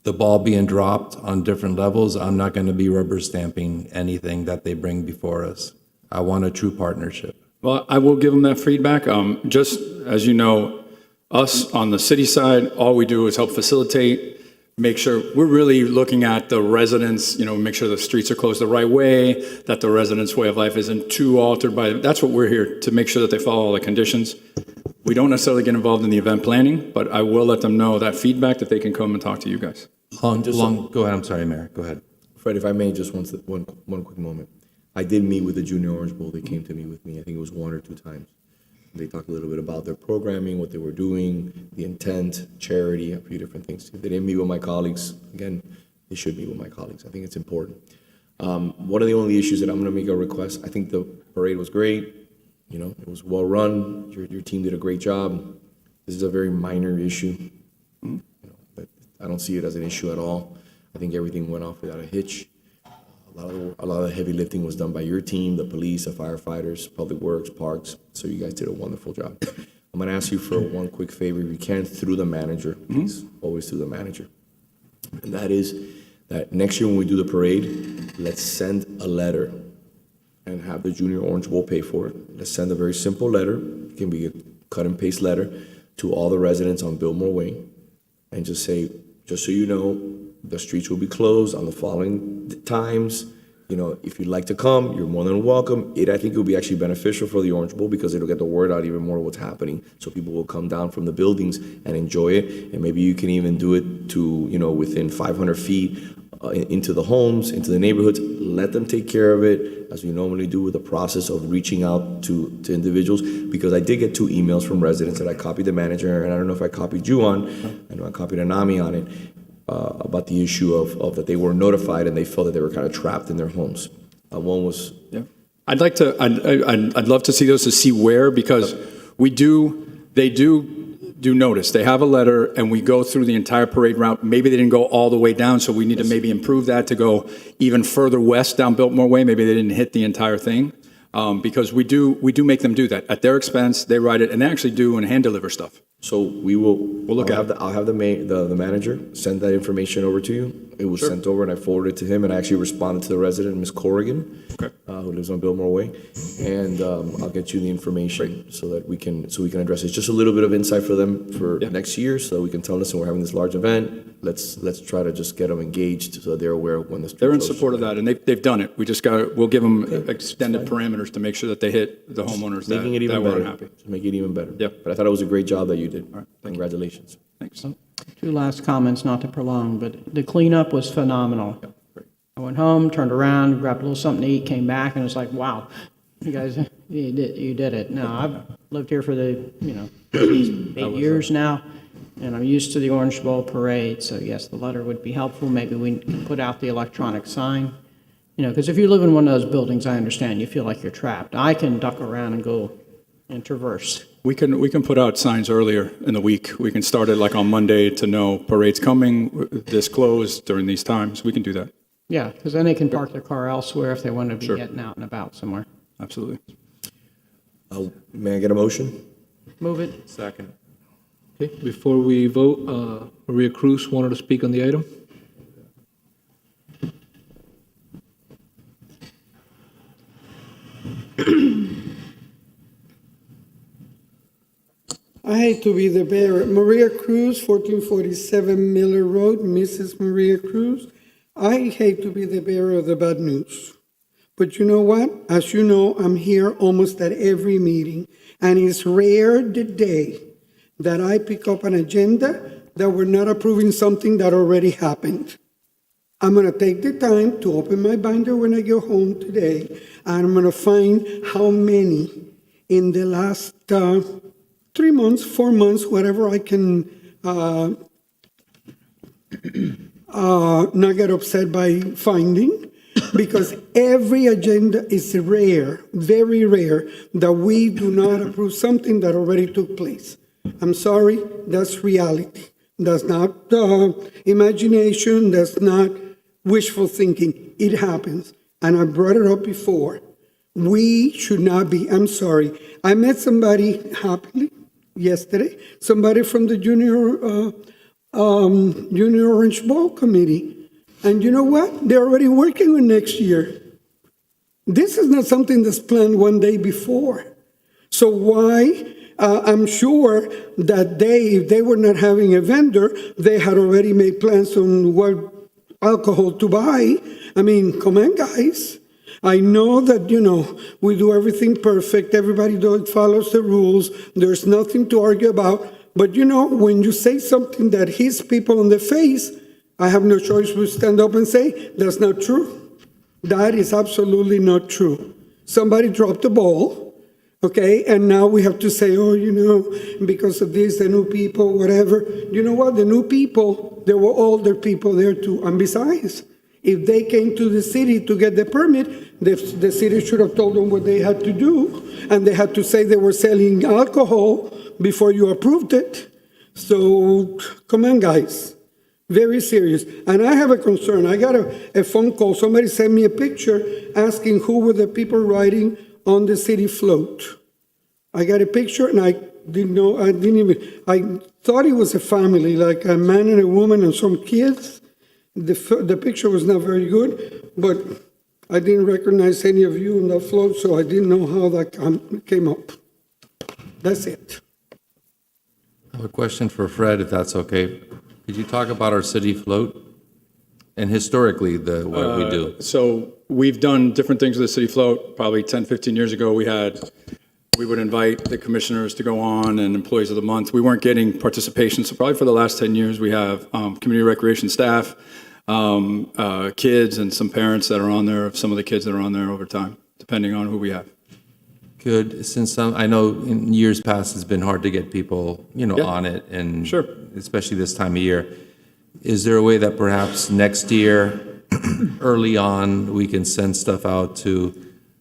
the ball being dropped on different levels, I'm not going to be rubber stamping anything that they bring before us. I want a true partnership. Well, I will give them that feedback. Just as you know, us on the city side, all we do is help facilitate, make sure we're really looking at the residents, make sure the streets are closed the right way, that the residents' way of life isn't too altered by, that's what we're here, to make sure that they follow all the conditions. We don't necessarily get involved in the event planning, but I will let them know that feedback, that they can come and talk to you guys. Go ahead, I'm sorry, Mayor, go ahead. Fred, if I may, just one quick moment. I did meet with the Junior Orange Bowl. They came to meet with me. I think it was one or two times. They talk a little bit about their programming, what they were doing, the intent, charity, a few different things. If they didn't meet with my colleagues, again, they should meet with my colleagues. I think it's important. One of the only issues that I'm going to make a request, I think the parade was great. You know, it was well run. Your team did a great job. This is a very minor issue. You know, but I don't see it as an issue at all. I think everything went off without a hitch. A lot of the heavy lifting was done by your team, the police, the firefighters, public works, parks. So you guys did a wonderful job. I'm going to ask you for one quick favor, if you can, through the manager, please, always through the manager. And that is that next year when we do the parade, let's send a letter and have the Junior Orange Bowl pay for it. Let's send a very simple letter. It can be a cut and paste letter to all the residents on Biltmore Way and just say, just so you know, the streets will be closed on the following times. You know, if you'd like to come, you're more than welcome. I think it will be actually beneficial for the Orange Bowl because it'll get the word out even more of what's happening. So people will come down from the buildings and enjoy it. And maybe you can even do it to, you know, within 500 feet into the homes, into the neighborhoods. Let them take care of it as we normally do with the process of reaching out to individuals. Because I did get 2 emails from residents that I copied the manager, and I don't know if I copied you on. I know I copied Anami on it. About the issue of that they were notified and they felt that they were kind of trapped in their homes. One was, Yeah, I'd love to see those to see where, because they do notice. They have a letter and we go through the entire parade route. Maybe they didn't go all the way down, so we need to maybe improve that to go even further west down Biltmore Way. Maybe they didn't hit the entire thing. Because we do make them do that at their expense. They write it and they actually do and hand deliver stuff. so I'll have the manager send that information over to you. It was sent over and I forwarded it to him, and I actually responded to the resident, Ms. Corrigan, who lives on Biltmore Way, and I'll get you the information so that we can address it. It's just a little bit of insight for them for next year, so we can tell them, listen, we're having this large event. Let's try to just get them engaged so they're aware of when the street They're in closes. support of that, and they've done it. We'll give them extended parameters to make sure that they hit the homeowners that Making it even were better. unhappy. To make it even better. Yeah. But I thought it was a great job that you did. Congratulations. Thanks. 2 last comments, not to prolong, but the cleanup was phenomenal. I went home, turned around, grabbed a little something to eat, came back, and it's like, wow, you guys, you did it. Now, I've lived here for 8 years now, and I'm used to the Orange Bowl parade, so yes, the letter would be helpful. Maybe we can put out the electronic sign. Because if you live in one of those buildings, I understand, you feel like you're trapped. I can duck around and go and traverse. We can put out signs earlier in the week. We can start it like on Monday to know parade's coming, this closed during these times. We can do that. Yeah, because then they can park their car elsewhere if they want to be getting out and about somewhere. Absolutely. May I get a motion? Move it. Second. Okay, before we vote, Maria Cruz wanted to speak on the item. I hate to be the bearer. Maria Cruz, 1447 Miller Road, Mrs. Maria Cruz. I hate to be the bearer of the bad news. But you know what? As you know, I'm here almost at every meeting, and it's rare the day that I pick up an agenda that we're not approving something that already happened. I'm going to take the time to open my binder when I go home today, and I'm going to find how many in the last 3 months, 4 months, whatever I can not get upset by finding, because every agenda is rare, very rare, that we do not approve something that already took place. I'm sorry, that's reality. That's not imagination, that's not wishful thinking. It happens. And I brought it up before. We should not be, I'm sorry. I met somebody happily yesterday, somebody from the Junior Orange Bowl Committee. And you know what? They're already working on next year. This is not something that's planned one day before. So why? I'm sure that if they were not having a vendor, they had already made plans on what alcohol to buy. I mean, come on, guys. I know that, we do everything perfect. Everybody follows the rules. There's nothing to argue about. But, when you say something that hits people in the face, I have no choice but stand up and say, that's not true. That is absolutely not true. Somebody dropped the ball. Okay, and now we have to say, oh, because of this, the new people, whatever. You know what? The new people, there were older people there too. And besides, if they came to the city to get the permit, the city should have told them what they had to do. And they had to say they were selling alcohol before you approved it. So, come on, guys. Very serious. And I have a concern. I got a phone call. Somebody sent me a picture asking who were the people riding on the city float. I got a picture and I didn't know, I thought it was a family, like a man and a woman and some kids. The picture was not very good, but I didn't recognize any of you on that float, so I didn't know how that came up. That's it. I have a question for Fred, if that's okay. Could you talk about our city float and historically what we do? So we've done different things with the city float. Probably 10, 15 years ago, we would invite the commissioners to go on and employees of the month. We weren't getting participation, so probably for the last 10 years, we have community recreation staff, kids, and some parents that are on there, of some of the kids that are on there over time, depending on who we have. Good, since I know in years past it's been hard to get people, on it, and sure, especially this time of year. Is there a way that perhaps next year, early on, we can send stuff out to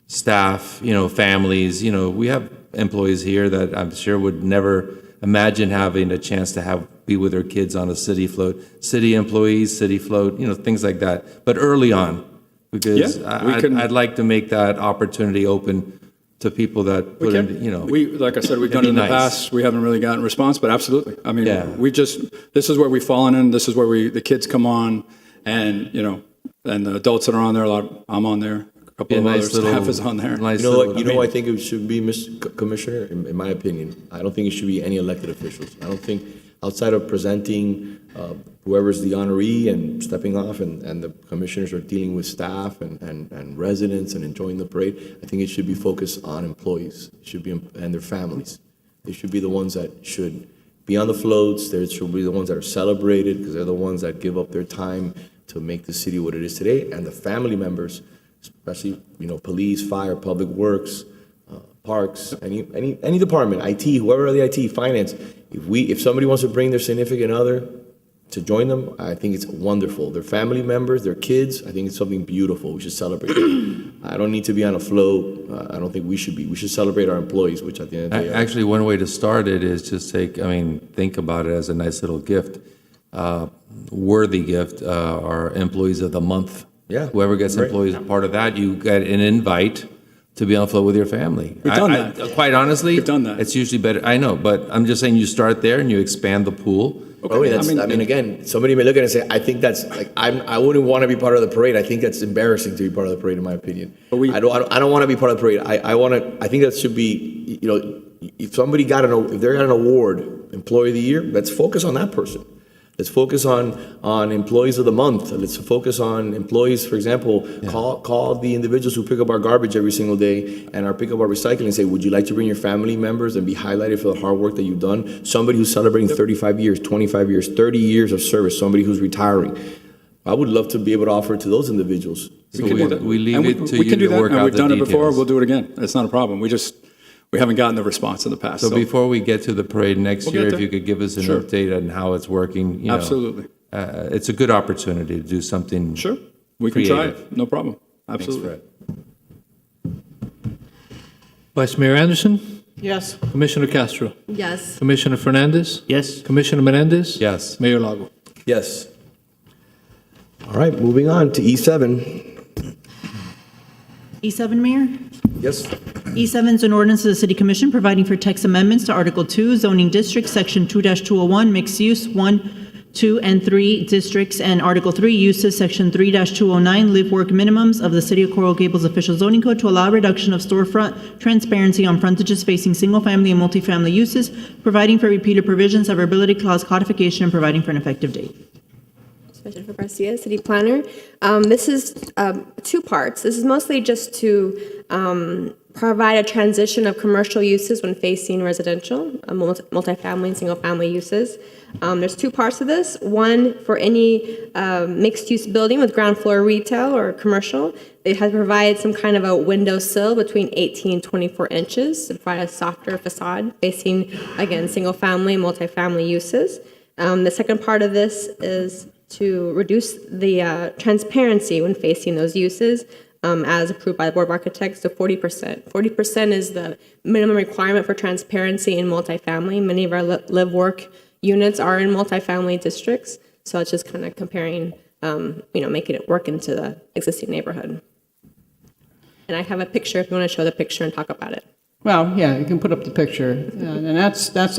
staff, families? We have employees here that I'm sure would never imagine having a chance to be with their kids on a city float. City employees, city float, things like that. But early on, because I'd like to make that opportunity open to people that put in, like I said, we've done it in the past. We haven't really gotten a response, but absolutely. I mean, this is where we've fallen in. This is where the kids come on, and and the adults that are on there. I'm on there. A couple of other staff is on there. I think it should be, Mr. Commissioner, in my opinion. I don't think it should be any elected officials. I don't think, outside of presenting whoever's the honoree and stepping off, and the commissioners are dealing with staff and residents and enjoying the parade, I think it should be focused on employees. It should be, and their families. They should be the ones that should be on the floats. They should be the ones that are celebrated, because they're the ones that give up their time to make the city what it is today. And the family members, especially, police, fire, public works, parks, any department, IT, whoever the IT, finance. If somebody wants to bring their significant other to join them, I think it's wonderful. Their family members, their kids, I think it's something beautiful. We should celebrate it. I don't need to be on a float. I don't think we should be. We should celebrate our employees, which at the end of the day Actually, one way to start it is just think about it as a nice little gift, worthy gift, our employees of the month. Yeah. Whoever gets employees part of that, you get an invite to be on the float with your family. We've done that. Quite honestly, we've done that. It's usually better. I know, but I'm just saying you start there and you expand the pool. Okay. Again, somebody may look at it and say, I think that's I wouldn't want to be part of the parade. I think that's embarrassing to be part of the parade, in my opinion. I don't want to be part of the parade. I think that should be, if somebody if they got an award, Employee of the Year, let's focus on that person. Let's focus on employees of the month. Let's focus on employees, for example, call the individuals who pick up our garbage every single day and pick up our recycling and say, would you like to bring your family members and be highlighted for the hard work that you've done? Somebody who's celebrating 35 years, 25 years, 30 years of service, somebody who's retiring. I would love to be able to offer it to those individuals. We leave it to we you can do to that, work and out we've the done it details. before. We'll do it again. It's not a problem. We haven't gotten the response in the past. So before we get to the parade next We'll year, get if there. you could give us an Sure. update on how it's working. Absolutely. It's a good opportunity to do something. Sure. We can try creative. it. No problem. Absolutely. Vice Mayor Anderson, Yes. Commissioner Castro, Yes. Commissioner Fernandez, Yes. Commissioner Menendez, Yes. Mayor Lago. Yes. All right, moving on to E7. E7, Mayor? Yes. E7 is an ordinance of the City Commission providing for text amendments to Article 2 zoning districts, Section 2-201, mixed use 1, 2, and 3 districts, and Article 3 uses, Section 3-209, live work minimums of the City of Coral Gables official zoning code to allow reduction of storefront transparency on frontages facing single-family and multifamily uses, providing for repeated provisions, severability clause codification, and providing for an effective date. Jennifer Garcia, City Planner. This is two parts. This is mostly just to provide a transition of commercial uses when facing residential, multifamily and single-family uses. There's two parts to this. One, for any mixed-use building with ground floor retail or commercial, they have to provide some kind of a window sill between 18 and 24 inches to provide a softer facade facing, again, single-family and multifamily uses. The second part of this is to reduce the transparency when facing those uses, as approved by the Board of Architects, to 40%. 40% is the minimum requirement for transparency in multifamily. Many of our live-work units are in multifamily districts, so it's just kind of comparing, making it work into the existing neighborhood. And I have a picture if you want to show the picture and talk about it. Well, yeah, you can put up the picture. And that's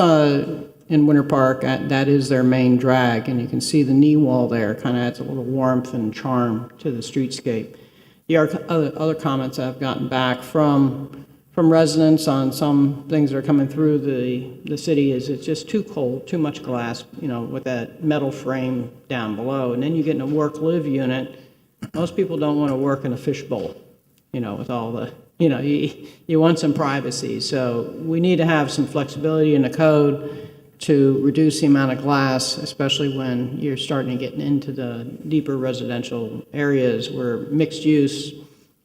in Winter Park. That is their main drag. And you can see the knee wall there kind of adds a little warmth and charm to the streetscape. The other comments I've gotten back from residents on some things that are coming through the city is it's just too cold, too much glass, with that metal frame down below. And then you get in a work-live unit. Most people don't want to work in a fishbowl, with all the, you want some privacy. So we need to have some flexibility in the code to reduce the amount of glass, especially when you're starting to get into the deeper residential areas where mixed use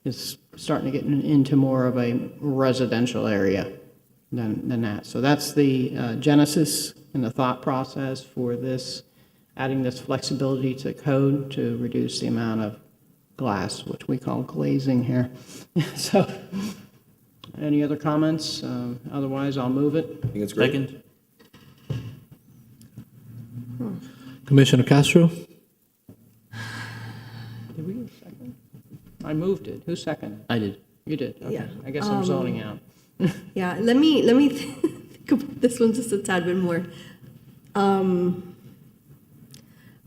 is starting to get into more of a residential area than that. So that's the genesis and the thought process for this, adding this flexibility to code to reduce the amount of glass, which we call glazing here. So, any other comments? Otherwise, I'll move it. I think it's great. Second. Commissioner Castro? Did we get a second? I moved it. Who seconded? I did. You did? Okay. Yeah. I guess I'm zoning out. Yeah, let me think about this one just a tad bit more. I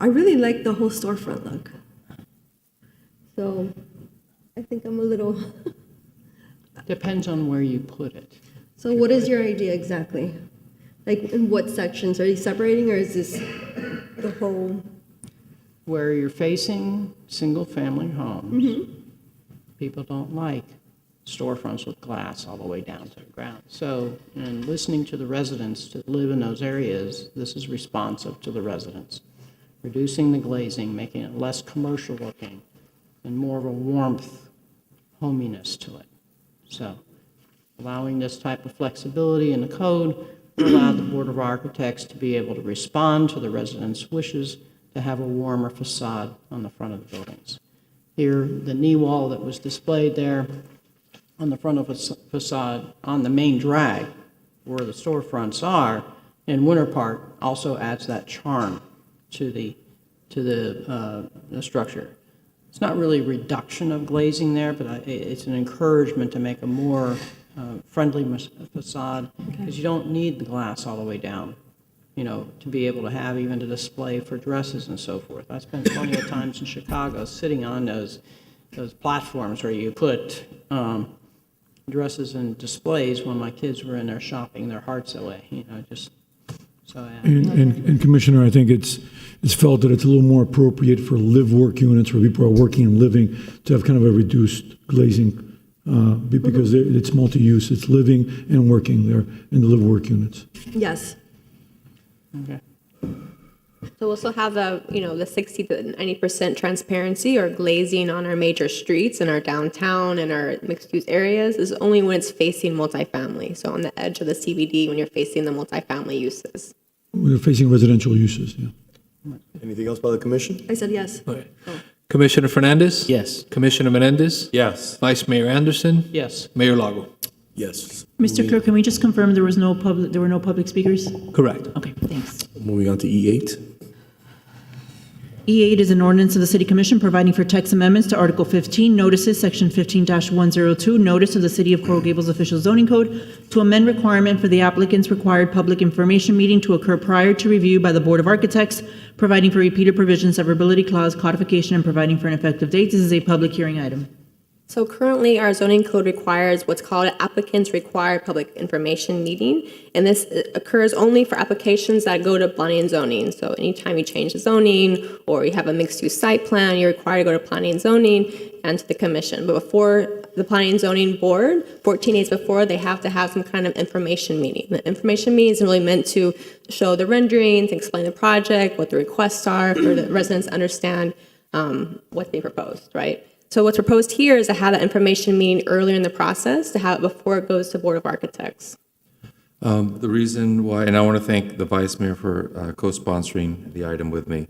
really like the whole storefront look. So I think I'm a little... Depends on where you put it. So what is your idea exactly? Like in what sections? Are you separating or is this the whole? Where you're facing single-family homes, people don't like storefronts with glass all the way down to the ground. So, in listening to the residents that live in those areas, this is responsive to the residents. Reducing the glazing, making it less commercial looking, and more of a warmth, hominess to it. So, allowing this type of flexibility in the code will allow the Board of Architects to be able to respond to the residents' wishes to have a warmer facade on the front of the buildings. Here, the knee wall that was displayed there on the front of a facade on the main drag where the storefronts are in Winter Park also adds that charm to the structure. It's not really a reduction of glazing there, but it's an encouragement to make a more friendly facade because you don't need the glass all the way down, to be able to have even a display for dresses and so forth. I spent plenty of times in Chicago sitting on those platforms where you put dresses and displays when my kids were in there shopping their hearts away, just so. Yeah. And Commissioner, I think it's felt that it's a little more appropriate for live-work units where people are working and living to have kind of a reduced glazing because it's multi-use. It's living and working there in the live-work units. Yes. Okay. So we'll still have the 60 to 90% transparency or glazing on our major streets and our downtown and our mixed-use areas is only when it's facing multifamily. So on the edge of the CBD when you're facing the multifamily uses. We're facing residential uses, yeah. Anything else by the commission? I said yes. Okay. Commissioner Fernandez? Yes. Commissioner Menendez? Yes. Vice Mayor Anderson? Yes. Mayor Lago? Yes. Mr. Clerk, can we just confirm there were no public speakers? Correct. Okay, thanks. Moving on to E8. E8 is an ordinance of the City Commission providing for text amendments to Article 15, notices, Section 15-102, notice of the City of Coral Gables Official Zoning Code to amend requirement for the applicant's required public information meeting to occur prior to review by the Board of Architects, providing for repeated provisions, severability clause, codification, and providing for an effective date. This is a public hearing item. So currently, our zoning code requires what's called an applicant's required public information meeting, and this occurs only for applications that go to planning and zoning. So anytime you change the zoning or you have a mixed-use site plan, you're required to go to planning and zoning and to the commission. But before the planning and zoning board, 14 days before, they have to have some kind of information meeting. The information meeting is really meant to show the renderings, explain the project, what the requests are, for the residents to understand what they proposed, right? So what's proposed here is to have that information meeting earlier in the process, to have it before it goes to Board of Architects. The reason why, and I want to thank the Vice Mayor for co-sponsoring the item with me.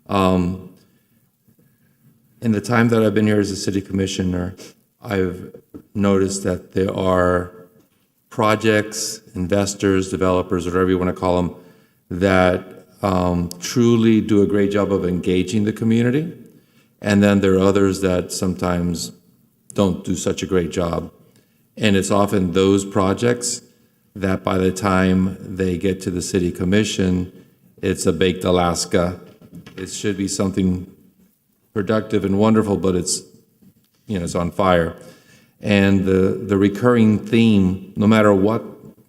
In the time that I've been here as a city commissioner, I've noticed that there are projects, investors, developers, whatever you want to call them, that truly do a great job of engaging the community. And then there are others that sometimes don't do such a great job. And it's often those projects that by the time they get to the city commission, it's a baked Alaska. It should be something productive and wonderful, but it's, it's on fire. And the recurring theme, no matter what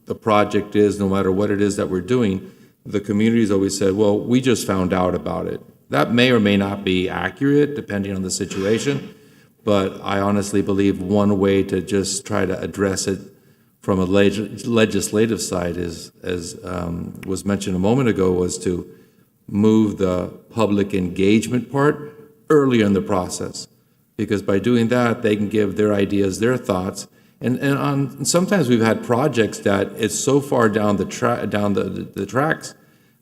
the project is, no matter what it is that we're doing, the community's always said, well, we just found out about it. That may or may not be accurate, depending on the situation, but I honestly believe one way to just try to address it from a legislative side is, as was mentioned a moment ago, was to move the public engagement part earlier in the process. Because by doing that, they can give their ideas, their thoughts. And sometimes we've had projects that it's so far down the tracks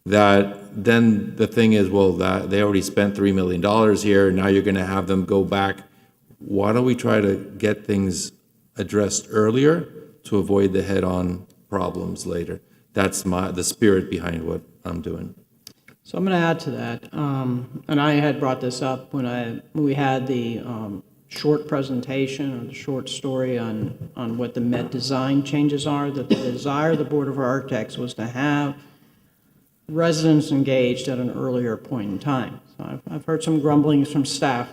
that then the thing is, well, that they already spent $3 million here, and now you're going to have them go back. Why don't we try to get things addressed earlier to avoid the head-on problems later? That's the spirit behind what I'm doing. So I'm going to add to that, and I had brought this up when we had the short presentation or the short story on what the Met design changes are, that the desire of the Board of Architects was to have residents engaged at an earlier point in time. So I've heard some grumblings from staff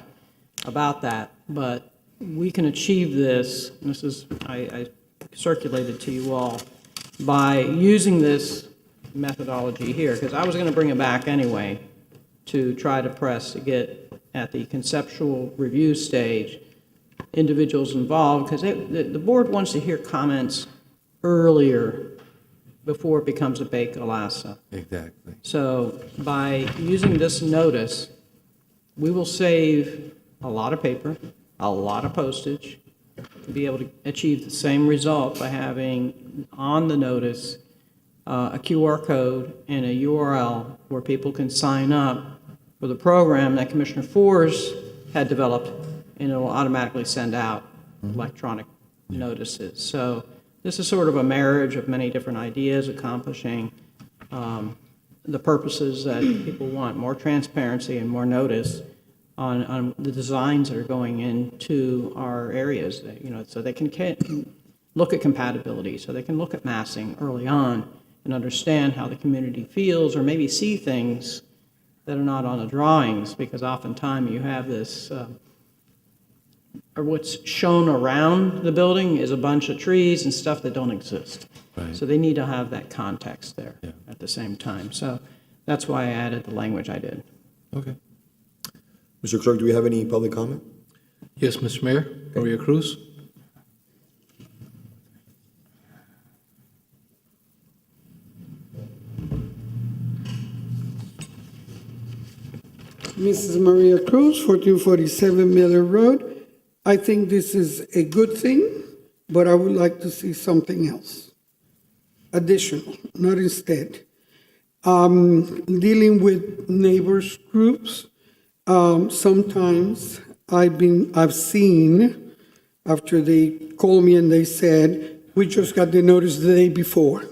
about that, but we can achieve this, and this is, I circulated to you all, by using this methodology here, because I was going to bring it back anyway to try to press to get at the conceptual review stage individuals involved, because the board wants to hear comments earlier before it becomes a baked Alaska. Exactly. So by using this notice, we will save a lot of paper, a lot of postage, to be able to achieve the same result by having on the notice a QR code and a URL where people can sign up for the program that Commissioner Forrest had developed, and it will automatically send out electronic notices. So this is sort of a marriage of many different ideas accomplishing the purposes that people want: more transparency and more notice on the designs that are going into our areas, so they can look at compatibility, so they can look at massing early on and understand how the community feels, or maybe see things that are not on the drawings, because oftentimes you have this, or what's shown around the building is a bunch of trees and stuff that don't exist. Right. So they need to have that context there at the same time. So that's why I added the language I did. Okay. Mr. Clerk, do we have any public comment? Yes, Mr. Mayor, Maria Cruz. Mrs. Maria Cruz, 1447 Miller Road. I think this is a good thing, but I would like to see something else. Additional, not instead. Dealing with neighbors groups, sometimes I've seen, after they called me and they said, we just got the notice the day before.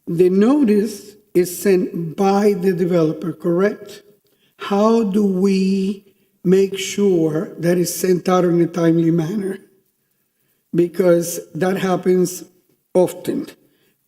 The notice is sent by the developer, correct? How do we make sure that it's sent out in a timely manner? Because that happens often.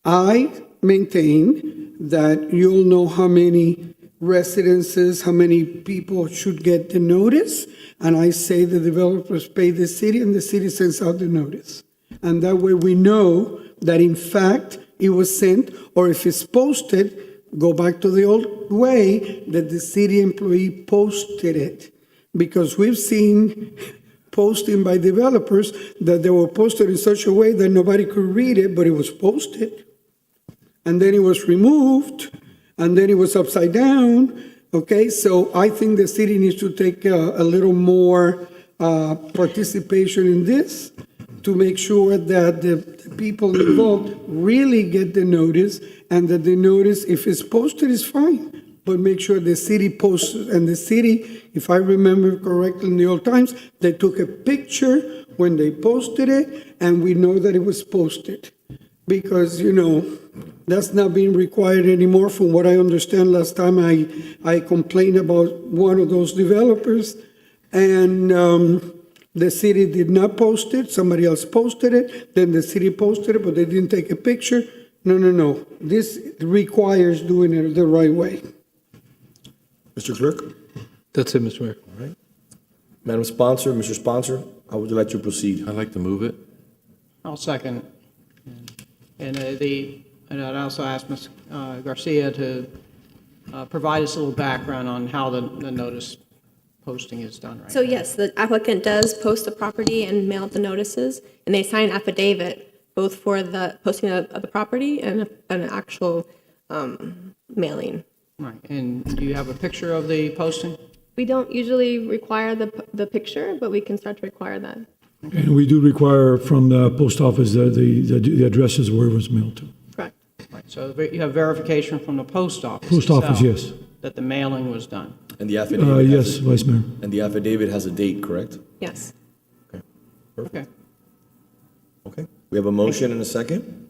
I maintain that you'll know how many residences, how many people should get the notice, and I say the developers pay the city and the city sends out the notice. And that way we know that in fact it was sent, or if it's posted, go back to the old way that the city employee posted it. Because we've seen posting by developers that they were posted in such a way that nobody could read it, but it was posted. And then it was removed, and then it was upside down. Okay, so I think the city needs to take a little more participation in this to make sure that the people involved really get the notice, and that the notice, if it's posted, is fine. But make sure the city posts it. And the city, if I remember correctly in the old times, they took a picture when they posted it, and we know that it was posted. Because, you know, that's not being required anymore. From what I understand, last time I complained about one of those developers, and the city did not post it. Somebody else posted it. Then the city posted it, but they didn't take a picture. No. This requires doing it the right way. Mr. Clerk? That's it, Mr. Mayor. All right. Madam Sponsor, Mr. Sponsor, how would you like to proceed? I'd like to move it. I'll second. And I'd also ask Ms. Garcia to provide us a little background on how the notice posting is done right So now. yes, the applicant does post the property and mail the notices, and they sign an affidavit, both for the posting of the property and an actual mailing. Right, and do you have a picture of the posting? We don't usually require the picture, but we can start to require that. And we do require from the post office the addresses where it was mailed to. Correct. Right, so you have verification from the post office Post office, itself yes. that the mailing was done. And the affidavit? Yes, Vice Mayor. And the affidavit has a date, correct? Yes. Okay. Okay. We have a motion and a second?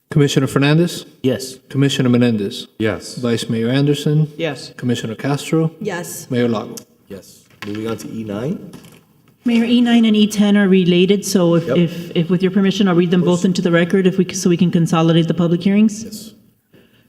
Commissioner Fernandez? Yes. Commissioner Menendez? Yes. Vice Mayor Anderson? Yes. Commissioner Castro? Yes. Mayor Lago? Yes. Moving on to E9. Mayor, E9 and E10 are related, so if with your permission, I'll read them both into the record so we can consolidate the public hearings? Yes.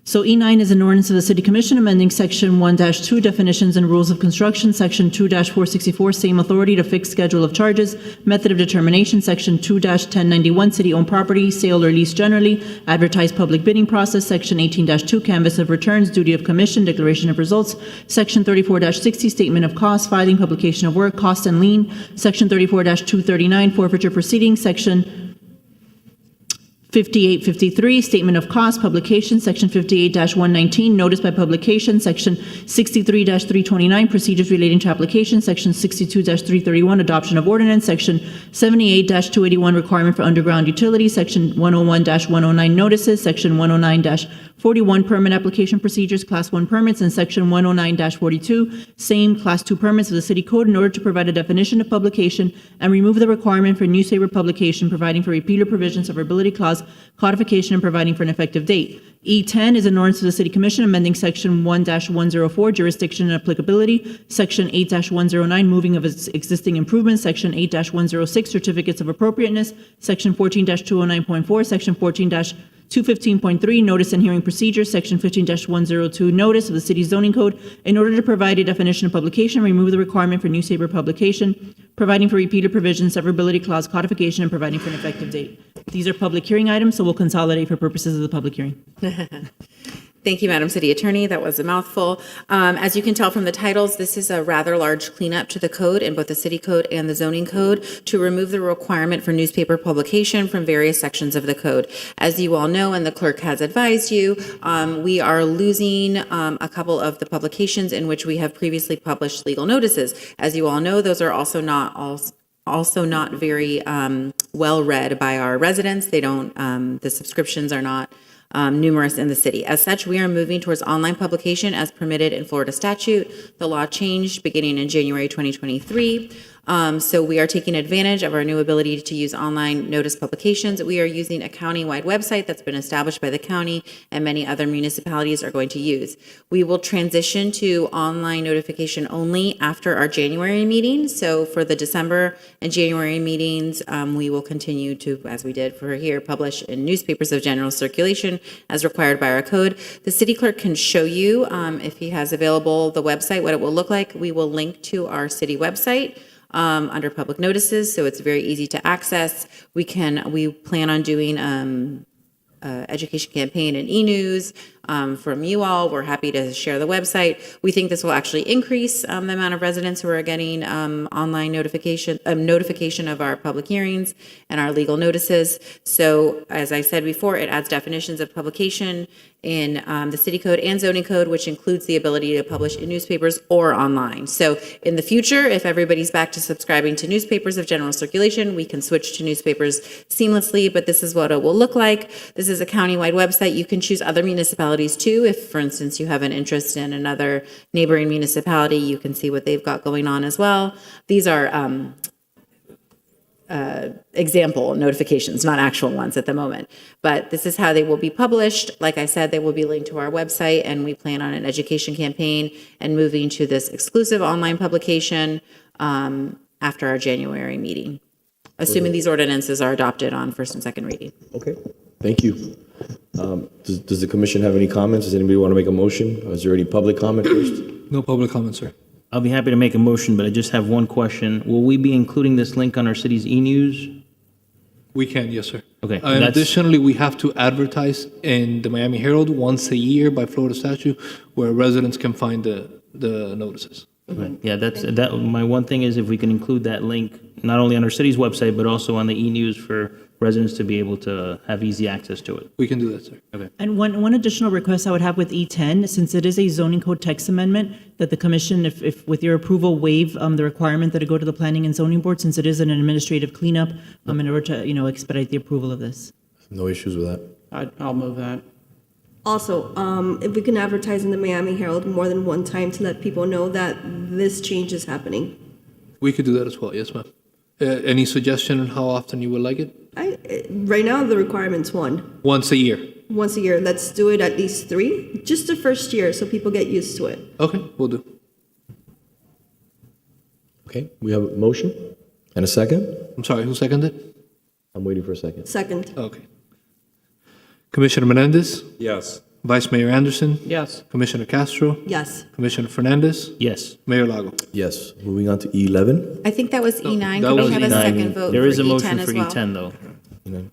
So E9 is an ordinance of the City Commission amending Section 1-2 Definitions and Rules of Construction, Section 2-464 Same Authority to Fix Schedule of Charges, Method of Determination, Section 2-1091 City-Owned Property, Sale or Lease Generally, Advertised Public Bidding Process, Section 18-2 Canvass of Returns, Duty of Commission, Declaration of Results, Section 34-60 Statement of Costs, Filing, Publication of Work, Cost and Lien, Section 34-239 Forfeiture Proceedings, Section 5853, Statement of Cost, Publication, Section 58-119, Notice by Publication, Section 63-329, Procedures relating to application, Section 62-331, Adoption of Ordinance, Section 78-281, Requirement for Underground Utilities, Section 101-109, Notices, Section 109-41, Permit Application Procedures, Class 1 Permits, and Section 109-42, same Class 2 Permits of the City Code in order to provide a definition of publication and remove the requirement for newspaper publication, providing for repealer provisions of Ability Clause, codification, and providing for an effective date. E10 is an ordinance of the City Commission amending Section 1-104, Jurisdiction and Applicability, Section 8-109, Moving of Existing Improvements, Section 8-106, Certificates of Appropriateness, Section 14-209.4, Section 14-215.3, Notice and Hearing Procedures, Section 15-102, Notice of the City Zoning Code, in order to provide a definition of publication, remove the requirement for newspaper publication, providing for repeater provisions, severability clause, codification, and providing for an effective date. These are public hearing items, so we'll consolidate for purposes of the public hearing. Thank you, Madam City Attorney. That was a mouthful. As you can tell from the titles, this is a rather large cleanup to the code in both the city code and the zoning code to remove the requirement for newspaper publication from various sections of the code. As you all know, and the clerk has advised you, we are losing a couple of the publications in which we have previously published legal notices. As you all know, those are also not very well read by our residents. They don't, the subscriptions are not numerous in the city. As such, we are moving towards online publication as permitted in Florida statute. The law changed beginning in January 2023. So we are taking advantage of our new ability to use online notice publications. We are using a county-wide website that's been established by the county and many other municipalities are going to use. We will transition to online notification only after our January meeting. So for the December and January meetings, we will continue to, as we did for here, publish in newspapers of general circulation as required by our code. The city clerk can show you, if he has available the website, what it will look like. We will link to our city website under public notices, so it's very easy to access. We plan on doing education campaign and e-news from you all. We're happy to share the website. We think this will actually increase the amount of residents who are getting online notification of our public hearings and our legal notices. So as I said before, it adds definitions of publication in the city code and zoning code, which includes the ability to publish in newspapers or online. So in the future, if everybody's back to subscribing to newspapers of general circulation, we can switch to newspapers seamlessly, but this is what it will look like. This is a countywide website. You can choose other municipalities too. If, for instance, you have an interest in another neighboring municipality, you can see what they've got going on as well. These are example notifications, not actual ones at the moment. But this is how they will be published. Like I said, they will be linked to our website, and we plan on an education campaign and moving to this exclusive online publication after our January meeting, assuming these ordinances are adopted on first and second reading. Okay, thank you. Does the commission have any comments? Does anybody want to make a motion? Is there any public comment first? No public comment, sir. I'll be happy to make a motion, but I just have one question. Will we be including this link on our city's e-news? We can, yes, sir. Okay. And that's- additionally, we have to advertise in the Miami Herald once a year by Florida statute where residents can find the notices. Okay. Yeah, that. My one thing is if we can include that link, not only on our city's website, but also on the e-news for residents to be able to have easy access to it. We can do that, sir. Okay. And one additional request I would have with E10, since it is a zoning code text amendment, that the commission, if with your approval, waive the requirement that it go to the planning and zoning board, since it is an administrative cleanup, in order to, expedite the approval of this. No issues with that. I'll move that. Also, if we can advertise in the Miami Herald more than one time to let people know that this change is happening. We could do that as well, yes, ma'am. Any suggestion on how often you would like it? Right now, the requirement's one. Once a year. Once a year. Let's do it at least 3, just the first year, so people get used to it. Okay, we'll do. Okay, we have a motion and a second. I'm sorry, who seconded? I'm waiting for a second. Second. Okay. Commissioner Menendez? Yes. Vice Mayor Anderson? Yes. Commissioner Castro? Yes. Commissioner Fernandez? Yes. Mayor Lago? Yes. Moving on to E11. I think that was E9. that Could we was have a E9. second vote There is a for motion E10 for as well? E10 though. E9.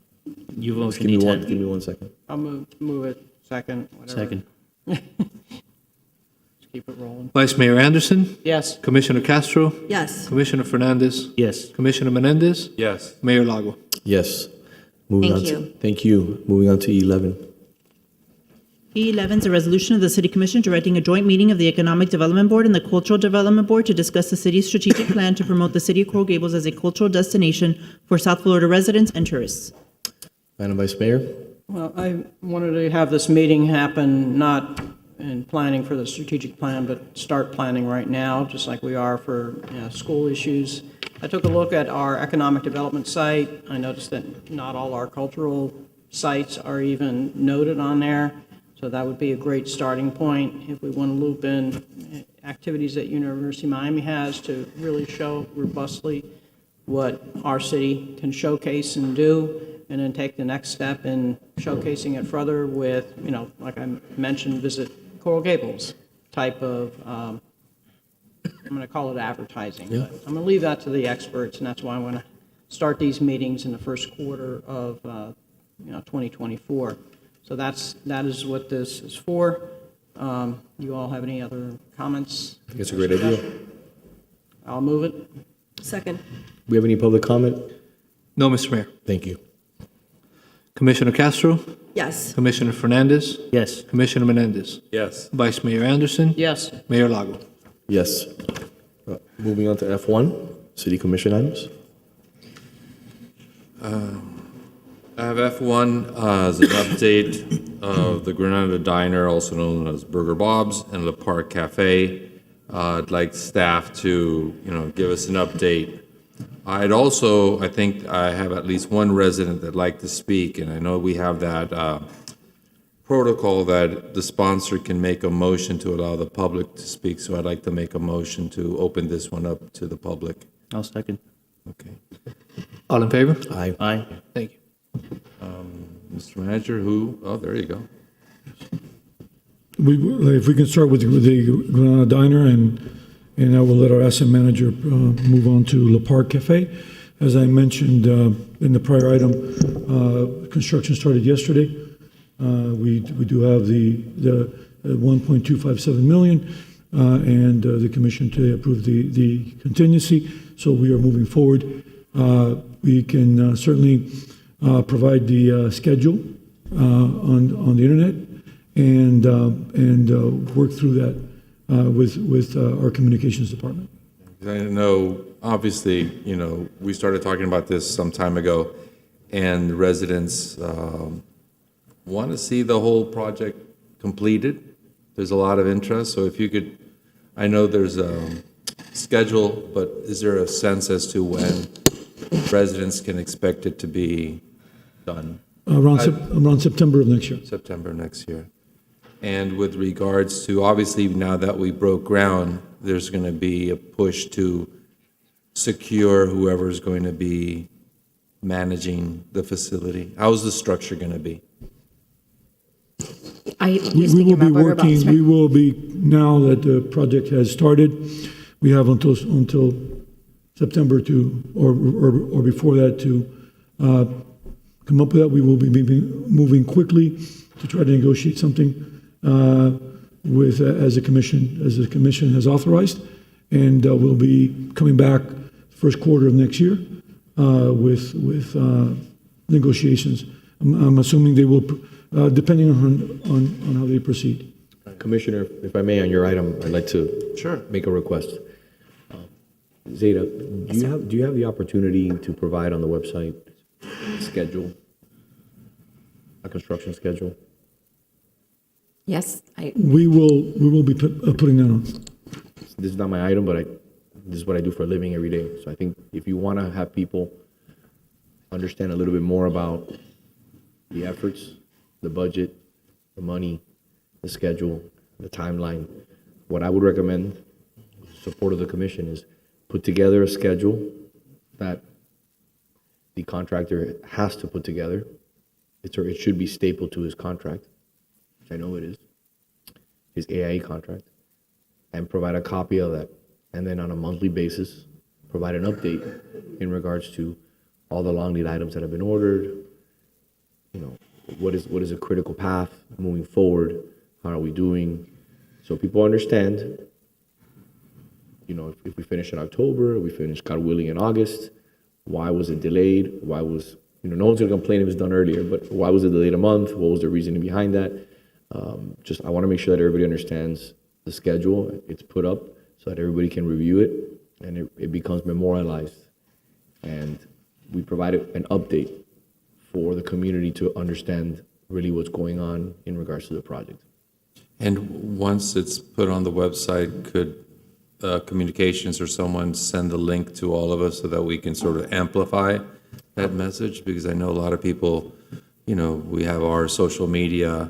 You Just motion give me one. E10. Give me 1 second. I'll move it second, whatever. Second. Just keep it rolling. Vice Mayor Anderson? Yes. Commissioner Castro? Yes. Commissioner Fernandez? Yes. Commissioner Menendez? Yes. Mayor Lago? Yes. Moving Thank on you. to thank you. Moving on to E11. E11 is a resolution of the City Commission directing a joint meeting of the Economic Development Board and the Cultural Development Board to discuss the city's strategic plan to promote the city of Coral Gables as a cultural destination for South Florida residents and tourists. Madam Vice Mayor. Well, I wanted to have this meeting happen not in planning for the strategic plan, but start planning right now, just like we are for school issues. I took a look at our economic development site. I noticed that not all our cultural sites are even noted on there. So that would be a great starting point if we want to loop in activities that University of Miami has to really show robustly what our city can showcase and do, and then take the next step in showcasing it further with, like I mentioned, visit Coral Gables type of, I'm going to call it advertising. Yeah. But I'm going to leave that to the experts, and that's why I want to start these meetings in the first quarter of 2024. So that is what this is for. You all have any other comments? I think it's a great idea. I'll move it. Second. We have any public comment? No, Mr. Mayor. Thank you. Commissioner Castro? Yes. Commissioner Fernandez? Yes. Commissioner Menendez? Yes. Vice Mayor Anderson? Yes. Mayor Lago? Yes. Moving on to F1, City Commission items. I have F1 as an update of the Granada Diner, also known as Burger Bob's, and the Park Cafe. I'd like staff to, give us an update. I'd also, I think I have at least one resident that'd like to speak, and I know we have that protocol that the sponsor can make a motion to allow the public to speak, so I'd like to make a motion to open this one up to the public. I'll second. Okay. All in favor? Aye. Aye. Thank you. Mr. Manager, there you go. If we can start with the diner, and I will let our asset manager move on to Le Parc Cafe. As I mentioned in the prior item, construction started yesterday. We do have the 1.257 million, and the commission today approved the contingency, so we are moving forward. We can certainly provide the schedule on the internet and work through that with our communications department. I know, obviously, we started talking about this some time ago, and the residents want to see the whole project completed. There's a lot of interest, so if you could, I know there's a schedule, but is there a sense as to when residents can expect it to be done? Around September of next year. September next year. And with regards to, obviously, now that we broke ground, there's going to be a push to secure whoever's going to be managing the facility. How's the structure going to be? We will be working, we will be, now that the project has started, we have until September or before that to come up with that. We will be moving quickly to try to negotiate something as the commission has authorized, and we'll be coming back first quarter of next year with negotiations. I'm assuming they will, depending on how they proceed. Commissioner, if I may, on your item, I'd like to make a request. Zeta, do you have the opportunity to provide on the website a construction schedule? Yes, We will be putting that on. This is not my item, but this is what I do for a living every day. So I think if you want to have people understand a little bit more about the efforts, the budget, the money, the schedule, the timeline, what I would recommend, support of the commission, is put together a schedule that the contractor has to put together. It should be stapled to his contract, which I know it is, his AIA contract, and provide a copy of that. And then on a monthly basis, provide an update in regards to all the long lead items that have been ordered. What is a critical path moving forward? How are we doing? So people understand, if we finish in October, we finish, God willing, in August, why was it delayed? Why was, no one's gonna complain if it was done earlier, but why was it delayed a month? What was the reasoning behind that? I wanna make sure that everybody understands the schedule. It's put up so that everybody can review it, and it becomes memorialized. And we provide an update for the community to understand really what's going on in regards to the project. And once it's put on the website, could communications or someone send the link to all of us so that we can sort of amplify that message? Because I know a lot of people, we have our social media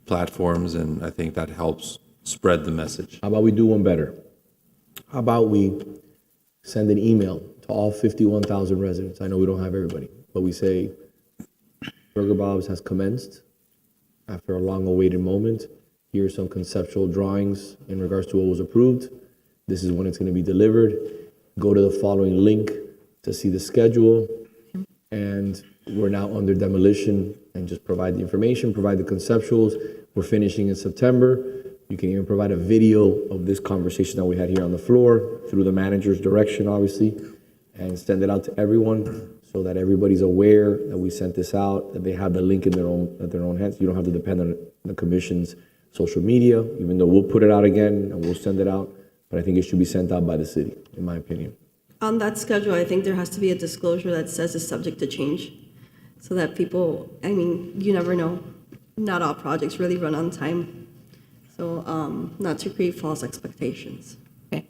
platforms, and I think that helps spread the message. How about we do one better? How about we send an email to all 51,000 residents? I know we don't have everybody, but we say, Burger Bob's has commenced after a long-awaited moment. Here are some conceptual drawings in regards to what was approved. This is when it's going to be delivered. Go to the following link to see the schedule. And we're now under demolition, and just provide the information, provide the conceptuals. We're finishing in September. You can even provide a video of this conversation that we had here on the floor through the manager's direction, obviously, and send it out to everyone so that everybody's aware that we sent this out, that they have the link in their own hands. You don't have to depend on the commission's social media, even though we'll put it out again and we'll send it out. But I think it should be sent out by the city, in my opinion. On that schedule, I think there has to be a disclosure that says it's subject to change, so that people, you never know. Not all projects really run on time. So not to create false expectations. Okay.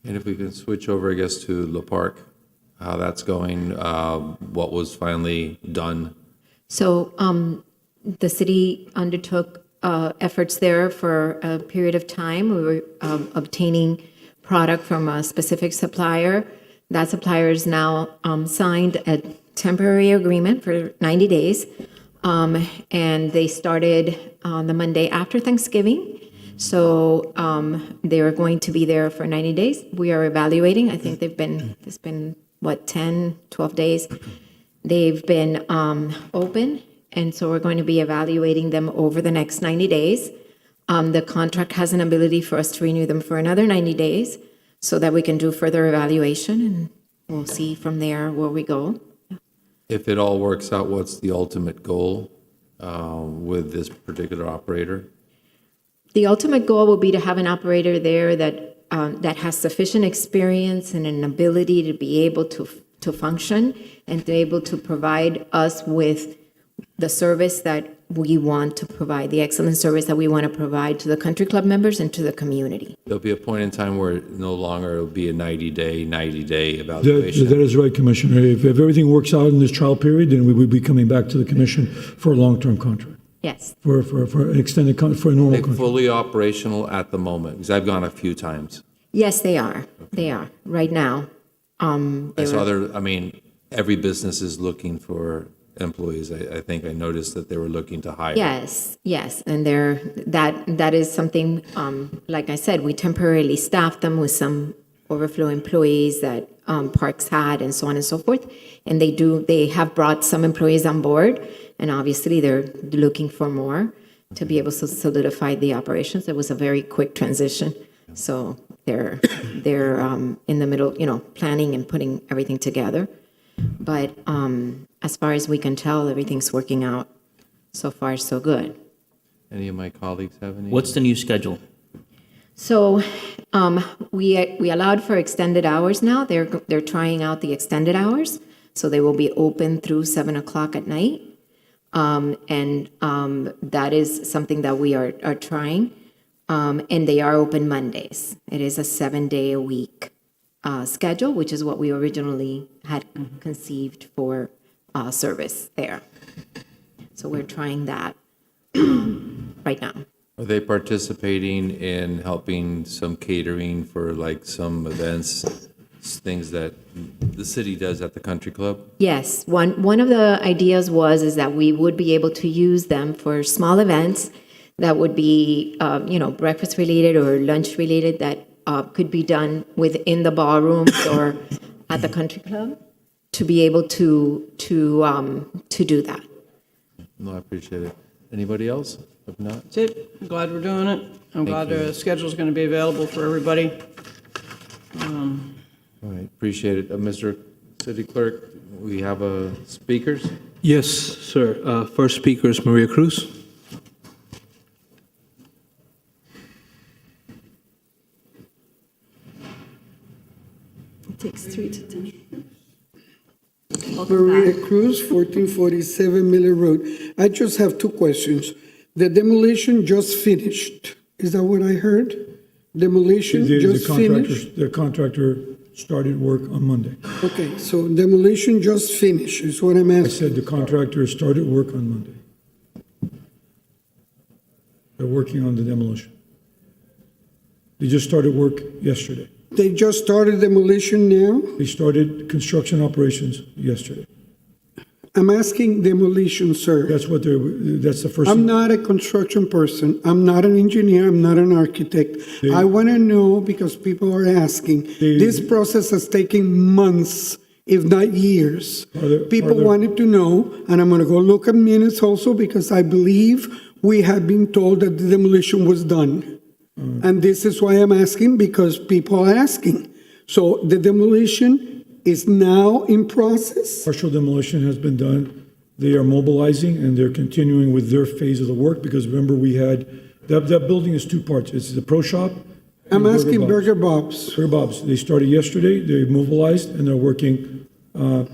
And if we can switch over, I guess, to La Park, how that's going, what was finally done. So the city undertook efforts there for a period of time. We were obtaining product from a specific supplier. That supplier is now signed a temporary agreement for 90 days. And they started on the Monday after Thanksgiving. So they're going to be there for 90 days. We are evaluating. I think it's been, what, 10, 12 days. They've been open. And so we're going to be evaluating them over the next 90 days. The contract has an ability for us to renew them for another 90 days so that we can do further evaluation, and we'll see from there where we go. If it all works out, what's the ultimate goal with this particular operator? The ultimate goal will be to have an operator there that has sufficient experience and an ability to be able to function and to be able to provide us with the service that we want to provide, the excellent service that we want to provide to the country club members and to the community. There'll be a point in time where no longer it'll be a 90-day evaluation. That is right, Commissioner. If everything works out in this trial period, then we will be coming back to the commission for a long-term contract. Yes. For an extended, for a normal They're contract. fully operational at the moment, because I've gone a few times. Yes, they are. They are right now. I saw every business is looking for employees. I think I noticed that they were looking to hire. Yes, and that is something. Like I said, we temporarily staffed them with some overflow employees that Parks had, and so on and so forth. And they have brought some employees on board, and obviously they're looking for more to be able to solidify the operations. It was a very quick transition, so they're in the middle, planning and putting everything together. But as far as we can tell, everything's working out so far, so good. Any of my colleagues have any? What's the new schedule? So we allowed for extended hours now. They're trying out the extended hours, so they will be open through 7 o'clock at night, and that is something that we are trying. And they are open Mondays. It is a 7-day-a-week schedule, which is what we originally had conceived for service there. So we're trying that right now. Are they participating in helping some catering for like some events, things that the city does at the country club? Yes, one of the ideas is that we would be able to use them for small events that would be, breakfast related or lunch related that could be done within the ballrooms or at the country club, to be able to do that. No, I appreciate it. Anybody else? If not, That's it. I'm glad we're doing it. I'm glad the schedule's going to be available for everybody. all right, appreciate it. Mr. City Clerk, we have speakers? Yes, sir. First speaker is Maria Cruz. It takes 3 to 10. Maria Cruz, 1447 Miller Road. I just have two questions. The demolition just finished. Is that what I heard? Demolition just finished? The contractor started work on Monday. Okay, so demolition just finished is what I'm I asking. said the contractor started work on Monday. They're working on the demolition. They just started work yesterday. They just started demolition now? They started construction operations yesterday. I'm asking demolition, sir. That's the first. I'm not a construction person. I'm not an engineer. I'm not an architect. I want to know, because people are asking. This process has taken months, if not years. People wanted to know, and I'm going to go look at minutes also, because I believe we have been told that the demolition was done. And this is why I'm asking, because people are asking. So the demolition is now in process? Partial demolition has been done. They are mobilizing and they're continuing with their phase of the work, because remember we had, that building is two parts. It's the pro shop. I'm asking Burger Bob's. Burger Bob's. They started yesterday, they mobilized, and they're working through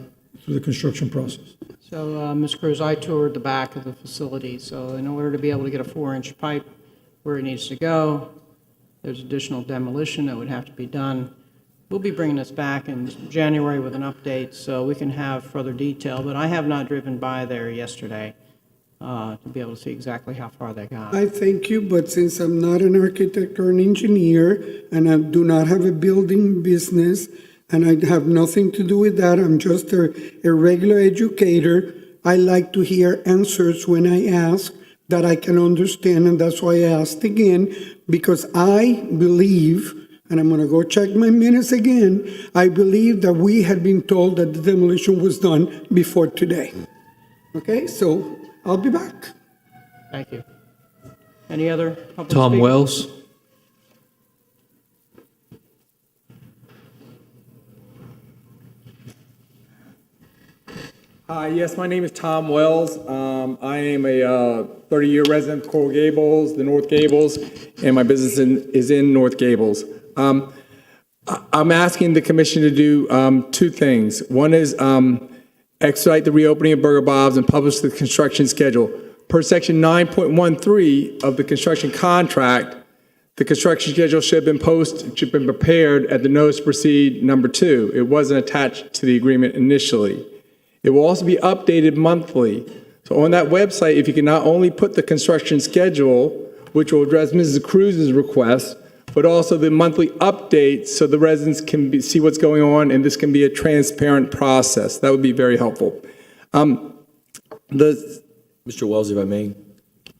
the construction process. So, Ms. Cruz, I toured the back of the facility, so in order to be able to get a 4-inch pipe where it needs to go. There's additional demolition that would have to be done. We'll be bringing this back in January with an update so we can have further detail, but I have not driven by there yesterday to be able to see exactly how far they got. I thank you, but since I'm not an architect or an engineer, and I do not have a building business, and I have nothing to do with that, I'm just a regular educator, I like to hear answers when I ask that I can understand, and that's why I asked again, because I believe, and I'm going to go check my minutes again, I believe that we had been told that the demolition was done before today. Okay, so I'll be back. Thank you. Any other public Tom speakers? Wells. Hi, yes, my name is Tom Wells. I am a 30-year resident of Coral Gables, the North Gables, and my business is in North Gables. I'm asking the commission to do two things. One is expedite the reopening of Burger Bob's and publish the construction schedule. Per section 9.13 of the construction contract, the construction schedule should have been prepared at the notice to proceed number 2. It wasn't attached to the agreement initially. It will also be updated monthly. So on that website, if you can not only put the construction schedule, which will address Mrs. Cruz's request, but also the monthly updates so the residents can see what's going on and this can be a transparent process. That would be very helpful. Mr. Wells, if I may,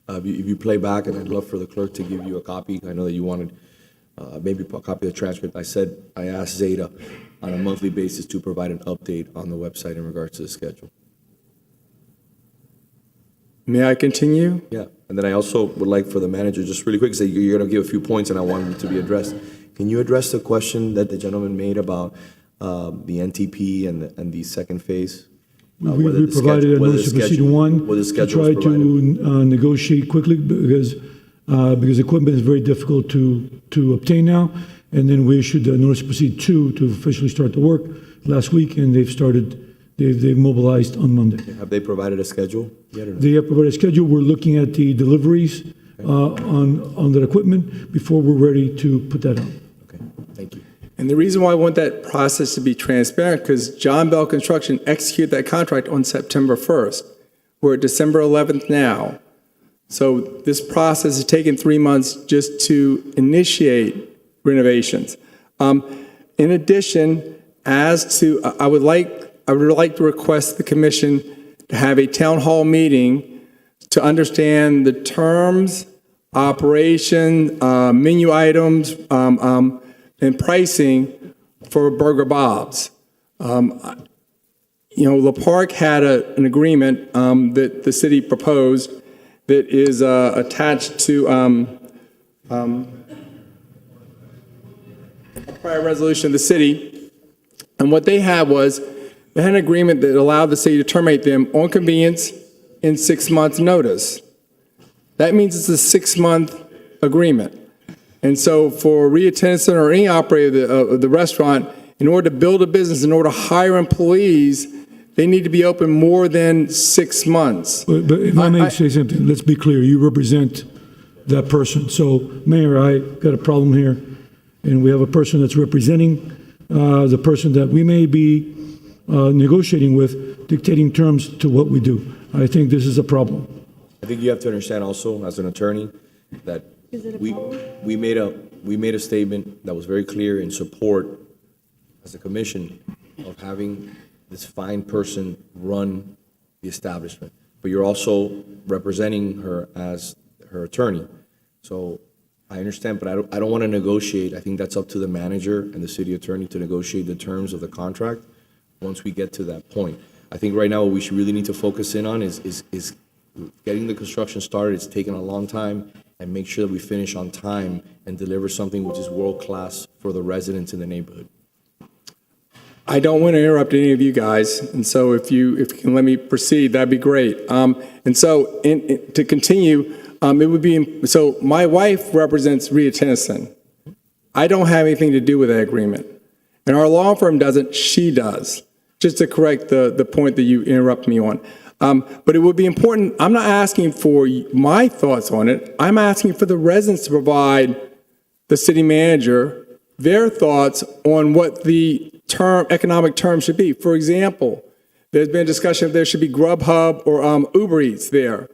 if you play back, and I'd love for the clerk to give you a copy. I know that you wanted maybe a copy of the transcript. I asked Zeta on a monthly basis to provide an update on the website in regards to the schedule. May I continue? Yeah, and then I also would like for the manager, just really quick, because you're going to give a few points and I want them to be addressed. Can you address the question that the gentleman made about the NTP and the second phase? We provided a notice to proceed one to try to negotiate quickly because equipment is very difficult to obtain now. And then we issued a notice to proceed 2 to officially start the work last week, and they've mobilized on Monday. Have they provided a schedule yet or no? They have provided a schedule. We're looking at the deliveries on that equipment before we're ready to put that on. Okay, thank you. And the reason why I want that process to be transparent, because John Bell Construction executed that contract on September 1st. We're at December 11th now. So this process has taken 3 months just to initiate renovations. In addition, I would like to request the commission to have a town hall meeting to understand the terms, operation, menu items, and pricing for Burger Bob's. La Park had an agreement that the city proposed that is attached to a prior resolution of the city. And what they had was, they had an agreement that allowed the city to terminate them on convenience in 6 months' notice. That means it's a 6-month agreement. And so for Rita Tennyson or any operator of the restaurant, in order to build a business, in order to hire employees, they need to be open more than 6 months. But if I may say something, let's be clear. You represent that person. So, Mayor, I got a problem here, and we have a person that's representing the person that we may be negotiating with, dictating terms to what we do. I think this is a problem. I think you have to understand also, as an attorney, that we made a statement that was very clear in support as a commission of having this fine person run the establishment. But you're also representing her as her attorney. So I understand, but I don't want to negotiate. I think that's up to the manager and the city attorney to negotiate the terms of the contract once we get to that point. I think right now what we should really need to focus in on is getting the construction started. It's taken a long time, and make sure that we finish on time and deliver something which is world-class for the residents in the neighborhood. I don't want to interrupt any of you guys, and so if you can let me proceed, that'd be great. And so to continue, it would be, so my wife represents Rita Tennyson. I don't have anything to do with that agreement. And our law firm doesn't, she does. Just to correct the point that you interrupt me on. But it would be important, I'm not asking for my thoughts on it. I'm asking for the residents to provide the city manager their thoughts on what the economic term should be. For example, there's been a discussion if there should be Grubhub or Uber Eats there.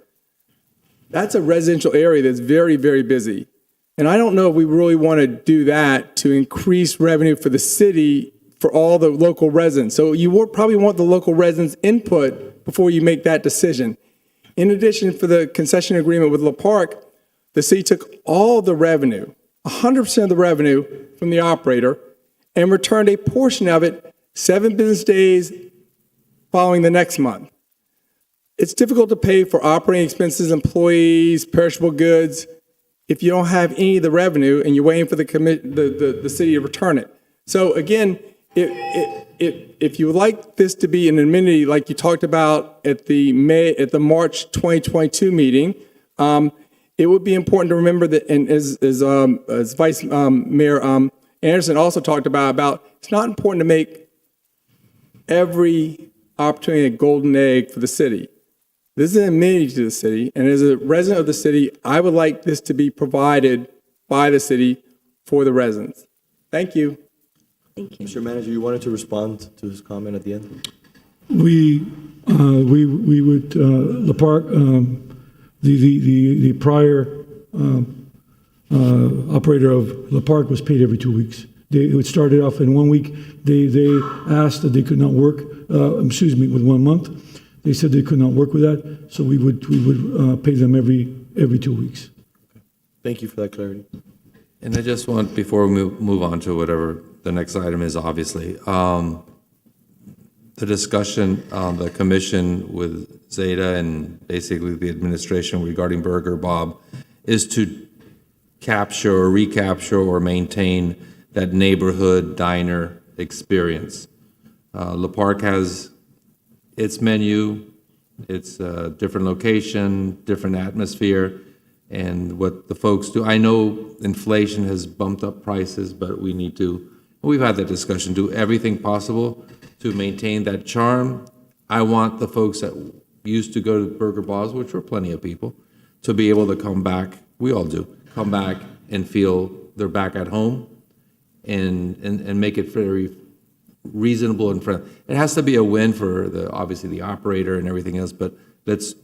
That's a residential area that's very, very busy. And I don't know if we really want to do that to increase revenue for the city for all the local residents. So you would probably want the local residents' input before you make that decision. In addition, for the concession agreement with La Park, the city took all the revenue, 100% of the revenue from the operator, and returned a portion of it 7 business days following the next month. It's difficult to pay for operating expenses, employees, perishable goods, if you don't have any of the revenue and you're waiting for the city to return it. So again, if you would like this to be an amenity like you talked about at the March 2022 meeting, it would be important to remember that, and as Vice Mayor Anderson also talked about it's not important to make every opportunity a golden egg for the city. This is an amenity to the city, and as a resident of the city, I would like this to be provided by the city for the residents. Thank you. Mr. Manager, you wanted to respond to his comment at the end? We would, La Park, the prior operator of La Park was paid every 2 weeks. It started off in 1 week. They asked that they could not work, with 1 month. They said they could not work with that, so we would pay them every 2 weeks. Thank you for that clarity. And I just want, before we move on to whatever the next item is, obviously, the discussion on the commission with Zeta and basically the administration regarding Burger Bob is to capture or recapture or maintain that neighborhood diner experience. La Park has its menu, its different location, different atmosphere, and what the folks do. I know inflation has bumped up prices, but we need to, we've had that discussion, do everything possible to maintain that charm. I want the folks that used to go to Burger Bob's, which were plenty of people, to be able to come back, we all do, come back and feel they're back at home and make it very reasonable and friendly. It has to be a win for obviously the operator and everything else, but let's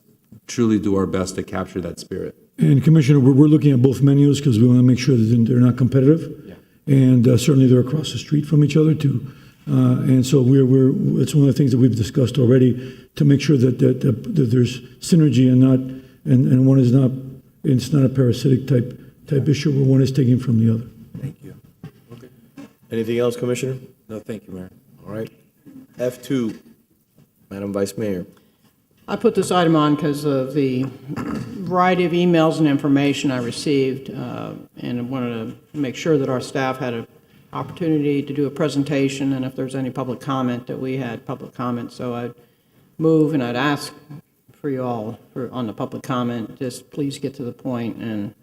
truly do our best to capture that spirit. And Commissioner, we're looking at both menus because we want to make sure that they're not competitive. Yeah. And certainly they're across the street from each other too. And so it's one of the things that we've discussed already to make sure that there's synergy and one is not, it's not a parasitic type issue where one is taking from the other. Thank you. Okay. Anything else, Commissioner? No, thank you, Mayor. All right. F2, Madam Vice Mayor. I put this item on because of the variety of emails and information I received, and I wanted to make sure that our staff had an opportunity to do a presentation, and if there's any public comment, that we had public comment. So I'd move and I'd ask for you all on the public comment, just please get to the point and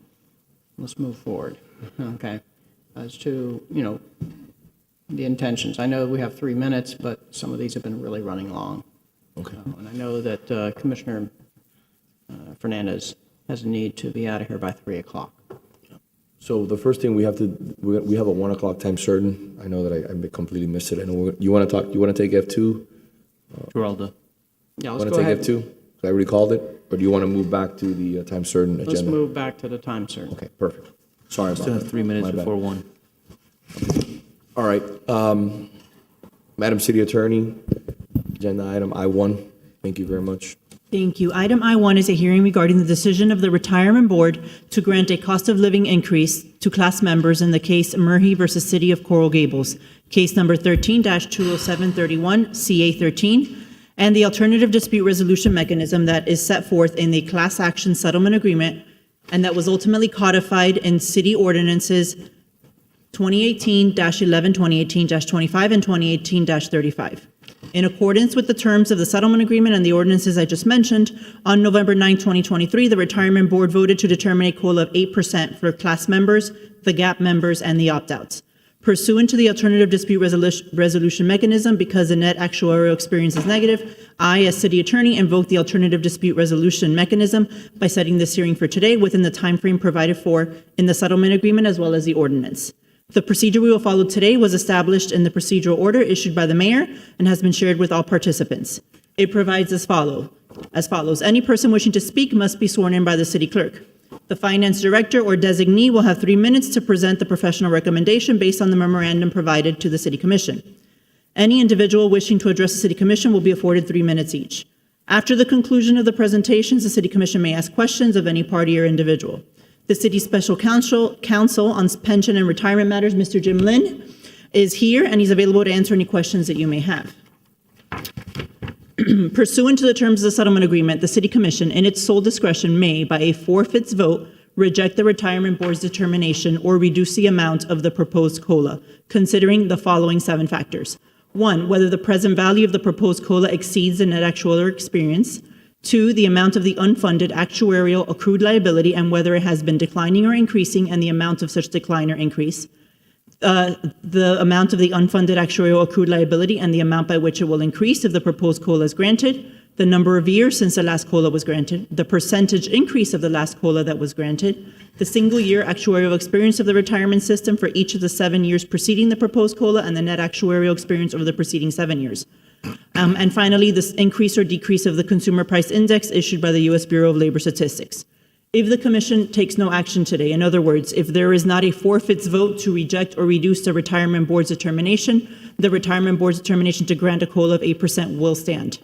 let's move forward. Okay. As to, the intentions. I know we have 3 minutes, but some of these have been really running long. Okay. And I know that Commissioner Fernandez has a need to be out of here by 3 o'clock. So the first thing we have a 1 o'clock time certain. I know that I completely missed it. I know you want to talk. You want to take F2? Geraldo. Yeah, Want let's to go take ahead. F2? I already called it, or do you want to move back to the time certain agenda? Let's move back to the time certain. Okay, perfect. Sorry about Still that. have 3 minutes My bad. before 1. All right. Madam City Attorney, agenda item I1. Thank you very much. Thank you. Item I1 is a hearing regarding the decision of the Retirement Board to grant a cost of living increase to class members in the case Murray versus City of Coral Gables, case number 13-20731, CA13, and the alternative dispute resolution mechanism that is set forth in the class action settlement agreement and that was ultimately codified in city ordinances 2018-11, 2018-25, and 2018-35. In accordance with the terms of the settlement agreement and the ordinances I just mentioned, on November 9, 2023, the Retirement Board voted to determine a COLA of 8% for class members, the GAP members, and the opt-outs. Pursuant to the alternative dispute resolution mechanism, because the net actuarial experience is negative, I, as city attorney, invoke the alternative dispute resolution mechanism by setting this hearing for today within the timeframe provided for in the settlement agreement as well as the ordinance. The procedure we will follow today was established in the procedural order issued by the mayor and has been shared with all participants. It provides as follows. Any person wishing to speak must be sworn in by the city clerk. The finance director or designee will have 3 minutes to present the professional recommendation based on the memorandum provided to the city commission. Any individual wishing to address the city commission will be afforded 3 minutes each. After the conclusion of the presentations, the city commission may ask questions of any party or individual. The city's special counsel on pension and retirement matters, Mr. Jim Lynn, is here and he's available to answer any questions that you may have. Pursuant to the terms of the settlement agreement, the City Commission, in its sole discretion, may, by a forfeits vote, reject the Retirement Board's determination or reduce the amount of the proposed COLA, considering the following 7 factors. 1, whether the present value of the proposed COLA exceeds the net actuarial experience. 2, the amount of the unfunded actuarial accrued liability and whether it has been declining or increasing and the amount of such decline or increase. The amount of the unfunded actuarial accrued liability and the amount by which it will increase if the proposed COLA is granted, the number of years since the last COLA was granted, the percentage increase of the last COLA that was granted, the single year actuarial experience of the retirement system for each of the 7 years preceding the proposed COLA and the net actuarial experience over the preceding 7 years. And finally, this increase or decrease of the consumer price index issued by the U.S. Bureau of Labor Statistics. If the commission takes no action today, in other words, if there is not a forfeits vote to reject or reduce the retirement board's determination, the retirement board's determination to grant a COLA of 8% will stand.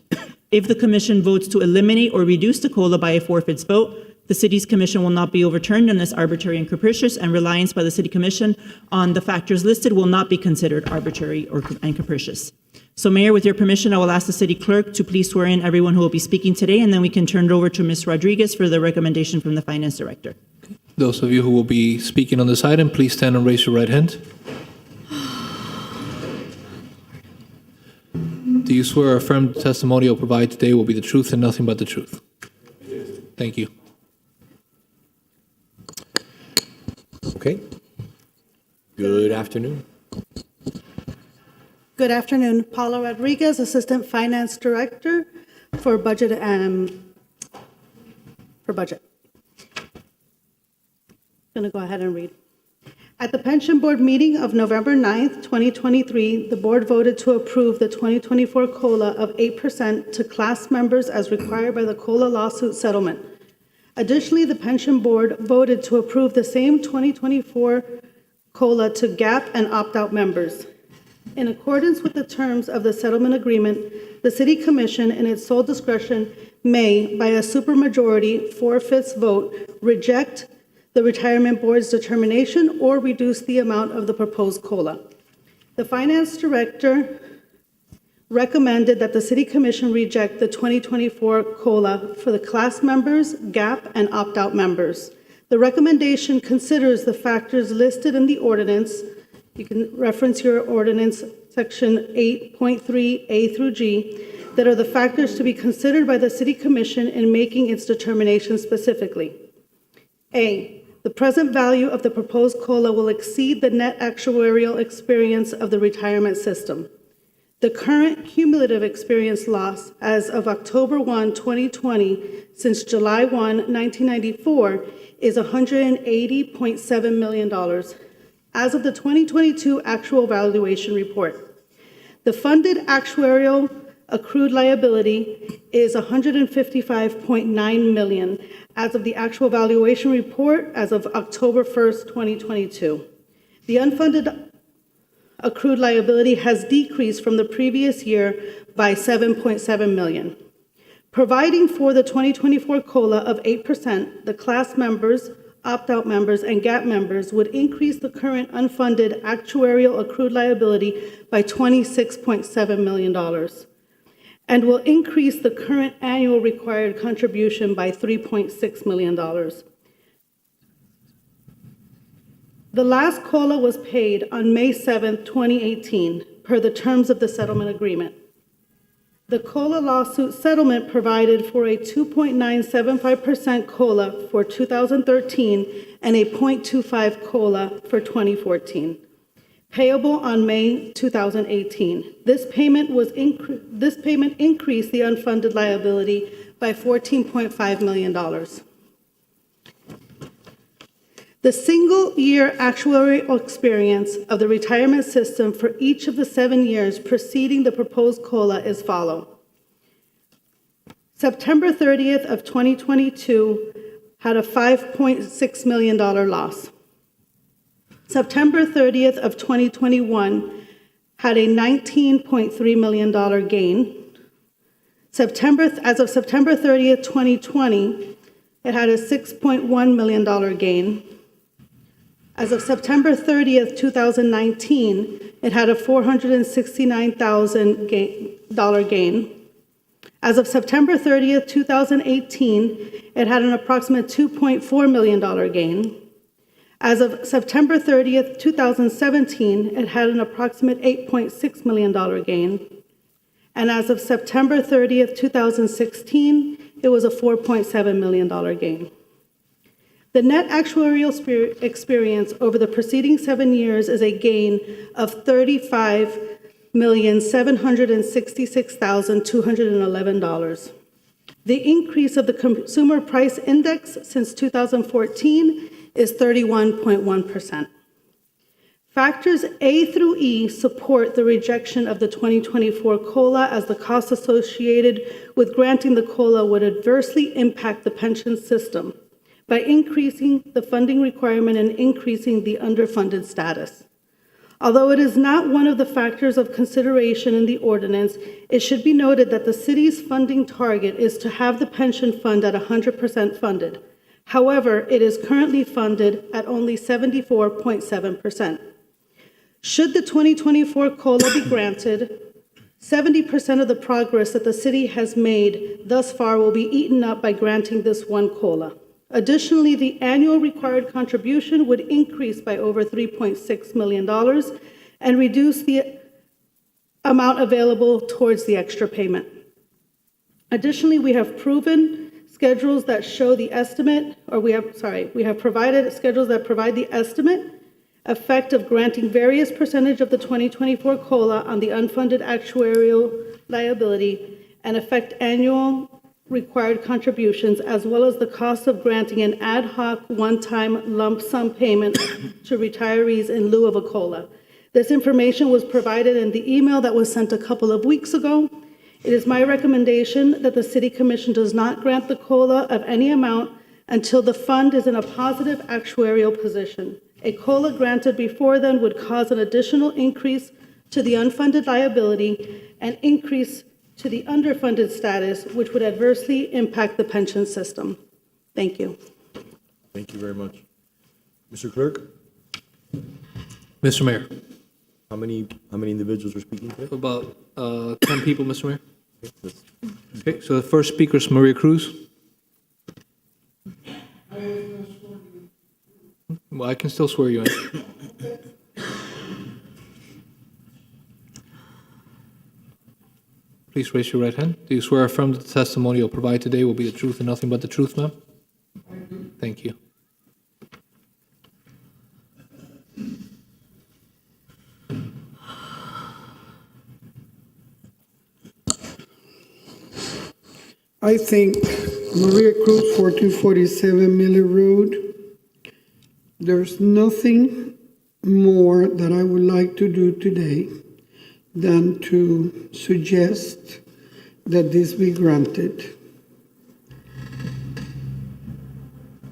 If the commission votes to eliminate or reduce the COLA by a forfeits vote, the city's commission will not be overturned unless arbitrary and capricious, and reliance by the city commission on the factors listed will not be considered arbitrary and capricious. So, Mayor, with your permission, I will ask the city clerk to please swear in everyone who will be speaking today, and then we can turn it over to Ms. Rodriguez for the recommendation from the finance director. Those of you who will be speaking on this item, please stand and raise your right hand. Do you swear or affirm the testimony you'll provide today will be the truth and nothing but the truth? Thank you. Okay. Good afternoon. Good afternoon. Paula Rodriguez, Assistant Finance Director for Budget. I'm going to go ahead and read. At the Pension Board meeting of November 9th, 2023, the board voted to approve the 2024 COLA of 8% to class members as required by the COLA lawsuit settlement. Additionally, the Pension Board voted to approve the same 2024 COLA to GAP and opt-out members. In accordance with the terms of the settlement agreement, the City Commission, in its sole discretion, may, by a supermajority 4/5 vote, reject the Retirement Board's determination or reduce the amount of the proposed COLA. The Finance Director recommended that the City Commission reject the 2024 COLA for the class members, GAP, and opt-out members. The recommendation considers the factors listed in the ordinance. You can reference your ordinance section 8.3A through G that are the factors to be considered by the City Commission in making its determination specifically. A, the present value of the proposed COLA will exceed the net actuarial experience of the retirement system. The current cumulative experience loss as of October 1, 2020, since July 1, 1994, is $180.7 million. As of the 2022 actual valuation report, the funded actuarial accrued liability is $155.9 million as of the actual valuation report as of October 1st, 2022. The unfunded accrued liability has decreased from the previous year by $7.7 million. Providing for the 2024 COLA of 8%, the class members, opt-out members, and GAP members would increase the current unfunded actuarial accrued liability by $26.7 million and will increase the current annual required contribution by $3.6 million. The last COLA was paid on May 7, 2018, per the terms of the settlement agreement. The COLA lawsuit settlement provided for a 2.975% COLA for 2013 and a 0.25 COLA for 2014. payable on May 2018. This payment increased the unfunded liability by $14.5 million. The single-year actuarial experience of the retirement system for each of the 7 years preceding the proposed COLA is follow. September 30th of 2022 had a $5.6 million loss. September 30th of 2021 had a $19.3 million gain. As of September 30th, 2020, it had a $6.1 million gain. As of September 30th, 2019, it had a $469,000 gain. As of September 30th, 2018, it had an approximate $2.4 million gain. As of September 30th, 2017, it had an approximate $8.6 million gain. And as of September 30th, 2016, it was a $4.7 million gain. The net actuarial experience over the preceding 7 years is a gain of $35,766,211. The increase of the Consumer Price Index since 2014 is 31.1%. Factors A through E support the rejection of the 2024 COLA, as the costs associated with granting the COLA would adversely impact the pension system by increasing the funding requirement and increasing the underfunded status. Although it is not one of the factors of consideration in the ordinance, it should be noted that the city's funding target is to have the pension fund at 100% funded. However, it is currently funded at only 74.7%. Should the 2024 COLA be granted, 70% of the progress that the city has made thus far will be eaten up by granting this one COLA. Additionally, the annual required contribution would increase by over $3.6 million and reduce the amount available towards the extra payment. Additionally, we have proven schedules that show the estimate, or we have provided schedules that provide the estimate effect of granting various percentage of the 2024 COLA on the unfunded actuarial liability and affect annual required contributions, as well as the cost of granting an ad hoc one-time lump sum payment to retirees in lieu of a COLA. This information was provided in the email that was sent a couple of weeks ago. It is my recommendation that the City Commission does not grant the COLA of any amount until the fund is in a positive actuarial position. A COLA granted before then would cause an additional increase to the unfunded liability and increase to the underfunded status, which would adversely impact the pension system. Thank you. Thank you very much. Mr. Clerk, Mr. Mayor, how many individuals are speaking today? about 10 people, Mr. Mayor. Okay, so the first speaker is Maria Cruz. Well, I can still swear you in. Please raise your right hand. Do you swear or affirm that the testimony you'll provide today will be the truth and nothing but the truth, ma'am? I do. Thank you. I think Maria Cruz, 1447 Miller Road. There's nothing more that I would like to do today than to suggest that this be granted.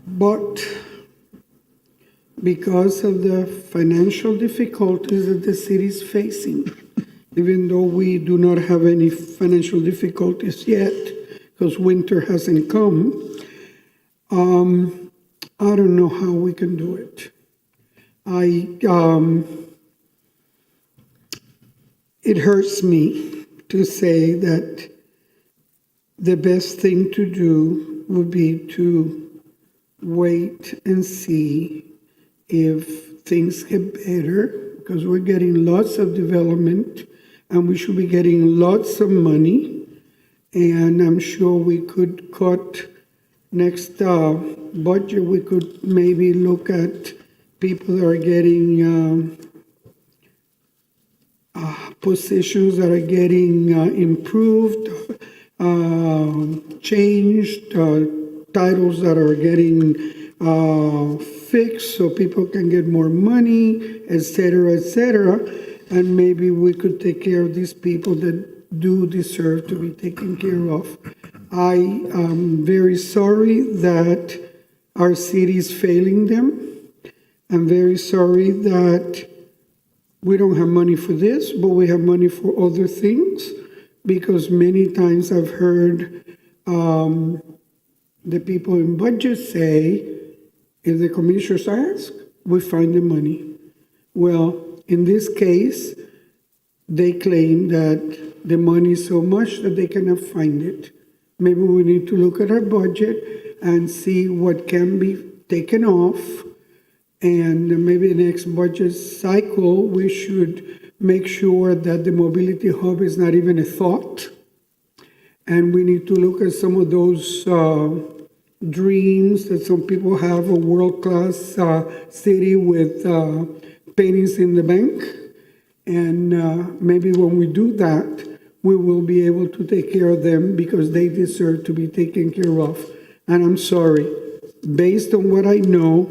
But because of the financial difficulties that the city is facing, even though we do not have any financial difficulties yet, because winter hasn't come, I don't know how we can do it. It hurts me to say that the best thing to do would be to wait and see if things get better, because we're getting lots of development and we should be getting lots of money. And I'm sure we could cut next budget, we could maybe look at people that are getting positions that are getting improved, changed, titles that are getting fixed so people can get more money, et cetera, and maybe we could take care of these people that do deserve to be taken care of. I am very sorry that our city is failing them. I'm very sorry that we don't have money for this, but we have money for other things, because many times I've heard the people in budget say, if the commissioners ask, we find the money. Well, in this case, they claim that the money is so much that they cannot find it. Maybe we need to look at our budget and see what can be taken off. And maybe the next budget cycle, we should make sure that the mobility hub is not even a thought. And we need to look at some of those dreams that some people have, a world-class city with paintings in the bank. And maybe when we do that, we will be able to take care of them because they deserve to be taken care of. And I'm sorry, based on what I know,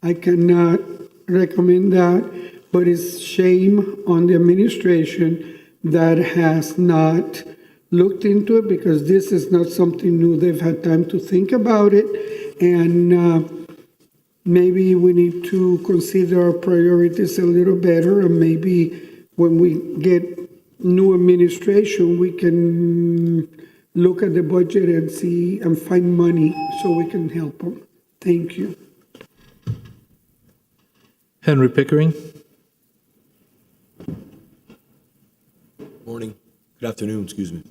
I cannot recommend that, but it's shame on the administration that has not looked into it, because this is not something new. They've had time to think about it, and maybe we need to consider our priorities a little better, and maybe when we get new administration, we can look at the budget and see and find money so we can help them. Thank you. Henry Pickering. Morning. Good afternoon, excuse me.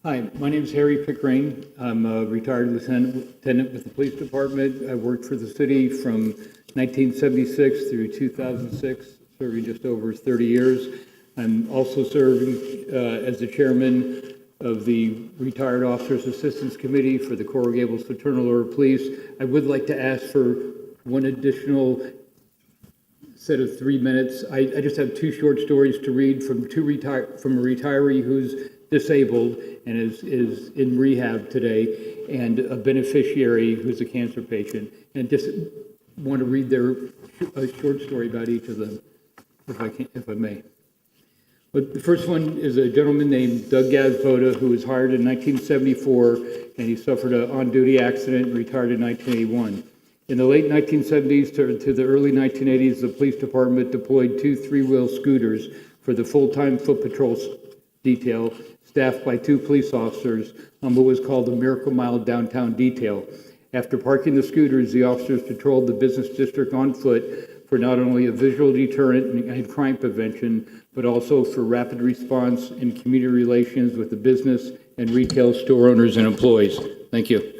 Hi, my name is Harry Pickering. I'm a retired lieutenant with the police department. I worked for the city from 1976 through 2006, serving just over 30 years. I'm also serving as the chairman of the Retired Officers Assistance Committee for the Coral Gables Fraternal Order of Police. I would like to ask for one additional set of 3 minutes. I just have two short stories to read from a retiree who's disabled and is in rehab today, and a beneficiary who's a cancer patient. And just want to read a short story about each of them, if I may. But the first one is a gentleman named Doug Gazvoda, who was hired in 1974, and he suffered an on-duty accident and retired in 1981. In the late 1970s to the early 1980s, the police department deployed 2 three-wheel scooters for the full-time foot patrol detail, staffed by 2 police officers on what was called the Miracle Mile Downtown Detail. After parking the scooters, the officers patrolled the business district on foot for not only a visual deterrent and crime prevention, but also for rapid response and community relations with the business and retail store owners and employees. Thank you.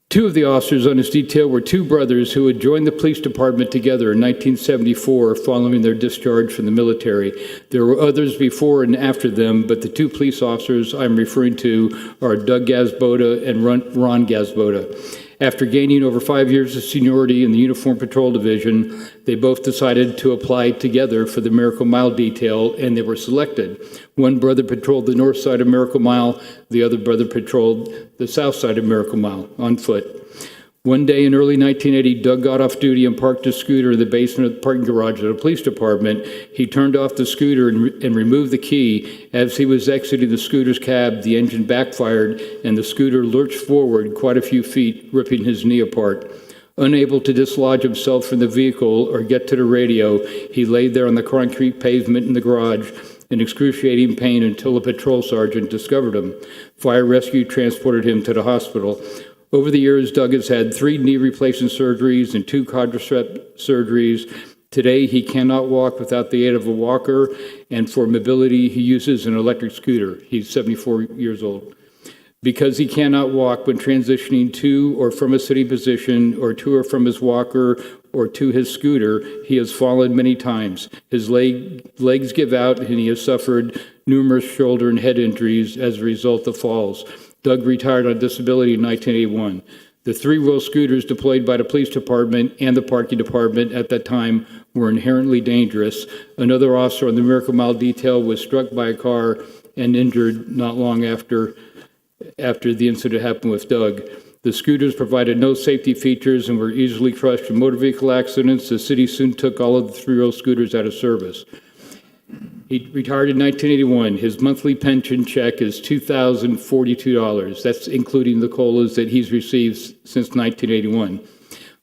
2 of the officers on this detail were 2 brothers who had joined the police department together in 1974 following their discharge from the military. There were others before and after them, but the 2 police officers I'm referring to are Doug Gazvoda and Ron Gazvoda. After gaining over 5 years of seniority in the Uniform Patrol Division, they both decided to apply together for the Miracle Mile detail, and they were selected. One brother patrolled the north side of Miracle Mile, the other brother patrolled the south side of Miracle Mile on foot. One day in early 1980, Doug got off duty and parked his scooter in the basement of the parking garage of the police department. He turned off the scooter and removed the key. As he was exiting the scooter's cab, the engine backfired and the scooter lurched forward quite a few feet, ripping his knee apart. Unable to dislodge himself from the vehicle or get to the radio, he laid there on the concrete pavement in the garage in excruciating pain until a patrol sergeant discovered him. Fire rescue transported him to the hospital. Over the years, Doug has had 3 knee replacement surgeries and 2 quadricep surgeries. Today, he cannot walk without the aid of a walker, and for mobility, he uses an electric scooter. He's 74 years old. Because he cannot walk when transitioning to or from a city position or to or from his walker or to his scooter, he has fallen many times. His legs give out and he has suffered numerous shoulder and head injuries as a result of falls. Doug retired on disability in 1981. The three-wheel scooters deployed by the police department and the parking department at that time were inherently dangerous. Another officer on the Miracle Mile detail was struck by a car and injured not long after the incident happened with Doug. The scooters provided no safety features and were easily crushed in motor vehicle accidents. The city soon took all of the three-wheel scooters out of service. He retired in 1981. His monthly pension check is $2,042. That's including the COLAs that he's received since 1981.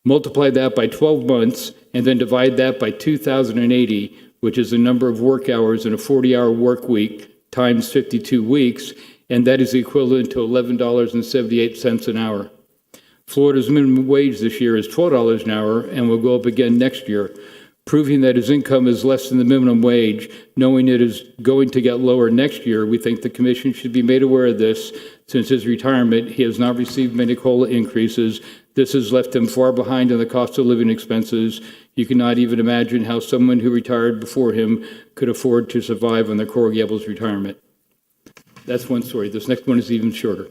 Multiply that by 12 months and then divide that by 2,080, which is the number of work hours in a 40-hour work week times 52 weeks, and that is equivalent to $11.78 an hour. Florida's minimum wage this year is $12 an hour and will go up again next year. Proving that his income is less than the minimum wage, knowing it is going to get lower next year, we think the commission should be made aware of this. Since his retirement, he has not received many COLA increases. This has left him far behind on the cost of living expenses. You cannot even imagine how someone who retired before him could afford to survive on the Coral Gables retirement. That's one story. This next one is even shorter.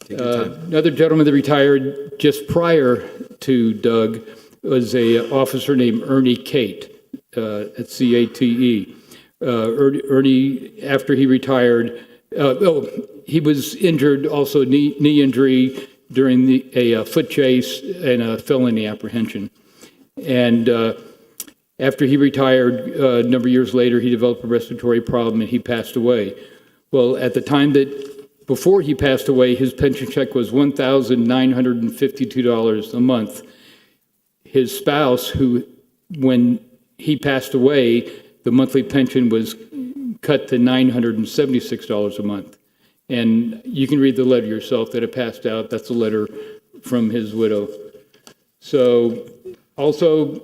Another gentleman that retired just prior to Doug was a officer named Ernie Cate, at C-A-T-E. Ernie, after he retired, he was injured, also knee injury during a foot chase and a felony apprehension. And after he retired, a number of years later, he developed a respiratory problem and he passed away. Well, at the time before he passed away, his pension check was $1,952 a month. His spouse, when he passed away, the monthly pension was cut to $976 a month. And you can read the letter yourself that it passed out. That's a letter from his widow. So also,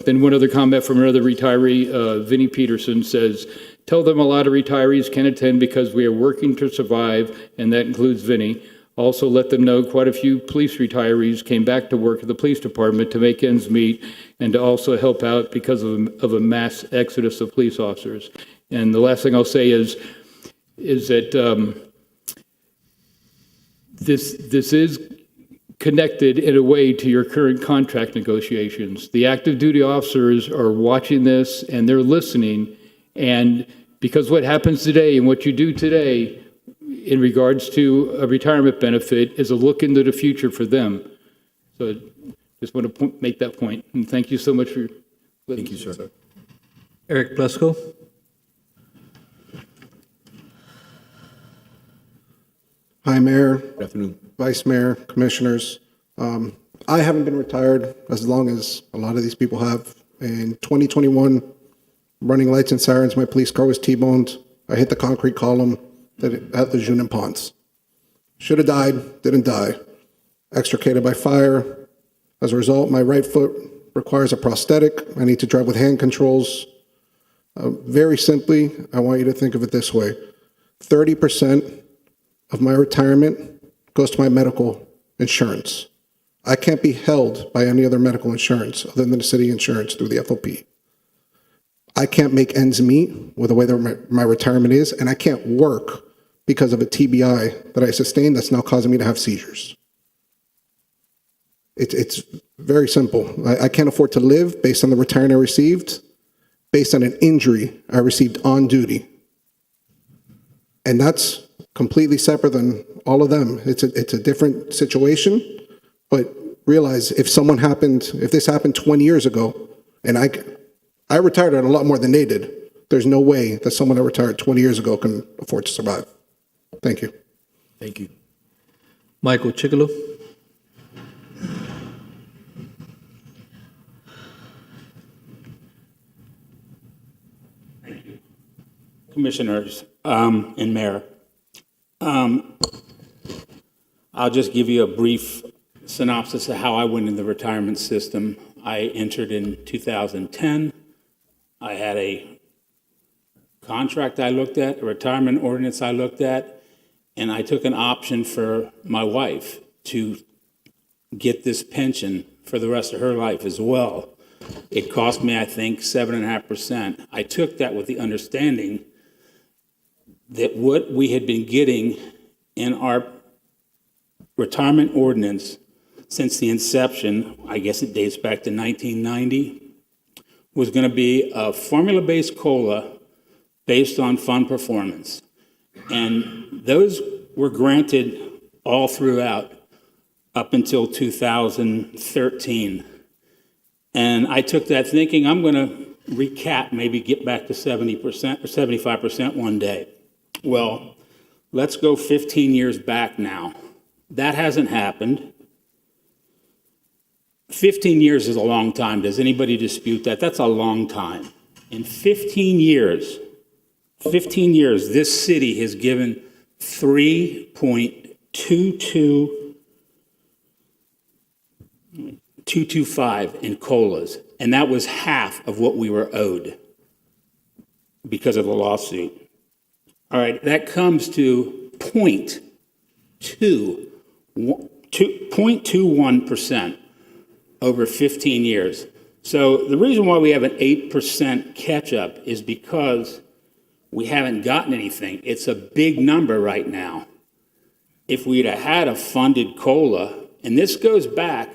then one other comment from another retiree, Vinnie Peterson says, tell them a lot of retirees can attend because we are working to survive, and that includes Vinnie. Also let them know quite a few police retirees came back to work at the police department to make ends meet and to also help out because of a mass exodus of police officers. And the last thing I'll say is that this is connected in a way to your current contract negotiations. The active duty officers are watching this and they're listening, and because what happens today and what you do today in regards to a retirement benefit is a look into the future for them. So just want to make that point. And thank you so much for listening. Thank you, sir. Eric Plesko. Hi, Mayor. Good afternoon. Vice Mayor, Commissioners. I haven't been retired as long as a lot of these people have. In 2021, running lights and sirens, my police car was T-boned. I hit the concrete column at the Junin Ponce. Should have died, didn't die. Extricated by fire. As a result, my right foot requires a prosthetic. I need to drive with hand controls. Very simply, I want you to think of it this way. 30% of my retirement goes to my medical insurance. I can't be held by any other medical insurance other than the city insurance through the FOP. I can't make ends meet with the way that my retirement is, and I can't work because of a TBI that I sustained that's now causing me to have seizures. It's very simple. I can't afford to live based on the retirement I received, based on an injury I received on duty. And that's completely separate than all of them. It's a different situation, but realize if this happened 20 years ago, and I retired at a lot more than they did, there's no way that someone that retired 20 years ago can afford to survive. Thank you. Thank you. Michael Chicolo. Commissioners and Mayor, I'll just give you a brief synopsis of how I went in the retirement system. I entered in 2010. I had a contract I looked at, a retirement ordinance I looked at, and I took an option for my wife to get this pension for the rest of her life as well. It cost me, I think, 7.5%. I took that with the understanding that what we had been getting in our retirement ordinance since the inception, I guess it dates back to 1990, was going to be a formula-based COLA based on fund performance. And those were granted all throughout up until 2013. And I took that thinking I'm going to recap, maybe get back to 70% or 75% one day. Well, let's go 15 years back now. That hasn't happened. 15 years is a long time. Does anybody dispute that? That's a long time. In 15 years, this city has given 3.225 in COLAs, and that was half of what we were owed because of the lawsuit. All right, that comes to 0.21% over 15 years. So the reason why we have an 8% catch-up is because we haven't gotten anything. It's a big number right now. If we'd have had a funded COLA, and this goes back,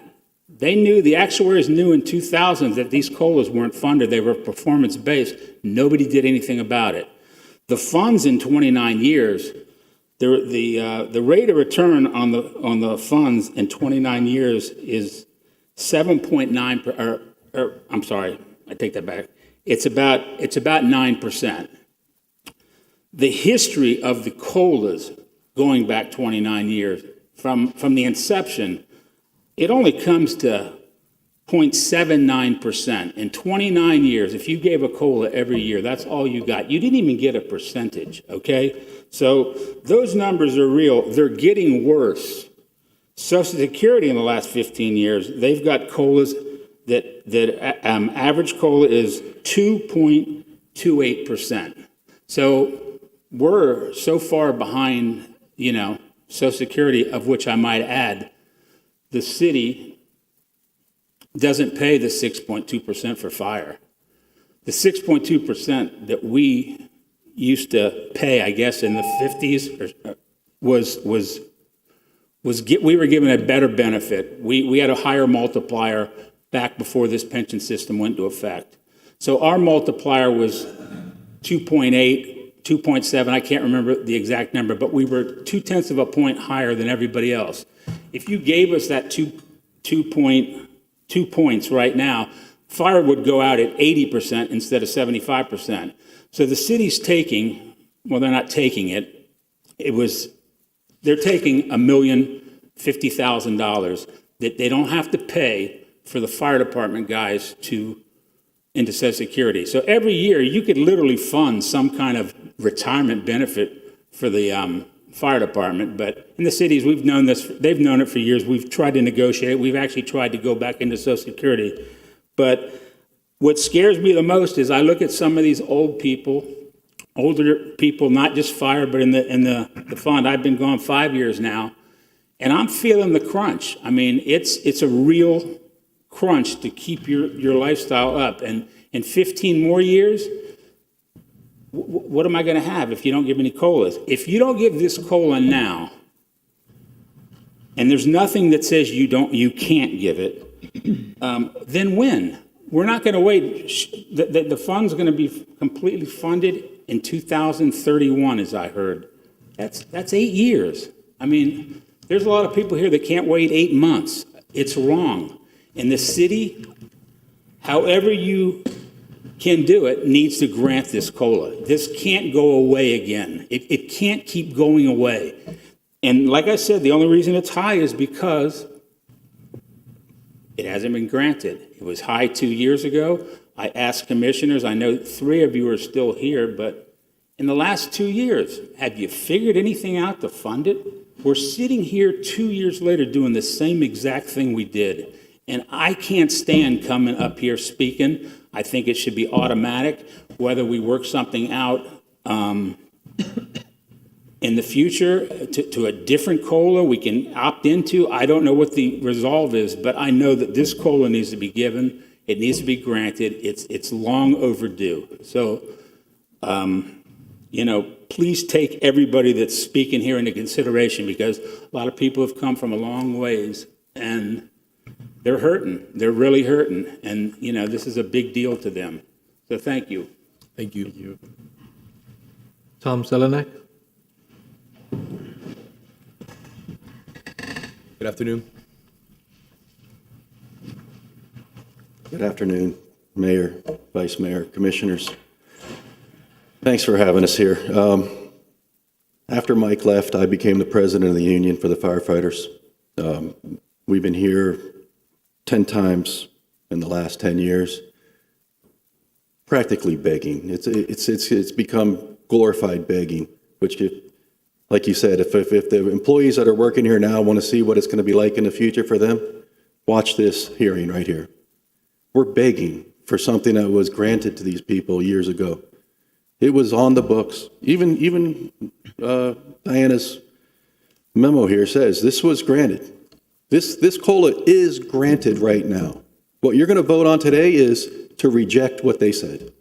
the actuaries knew in 2000 that these COLAs weren't funded, they were performance-based. Nobody did anything about it. The funds in 29 years, the rate of return on the funds in 29 years is 7.9, I'm sorry, I take that back. It's about 9%. The history of the COLAs going back 29 years, from the inception, it only comes to 0.79%. In 29 years, if you gave a COLA every year, that's all you got. You didn't even get a percentage, okay? So those numbers are real. They're getting worse. Social Security in the last 15 years, they've got COLAs that average COLA is 2.28%. So we're so far behind, Social Security, of which I might add, the city doesn't pay the 6.2% for fire. The 6.2% that we used to pay, I guess, in the 50s we were given a better benefit. We had a higher multiplier back before this pension system went into effect. So our multiplier was 2.8, 2.7, I can't remember the exact number, but we were 0.2 of a point higher than everybody else. If you gave us that 2 points right now, fire would go out at 80% instead of 75%. So the city's taking, well, they're not taking it. They're taking $1,050,000 that they don't have to pay for the fire department guys into Social Security. So every year you could literally fund some kind of retirement benefit for the fire department. But in the cities, we've known this, they've known it for years. We've tried to negotiate. We've actually tried to go back into Social Security. But what scares me the most is I look at some of these older people, not just fire, but in the fund. I've been gone 5 years now, and I'm feeling the crunch. I mean, it's a real crunch to keep your lifestyle up. And in 15 more years, what am I going to have if you don't give me any COLAs? If you don't give this COLA now, and there's nothing that says you can't give it, then when? We're not going to wait. The fund's going to be completely funded in 2031, as I heard. That's 8 years. I mean, there's a lot of people here that can't wait 8 months. It's wrong. And the city, however you can do it, needs to grant this COLA. This can't go away again. It can't keep going away. And like I said, the only reason it's high is because it hasn't been granted. It was high 2 years ago. I asked commissioners, I know 3 of you are still here, but in the last 2 years, have you figured anything out to fund it? We're sitting here 2 years later doing the same exact thing we did. And I can't stand coming up here speaking. I think it should be automatic, whether we work something out in the future to a different COLA we can opt into. I don't know what the resolve is, but I know that this COLA needs to be given. It needs to be granted. It's long overdue. So, please take everybody that's speaking here into consideration, because a lot of people have come from a long ways and they're hurting. They're really hurting. And, this is a big deal to them. So thank you. Thank you. Tom Zelenak? Good afternoon. Good afternoon, Mayor, Vice Mayor, Commissioners. Thanks for having us here. After Mike left, I became the president of the union for the firefighters. We've been here 10 times in the last 10 years, practically begging. It's become glorified begging, which, like you said, if the employees that are working here now want to see what it's going to be like in the future for them, watch this hearing right here. We're begging for something that was granted to these people years ago. It was on the books. Even Diana's memo here says this was granted. This COLA is granted right now. What you're going to vote on today is to reject what they said,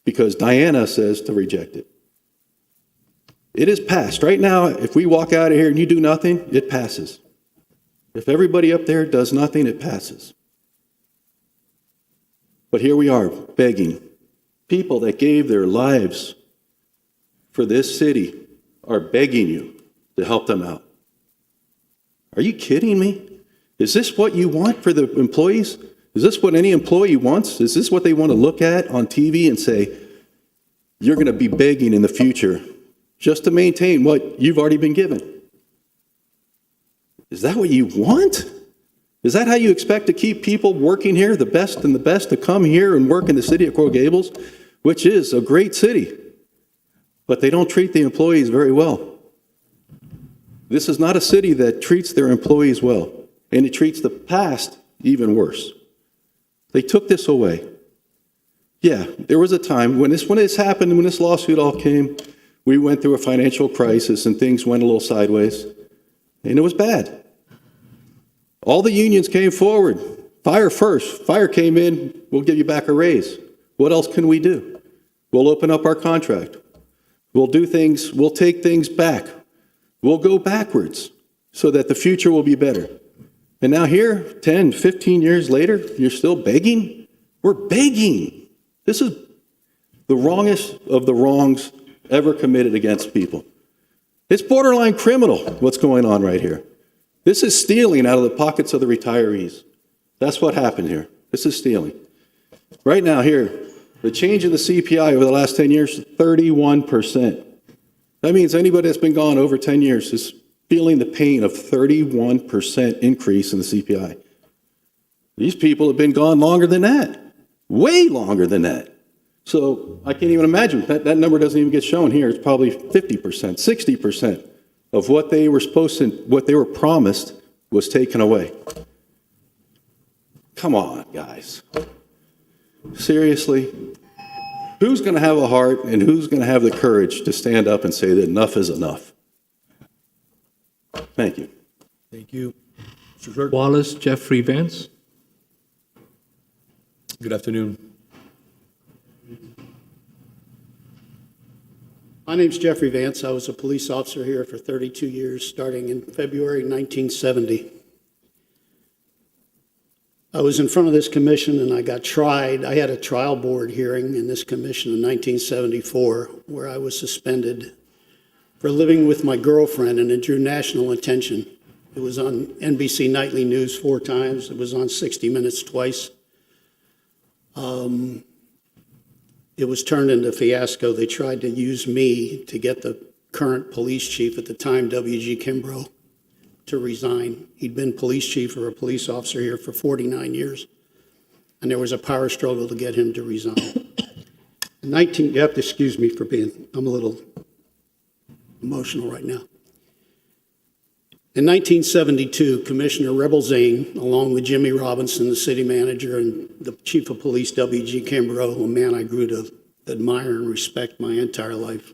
because Diana says to reject it. It is passed. Right now, if we walk out of here and you do nothing, it passes. If everybody up there does nothing, it passes. But here we are begging. People that gave their lives for this city are begging you to help them out. Are you kidding me? Is this what you want for the employees? Is this what any employee wants? Is this what they want to look at on TV and say, you're going to be begging in the future just to maintain what you've already been given? Is that what you want? Is that how you expect to keep people working here, the best and the best, to come here and work in the city of Coral Gables, which is a great city, but they don't treat the employees very well? This is not a city that treats their employees well, and it treats the past even worse. They took this away. Yeah, there was a time when this happened, when this lawsuit all came, we went through a financial crisis and things went a little sideways, and it was bad. All the unions came forward. Fire first. Fire came in, we'll give you back a raise. What else can we do? We'll open up our contract. We'll do things, we'll take things back. We'll go backwards so that the future will be better. And now here, 10, 15 years later, you're still begging? We're begging. This is the wrongest of the wrongs ever committed against people. It's borderline criminal what's going on right here. This is stealing out of the pockets of the retirees. That's what happened here. This is stealing. Right now here, the change in the CPI over the last 10 years, 31%. That means anybody that's been gone over 10 years is feeling the pain of 31% increase in the CPI. These people have been gone longer than that, way longer than that. So I can't even imagine. That number doesn't even get shown here. It's probably 50%, 60% of what they were what they were promised was taken away. Come on, guys. Seriously? Who's going to have a heart and who's going to have the courage to stand up and say that enough is enough? Thank you. Thank you. Mr. Clerk. Wallace Jeffrey Vance? Good afternoon. My name's Jeffrey Vance. I was a police officer here for 32 years, starting in February 1970. I was in front of this commission and I got tried. I had a trial board hearing in this commission in 1974 where I was suspended for living with my girlfriend, and it drew national attention. It was on NBC Nightly News 4 times. It was on 60 Minutes twice. It was turned into a fiasco. They tried to use me to get the current police chief at the time, W.G. Kimbrough, to resign. He'd been police chief or a police officer here for 49 years, and there was a power struggle to get him to resign. You have to excuse me for I'm a little emotional right now. In 1972, Commissioner Rebel Zane, along with Jimmy Robinson, the city manager, and the chief of police, W.G. Kimbrough, a man I grew to admire and respect my entire life,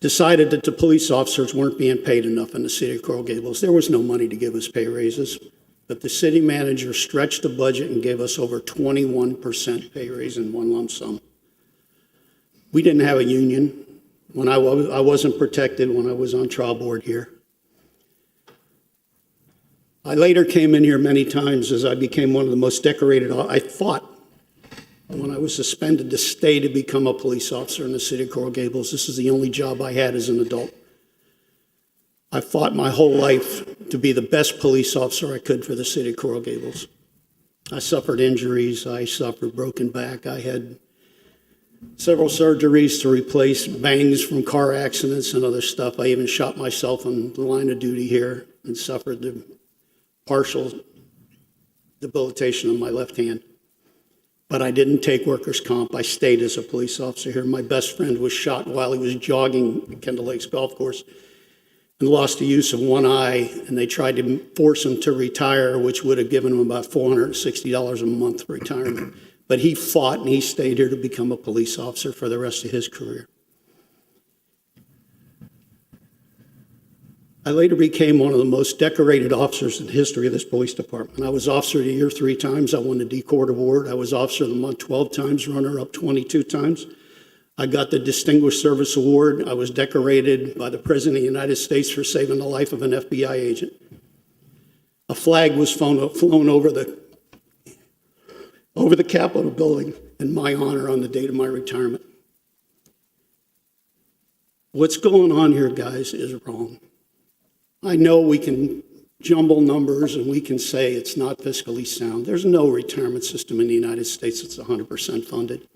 decided that the police officers weren't being paid enough in the city of Coral Gables. There was no money to give us pay raises, but the city manager stretched the budget and gave us over 21% pay raise in one lump sum. We didn't have a union. When I wasn't protected when I was on trial board here. I later came in here many times as I became one of the most decorated. I fought when I was suspended to stay to become a police officer in the city of Coral Gables. This is the only job I had as an adult. I fought my whole life to be the best police officer I could for the city of Coral Gables. I suffered injuries. I suffered broken back. I had several surgeries to replace bangs from car accidents and other stuff. I even shot myself on the line of duty here and suffered the partial debilitation of my left hand. But I didn't take workers' comp. I stayed as a police officer here. My best friend was shot while he was jogging at Kendall Lakes Golf Course and lost the use of one eye, and they tried to force him to retire, which would have given him about $460 a month for retirement. But he fought and he stayed here to become a police officer for the rest of his career. I later became one of the most decorated officers in the history of this police department. I was Officer of the Year 3 times. I won the D Court Award. I was Officer of the Month 12 times, runner-up 22 times. I got the Distinguished Service Award. I was decorated by the President of the United States for saving the life of an FBI agent. A flag was flown over the Capitol building in my honor on the date of my retirement. What's going on here, guys, is wrong. I know we can jumble numbers and we can say it's not fiscally sound. There's no retirement system in the United States that's 100% funded.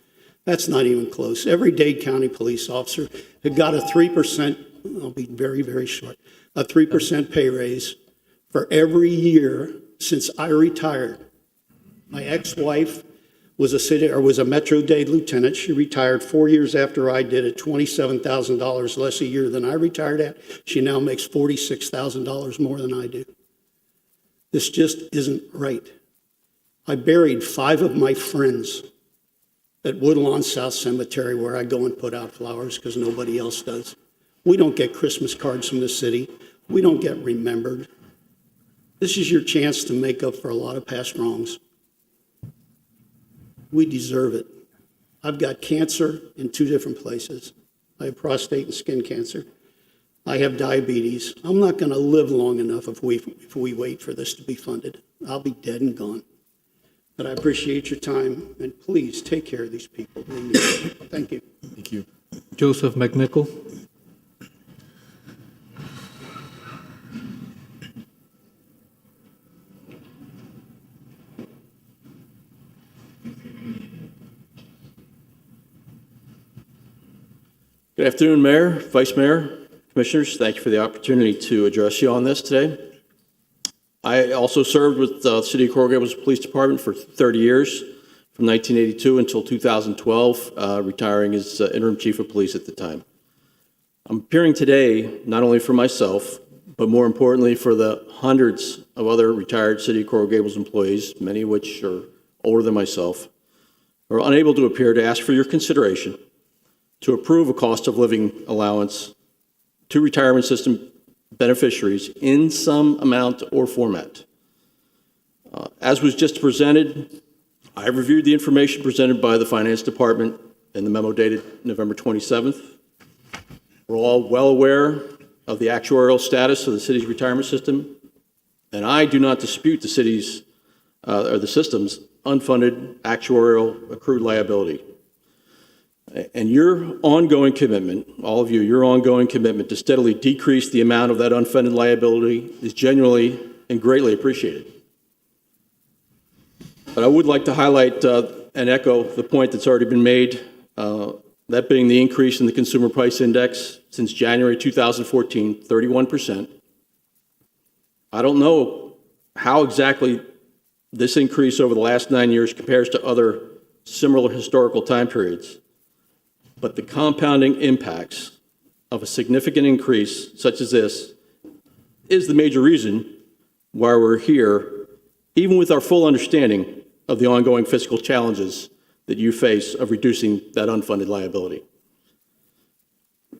That's not even close. Every Dade County police officer had got a 3%, I'll be very, very short, a 3% pay raise for every year since I retired. My ex-wife was a Metro Dade lieutenant. She retired 4 years after I did at $27,000 less a year than I retired at. She now makes $46,000 more than I do. This just isn't right. I buried 5 of my friends at Woodlawn South Cemetery, where I go and put out flowers because nobody else does. We don't get Christmas cards from the city. We don't get remembered. This is your chance to make up for a lot of past wrongs. We deserve it. I've got cancer in 2 different places. I have prostate and skin cancer. I have diabetes. I'm not going to live long enough if we wait for this to be funded. I'll be dead and gone. But I appreciate your time, and please take care of these people. They need it. Thank you. Thank you. Joseph McNichol. Good afternoon, Mayor, Vice Mayor, Commissioners. Thank you for the opportunity to address you on this today. I also served with the City of Coral Gables Police Department for 30 years, from 1982 until 2012, retiring as interim chief of police at the time. I'm appearing today not only for myself, but more importantly for the hundreds of other retired City of Coral Gables employees, many of which are older than myself, who are unable to appear to ask for your consideration to approve a cost of living allowance to retirement system beneficiaries in some amount or format. As was just presented, I reviewed the information presented by the Finance Department in the memo dated November 27th. We're all well aware of the actuarial status of the city's retirement system, and I do not dispute the city's or the system's unfunded actuarial accrued liability. And your ongoing commitment, all of you, your ongoing commitment to steadily decrease the amount of that unfunded liability is genuinely and greatly appreciated. But I would like to highlight and echo the point that's already been made, that being the increase in the Consumer Price Index since January 2014, 31%. I don't know how exactly this increase over the last 9 years compares to other similar historical time periods. But the compounding impacts of a significant increase such as this is the major reason why we're here, even with our full understanding of the ongoing fiscal challenges that you face of reducing that unfunded liability.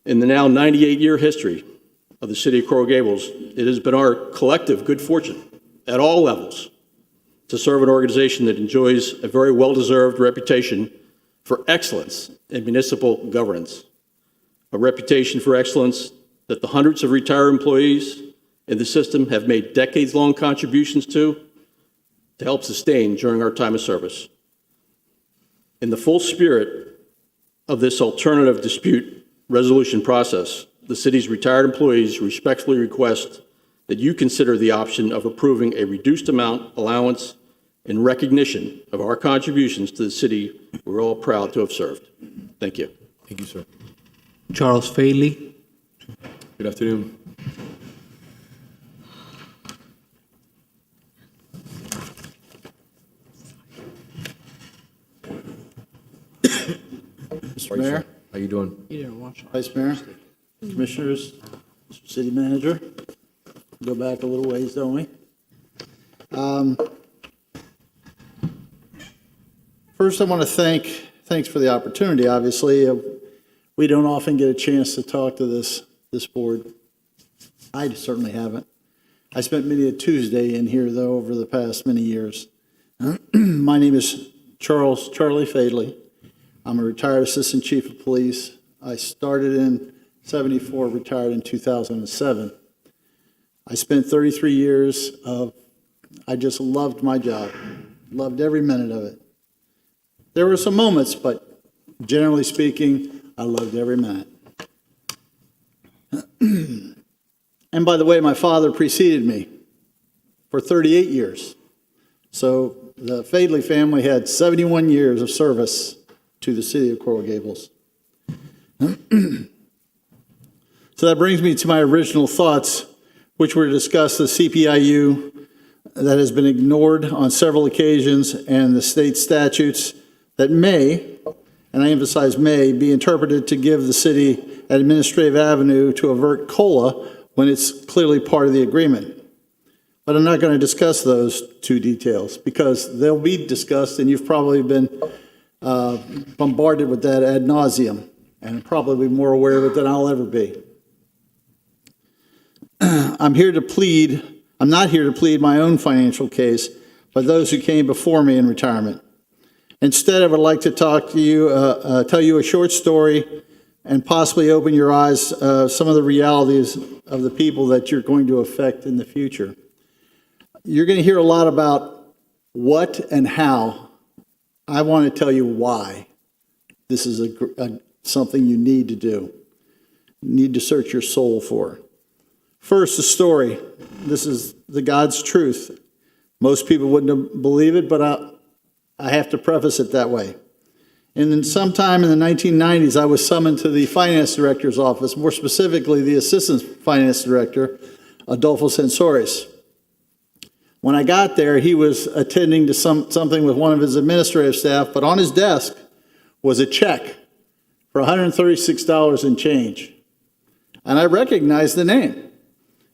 In the now 98-year history of the city of Coral Gables, it has been our collective good fortune at all levels to serve an organization that enjoys a very well-deserved reputation for excellence in municipal governance, a reputation for excellence that the hundreds of retired employees in the system have made decades-long contributions to help sustain during our time of service. In the full spirit of this alternative dispute resolution process, the city's retired employees respectfully request that you consider the option of approving a reduced amount allowance in recognition of our contributions to the city we're all proud to have served. Thank you. Thank you, sir. Charles Faley. Good afternoon. Mr. Mayor, How you doing? You didn't watch it. Vice Mayor, Commissioners, Mr. City Manager. Go back a little ways, don't we? First, I want to thanks for the opportunity. Obviously, we don't often get a chance to talk to this board. I certainly haven't. I spent many a Tuesday in here, though, over the past many years. My name is Charlie Fadley. I'm a retired Assistant Chief of Police. I started in '74, retired in 2007. I spent 33 years I just loved my job, loved every minute of it. There were some moments, but generally speaking, I loved every minute. And by the way, my father preceded me for 38 years. So the Fadley family had 71 years of service to the city of Coral Gables. So that brings me to my original thoughts, which were to discuss the CPIU that has been ignored on several occasions and the state statutes that may, and I emphasize may, be interpreted to give the city an administrative avenue to avert COLA when it's clearly part of the agreement. But I'm not going to discuss those two details because they'll be discussed, and you've probably been bombarded with that ad nauseum, and probably more aware of it than I'll ever be. I'm not here to plead my own financial case, but those who came before me in retirement. Instead, I would like to talk to you, tell you a short story and possibly open your eyes some of the realities of the people that you're going to affect in the future. You're going to hear a lot about what and how. I want to tell you why this is something you need to do, need to search your soul for. First, the story. This is the God's truth. Most people wouldn't believe it, but I have to preface it that way. And then sometime in the 1990s, I was summoned to the finance director's office, more specifically the assistant finance director, Adolfo Sensores. When I got there, he was attending to something with one of his administrative staff, but on his desk was a check for $136 and change. And I recognized the name.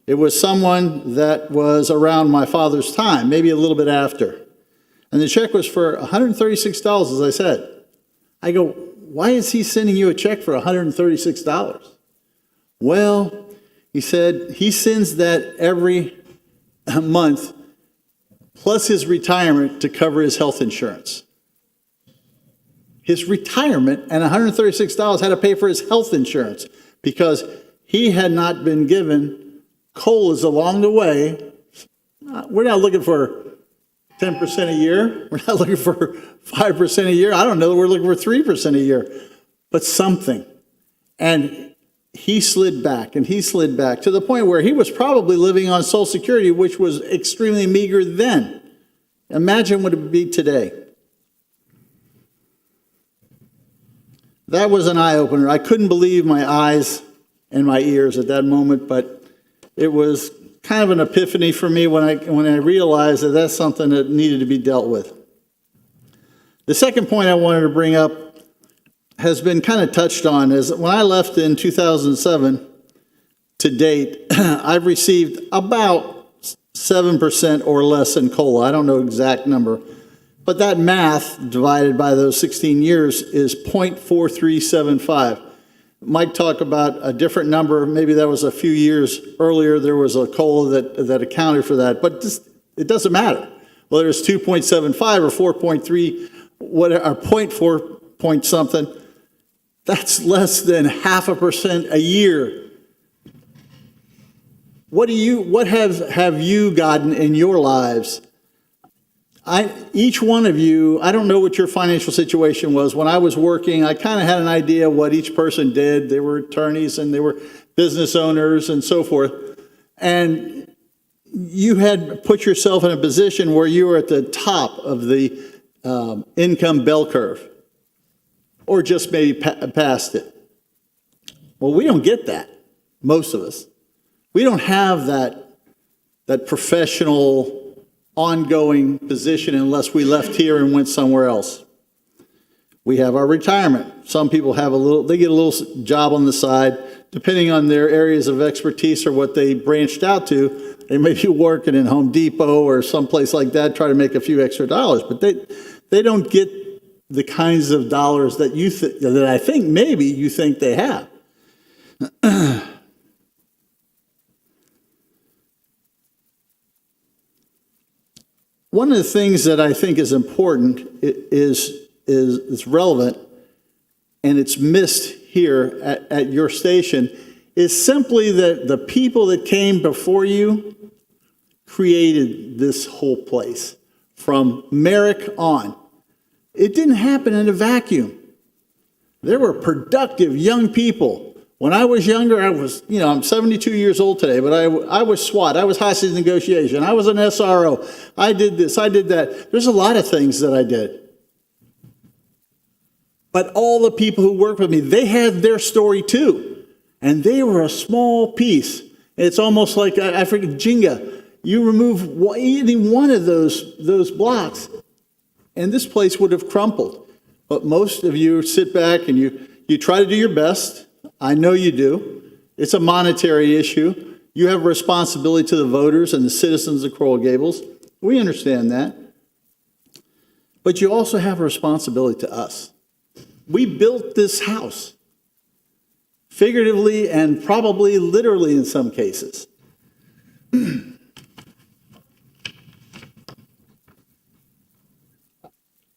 It was someone that was around my father's time, maybe a little bit after. And the check was for $136, as I said. I go, why is he sending you a check for $136? Well, he said he sends that every month, plus his retirement to cover his health insurance. His retirement and $136 had to pay for his health insurance because he had not been given COLAs along the way. We're not looking for 10% a year. We're not looking for 5% a year. I don't know. We're looking for 3% a year, but something. And he slid back and he slid back to the point where he was probably living on Social Security, which was extremely meager then. Imagine what it would be today. That was an eye-opener. I couldn't believe my eyes and my ears at that moment, but it was kind of an epiphany for me when I realized that that's something that needed to be dealt with. The second point I wanted to bring up has been kind of touched on is when I left in 2007 to date, I've received about 7% or less in COLA. I don't know the exact number, but that math divided by those 16 years is 0.4375. Mike talked about a different number. Maybe that was a few years earlier. There was a COLA that accounted for that. But it doesn't matter whether it's 2.75 or 4.3, or 0.4 point something. That's less than 0.5% a year. What have you gotten in your lives? Each one of you, I don't know what your financial situation was. When I was working, I kind of had an idea what each person did. They were attorneys and they were business owners and so forth. And you had put yourself in a position where you were at the top of the income bell curve, or just maybe past it. Well, we don't get that, most of us. We don't have that professional ongoing position unless we left here and went somewhere else. We have our retirement. Some people they get a little job on the side, depending on their areas of expertise or what they branched out to. They may be working in Home Depot or someplace like that, try to make a few extra dollars, but they don't get the kinds of dollars that that I think maybe you think they have. One of the things that I think is important is relevant, and it's missed here at your station, is simply that the people that came before you created this whole place from Merrick on. It didn't happen in a vacuum. There were productive young people. When I was younger, I'm 72 years old today, but I was SWAT, I was hostage negotiation, I was an SRO, I did this, I did that. There's a lot of things that I did. But all the people who worked with me, they had their story too. And they were a small piece. It's almost like, I forget, Jenga. You remove any one of those blocks, and this place would have crumpled. But most of you sit back and you try to do your best. I know you do. It's a monetary issue. You have a responsibility to the voters and the citizens of Coral Gables. We understand that. But you also have a responsibility to us. We built this house, figuratively and probably literally in some cases.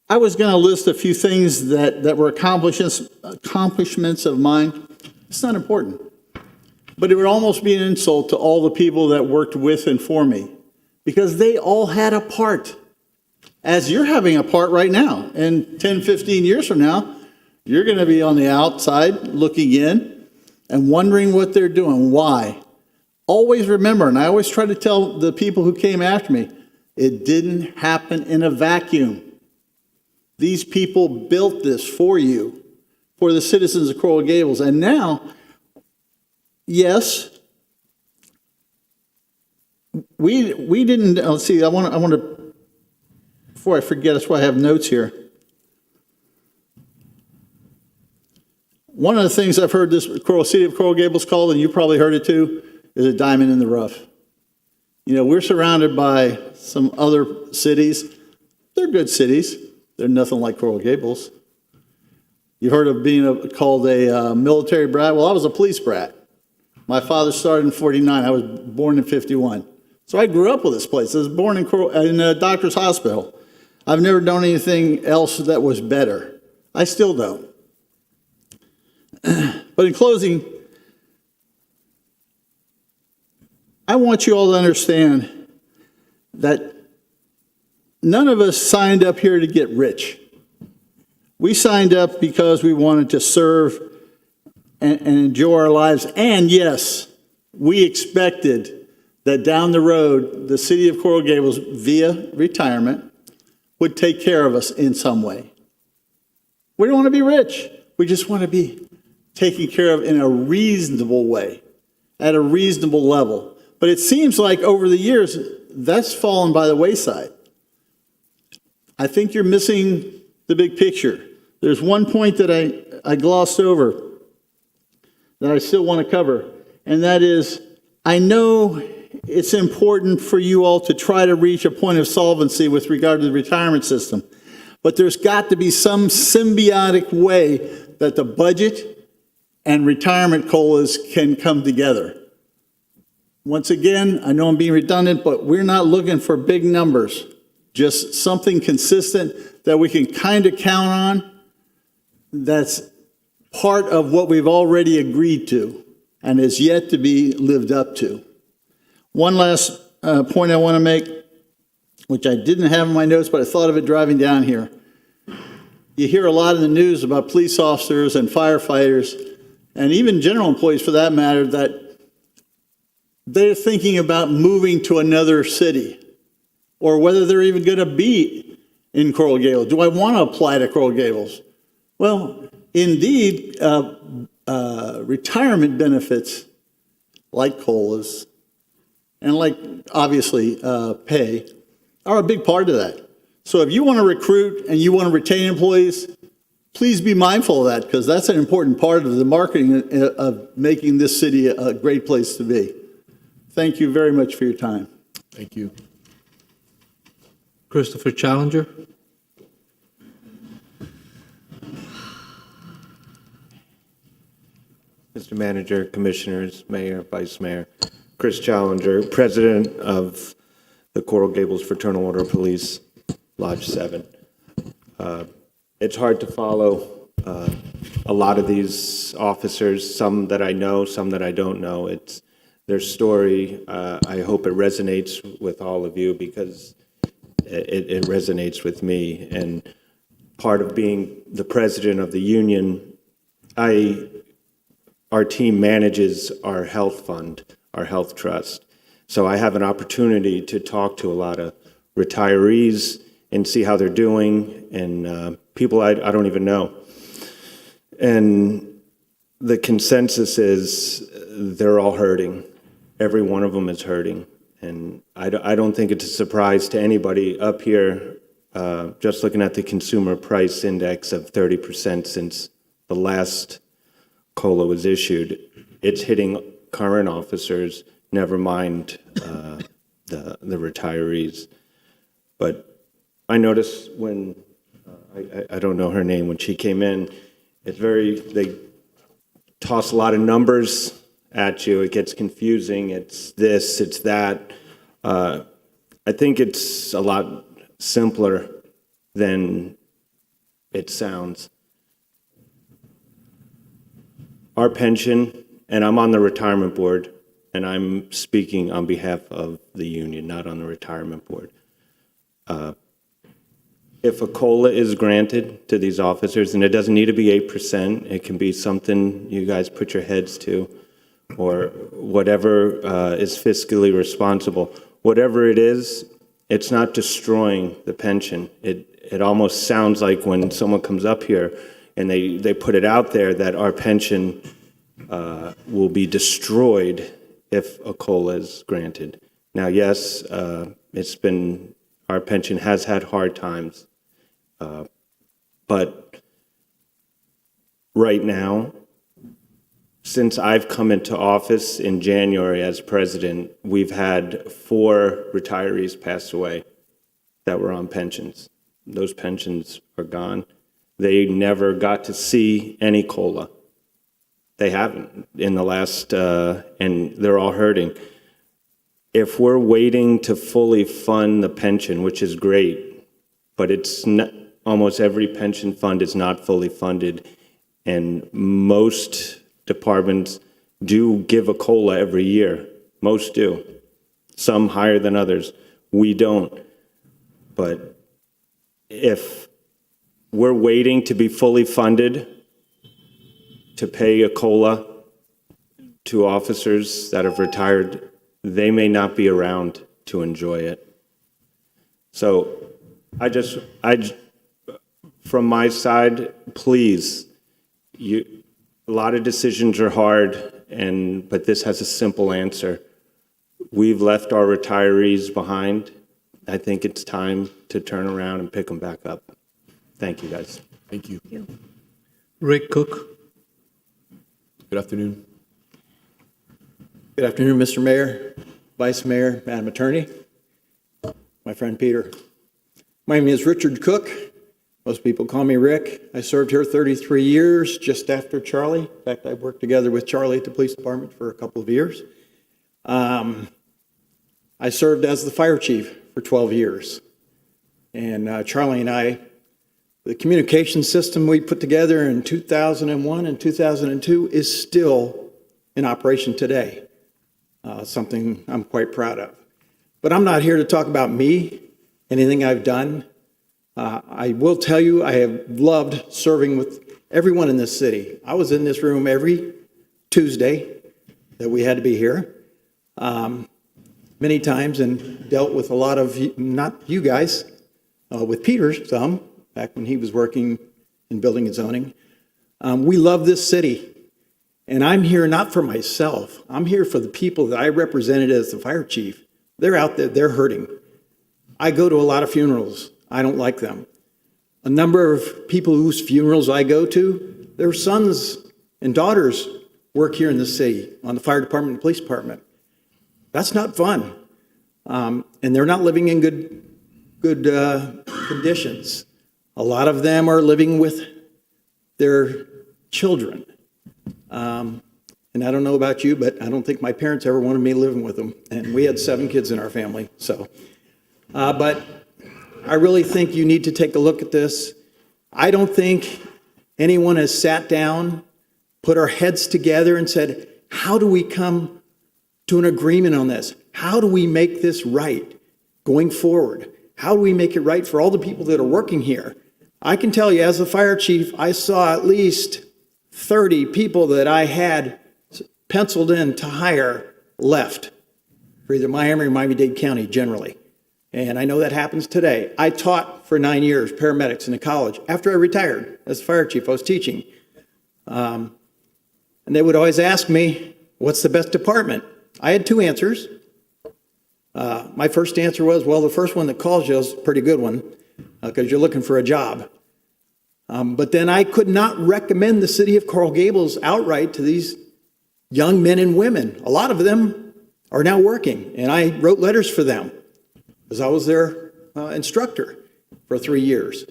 I was going to list a few things that were accomplishments of mine. It's not important. But it would almost be an insult to all the people that worked with and for me, because they all had a part, as you're having a part right now. And 10, 15 years from now, you're going to be on the outside looking in and wondering what they're doing. Why? Always remember, and I always try to tell the people who came after me, it didn't happen in a vacuum. These people built this for you, for the citizens of Coral Gables. And now, yes, we didn't, let's see, I want to, before I forget, that's why I have notes here. One of the things I've heard this city of Coral Gables called, and you probably heard it too, is a diamond in the rough. You know, we're surrounded by some other cities. They're good cities. They're nothing like Coral Gables. You've heard of being called a military brat? Well, I was a police brat. My father started in 49. I was born in 51. So I grew up with this place. I was born in a doctor's hospital. I've never done anything else that was better. I still don't. But in closing, I want you all to understand that none of us signed up here to get rich. We signed up because we wanted to serve and enjoy our lives. And yes, we expected that down the road, the city of Coral Gables, via retirement, would take care of us in some way. We don't want to be rich. We just want to be taken care of in a reasonable way, at a reasonable level. But it seems like over the years, that's fallen by the wayside. I think you're missing the big picture. There's one point that I glossed over that I still want to cover, and that is, I know it's important for you all to try to reach a point of solvency with regard to the retirement system, but there's got to be some symbiotic way that the budget and retirement COLAs can come together. Once again, I know I'm being redundant, but we're not looking for big numbers, just something consistent that we can kind of count on that's part of what we've already agreed to and is yet to be lived up to. One last point I want to make, which I didn't have in my notes, but I thought of it driving down here. You hear a lot in the news about police officers and firefighters, and even general employees for that matter, that they're thinking about moving to another city, or whether they're even going to be in Coral Gables. Do I want to apply to Coral Gables? Well, indeed, retirement benefits like COLAs and like, obviously, pay are a big part of that. So if you want to recruit and you want to retain employees, please be mindful of that, because that's an important part of the marketing of making this city a great place to be. Thank you very much for your time. Thank you. Christopher Challenger. Mr. Manager, Commissioners, Mayor, Vice Mayor, Chris Challenger, President of the Coral Gables Fraternal Order of Police, Lodge 7. It's hard to follow a lot of these officers, some that I know, some that I don't know. It's their story. I hope it resonates with all of you, because it resonates with me. And part of being the president of the union, our team manages our health fund, our health trust. So I have an opportunity to talk to a lot of retirees and see how they're doing, and people I don't even know. And the consensus is they're all hurting. Every one of them is hurting. And I don't think it's a surprise to anybody up here, just looking at the consumer price index of 30% since the last COLA was issued. It's hitting current officers, never mind the retirees. But I noticed when, I don't know her name, when she came in, they toss a lot of numbers at you. It gets confusing. It's this, it's that. I think it's a lot simpler than it sounds. Our pension, and I'm on the retirement board, and I'm speaking on behalf of the union, not on the retirement board. If a COLA is granted to these officers, and it doesn't need to be 8%, it can be something you guys put your heads to, or whatever is fiscally responsible. Whatever it is, it's not destroying the pension. It almost sounds like when someone comes up here and they put it out there that our pension will be destroyed if a COLA is granted. Now, yes, our pension has had hard times, but right now, since I've come into office in January as president, we've had 4 retirees pass away that were on pensions. Those pensions are gone. They never got to see any COLA. They haven't in the last, and they're all hurting. If we're waiting to fully fund the pension, which is great, but it's not, almost every pension fund is not fully funded, and most departments do give a COLA every year. Most do. Some higher than others. We don't. But if we're waiting to be fully funded to pay a COLA to officers that have retired, they may not be around to enjoy it. So from my side, please, a lot of decisions are hard, but this has a simple answer. We've left our retirees behind. I think it's time to turn around and pick them back up. Thank you, guys. Thank you. Rick Cook. Good afternoon. Good afternoon, Mr. Mayor, Vice Mayor, Madam Attorney, my friend Peter. My name is Richard Cook. Most people call me Rick. I served here 33 years, just after Charlie. In fact, I worked together with Charlie at the police department for a couple of years. I served as the fire chief for 12 years. And Charlie and I, the communication system we put together in 2001 and 2002 is still in operation today, something I'm quite proud of. But I'm not here to talk about me, anything I've done. I will tell you, I have loved serving with everyone in this city. I was in this room every Tuesday that we had to be here, many times, and dealt with a lot of, not you guys, with Peter some, back when he was working in building and zoning. We love this city, and I'm here not for myself. I'm here for the people that I represented as the fire chief. They're out there, they're hurting. I go to a lot of funerals. I don't like them. A number of people whose funerals I go to, their sons and daughters work here in the city on the fire department and police department. That's not fun. And they're not living in good conditions. A lot of them are living with their children. And I don't know about you, but I don't think my parents ever wanted me living with them. And we had 7 kids in our family. So, but I really think you need to take a look at this. I don't think anyone has sat down, put our heads together and said, how do we come to an agreement on this? How do we make this right going forward? How do we make it right for all the people that are working here? I can tell you, as a fire chief, I saw at least 30 people that I had penciled in to hire left for either Miami or Miami-Dade County generally. And I know that happens today. I taught for 9 years paramedics in a college. After I retired as fire chief, I was teaching. And they would always ask me, what's the best department? I had 2 answers. My first answer was, well, the first one that calls you is a pretty good one because you're looking for a job. But then I could not recommend the city of Coral Gables outright to these young men and women. A lot of them are now working, and I wrote letters for them because I was their instructor for 3 years.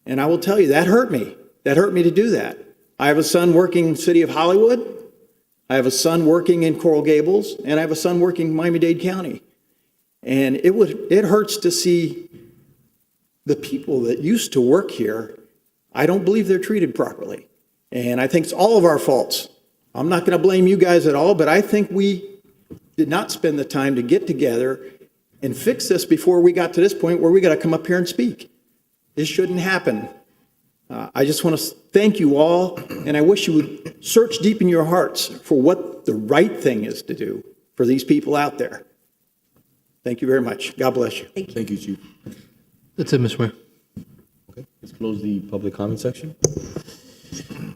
And I will tell you, that hurt me. That hurt me to do that. I have a son working in the city of Hollywood. I have a son working in Coral Gables, and I have a son working in Miami-Dade County. And it hurts to see the people that used to work here. I don't believe they're treated properly. And I think it's all of our faults. I'm not going to blame you guys at all, but I think we did not spend the time to get together and fix this before we got to this point where we got to come up here and speak. This shouldn't happen. I just want to thank you all, and I wish you would search deep in your hearts for what the right thing is to do for these people out there. Thank you very much. God bless you. Thank you, Chief. That's it, Mr. Mayor. Okay, let's close the public comment section.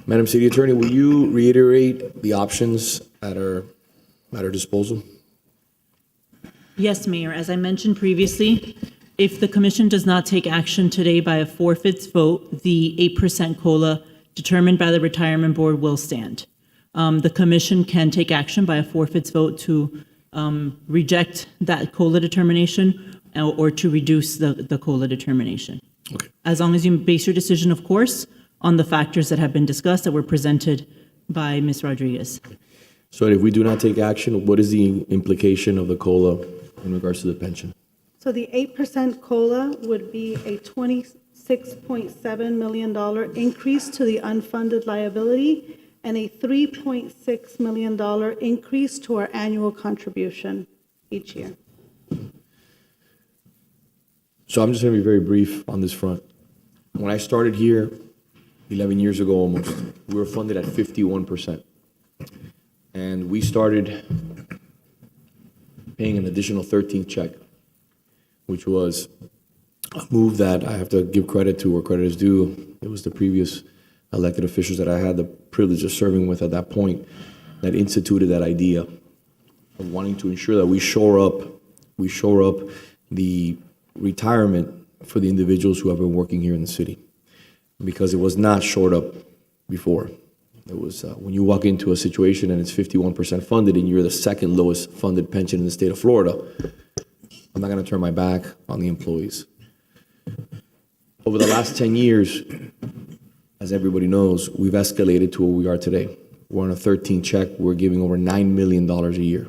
Madam City Attorney, will you reiterate the options at our disposal? Yes, Mayor. As I mentioned previously, if the commission does not take action today by a 4/5 vote, the 8% COLA determined by the retirement board will stand. The commission can take action by a 4/5 vote to reject that COLA determination or to reduce the COLA determination. Okay. As long as you base your decision, of course, on the factors that have been discussed that were presented by Ms. Rodriguez. So if we do not take action, what is the implication of the COLA in regards to the pension? So the 8% COLA would be a $26.7 million increase to the unfunded liability and a $3.6 million increase to our annual contribution each year. So I'm just going to be very brief on this front. When I started here 11 years ago almost, we were funded at 51%. And we started paying an additional 13th check, which was a move that I have to give credit to where credit is due. It was the previous elected officials that I had the privilege of serving with at that point that instituted that idea of wanting to ensure that we shore up the retirement for the individuals who have been working here in the city, because it was not shored up before. It was when you walk into a situation and it's 51% funded and you're the second lowest funded pension in the state of Florida, I'm not going to turn my back on the employees. over the last 10 years, as everybody knows, we've escalated to where we are today. We're on a 13 check. We're giving over $9 million a year,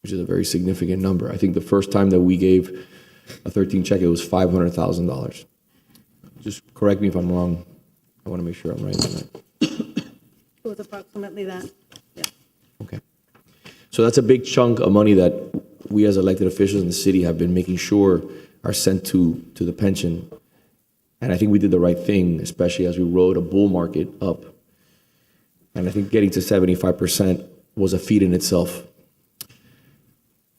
which is a very significant number. I think the first time that we gave a 13 check, it was $500,000. Just correct me if I'm wrong. I want to make sure I'm right on that. It was approximately that. Okay. So that's a big chunk of money that we as elected officials in the city have been making sure are sent to the pension. And I think we did the right thing, especially as we rode a bull market up. And I think getting to 75% was a feat in itself.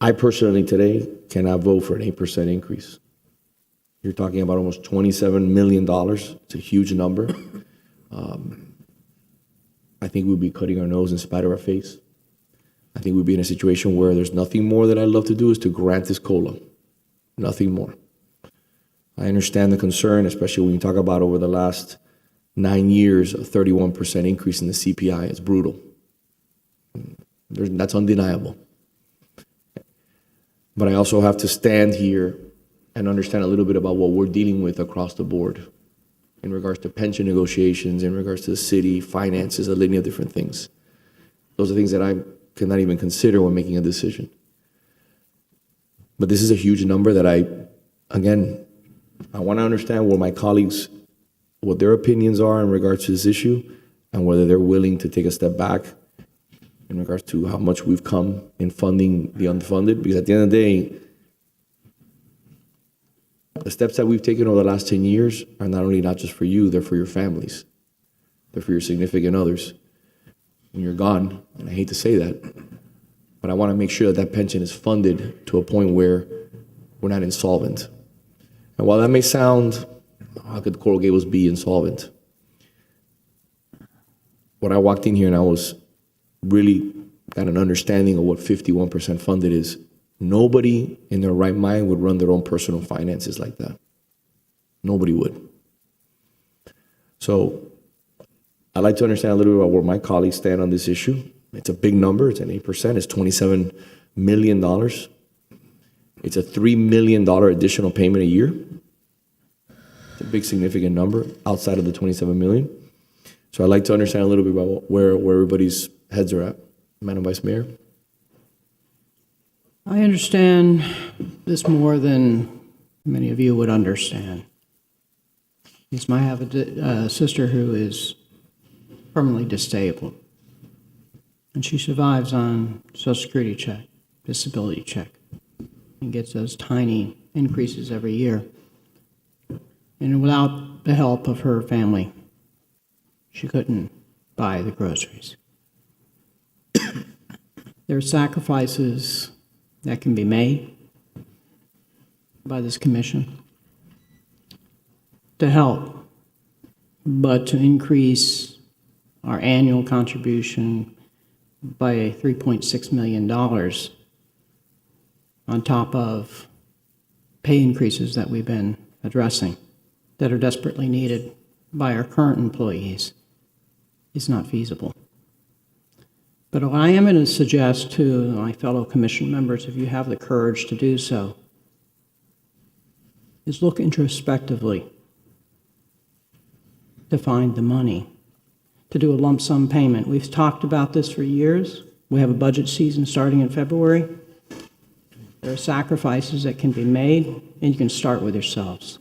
I personally today cannot vote for an 8% increase. You're talking about almost $27 million. It's a huge number. I think we'd be cutting our nose in spite of our face. I think we'd be in a situation where there's nothing more that I'd love to do is to grant this COLA. Nothing more. I understand the concern, especially when you talk about over the last 9 years, a 31% increase in the CPI. It's brutal. That's undeniable. But I also have to stand here and understand a little bit about what we're dealing with across the board in regards to pension negotiations, in regards to the city, finances, a litany of different things. Those are things that I cannot even consider when making a decision. But this is a huge number that I want to understand what my colleagues, what their opinions are in regards to this issue, and whether they're willing to take a step back in regards to how much we've come in funding the unfunded. Because at the end of the day, the steps that we've taken over the last 10 years are not just for you, they're for your families. They're for your significant others. When you're gone, and I hate to say that, but I want to make sure that pension is funded to a point where we're not insolvent. And while that may sound, how could Coral Gables be insolvent? When I walked in here and I was really got an understanding of what 51% funded is, nobody in their right mind would run their own personal finances like that. Nobody would. So I'd like to understand a little bit about where my colleagues stand on this issue. It's a big number. It's an 8%. It's $27 million. It's a $3 million additional payment a year. It's a big, significant number outside of the $27 million. So I'd like to understand a little bit about where everybody's heads are at. Madam Vice Mayor? I understand this more than many of you would understand. Because I have a sister who is permanently disabled, and she survives on Social Security check, disability check, and gets those tiny increases every year. And without the help of her family, she couldn't buy the groceries. There are sacrifices that can be made by this commission to help, but to increase our annual contribution by $3.6 million on top of pay increases that we've been addressing that are desperately needed by our current employees is not feasible. But what I am going to suggest to my fellow commission members, if you have the courage to do so, is look introspectively to find the money, to do a lump sum payment. We've talked about this for years. We have a budget season starting in February. There are sacrifices that can be made, and you can start with yourselves.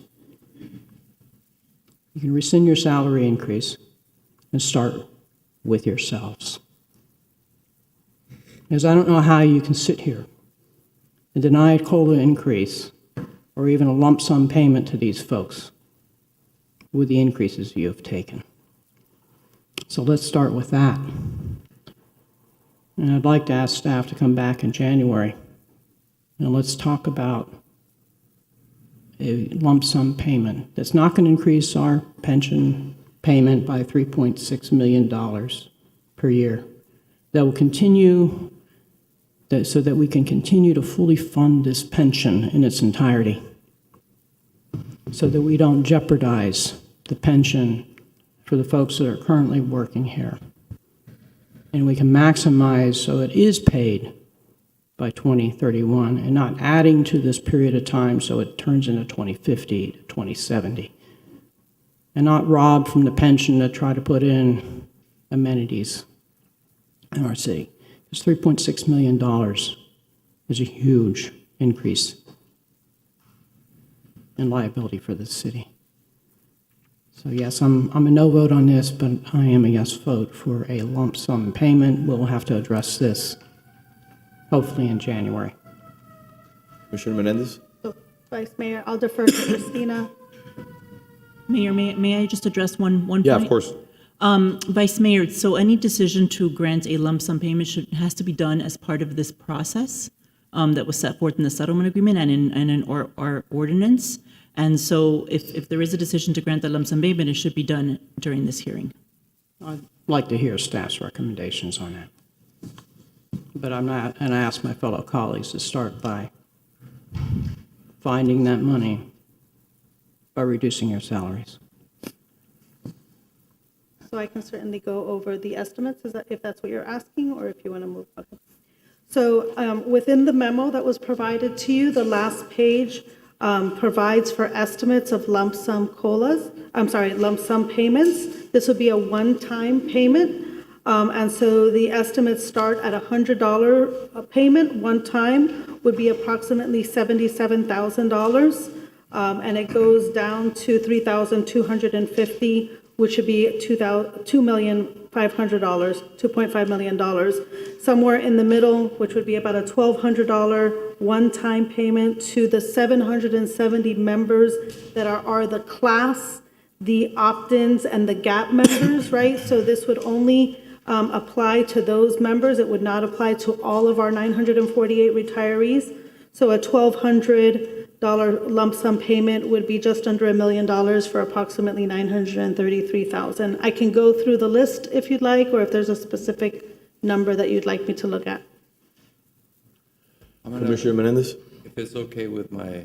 You can rescind your salary increase and start with yourselves. Because I don't know how you can sit here and deny a COLA increase or even a lump sum payment to these folks with the increases you have taken. So let's start with that. And I'd like to ask staff to come back in January and let's talk about a lump sum payment that's not going to increase our pension payment by $3.6 million per year, that will continue, so that we can continue to fully fund this pension in its entirety, so that we don't jeopardize the pension for the folks that are currently working here. And we can maximize so it is paid by 2031 and not adding to this period of time so it turns into 2050 to 2070. and not rob from the pension to try to put in amenities in our city. It's $3.6 million is a huge increase in liability for the city. So yes, I'm a no vote on this, but I am a yes vote for a lump sum payment. We'll have to address this hopefully in January. Commissioner Menendez? So, Vice Mayor, I'll defer to Christina. Mayor, may I just address one point? Yeah, of course. Vice Mayor, so any decision to grant a lump sum payment has to be done as part of this process that was set forth in the settlement agreement and in our ordinance. And so if there is a decision to grant the lump sum payment, it should be done during this hearing. I'd like to hear staff's recommendations on that. But I'm not, and I ask my fellow colleagues to start by finding that money by reducing your salaries. So I can certainly go over the estimates, if that's what you're asking, or if you want to move. Okay. So within the memo that was provided to you, the last page provides for estimates of lump sum lump sum payments. This would be a one-time payment. And so the estimates start at $100 payment. One time would be approximately $77,000. And it goes down to $3,250, which would be $2.5 million. Somewhere in the middle, which would be about a $1,200 one-time payment to the 770 members that are the class, the opt-ins, and the gap members, right? So this would only apply to those members. It would not apply to all of our 948 retirees. So a $1,200 lump sum payment would be just under $1 million for approximately $933,000. I can go through the list if you'd like, or if there's a specific number that you'd like me to look at. Commissioner Menendez? If it's okay with my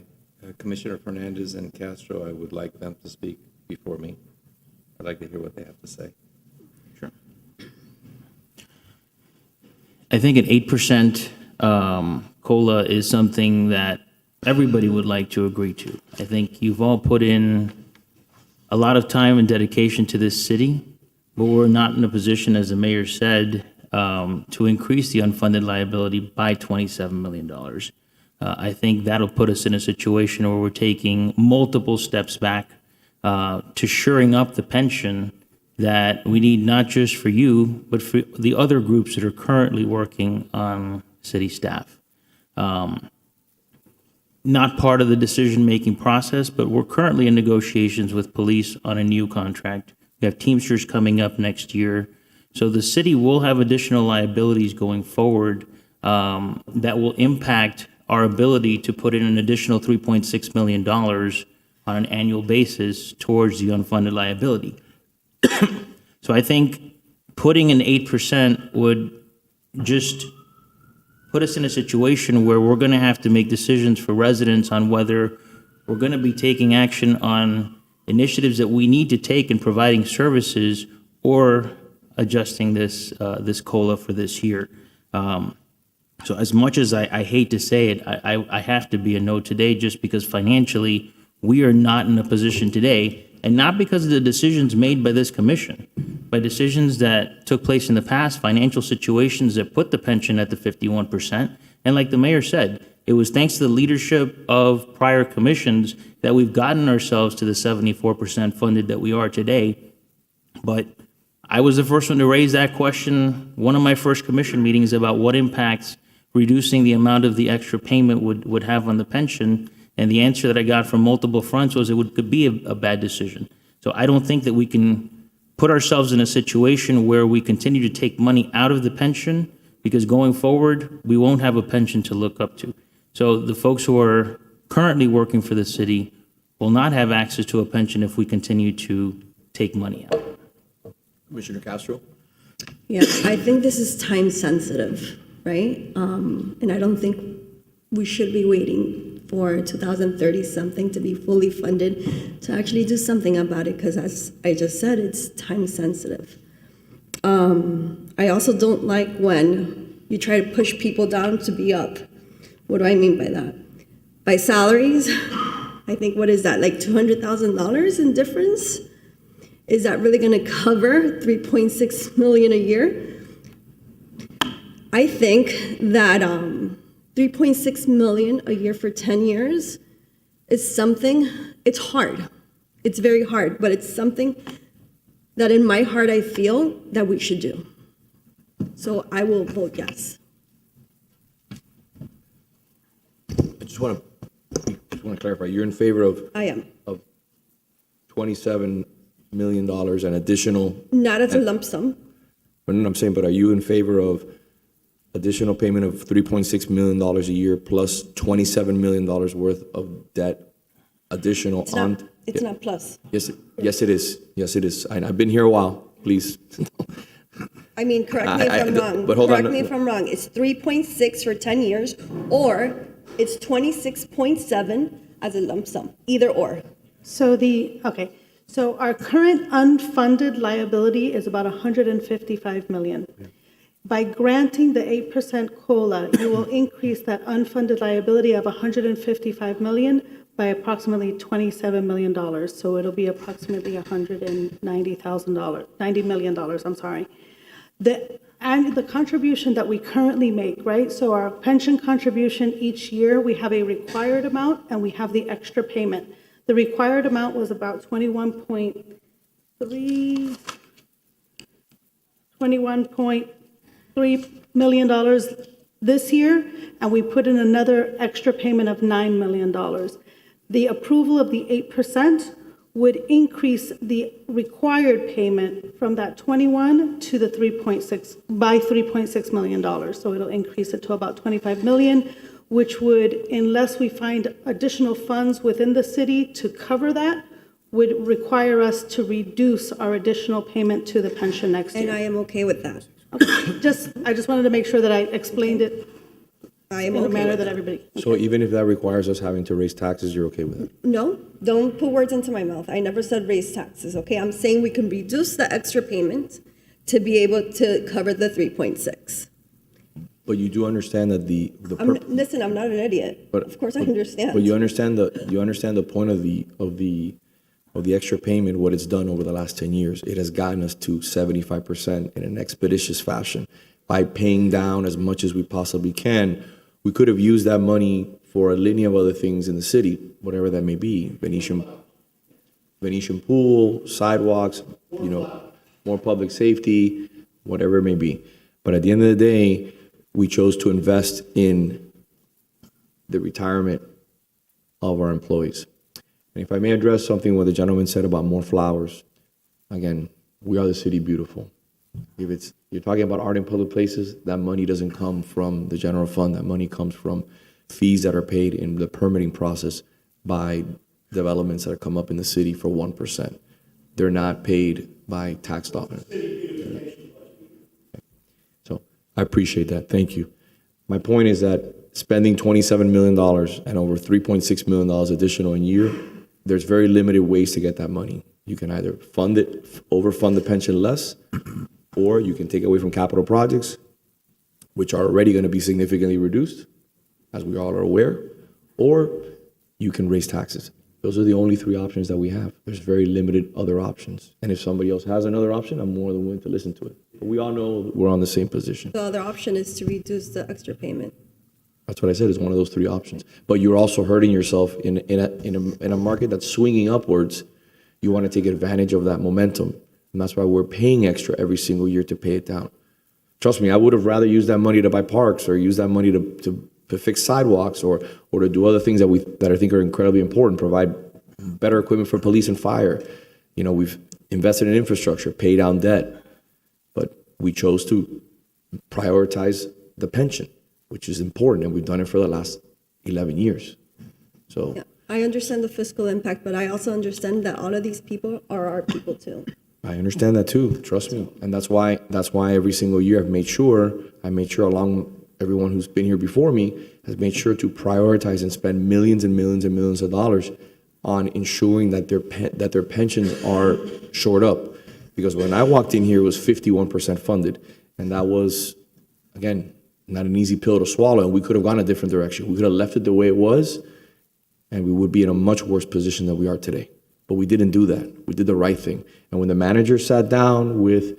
Commissioner Fernandez and Castro, I would like them to speak before me. I'd like to hear what they have to say. Sure. I think an 8% COLA is something that everybody would like to agree to. I think you've all put in a lot of time and dedication to this city, but we're not in a position, as the mayor said, to increase the unfunded liability by $27 million. I think that'll put us in a situation where we're taking multiple steps back to shoring up the pension that we need, not just for you, but for the other groups that are currently working on city staff. Not part of the decision-making process, but we're currently in negotiations with police on a new contract. We have Teamsters coming up next year. So the city will have additional liabilities going forward that will impact our ability to put in an additional $3.6 million on an annual basis towards the unfunded liability. So I think putting an 8% would just put us in a situation where we're going to have to make decisions for residents on whether we're going to be taking action on initiatives that we need to take in providing services or adjusting this COLA for this year. So as much as I hate to say it, I have to be a no today just because financially we are not in a position today, and not because of the decisions made by this commission, by decisions that took place in the past, financial situations that put the pension at the 51%. And like the mayor said, it was thanks to the leadership of prior commissions that we've gotten ourselves to the 74% funded that we are today. But I was the first one to raise that question, one of my first commission meetings, about what impacts reducing the amount of the extra payment would have on the pension. And the answer that I got from multiple fronts was could be a bad decision. So I don't think that we can put ourselves in a situation where we continue to take money out of the pension, because going forward, we won't have a pension to look up to. So the folks who are currently working for the city will not have access to a pension if we continue to take money out. Commissioner Castro? Yeah, I think this is time sensitive, right? And I don't think we should be waiting for 2030 something to be fully funded to actually do something about it, because as I just said, it's time sensitive. I also don't like when you try to push people down to be up. What do I mean by that? By salaries, I think, what is that, like $200,000 in difference? is that really going to cover 3.6 million a year? I think that 3.6 million a year for 10 years is something, it's hard. It's very hard, but it's something that in my heart I feel that we should do. So I will vote yes. I just want to clarify, you're in favor of I am. $27 million and additional? Not as a lump sum. But no, I'm saying, but are you in favor of additional payment of $3.6 million a year plus $27 million worth of debt additional on? It's not plus. Yes, yes, it is. Yes, it is. I've been here a while, please. I mean, correct me if I'm wrong. But hold on. Correct me if I'm wrong. It's 3.6 for 10 years, or it's 26.7 as a lump sum, either or. So so our current unfunded liability is about 155 million. By granting the 8% COLA, you will increase that unfunded liability of 155 million by approximately $27 million. So it'll be approximately $90 million, I'm sorry. And the contribution that we currently make, right? So our pension contribution each year, we have a required amount and we have the extra payment. The required amount was about $21.3 million this year, and we put in another extra payment of $9 million. The approval of the 8% would increase the required payment from that 21 to the 3.6 by $3.6 million. So it'll increase it to about 25 million, which would, unless we find additional funds within the city to cover that, would require us to reduce our additional payment to the pension next year. And I am okay with that. Okay. I just wanted to make sure that I explained it I am in a okay manner with that that. everybody. So even if that requires us having to raise taxes, you're okay with it? No, don't put words into my mouth. I never said raise taxes, okay? I'm saying we can reduce the extra payment to be able to cover the 3.6. But you do understand that Listen, I'm not an idiot. Of course I understand. But you understand the point of the extra payment, what it's done over the last 10 years. It has gotten us to 75% in an expeditious fashion. By paying down as much as we possibly can, we could have used that money for a litany of other things in the city, whatever that may be. Venetian pool, sidewalks, more public safety, whatever it may be. But at the end of the day, we chose to invest in the retirement of our employees. And if I may address something what the gentleman said about more flowers, again, we are the city beautiful. If you're talking about art in public places, that money doesn't come from the general fund. That money comes from fees that are paid in the permitting process by developments that come up in the city for 1%. They're not paid by tax dollars. So I appreciate that. Thank you. My point is that spending $27 million and over $3.6 million additional a year, there's very limited ways to get that money. You can either fund it, overfund the pension less, or you can take away from capital projects, which are already going to be significantly reduced, as we all are aware, or you can raise taxes. Those are the only three options that we have. There's very limited other options. And if somebody else has another option, I'm more than willing to listen to it. But we all know we're on the same position. The other option is to reduce the extra payment. That's what I said, is one of those three options. But you're also hurting yourself in a market that's swinging upwards. You want to take advantage of that momentum. And that's why we're paying extra every single year to pay it down. Trust me, I would have rather used that money to buy parks or use that money to fix sidewalks or to do other things that I think are incredibly important, provide better equipment for police and fire. We've invested in infrastructure, pay down debt, but we chose to prioritize the pension, which is important, and we've done it for the last 11 years. So Yeah, I understand the fiscal impact, but I also understand that all of these people are our people too. I understand that too, trust me. And that's why every single year I made sure along everyone who's been here before me has made sure to prioritize and spend millions and millions and millions of dollars on ensuring that their pensions are shored up. Because when I walked in here, it was 51% funded. And that was, again, not an easy pill to swallow. And we could have gone a different direction. We could have left it the way it was, and we would be in a much worse position than we are today. but we didn't do that. We did the right thing. And when the manager sat down with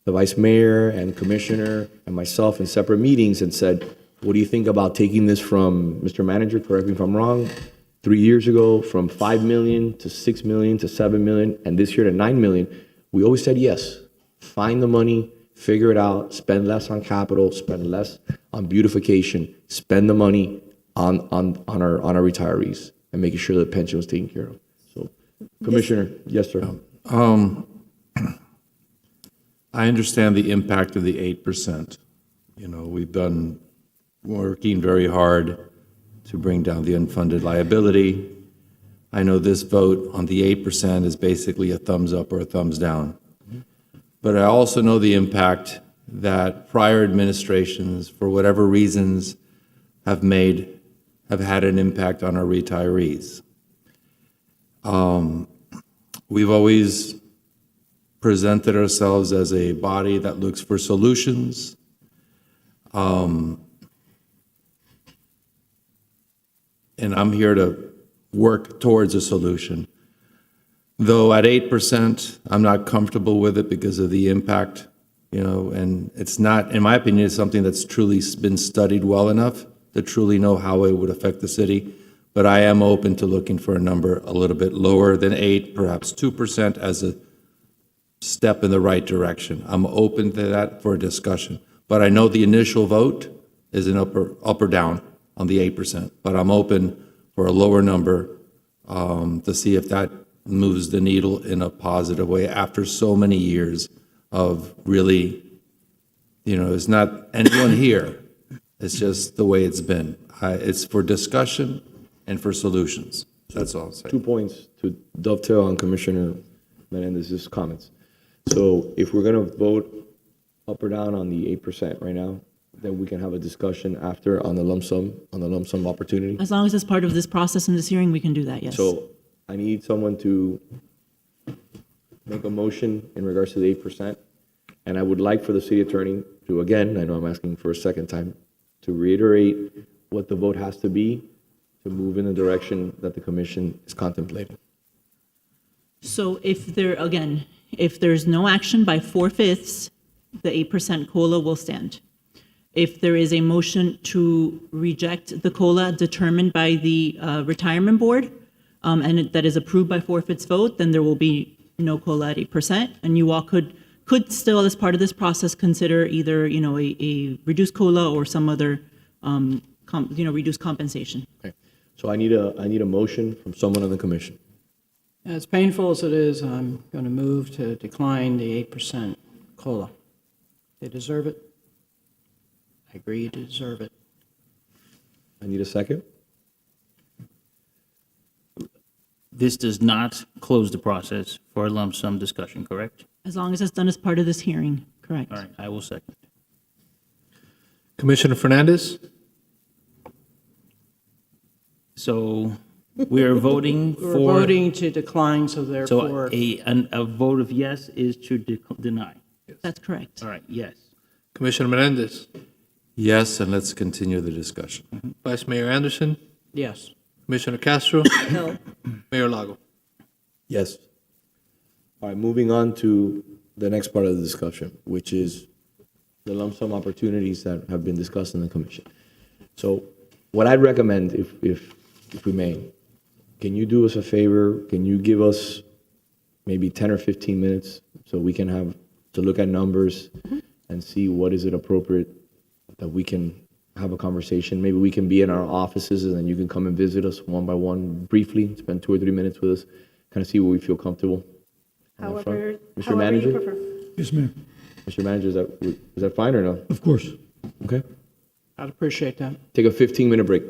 the vice mayor and commissioner and myself in separate meetings and said, what do you think about taking this from, Mr. Manager, correct me if I'm wrong, 3 years ago, from 5 million to 6 million to 7 million, and this year to 9 million, we always said yes. Find the money, figure it out, spend less on capital, spend less on beautification, spend the money on our retirees and making sure the pension was taken care of. So, Commissioner, yes, sir. I understand the impact of the 8%. We've been working very hard to bring down the unfunded liability. I know this vote on the 8% is basically a thumbs up or a thumbs down. But I also know the impact that prior administrations, for whatever reasons, have had an impact on our retirees. We've always presented ourselves as a body that looks for solutions. And I'm here to work towards a solution. Though at 8%, I'm not comfortable with it because of the impact, and it's not, in my opinion, it's something that's truly been studied well enough to truly know how it would affect the city. But I am open to looking for a number a little bit lower than 8, perhaps 2% as a step in the right direction. I'm open to that for a discussion. But I know the initial vote is an up or down on the 8%. But I'm open for a lower number to see if that moves the needle in a positive way after so many years of really, it's not anyone here. It's just the way it's been. It's for discussion and for solutions. That's all I'll say. 2 points to dovetail on Commissioner Menendez's comments. So if we're going to vote up or down on the 8% right now, then we can have a discussion after on the lump sum opportunity. As long as it's part of this process in this hearing, we can do that, yes. So I need someone to make a motion in regards to the 8%. And I would like for the city attorney to, again, I know I'm asking for a second time, to reiterate what the vote has to be to move in the direction that the commission is contemplating. So if there's no action by 4/5, the 8% COLA will stand. If there is a motion to reject the COLA determined by the retirement board, and that is approved by 4/5 vote, then there will be no COLA at 8%. And you all could still, as part of this process, consider either, a reduced COLA or some other, reduced compensation. Okay. So I need a motion from someone on the commission. As painful as it is, I'm going to move to decline the 8% COLA. They deserve it. I agree to deserve it. I need a second. This does not close the process for a lump sum discussion, correct? As long as it's done as part of this hearing, correct. All right, I will second. Commissioner Fernandez? So we are voting We're for. voting to decline, so So therefore, a vote of yes is to deny. That's correct. All right, yes. Commissioner Menendez? Yes, and let's continue the discussion. Vice Mayor Anderson? yes. Commissioner Castro? No. Mayor Lago? Yes. All right, moving on to the next part of the discussion, which is the lump sum opportunities that have been discussed in the commission. So what I'd recommend, if we may, can you do us a favor? Can you give us maybe 10 or 15 minutes so we can have to look at numbers and see what is it appropriate that we can have a conversation? Maybe we can be in our offices and then you can come and visit us one by one briefly, spend 2 or 3 minutes with us, kind of see where we feel comfortable. on that front. Mr. Manager? you prefer. Yes, Mayor. Mr. Manager, is that fine or no? Of course. Okay. I'd appreciate that. Take a 15-minute break.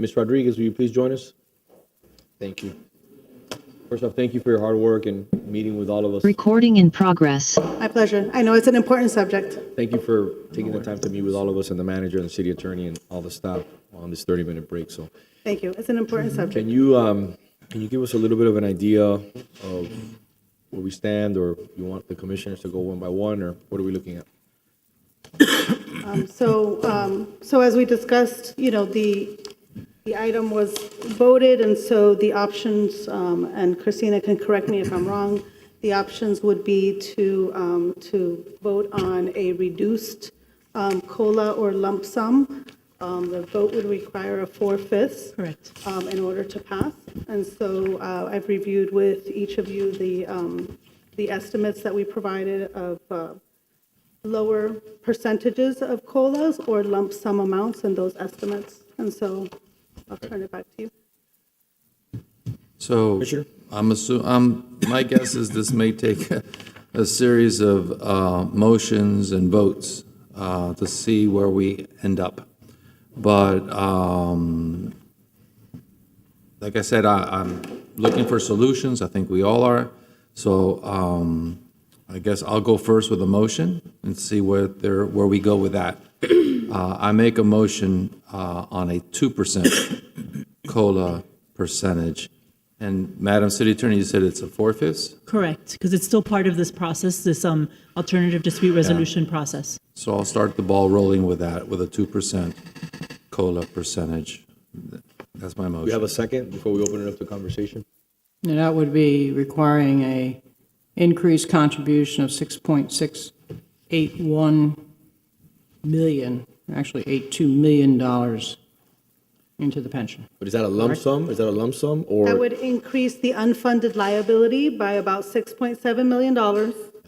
Ms. Rodriguez, will you please join us? Thank you. First off, thank you for your hard work and meeting with all of us. Recording in progress. My pleasure. I know it's an important subject. Thank you for taking the time to meet with all of us and the manager and the city attorney and all the staff on this 30-minute break. So Thank you. It's an important subject. can you give us a little bit of an idea of where we stand, or you want the commissioners to go one by one, or what are we looking at? So as we discussed, the item was voted, and so the options, and Christina can correct me if I'm wrong, the options would be to vote on a reduced COLA or lump sum. The vote would require a 4/5. Correct. In order to pass. And so I've reviewed with each of you the estimates that we provided of lower percentages of COLAs or lump sum amounts in those estimates. And so I'll turn it back to you. So my guess is this may take a series of motions and votes to see where we end up. But like I said, I'm looking for solutions. I think we all are. So I guess I'll go first with a motion and see where we go with that. I make a motion on a 2% COLA percentage. And Madam City Attorney, you said it's a 4/5? Correct, because it's still part of this process, this alternative dispute resolution process. So I'll start the ball rolling with that, with a 2% COLA percentage. That's my motion. We have a second before we open it up to conversation? And that would be requiring a increased contribution of $6.681 million, actually $82 million into the pension. But is that a lump sum? Is that a lump sum, or? That would increase the unfunded liability by about $6.7 million,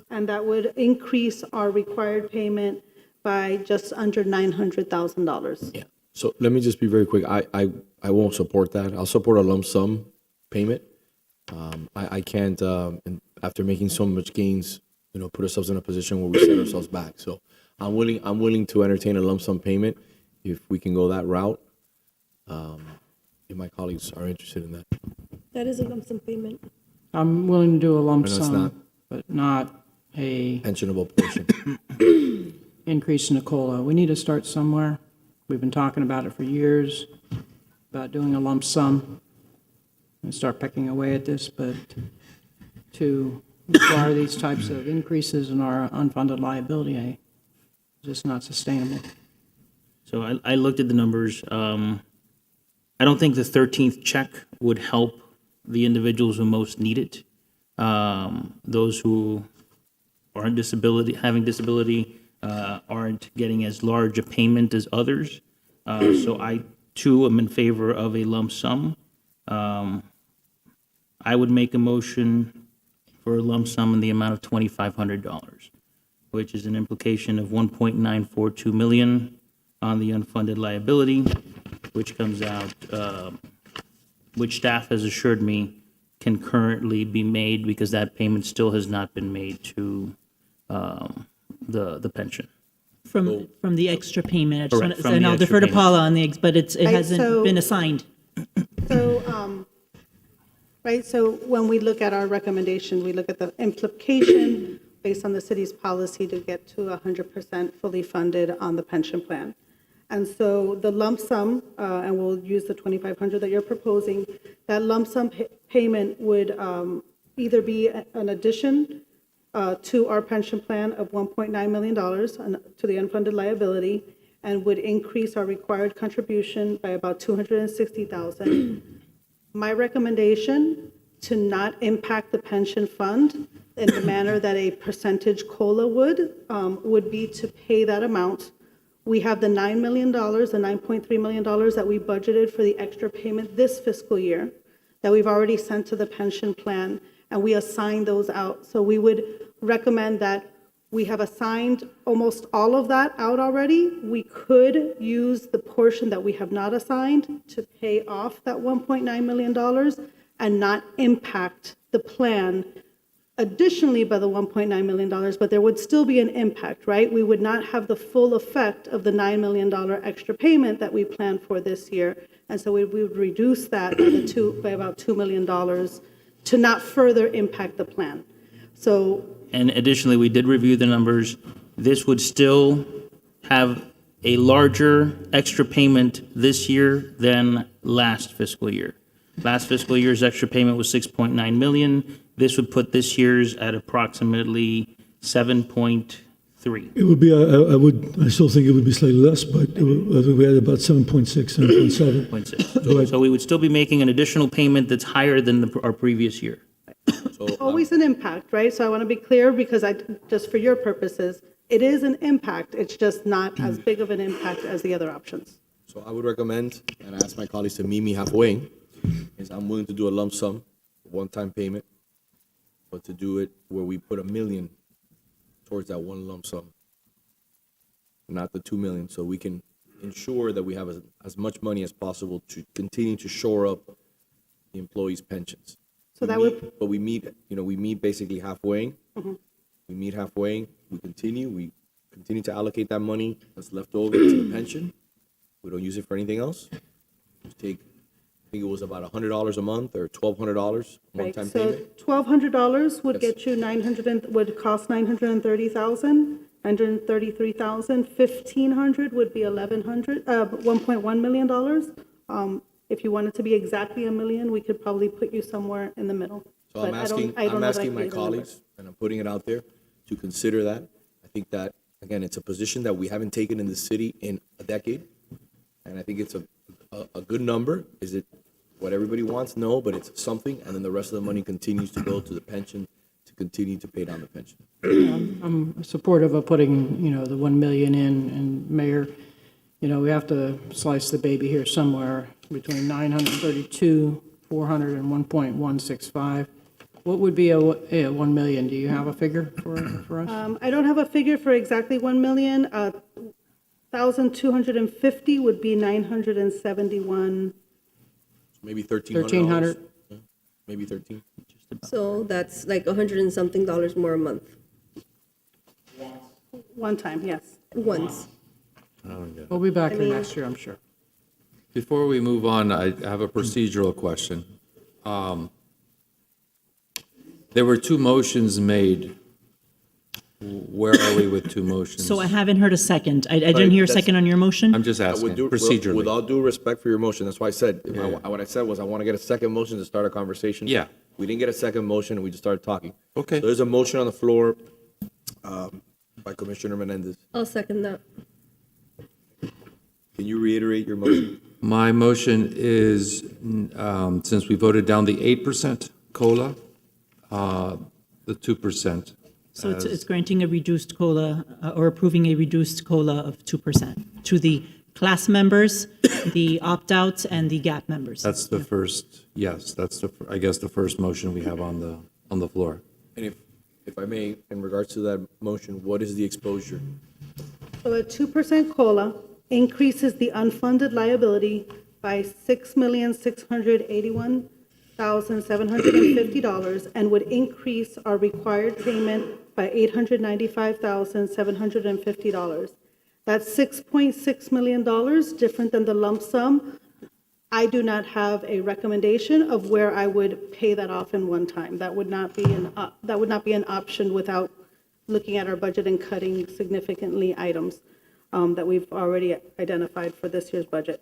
and that would increase our required payment by just under $900,000. Yeah. So let me just be very quick. I won't support that. I'll support a lump sum payment. I can't, after making so much gains, put ourselves in a position where we set ourselves back. So I'm willing to entertain a lump sum payment if we can go that route. If my colleagues are interested in that. That is a lump sum payment. I'm willing to do a lump No, it's not. sum, but not a Pensionable portion. increase in the COLA. We need to start somewhere. We've been talking about it for years, about doing a lump sum and start pecking away at this, but to require these types of increases in our unfunded liability, is just not sustainable. So I looked at the numbers. I don't think the 13th check would help the individuals who most need it. Those who are having disability aren't getting as large a payment as others. So I, too, am in favor of a lump sum. I would make a motion for a lump sum in the amount of $2,500, which is an implication of $1.942 million on the unfunded liability, which comes out, which staff has assured me can currently be made because that payment still has not been made to the pension. From the extra payment, I just Correct, want from to, and the I'll extra defer to payment. Paula on the, but it hasn't so- been assigned. So when we look at our recommendation, we look at the implication based on the city's policy to get to 100% fully funded on the pension plan. And so the lump sum, and we'll use the $2,500 that you're proposing, that lump sum payment would either be an addition to our pension plan of $1.9 million to the unfunded liability, and would increase our required contribution by about $260,000. My recommendation to not impact the pension fund in the manner that a percentage COLA would be to pay that amount. We have the $9 million, the $9.3 million that we budgeted for the extra payment this fiscal year that we've already sent to the pension plan, and we assigned those out. So we would recommend that we have assigned almost all of that out already. We could use the portion that we have not assigned to pay off that $1.9 million and not impact the plan additionally by the $1.9 million, but there would still be an impact, right? We would not have the full effect of the $9 million extra payment that we planned for this year. And so we would reduce that by about $2 million to not further impact the plan. So, And additionally, we did review the numbers. This would still have a larger extra payment this year than last fiscal year. Last fiscal year's extra payment was 6.9 million. This would put this year's at approximately 7.3. It would be, I still think it would be slightly less, but I think we had about 7.6, 7.7. 7.6. So we would still be making an additional payment that's higher than our previous year. always an impact, right? So I want to be clear because just for your purposes, it is an impact. It's just not as big of an impact as the other options. So I would recommend, and I ask my colleagues to meet me halfway, is I'm willing to do a lump sum, one-time payment, but to do it where we put $1 million towards that one lump sum, not the 2 million, so we can ensure that we have as much money as possible to continue to shore up the employees' pensions. So that would, But we meet basically halfway. Mhm. We meet halfway, we continue to allocate that money that's left over to the pension. We don't use it for anything else. Just take, I think it was about $100 a month or $1,200 right, one-time so payment. $1,200 would Yes. get you would cost 930,000, 133,000. 1,500 would be 1,100, $1.1 million. If you wanted to be exactly $1 million, we could probably put you somewhere in the middle. So But I'm I don't asking know that I my can get the colleagues, and I'm putting it out there, to consider that. I think that, again, it's a position that we haven't taken in the city in a decade, and I think it's a good number. Is it what everybody wants? No, but it's something, and then the rest of the money continues to go to the pension, to continue to pay down the pension. I'm supportive of putting, the 1 million in, and Mayor, we have to slice the baby here somewhere between 932, 400, and 1.165. What would be a 1 million? Do you have a figure for us? I don't have a figure for exactly 1 million. 1,250 would be 971. Maybe $1,300. 1,300. Yeah, maybe 13. So that's like $100 and something more a month, One time, yes. once. We'll be back I here mean- next year, I'm sure. Before we move on, I have a procedural question. There were two motions made. Where are we with two motions? So I haven't heard a second. I didn't hear a second on your motion. I'm just asking With procedurally. all due respect for your motion, that's why I said, Yeah. what I said was I want to get a second motion to start a conversation. Yeah. We didn't get a second motion, and we just started talking. Okay. So there's a motion on the floor by Commissioner Menendez. I'll second that. Can you reiterate your motion? My motion is, since we voted down the 8% COLA, the 2%. So it's granting a reduced COLA or approving a reduced COLA of 2% to the class members, the opt-outs, and the GAP members. That's the first, yes, that's I guess the first motion we have on the floor. And if I may, in regards to that motion, what is the exposure? So a 2% COLA increases the unfunded liability by $6,681,750 and would increase our required payment by $895,750. That's $6.6 million, different than the lump sum. I do not have a recommendation of where I would pay that off in one time. That would not be an option without looking at our budget and cutting significantly items that we've already identified for this year's budget.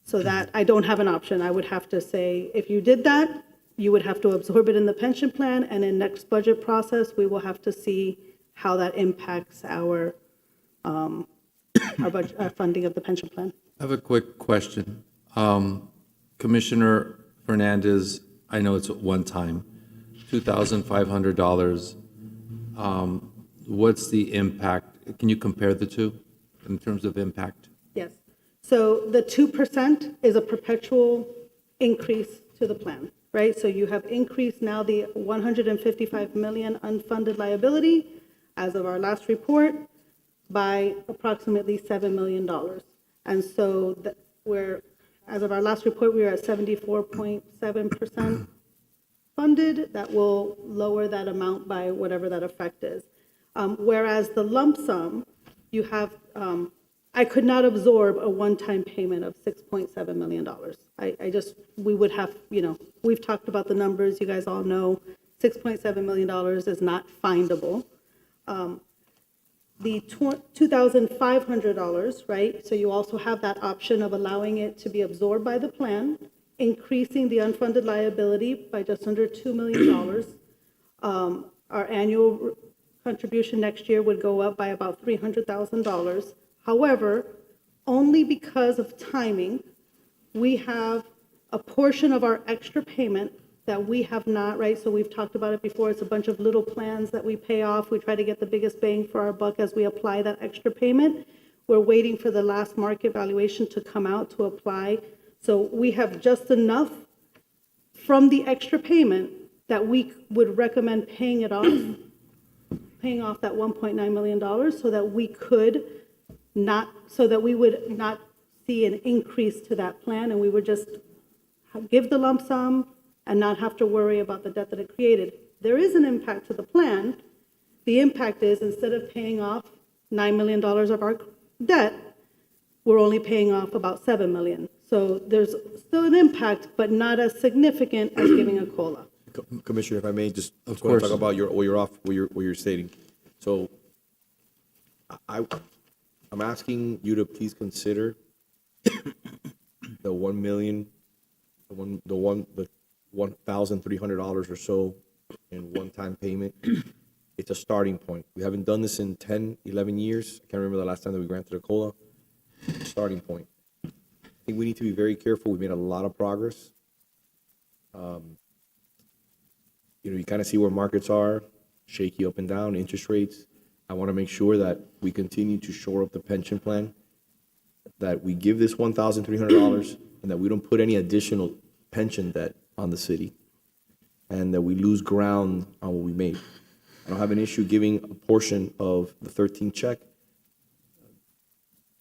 So that, I don't have an option. I would have to say, if you did that, you would have to absorb it in the pension plan, and in next budget process, we will have to see how that impacts our budget, our funding of the pension plan. I have a quick question. Commissioner Fernandez, I know it's at one time, $2,500. What's the impact? Can you compare the two in terms of impact? Yes. So the 2% is a perpetual increase to the plan, right? So you have increased now the 155 million unfunded liability as of our last report by approximately $7 million. And so as of our last report, we were at 74.7% funded, that will lower that amount by whatever that effect is. Whereas the lump sum, you have, I could not absorb a one-time payment of $6.7 million. I just, we would have, we've talked about the numbers, you guys all know, $6.7 million is not findable. The $2,500, right? So you also have that option of allowing it to be absorbed by the plan, increasing the unfunded liability by just under $2 million. Our annual contribution next year would go up by about $300,000. However, only because of timing, we have a portion of our extra payment that we have not, right? So we've talked about it before. It's a bunch of little plans that we pay off. We try to get the biggest bang for our buck as we apply that extra payment. We're waiting for the last market valuation to come out to apply. So we have just enough from the extra payment that we would recommend paying it off, paying off that $1.9 million so that we could not, so that we would not see an increase to that plan, and we would just give the lump sum and not have to worry about the debt that it created. There is an impact to the plan. The impact is, instead of paying off $9 million of our debt, we're only paying off about $7 million. So there's still an impact, but not as significant as giving a COLA. Commissioner, if I may, just Of want to course. talk about what you're stating. So I'm asking you to please consider the $1,300 or so in one-time payment. It's a starting point. We haven't done this in 10, 11 years. I can't remember the last time that we granted a COLA. Starting point. I think we need to be very careful. We made a lot of progress. You kind of see where markets are, shaky up and down, interest rates. I want to make sure that we continue to shore up the pension plan, that we give this $1,300 and that we don't put any additional pension debt on the city, and that we lose ground on what we made. I don't have an issue giving a portion of the 13th check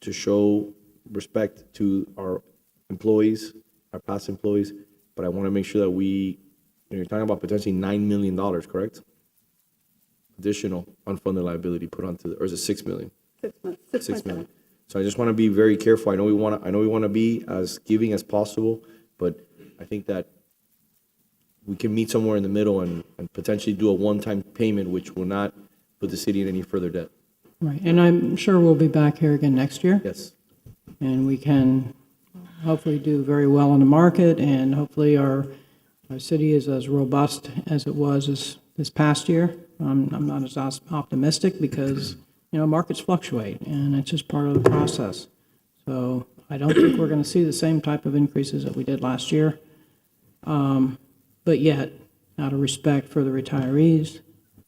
to show respect to our employees, our past employees, but I want to make sure that you're talking about potentially $9 million, correct? Additional unfunded liability put onto, or is it $6 million? 6 months. 6 million. So I just want to be very careful. I know we want to be as giving as possible, but I think that we can meet somewhere in the middle and potentially do a one-time payment, which will not put the city in any further debt. Right, and I'm sure we'll be back here again next year. Yes. And we can hopefully do very well in the market, and hopefully our city is as robust as it was this past year. I'm not as optimistic because, markets fluctuate, and it's just part of the process. So I don't think we're going to see the same type of increases that we did last year. But yet, out of respect for the retirees,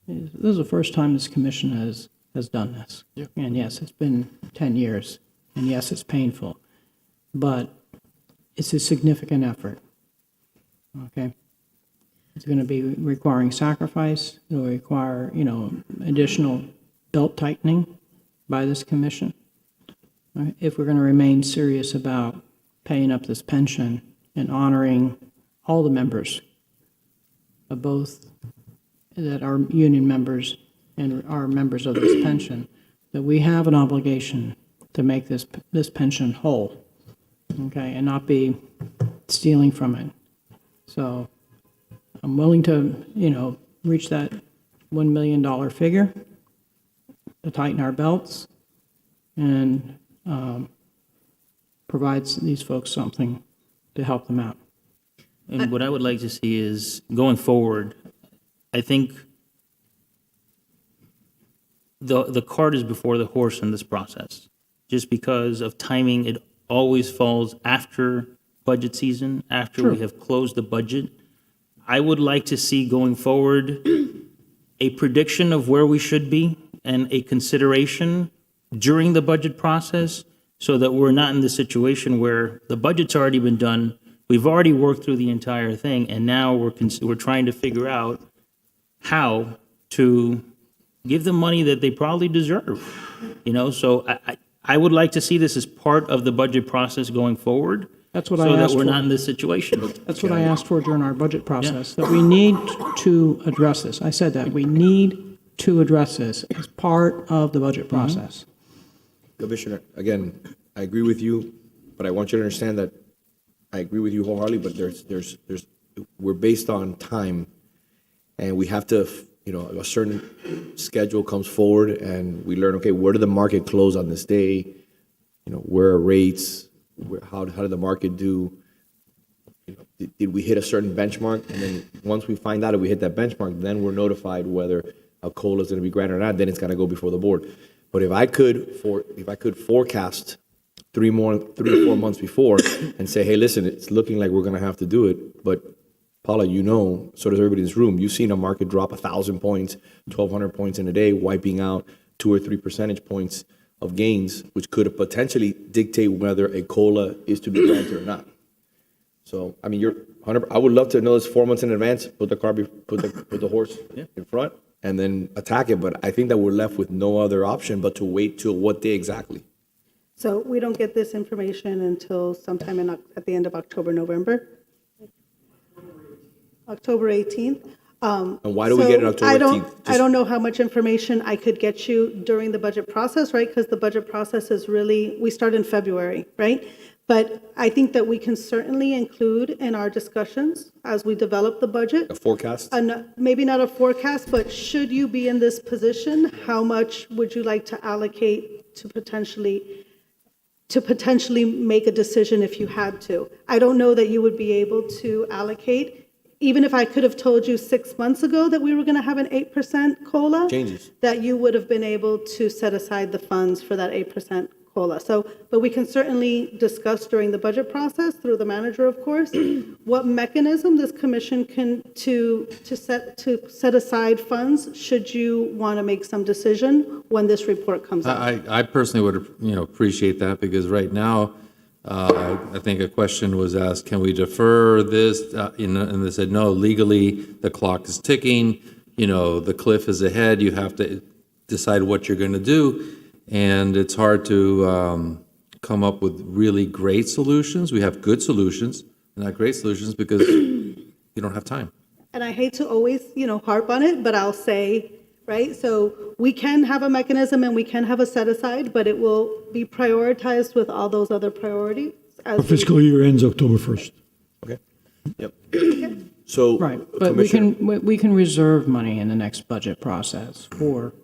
this is the first time this commission has done this. Yeah. And yes, it's been 10 years, and yes, it's painful, but it's a significant effort, okay? It's going to be requiring sacrifice. It'll require, additional belt tightening by this commission. Right? If we're going to remain serious about paying up this pension and honoring all the members of both that are union members and are members of this pension, that we have an obligation to make this pension whole, okay, and not be stealing from it. So I'm willing to, reach that $1 million figure to tighten our belts and provides these folks something to help them out. And what I would like to see is, going forward, I think the cart is before the horse in this process. Just because of timing, it always falls after budget season, after we have closed the budget. I would like to see, going forward, a prediction of where we should be and a consideration during the budget process, so that we're not in the situation where the budget's already been done, we've already worked through the entire thing, and now we're trying to figure out how to give them money that they probably deserve. So I would like to see this as part of the budget process going forward, That's what I so that asked we're for. not in this situation. That's what I asked for during our budget process, that we need to address this. I said that, we need to address this as part of the budget process. Commissioner, again, I agree with you, but I want you to understand that I agree with you wholeheartedly, but we're based on time, and we have to, a certain schedule comes forward, and we learn, okay, where did the market close on this day? Where are rates? How did the market do? Did we hit a certain benchmark? And then once we find out if we hit that benchmark, then we're notified whether a COLA is going to be granted or not. Then it's going to go before the board. But if I could forecast 3 or 4 months before and say, hey, listen, it's looking like we're going to have to do it, but Paula, so does everybody in this room. You've seen a market drop 1,000 points, 1,200 points in a day, wiping out 2 or 3 percentage points of gains, which could potentially dictate whether a COLA is to be granted or not. So, I mean, I would love to know this 4 months in advance, put the horse in front, and then attack it. But I think that we're left with no other option but to wait till what day exactly? So we don't get this information until sometime at the end of October, November? October 18th. And why do we get it October 18th? I don't know how much information I could get you during the budget process, right? Because the budget process is really, we start in February, right? But I think that we can certainly include in our discussions as we develop the budget. A forecast? Maybe not a forecast, but should you be in this position, how much would you like to allocate to potentially make a decision if you had to? I don't know that you would be able to allocate. Even if I could have told you 6 months ago that we were going to have an 8% COLA, Changes. that you would have been able to set aside the funds for that 8% COLA. But we can certainly discuss during the budget process, through the manager, of course, what mechanism this commission can to set aside funds should you want to make some decision when this report comes out. I personally would, appreciate that, because right now, I think a question was asked, can we defer this? And they said, no, legally, the clock is ticking, the cliff is ahead, you have to decide what you're going to do. And it's hard to come up with really great solutions. We have good solutions, not great solutions, because you don't have time. And I hate to always, harp on it, but I'll say, right? So we can have a mechanism and we can have a set aside, but it will be prioritized with all those other priorities. Our fiscal year ends October 1st. Okay. Yep. So, Right, but we can reserve money in the next budget process for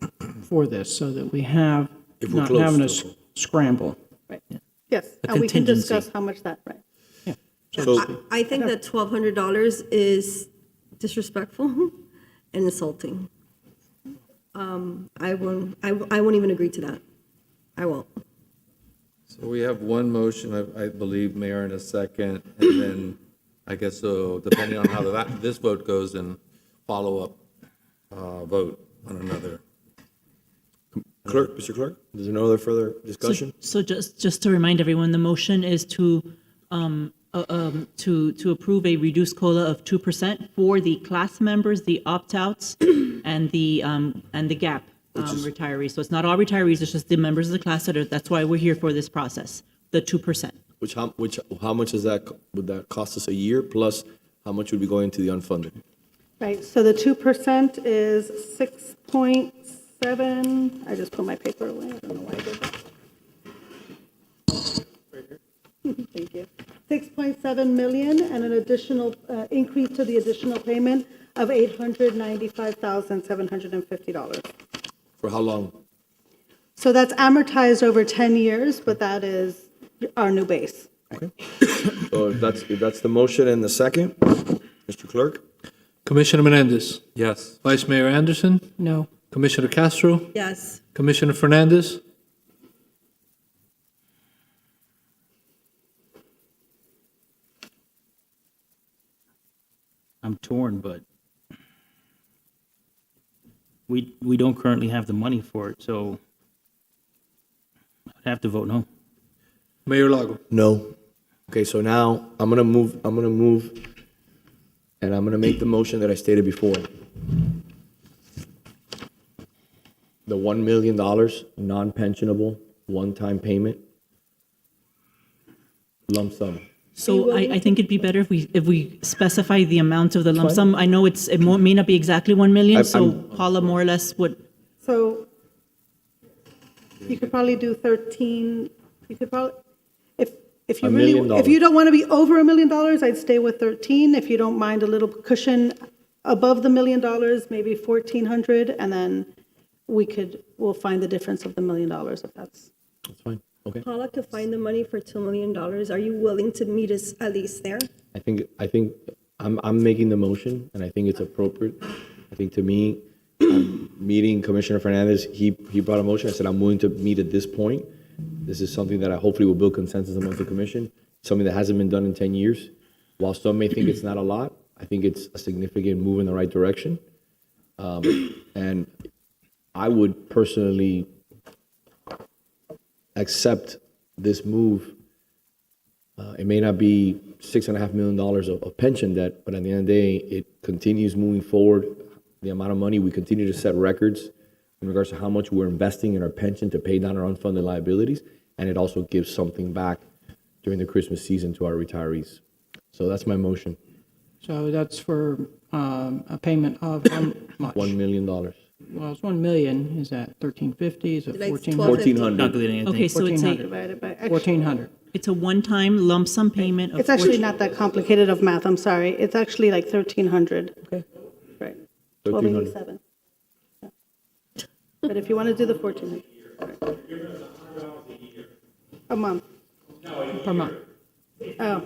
this, so that we have, If we're not close, having to though. scramble. Right. Yes, A and we can contingency. discuss how much that, right? I think that $1,200 is disrespectful and insulting. I won't even agree to that. I won't. So we have one motion, I believe, Mayor, in a second, and then I guess so, depending on how this vote goes, and follow-up vote on another. Clerk, Mr. Clerk, is there no other further discussion? So just to remind everyone, the motion is to approve a reduced COLA of 2% for the class members, the opt-outs, and the GAP retirees. So it's not all retirees, it's just the members of the class that's why we're here for this process, the 2%. How much would that cost us a year, plus how much would be going to the unfunded? Right, so the 2% is 6.7, I just put my paper away, I don't know why I did that. Thank you. 6.7 million and an additional increase to the additional payment of $895,750. For how long? So that's amortized over 10 years, but that is our new base. Okay. So if that's the motion and the second, Mr. Clerk? Commissioner Menendez? Yes. Vice Mayor Anderson? No. Commissioner Castro? Yes. Commissioner Fernandez? I'm torn, but we don't currently have the money for it, so I'd have to vote no. Mayor Lago? No. Okay, so now I'm gonna move, and I'm gonna make the motion that I stated before. The $1 million non-pensionable, one-time payment, lump sum, So I think it'd be better if we specify the amount of the lump sum. I know may not be exactly 1 million, so Paula more or less would, So you could probably do 13, you could probably, if you $1 really, million. if you don't want to be over $1 million, I'd stay with 13. If you don't mind a little cushion above the $1 million, maybe 1,400, and then we'll find the difference of the $1 million if that's. That's fine. Okay. Paula, to find the money for $2 million, are you willing to meet us at least there? I think I'm making the motion, and I think it's appropriate. I think to me, meeting Commissioner Fernandez, he brought a motion. I said I'm willing to meet at this point. This is something that I hopefully will build consensus among the commission. Something that hasn't been done in 10 years. While some may think it's not a lot, I think it's a significant move in the right direction. And I would personally accept this move. It may not be $6.5 million of pension debt, but at the end of the day, it continues moving forward. The amount of money, we continue to set records in regards to how much we're investing in our pension to pay down our unfunded liabilities, and it also gives something back during the Christmas season to our retirees. So that's my motion. So that's for a payment of how much? $1 million. Well, it's 1 million, is that 1,350, is it Like 1,400? Calculating, I think. okay, so it's a, Divided by, 1,400. it's a one-time lump sum payment of. it's actually not that complicated of math, I'm sorry. It's actually like 1,300. Okay. Right. 1,300. 1287. Yeah. But if you want to do the 1,400. A month. Per month. Oh.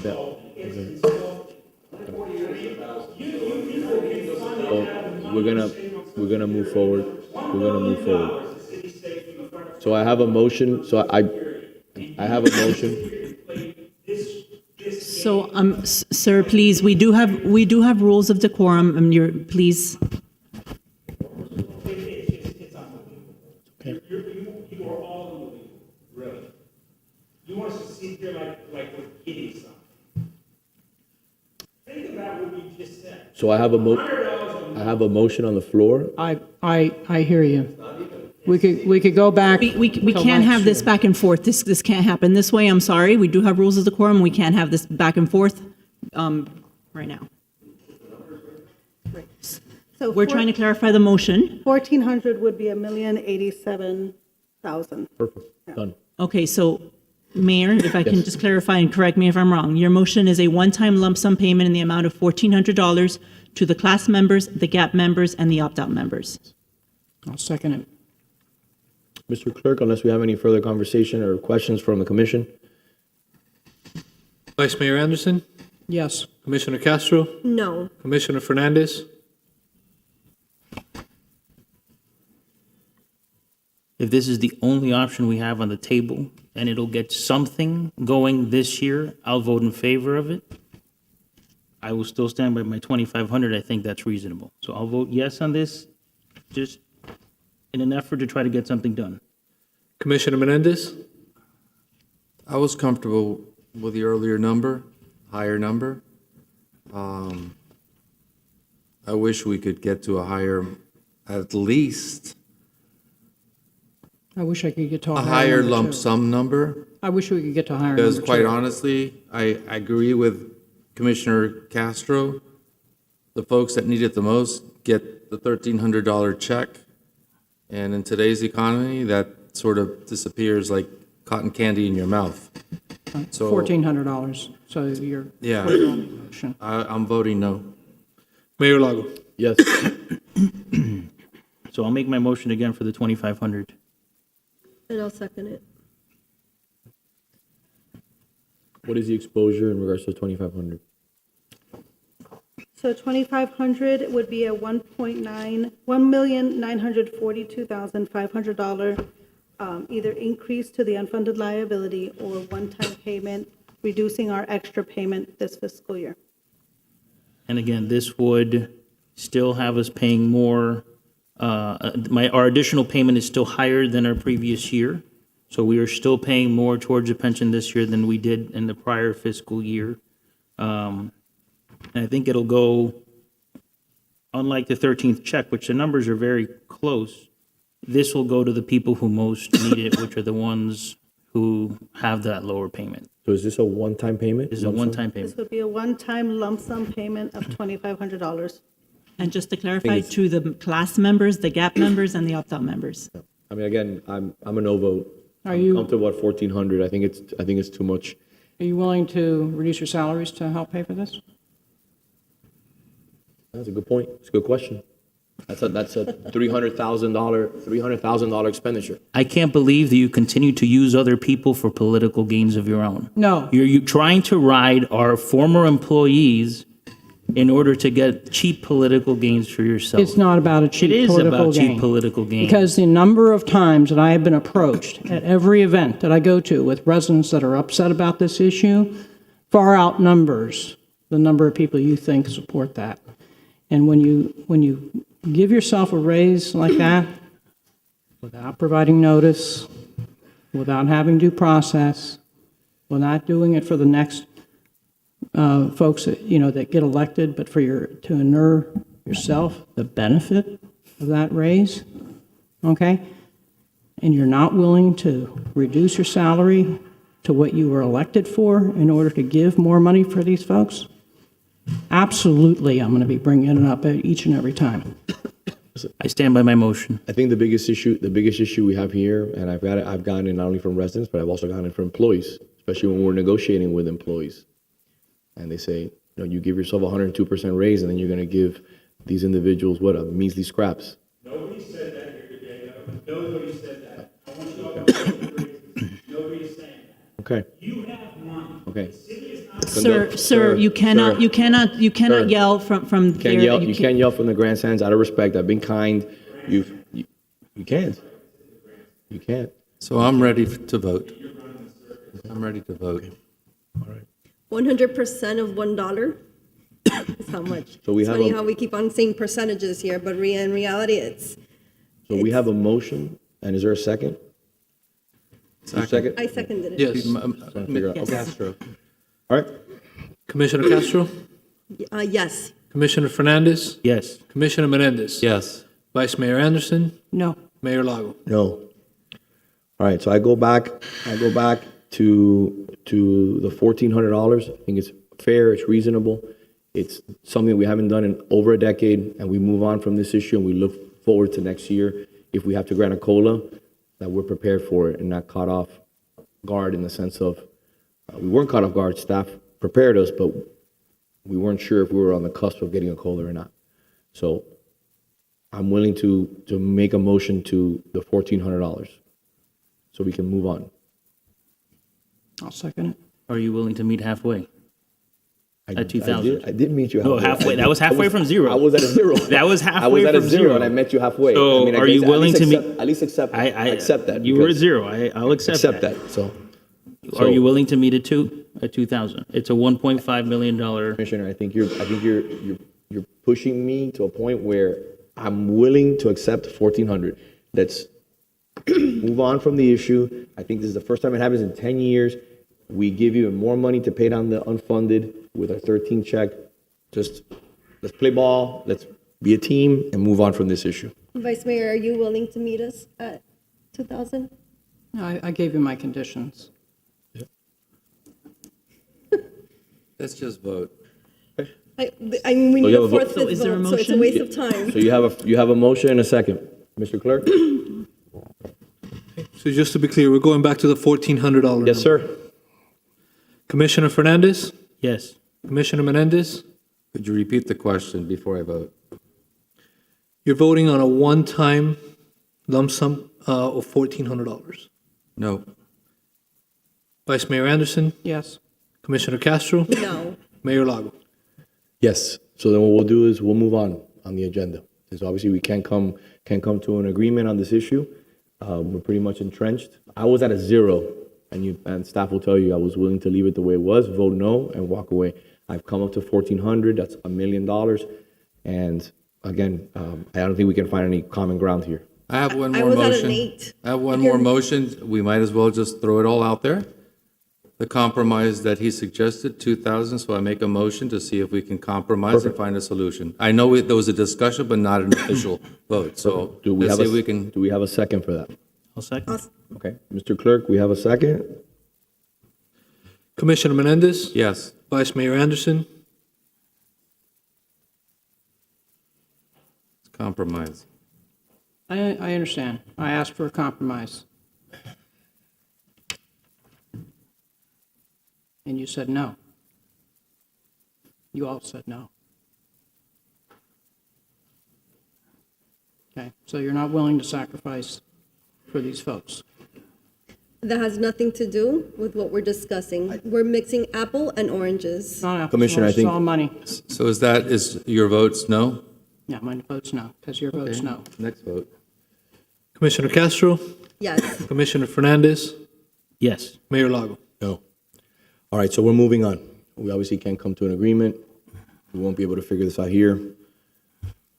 So we're gonna move forward. We're gonna move forward. So I have a motion. So I have a motion. So, sir, please, we do have rules of decorum, and please. You are all in the lead, really. You want us to sit here like we're getting something. Think about what you just said. So I have a motion on the floor. I hear you. We could go back. We till can't have next this year. back and forth. This can't happen this way. I'm sorry. We do have rules of decorum. We can't have this back and forth right now. So We're trying to clarify the motion. 1,400 would be $1,087,000. Perfect. Done. Okay, so Mayor, if I can just clarify and correct me if I'm wrong, your motion is a one-time lump sum payment in the amount of $1,400 to the class members, the GAP members, and the opt-out members. I'll second it. Mr. Clerk, unless we have any further conversation or questions from the commission. Vice Mayor Anderson, Yes. Commissioner Castro, No. Commissioner Fernandez. If this is the only option we have on the table and it'll get something going this year, I'll vote in favor of it. I will still stand by my 2,500. I think that's reasonable. So I'll vote yes on this, just in an effort to try to get something done. Commissioner Menendez. I was comfortable with the earlier number, higher number. I wish we could get to a higher, at least I wish I could get to a higher number, lump too. sum number. I wish we could get to a higher Because number, quite too. honestly, I agree with Commissioner Castro. The folks that need it the most get the $1,300 check. And in today's economy, that sort of disappears like cotton candy in your mouth. So, $1,400. So you're. yeah, Motion. I'm voting no. Mayor Lago. Yes. So I'll make my motion again for the 2,500. And I'll second it. What is the exposure in regards to 2,500? So 2,500 would be a $1,942,500 either increase to the unfunded liability or one-time payment, reducing our extra payment this fiscal year. And again, this would still have us paying more. Our additional payment is still higher than our previous year. So we are still paying more towards the pension this year than we did in the prior fiscal year. And I think it'll go, unlike the 13th check, which the numbers are very close, this will go to the people who most need it, which are the ones who have that lower payment. So is this a one-time payment? This is a one-time This payment. would be a one-time lump sum payment of $2,500. And just to clarify, to the class members, the GAP members, and the opt-out members. I mean, again, I'm a no vote. Are I'm you- comfortable at 1,400. I think it's too much. Are you willing to reduce your salaries to help pay for this? That's a good point. It's a good question. That's a $300,000 expenditure. I can't believe that you continue to use other people for political gains of your own. No. You're trying to ride our former employees in order to get cheap political gains for yourself. It's not about a cheap It is political about gain. cheap political gain. Because the number of times that I have been approached at every event that I go to with residents that are upset about this issue far outnumbers the number of people you think support that. And when you give yourself a raise like that, without providing notice, without having due process, without doing it for the next folks that, that get elected, but to inure yourself the benefit of that raise, okay? And you're not willing to reduce your salary to what you were elected for in order to give more money for these folks, absolutely, I'm going to be bringing it up each and every time. I stand by my motion. I think the biggest issue we have here, and I've gotten it not only from residents, but I've also gotten it from employees, especially when we're negotiating with employees. And they say, you give yourself 102% raise, and then you're going to give these individuals, what, a measly scraps. Nobody said that here today. Nobody said that. I want you all to nobody's saying that. Okay. You have money. Okay. The city is not. Sir, you cannot Sir. yell from You can't there. yell. You can't yell from the grandstands. Out of respect, I've been kind. You can't. You can't. So I'm ready to vote. I'm ready to vote. 100% of $1 is how much. So we It's have funny a- how we keep on saying percentages here, but in reality, it's. So we have a motion, and is there a second? Second. I seconded it. Yes. Trying to figure out. Okay. Castro. All right. Commissioner Castro, Yes. Commissioner Fernandez, Yes. Commissioner Menendez. Yes. Vice Mayor Anderson, No. Mayor Lago. No. All right, so I go back to the $1,400. I think it's fair, it's reasonable. It's something we haven't done in over a decade, and we move on from this issue, and we look forward to next year. If we have to grant a COLA, that we're prepared for it and not caught off guard in the sense of, we weren't caught off guard, staff prepared us, but we weren't sure if we were on the cusp of getting a COLA or not. So I'm willing to make a motion to the $1,400 so we can move on. I'll second it. Are you willing to meet halfway? At 2,000? I did meet you No, halfway. That was halfway from zero. I was at a zero. That was I halfway was at a from zero, zero. and I met you halfway. So I are you willing to meet? At least accept that. You were at because- zero. I'll accept that. So, Are you willing to meet at 2,000? It's a $1.5 million. Commissioner, I think you're pushing me to a point where I'm willing to accept 1,400. Let's move on from the issue. I think this is the first time it happens in 10 years. We give you more money to pay down the unfunded with our 13 check. Just let's play ball. Let's be a team and move on from this issue. Vice Mayor, are you willing to meet us at 2,000? I gave you my conditions. Let's just vote. I mean, we So need you have a a vote. fourth, So fifth is there a vote, so it's a motion? waste of time. So you have a motion and a second. Mr. Clerk? So just to be clear, we're going back to the $1,400. Yes, sir. Commissioner Fernandez, Yes. Commissioner Menendez, Could you repeat the question before I vote? you're voting on a one-time lump sum of $1,400. No. Vice Mayor Anderson, Yes. Commissioner Castro, No. Mayor Lago. Yes. So then what we'll do is we'll move on the agenda. Because obviously we can't come to an agreement on this issue. We're pretty much entrenched. I was at a zero, and staff will tell you I was willing to leave it the way it was, vote no, and walk away. I've come up to 1,400. That's $1 million. And again, I don't think we can find any common ground here. I have one I more was at motion. an 8. I have one more motion. We might as well just throw it all out there. the compromise that he suggested, 2,000, so I make a motion to see if we can compromise and find a solution. I know there was a discussion, but not an official vote, so Do we let's have see if we can. do we have a second for that? I'll second. Okay, Mr. Clerk, we have a second? Commissioner Menendez? Yes. Vice Mayor Anderson? Compromise. I understand. I asked for a compromise. And you said no. You all said no. Okay, so you're not willing to sacrifice for these folks. That has nothing to do with what we're discussing. We're mixing apple and oranges. Not apples, Commissioner, I it's think- all money. So is your votes no? Yeah, my vote's no, because your vote's Okay. no. Next vote. Commissioner Castro? Yes. Commissioner Fernandez? Yes. Mayor Lago? No. All right, so we're moving on. We obviously can't come to an agreement. We won't be able to figure this out here.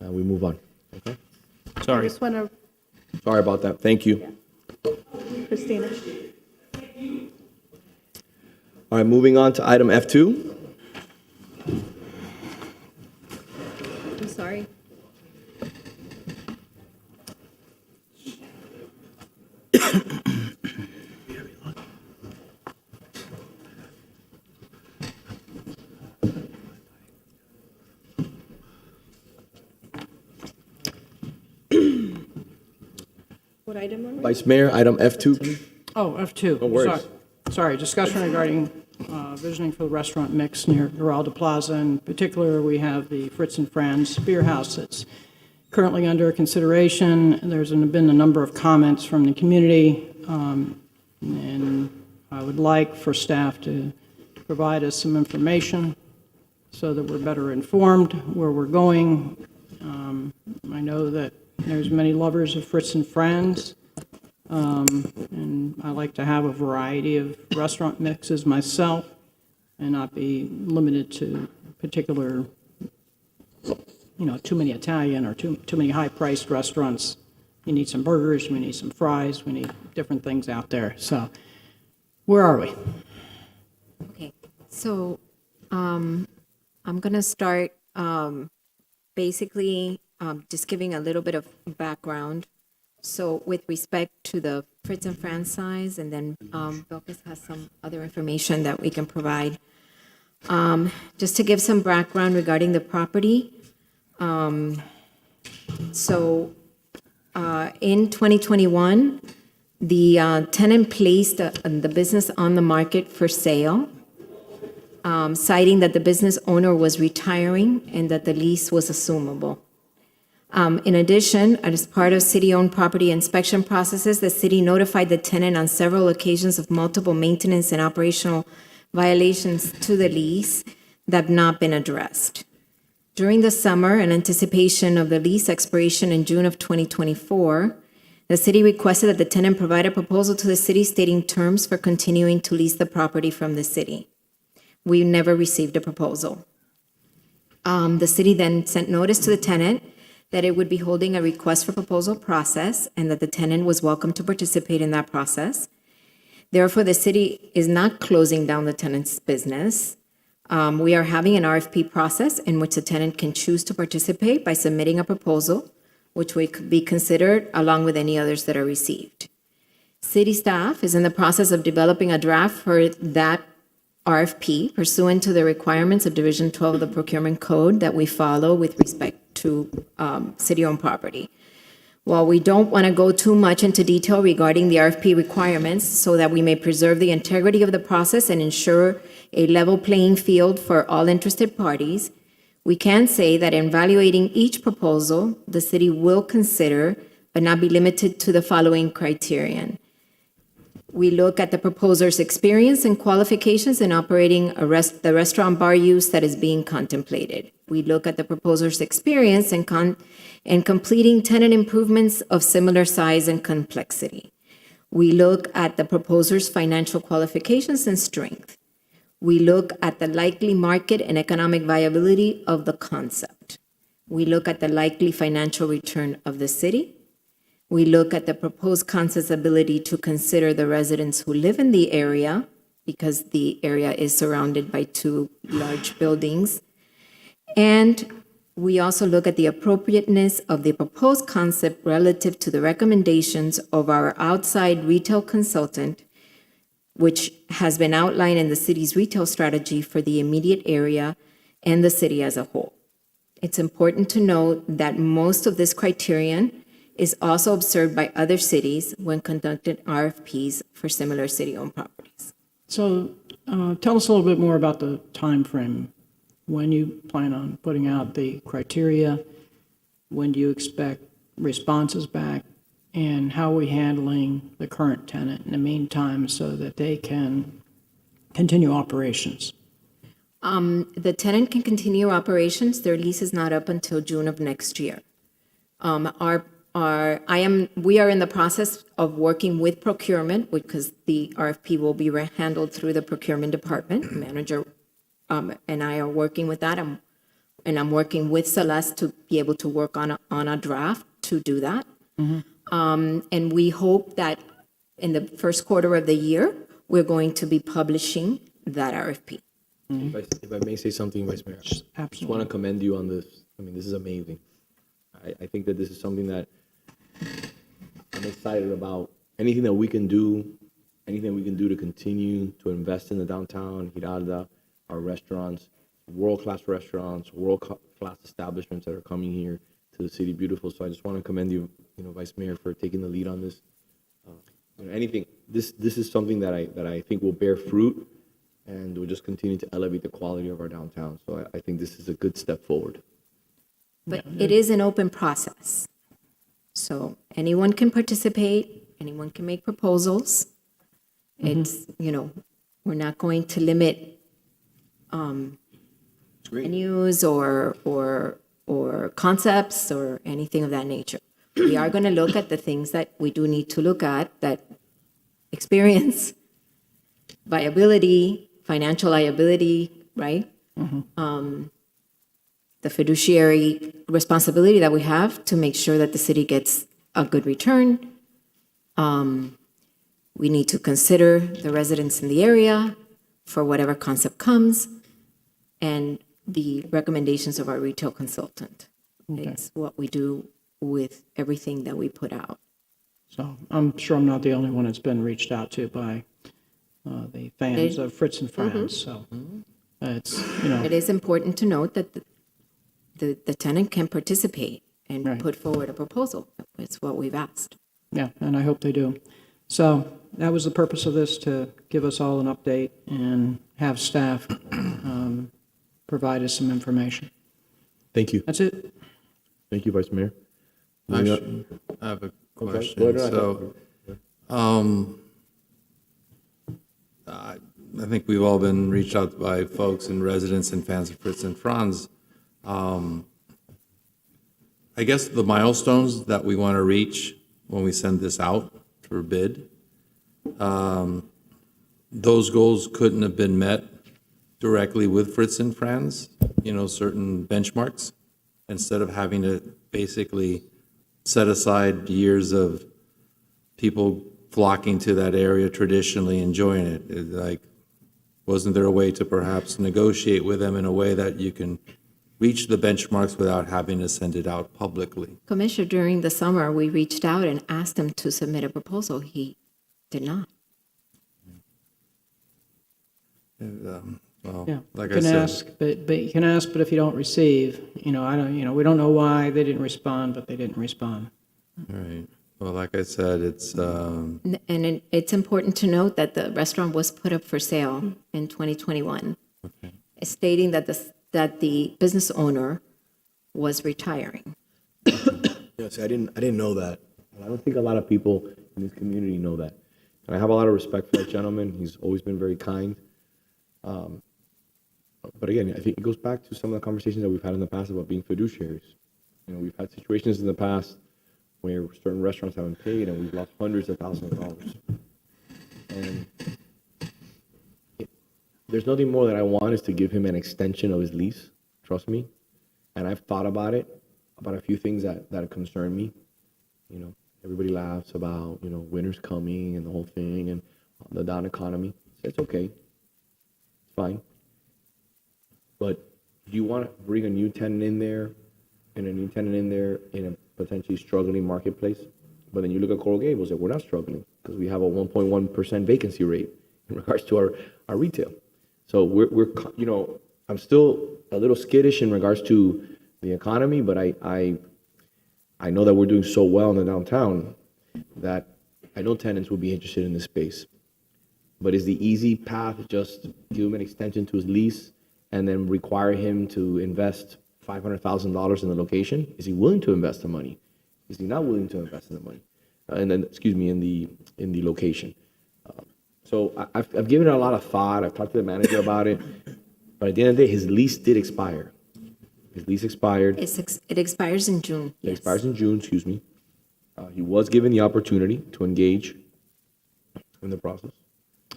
We move on, okay? I Sorry. just want to, Sorry about that. Thank you. Christina. All right, moving on to item F2. I'm sorry. What item are we? Vice Mayor, item F2. Oh, F2. No worries. Sorry, discussion regarding visioning for the restaurant mix near Geraldo Plaza. In particular, we have the Fritz and Franz Beer House that's currently under consideration. There's been a number of comments from the community, and I would like for staff to provide us some information so that we're better informed where we're going. I know that there's many lovers of Fritz and Franz. And I like to have a variety of restaurant mixes myself and not be limited to particular, too many Italian or too many high-priced restaurants. You need some burgers, we need some fries, we need different things out there. So where are we? Okay, so I'm going to start basically just giving a little bit of background. So with respect to the Fritz and franchise, and then Belkis has some other information that we can provide. Just to give some background regarding the property. So in 2021, the tenant placed the business on the market for sale, citing that the business owner was retiring and that the lease was assumable. In addition, as part of city-owned property inspection processes, the city notified the tenant on several occasions of multiple maintenance and operational violations to the lease that have not been addressed. During the summer, in anticipation of the lease expiration in June of 2024, the city requested that the tenant provide a proposal to the city stating terms for continuing to lease the property from the city. We never received a proposal. The city then sent notice to the tenant that it would be holding a request for proposal process and that the tenant was welcome to participate in that process. Therefore, the city is not closing down the tenant's business. We are having an RFP process in which the tenant can choose to participate by submitting a proposal, which would be considered along with any others that are received. City staff is in the process of developing a draft for that RFP pursuant to the requirements of Division 12 of the Procurement Code that we follow with respect to city-owned property. While we don't want to go too much into detail regarding the RFP requirements so that we may preserve the integrity of the process and ensure a level playing field for all interested parties, we can say that in evaluating each proposal, the city will consider, but not be limited to, the following criterion. We look at the proposer's experience and qualifications in operating the restaurant bar use that is being contemplated. We look at the proposer's experience in completing tenant improvements of similar size and complexity. We look at the proposer's financial qualifications and strength. We look at the likely market and economic viability of the concept. We look at the likely financial return of the city. We look at the proposed concept's ability to consider the residents who live in the area, because the area is surrounded by two large buildings. And we also look at the appropriateness of the proposed concept relative to the recommendations of our outside retail consultant, which has been outlined in the city's retail strategy for the immediate area and the city as a whole. It's important to note that most of this criterion is also observed by other cities when conducting RFPs for similar city-owned properties. So tell us a little bit more about the time frame. When you plan on putting out the criteria, when do you expect responses back, and how are we handling the current tenant in the meantime so that they can continue operations? The tenant can continue operations. Their lease is not up until June of next year. We are in the process of working with procurement because the RFP will be handled through the procurement department. Manager and I are working with that. And I'm working with Celeste to be able to work on a draft to do that. And we hope that in the first quarter of the year, we're going to be publishing that RFP. If I may say something, Vice Mayor, I just want to commend you on this. I mean, this is amazing. I think that this is something that I'm excited about. Anything that we can do to continue to invest in the downtown, Giralda, our restaurants, world-class restaurants, world-class establishments that are coming here to the city beautiful. So I just want to commend you, Vice Mayor, for taking the lead on this. This is something that I think will bear fruit and will just continue to elevate the quality of our downtown. So I think this is a good step forward. But it is an open process. So anyone can participate, anyone can make proposals. It's, we're not going to limit menus or concepts or anything of that nature. We are going to look at the things that we do need to look at, that experience, viability, financial liability, right? The fiduciary responsibility that we have to make sure that the city gets a good return. We need to consider the residents in the area for whatever concept comes, and the recommendations of our retail consultant. It's what we do with everything that we put out. So I'm sure I'm not the only one that's been reached out to by the fans of Fritz and Franz. So it's, It is important to note that the tenant can participate and put forward a proposal. It's what we've asked. Yeah, and I hope they do. So that was the purpose of this, to give us all an update and have staff provide us some information. Thank you. That's it. Thank you, Vice Mayor. Actually, I have a question. Okay. So, I think we've all been reached out by folks and residents and fans of Fritz and Franz. I guess the milestones that we want to reach when we send this out for bid, those goals couldn't have been met directly with Fritz and Franz, certain benchmarks, instead of having to basically set aside years of people flocking to that area traditionally enjoying it. Wasn't there a way to perhaps negotiate with them in a way that you can reach the benchmarks without having to send it out publicly? Commissioner, during the summer, we reached out and asked him to submit a proposal. He did not. Like You I can said, ask, but you can ask, but if you don't receive, we don't know why they didn't respond, but they didn't respond. all right. Well, like I said, it's, And it's important to note that the restaurant was put up for sale in 2021, stating that the business owner was retiring. Yes, I didn't know that. And I don't think a lot of people in this community know that. And I have a lot of respect for that gentleman. He's always been very kind. But again, I think it goes back to some of the conversations that we've had in the past about being fiduciaries. We've had situations in the past where certain restaurants haven't paid and we've lost hundreds of thousands of dollars. And there's nothing more that I want is to give him an extension of his lease, trust me. And I've thought about a few things that concern me. Everybody laughs about, winter's coming and the whole thing and the down economy. It's okay. fine. But do you want to bring a new tenant in there and a new tenant in there in a potentially struggling marketplace? But then you look at Coral Gables and we're not struggling because we have a 1.1% vacancy rate in regards to our retail. So we're, you know, I'm still a little skittish in regards to the economy, but I know that we're doing so well in the downtown that I know tenants will be interested in this space. But is the easy path just give him an extension to his lease and then require him to invest $500,000 in the location? Is he willing to invest the money? Is he not willing to invest in the money? And then, excuse me, in the location. So I've given it a lot of thought. I've talked to the manager about it. But at the end of the day, his lease did expire. His lease expired. It expires in June. It expires in June, excuse me. He was given the opportunity to engage in the process.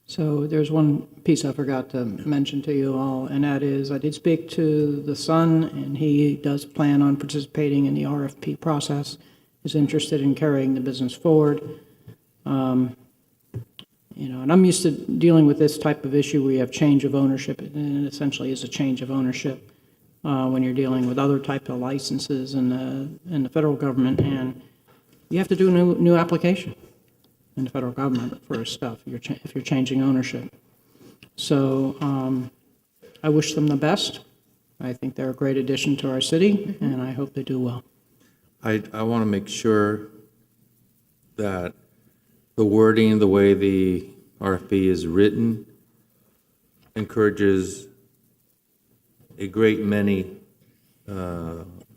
So there's one piece I forgot to mention to you all, and that is I did speak to the son, and he does plan on participating in the RFP process, is interested in carrying the business forward. You know, and I'm used to dealing with this type of issue where you have change of ownership, and it essentially is a change of ownership when you're dealing with other type of licenses in the federal government, and you have to do a new application in the federal government for stuff if you're changing ownership. So I wish them the best. I think they're a great addition to our city, and I hope they do well. I want to make sure that the wording, the way the RFP is written, encourages a great many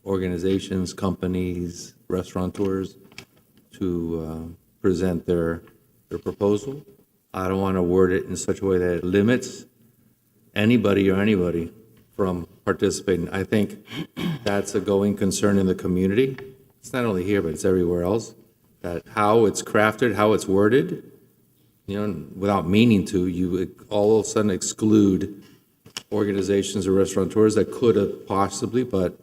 organizations, companies, restaurateurs to present their proposal. I don't want to word it in such a way that it limits anybody from participating. I think that's a going concern in the community. It's not only here, but it's everywhere else, that how it's crafted, how it's worded, you know, without meaning to, you all of a sudden exclude organizations or restaurateurs that could have possibly, but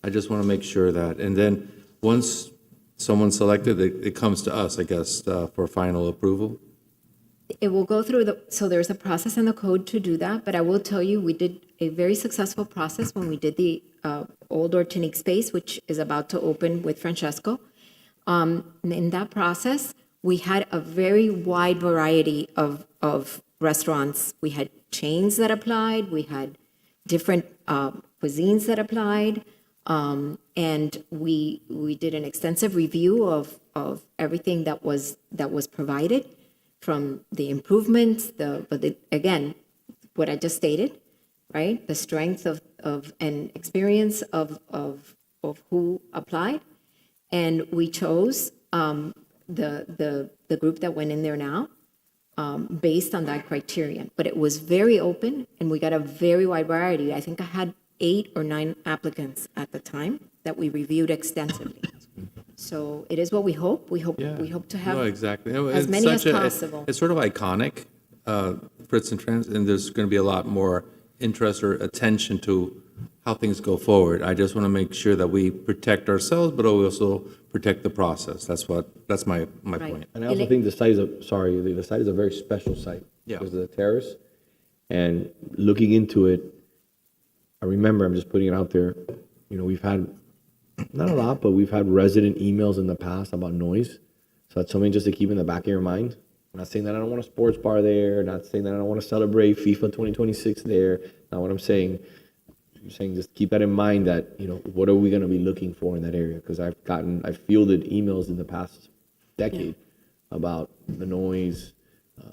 I just want to make sure that, and then once someone's selected, it comes to us, I guess, for final approval. It will go through so there's a process in the code to do that, but I will tell you, we did a very successful process when we did the Old Ortenique space, which is about to open with Francesco. In that process, we had a very wide variety of restaurants. We had chains that applied, we had different cuisines that applied, and we did an extensive review of everything that was provided, from the improvements, again, what I just stated, right? The strength of and experience of who applied, and we chose the group that went in there now based on that criterion. But it was very open, and we got a very wide variety. I think I had 8 or 9 applicants at the time that we reviewed extensively. So it is what we hope. We hope to have exactly. as many as possible. It's sort of iconic, Fritz and Trans, and there's going to be a lot more interest or attention to how things go forward. I just want to make sure that we protect ourselves, but also protect the process. That's my point. And I also think the site is a very special site. Yeah. Because of the terrace. And looking into it, I remember, I'm just putting it out there, you know, we've had, not a lot, but we've had resident emails in the past about noise. So that's something just to keep in the back of your mind. I'm not saying that I don't want a sports bar there, not saying that I don't want to celebrate FIFA 2026 there. Not what I'm saying. I'm saying just keep that in mind that, you know, what are we going to be looking for in that area? Because I've fielded emails in the past decade about the noise,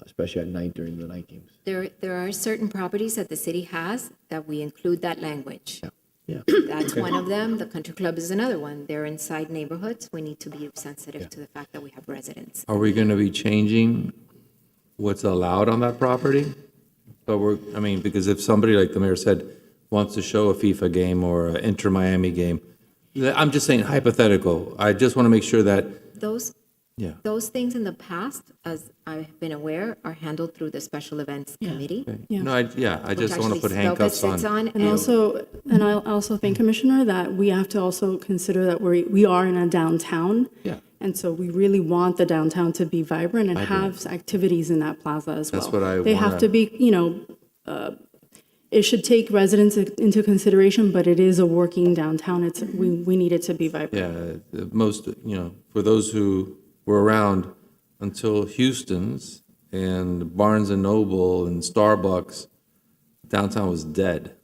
especially at night during the night games. There are certain properties that the city has that we include that language. Yeah. That's Okay. one of them. The country club is another one. They're inside neighborhoods. We need to be sensitive to the fact that we have residents. Are we going to be changing what's allowed on that property? But because if somebody, like the mayor said, wants to show a FIFA game or an Inter Miami game, I'm just saying hypothetical. I just want to make sure that Those things in the past, as I've been aware, are handled through the special events committee. I just want to put handcuffs on. And I also think, Commissioner, that we have to also consider that we are in a downtown. Yeah. And so we really want the downtown to be vibrant and have activities in that plaza as well. That's what I They have wanna- to be, it should take residents into consideration, but it is a working downtown. We need it to be vibrant. Yeah, most, for those who were around until Houston's and Barnes and Noble and Starbucks, downtown was dead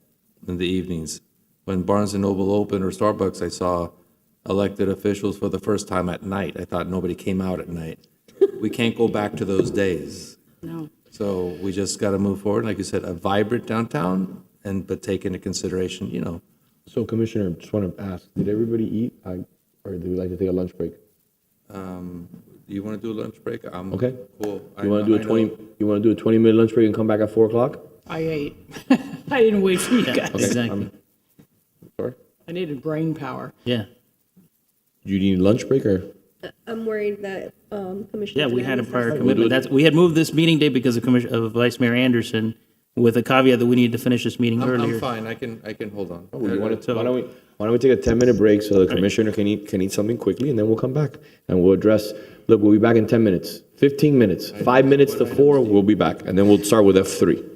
in the evenings. When Barnes and Noble opened or Starbucks, I saw elected officials for the first time at night. I thought nobody came out at night. We can't go back to those days. No. So we just got to move forward. Like you said, a vibrant downtown, but take into consideration, So Commissioner, just want to ask, did everybody eat? Or do we like to take a lunch break? Do you want to do a lunch break? Okay. Cool. You want to do a 20-minute lunch break and come back at 4 o'clock? I ate. I didn't wait for you guys. Okay. Exactly. Sorry? I needed brain power. Yeah. You need lunch break or? I'm worried that Commissioner. Yeah, we had a Fernandez prior has to- commitment. We had moved this meeting date because of Vice Mayor Anderson, with a caveat that we needed to finish this meeting earlier. I'm fine. I can hold on. Why don't we take a 10-minute break so the commissioner can eat something quickly, and then we'll come back and we'll address, look, we'll be back in 10 minutes, 15 minutes, 5 minutes to 4, we'll be back, and then we'll start with F3.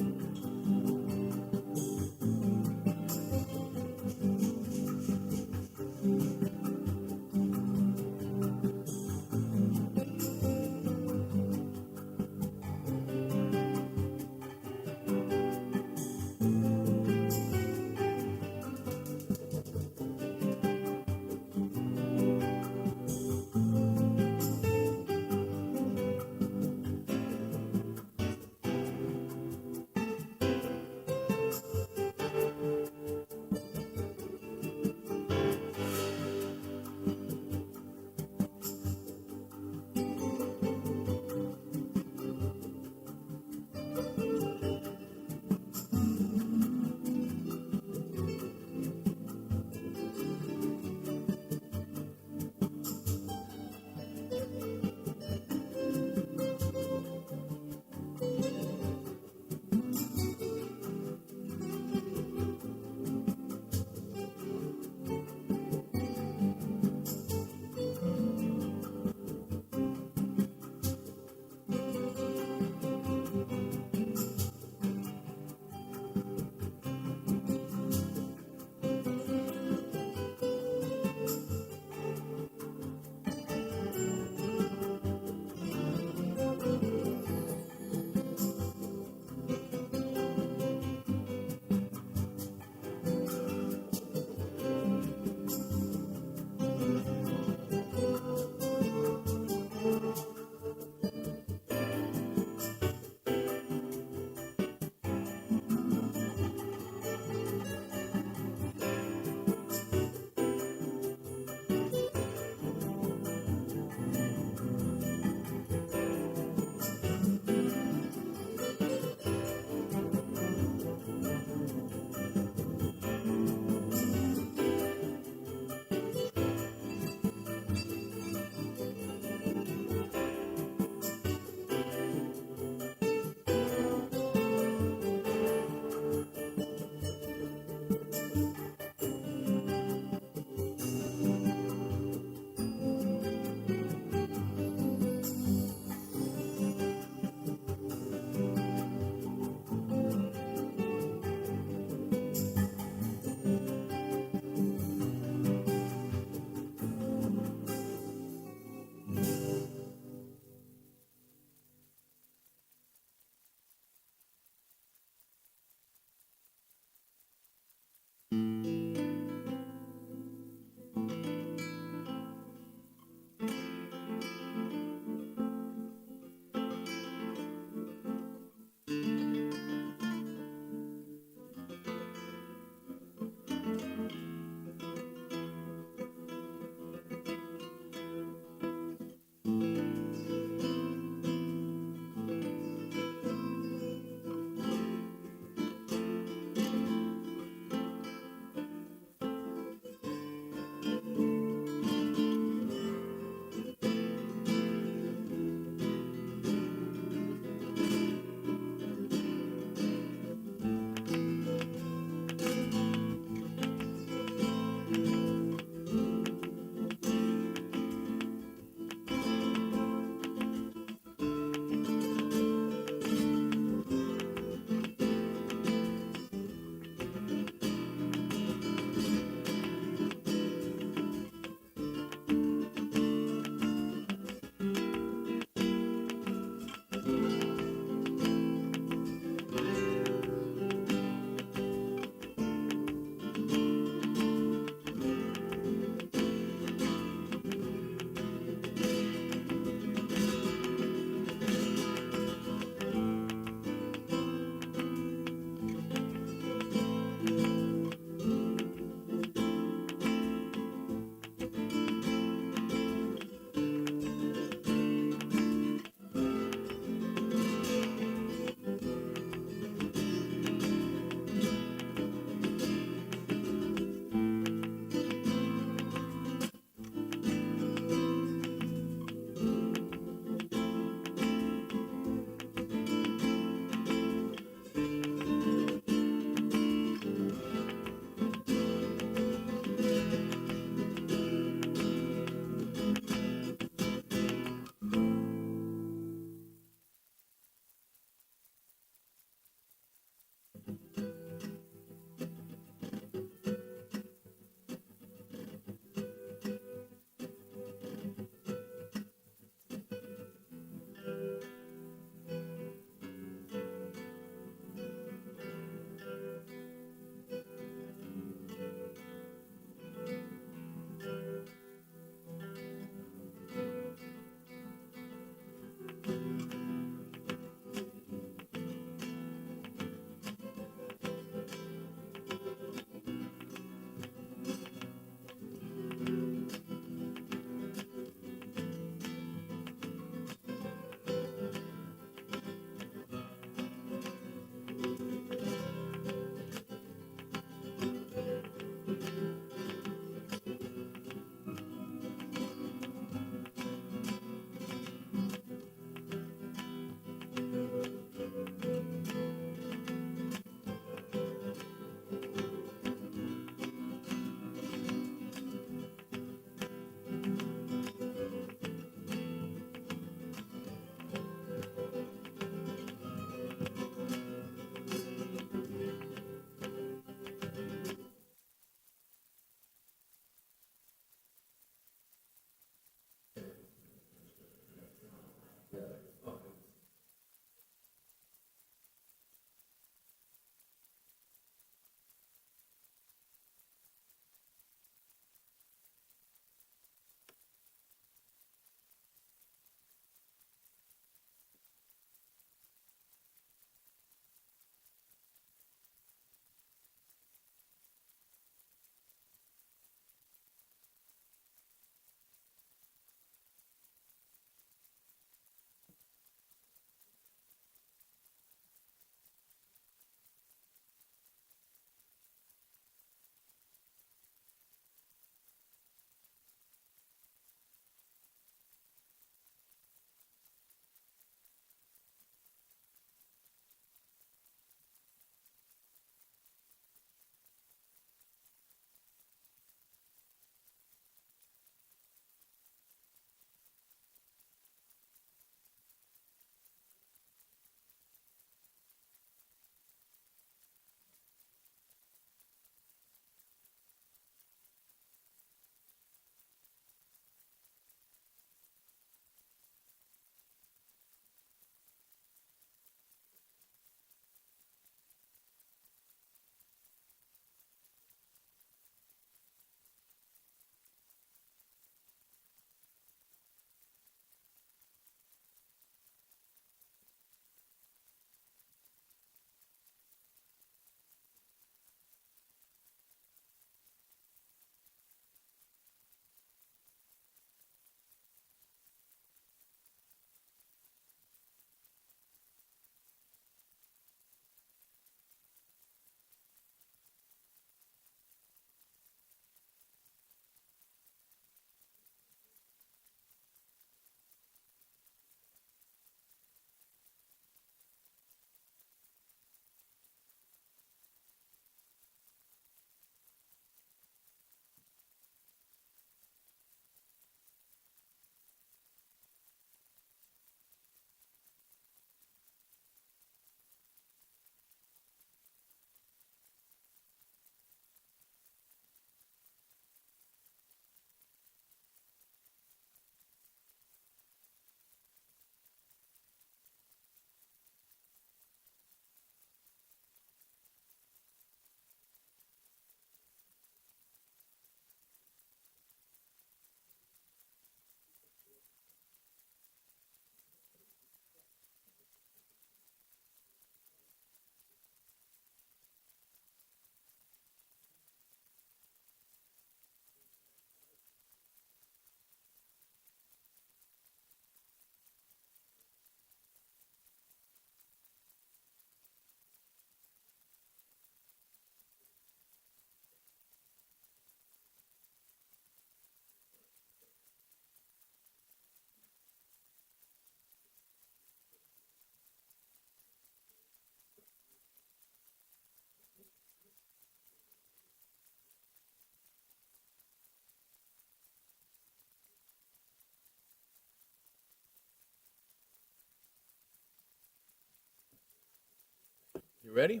You ready?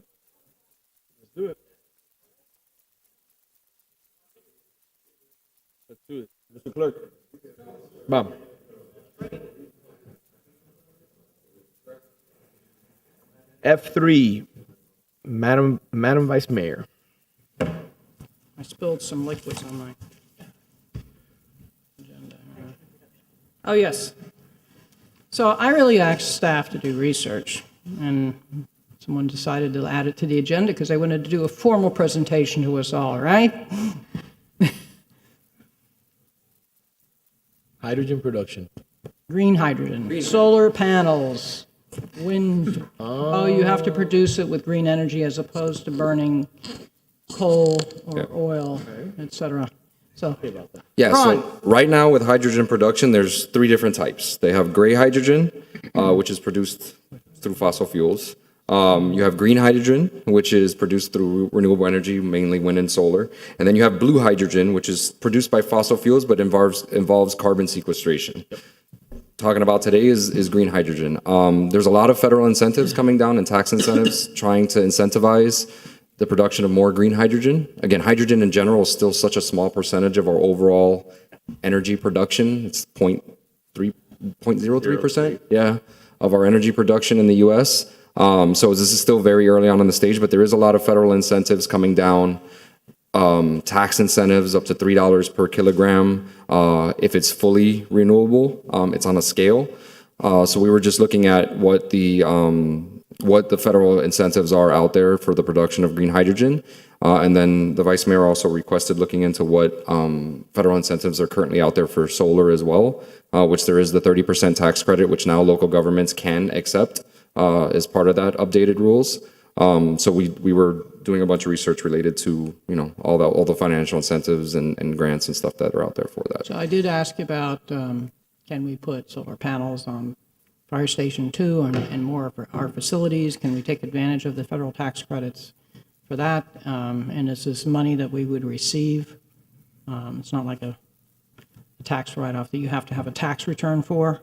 Let's do it. Let's do it. Mr. Clerk. Bob. F3, Madam Vice Mayor. I spilled some liquids on my agenda. Oh, yes. So I really asked staff to do research, and someone decided to add it to the agenda because they wanted to do a formal presentation to us all, right? Hydrogen production. Green hydrogen, solar panels, wind. Oh, you have to produce it with green energy as opposed to burning coal or oil, et cetera. So, Yeah, Ron. so right now with hydrogen production, there's three different types. They have gray hydrogen, which is produced through fossil fuels. You have green hydrogen, which is produced through renewable energy, mainly wind and solar. And then you have blue hydrogen, which is produced by fossil fuels, but involves carbon sequestration. Talking about today is green hydrogen. There's a lot of federal incentives coming down and tax incentives trying to incentivize the production of more green hydrogen. Again, hydrogen in general is still such a small percentage of our overall energy production. It's 0.03%, yeah, of our energy production in the U.S. So this is still very early on in the stage, but there is a lot of federal incentives coming down. Tax incentives up to $3 per kilogram. If it's fully renewable, it's on a scale. So we were just looking at what the federal incentives are out there for the production of green hydrogen. And then the Vice Mayor also requested looking into what federal incentives are currently out there for solar as well, which there is the 30% tax credit, which now local governments can accept as part of that updated rules. So we were doing a bunch of research related to, all the financial incentives and grants and stuff that are out there for that. So I did ask about, can we put solar panels on Fire Station 2 and more of our facilities? Can we take advantage of the federal tax credits for that? And is this money that we would receive? It's not like a tax write-off that you have to have a tax return for.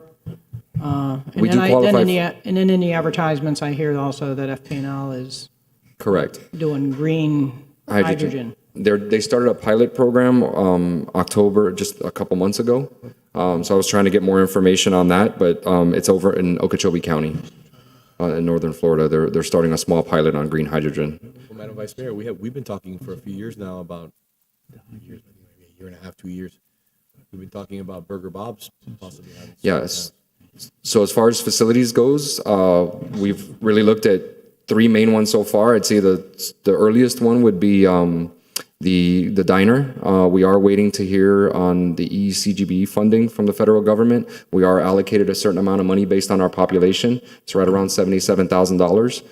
And We do qualify then in the advertisements, I hear also that FP&L is Correct. doing green hydrogen. They started a pilot program October, just a couple months ago. So I was trying to get more information on that, but it's over in Okeechobee County in northern Florida. They're starting a small pilot on green hydrogen. Well, Madam Vice Mayor, we've been talking for a few years now about maybe a year and a half, 2 years. We've been talking about Burger Bob's possibly having. Yes. So as far as facilities goes, we've really looked at three main ones so far. I'd say the earliest one would be the diner. We are waiting to hear on the ECGB funding from the federal government. We are allocated a certain amount of money based on our population. It's right around $77,000.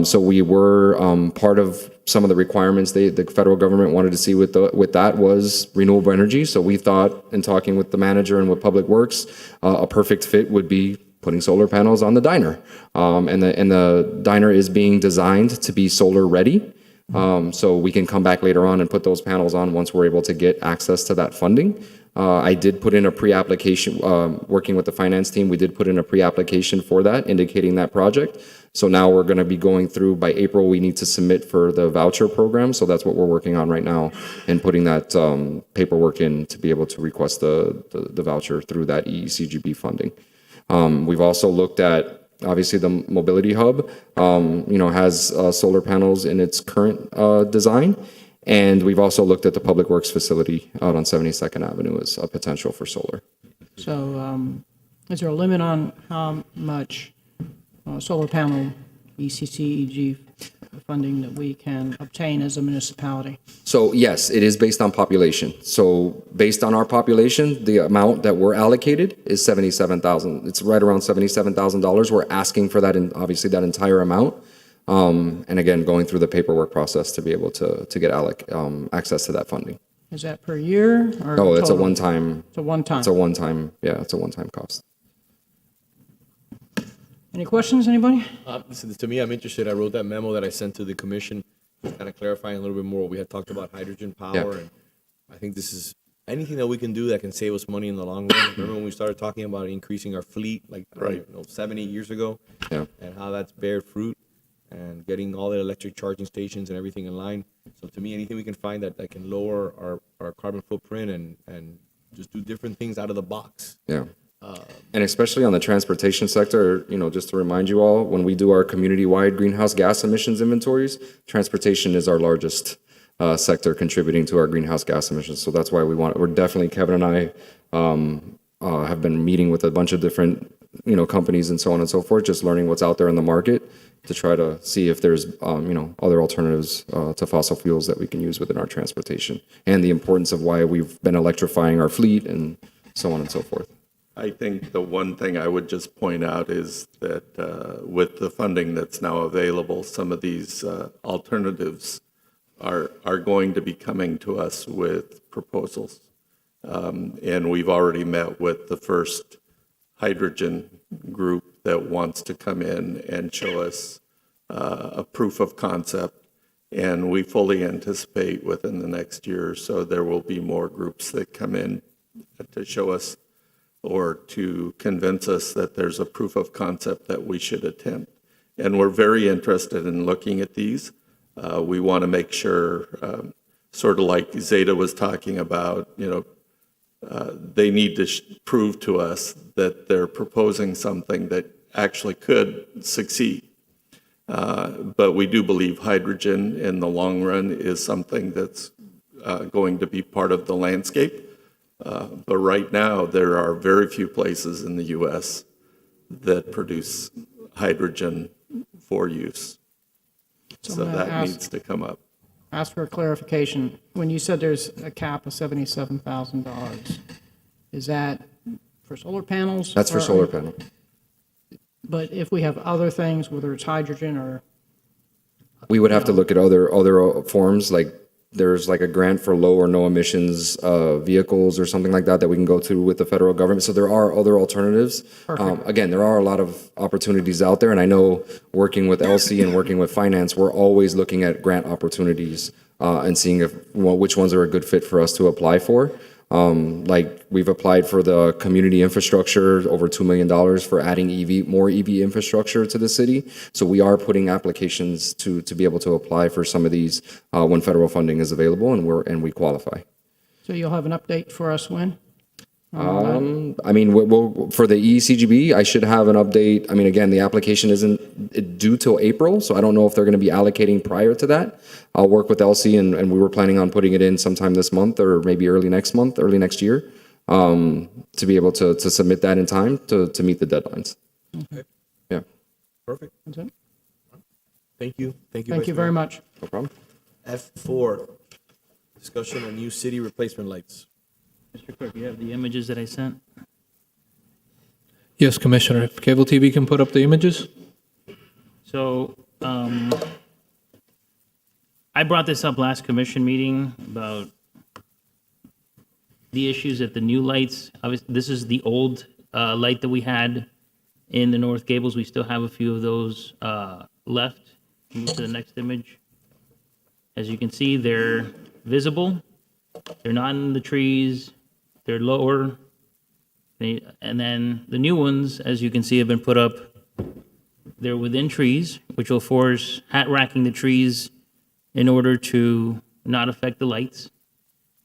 So we were part of some of the requirements the federal government wanted to see with that was renewable energy. So we thought, in talking with the manager and with Public Works, a perfect fit would be putting solar panels on the diner. And the diner is being designed to be solar ready. So we can come back later on and put those panels on once we're able to get access to that funding. I did put in a pre-application, working with the finance team, we did put in a pre-application for that, indicating that project. So now we're going to be going through, by April, we need to submit for the voucher program. So that's what we're working on right now and putting that paperwork in to be able to request the voucher through that ECGB funding. We've also looked at, obviously, the mobility hub, has solar panels in its current design. And we've also looked at the Public Works facility out on 72nd Avenue as a potential for solar. So is there a limit on how much solar panel ECCEG funding that we can obtain as a municipality? So yes, it is based on population. So based on our population, the amount that we're allocated is $77,000. It's right around $77,000. We're asking for that, and obviously that entire amount. And again, going through the paperwork process to be able to get access to that funding. Is that per year or No, it's a total? one-time. It's a one-time. It's a one-time. Yeah, it's a one-time cost. Any questions, anybody? Listen, to me, I'm interested. I wrote that memo that I sent to the commission, kind of clarifying a little bit more. We had talked about hydrogen power, Yeah. and I think this is anything that we can do that can save us money in the long run. Remember when we started talking about increasing our fleet, like 7, 8 years ago, Yeah. and how that's bear fruit. and getting all the electric charging stations and everything in line. So to me, anything we can find that can lower our carbon footprint and just do different things out of the box. Yeah. And especially on the transportation sector, just to remind you all, when we do our community-wide greenhouse gas emissions inventories, transportation is our largest sector contributing to our greenhouse gas emissions. So that's why we're definitely, Kevin and I have been meeting with a bunch of different, companies and so on and so forth, just learning what's out there in the market to try to see if there's, other alternatives to fossil fuels that we can use within our transportation, and the importance of why we've been electrifying our fleet and so on and so forth. I think the one thing I would just point out is that with the funding that's now available, some of these alternatives are going to be coming to us with proposals. And we've already met with the first hydrogen group that wants to come in and show us a proof of concept. And we fully anticipate within the next year or so there will be more groups that come in to show us or to convince us that there's a proof of concept that we should attempt. And we're very interested in looking at these. We want to make sure, sort of like Zeta was talking about, they need to prove to us that they're proposing something that actually could succeed. But we do believe hydrogen in the long run is something that's going to be part of the landscape. But right now, there are very few places in the U.S. that produce hydrogen for use. So that needs to come up. Ask for a clarification. When you said there's a cap of $77,000, is that for solar panels? That's for solar panel. But if we have other things, whether it's hydrogen or... We would have to look at other forms, like there's like a grant for low or no emissions vehicles or something like that we can go through with the federal government. So there are other alternatives. Again, there are a lot of opportunities out there, and I know working with Elsie and working with finance, we're always looking at grant opportunities and seeing which ones are a good fit for us to apply for. Like we've applied for the community infrastructure, over $2 million for adding more EV infrastructure to the city. So we are putting applications to be able to apply for some of these when federal funding is available and we qualify. So you'll have an update for us when? I mean, for the ECGB, I should have an update. I mean, again, the application isn't due till April, so I don't know if they're going to be allocating prior to that. I'll work with Elsie, and we were planning on putting it in sometime this month or maybe early next year, to be able to submit that in time to meet the deadlines. Okay. Yeah. Perfect. That's it. Thank you. Thank you very much. No problem. F4, discussion on new city replacement lights. Mr. Clerk, you have the images that I sent? Yes, Commissioner. If cable TV can put up the images. So, I brought this up last commission meeting about the issues at the new lights. Obviously, this is the old light that we had in the North Gables. We still have a few of those left. Move to the next image. As you can see, they're visible. They're not in the trees. They're lower. And then the new ones, as you can see, have been put up. They're within trees, which will force hat racking the trees in order to not affect the lights.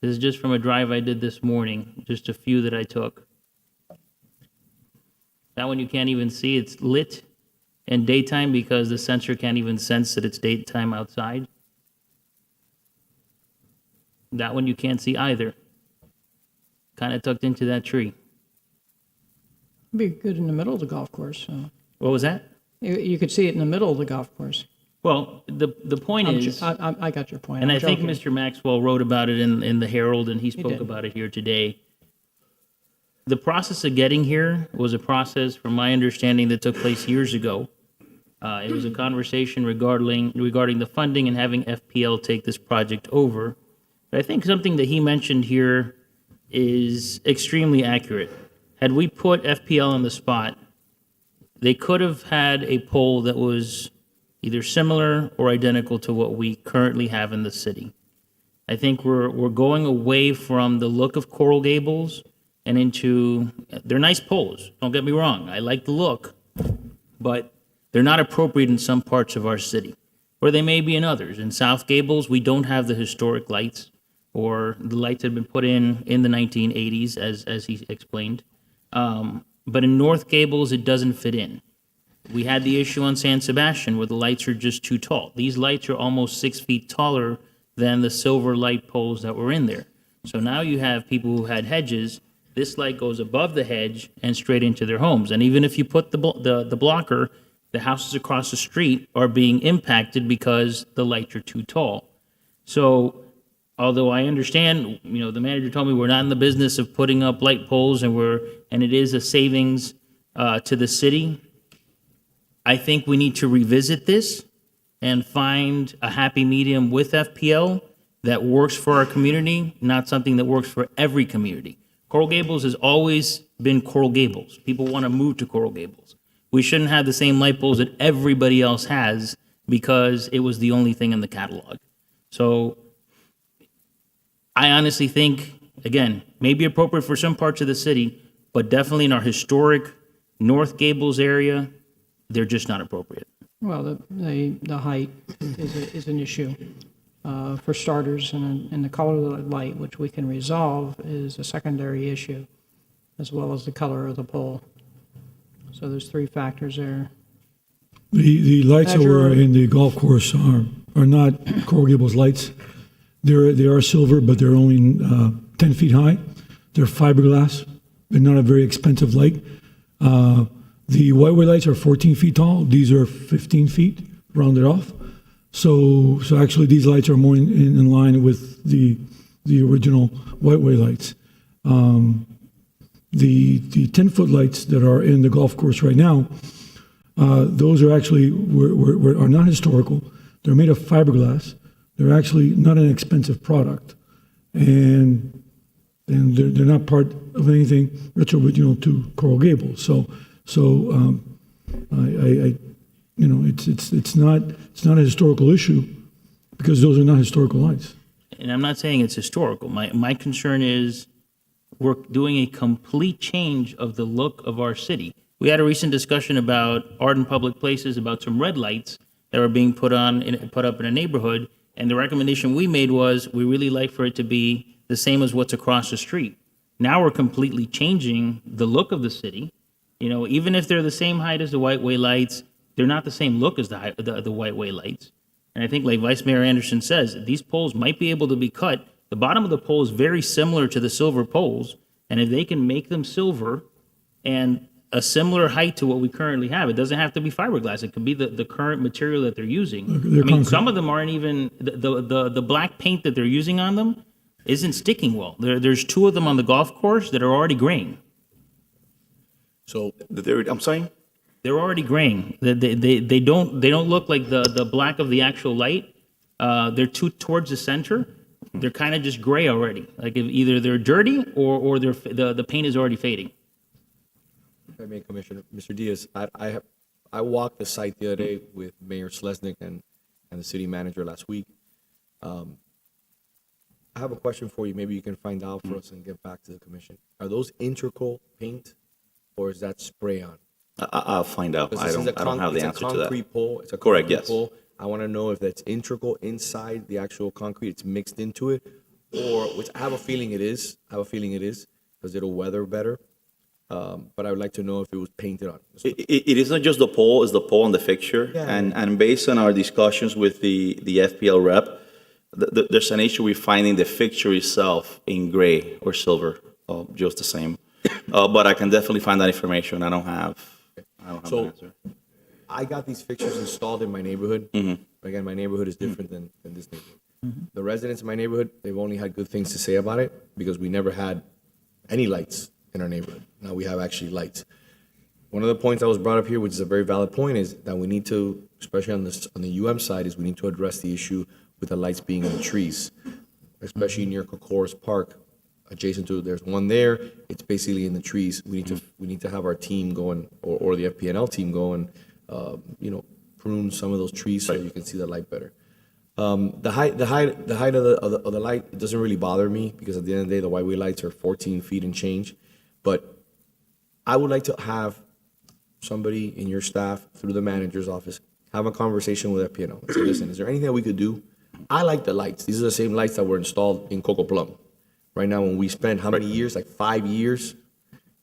This is just from a drive I did this morning, just a few that I took. That one you can't even see. It's lit in daytime because the sensor can't even sense that it's daytime outside. That one you can't see either. Kind of tucked into that tree. Be good in the middle of the golf course. What was that? You could see it in the middle of the golf course. Well, the point is... I got your point. And I'm I think joking. Mr. Maxwell wrote about it in the Herald, and he spoke about it here today. The process of getting here was a process, from my understanding, that took place years ago. It was a conversation regarding the funding and having FPL take this project over. But I think something that he mentioned here is extremely accurate. Had we put FPL on the spot, they could have had a pole that was either similar or identical to what we currently have in the city. I think we're going away from the look of Coral Gables and into, they're nice poles, don't get me wrong, I like the look, but They're not appropriate in some parts of our city, or they may be in others. In South Gables, we don't have the historic lights, or the lights had been put in the 1980s, as he explained. But in North Gables, it doesn't fit in. We had the issue on San Sebastian where the lights are just too tall. These lights are almost 6 feet taller than the silver light poles that were in there. So now you have people who had hedges. This light goes above the hedge and straight into their homes. And even if you put the blocker, the houses across the street are being impacted because the lights are too tall. So although I understand, the manager told me we're not in the business of putting up light poles and it is a savings to the city, I think we need to revisit this and find a happy medium with FPL that works for our community, not something that works for every community. Coral Gables has always been Coral Gables. People want to move to Coral Gables. We shouldn't have the same light poles that everybody else has because it was the only thing in the catalog. So I honestly think, again, maybe appropriate for some parts of the city, but definitely in our historic North Gables area, they're just not appropriate. Well, the height is an issue. For starters, and the color of the light, which we can resolve, is a secondary issue, as well as the color of the pole. So there's 3 factors there. The lights that were in the golf course are not Coral Gables lights. They are silver, but they're only 10 feet high. They're fiberglass. They're not a very expensive light. The white lights are 14 feet tall. These are 15 feet, rounded off. So actually, these lights are more in line with the original white lights. The 10-foot lights that are in the golf course right now, those are actually are not historical. They're made of fiberglass. They're actually not an expensive product, and they're not part of anything that's original to Coral Gables. So it's not a historical issue because those are not historical lights. And I'm not saying it's historical. My concern is we're doing a complete change of the look of our city. We had a recent discussion about art in public places, about some red lights that were being put up in a neighborhood, and the recommendation we made was we really like for it to be the same as what's across the street. Now we're completely changing the look of the city. Even if they're the same height as the white way lights, they're not the same look as the white way lights. And I think, like Vice Mayor Anderson says, these poles might be able to be cut. The bottom of the pole is very similar to the silver poles, and if they can make them silver and a similar height to what we currently have, it doesn't have to be fiberglass. It could be the current material that they're using. Some of them aren't even the black paint that they're using on them isn't sticking well. There's 2 of them on the golf course that are already graying. So I'm sorry? They're already graying. They don't look like the black of the actual light. They're too towards the center. They're kind of just gray already. Like either they're dirty or the paint is already fading. If I may, Commissioner, Mr. Diaz, I walked the site the other day with Mayor Slesnik and the city manager last week. I have a question for you. Maybe you can find out for us and get back to the commission. Are those integral paint or is that spray on? I'll find out. I don't have the answer to that. It's a concrete pole. It's a Correct, concrete yes. pole. I want to know if that's integral inside the actual concrete. It's mixed into it, or which I have a feeling it is. Because it'll weather better. But I would like to know if it was painted on. It is not just the pole; it's the pole and the fixture. Yeah. And based on our discussions with the FPL rep, there's an issue with finding the fixture itself in gray or silver, just the same. But I can definitely find that information. I don't have an answer. I got these fixtures installed in my neighborhood. Again, my neighborhood is different than this neighborhood. The residents in my neighborhood, they've only had good things to say about it because we never had any lights in our neighborhood. Now we have actually lights. One of the points that was brought up here, which is a very valid point, is that we need to, especially on the UM side, is we need to address the issue with the lights being in the trees, especially near Kokoros Park. Adjacent to, there's one there. It's basically in the trees. We need to have our team going, or the FPNL team going, prune some of those trees so you can see the light better. The height of the light, it doesn't really bother me because at the end of the day, the white way lights are 14 feet and change. But I would like to have somebody in your staff through the manager's office, have a conversation with FPNL and say, listen, is there anything that we could do? I like the lights. These are the same lights that were installed in Coco Plum. Right now, when we spent how many years? Like 5 years?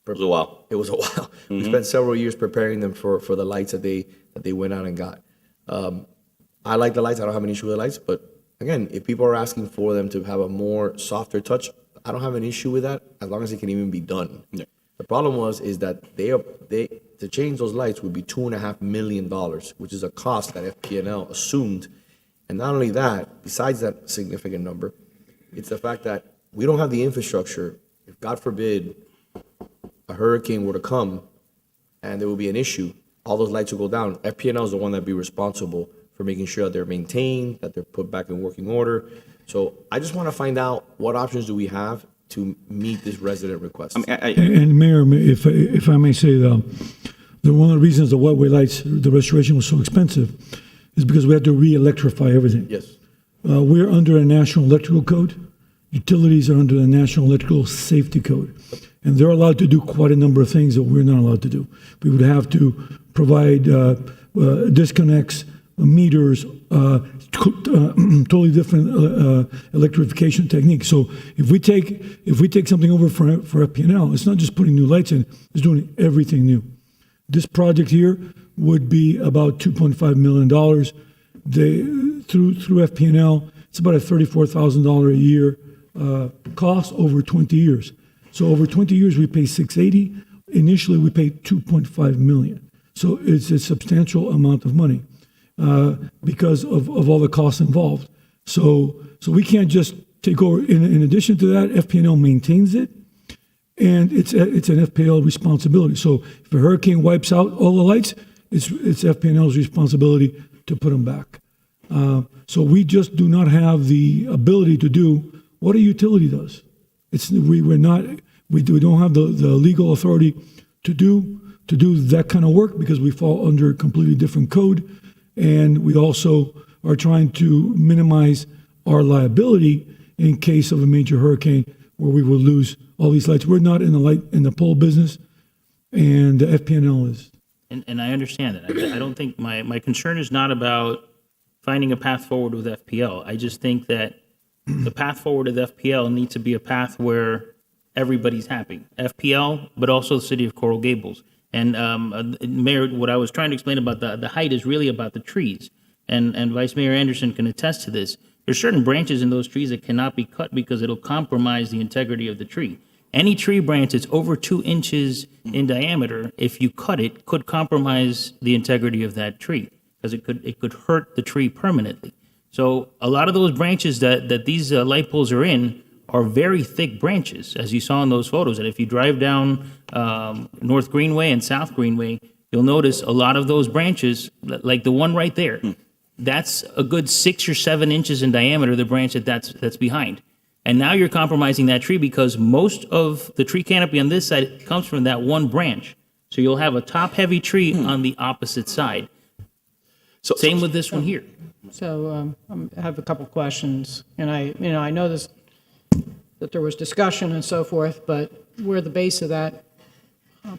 It was a while. It was a while. We spent several years preparing them for the lights that they went out and got. I like the lights. I don't have an issue with the lights. But again, if people are asking for them to have a more softer touch, I don't have an issue with that as long as it can even be done. Yeah. The problem is that they to change those lights would be $2.5 million, which is a cost that FPNL assumed. And not only that, besides that significant number, it's the fact that we don't have the infrastructure. If God forbid a hurricane were to come and there will be an issue, all those lights will go down. FPNL is the one that'd be responsible for making sure that they're maintained, that they're put back in working order. So I just want to find out what options do we have to meet this resident request. And Mayor, if I may say, one of the reasons the white lights, the restoration was so expensive is because we had to re-electrify everything. Yes. We're under a national electrical code. Utilities are under the National Electrical Safety Code. And they're allowed to do quite a number of things that we're not allowed to do. We would have to provide disconnects, meters, totally different electrification techniques. So if we take something over for FPNL, it's not just putting new lights in, it's doing everything new. This project here would be about $2.5 million. Through FPNL, it's about a $34,000 a year cost over 20 years. So over 20 years, we pay $680. Initially, we paid $2.5 million. So it's a substantial amount of money because of all the costs involved. So we can't just take over. In addition to that, FPNL maintains it, and it's an FPL responsibility. So if a hurricane wipes out all the lights, it's FPNL's responsibility to put them back. So we just do not have the ability to do what a utility does. We don't have the legal authority to do that kind of work because we fall under a completely different code, and we also are trying to minimize our liability in case of a major hurricane where we will lose all these lights. We're not in the pole business, and the FPNL is. And I understand that. I don't think my concern is not about finding a path forward with FPL. I just think that the path forward with FPL needs to be a path where everybody's happy. FPL, but also the city of Coral Gables. And Mayor, what I was trying to explain about the height is really about the trees. And Vice Mayor Anderson can attest to this. There's certain branches in those trees that cannot be cut because it'll compromise the integrity of the tree. Any tree branch that's over 2 inches in diameter, if you cut it, could compromise the integrity of that tree because it could hurt the tree permanently. So a lot of those branches that these light poles are in are very thick branches, as you saw in those photos. And if you drive down North Greenway and South Greenway, you'll notice a lot of those branches, like the one right there, that's a good 6 or 7 inches in diameter, the branch that's behind. And now you're compromising that tree because most of the tree canopy on this side comes from that one branch. So you'll have a top-heavy tree on the opposite side. Same with this one here. So I have a couple questions, and I know that there was discussion and so forth, but where the base of that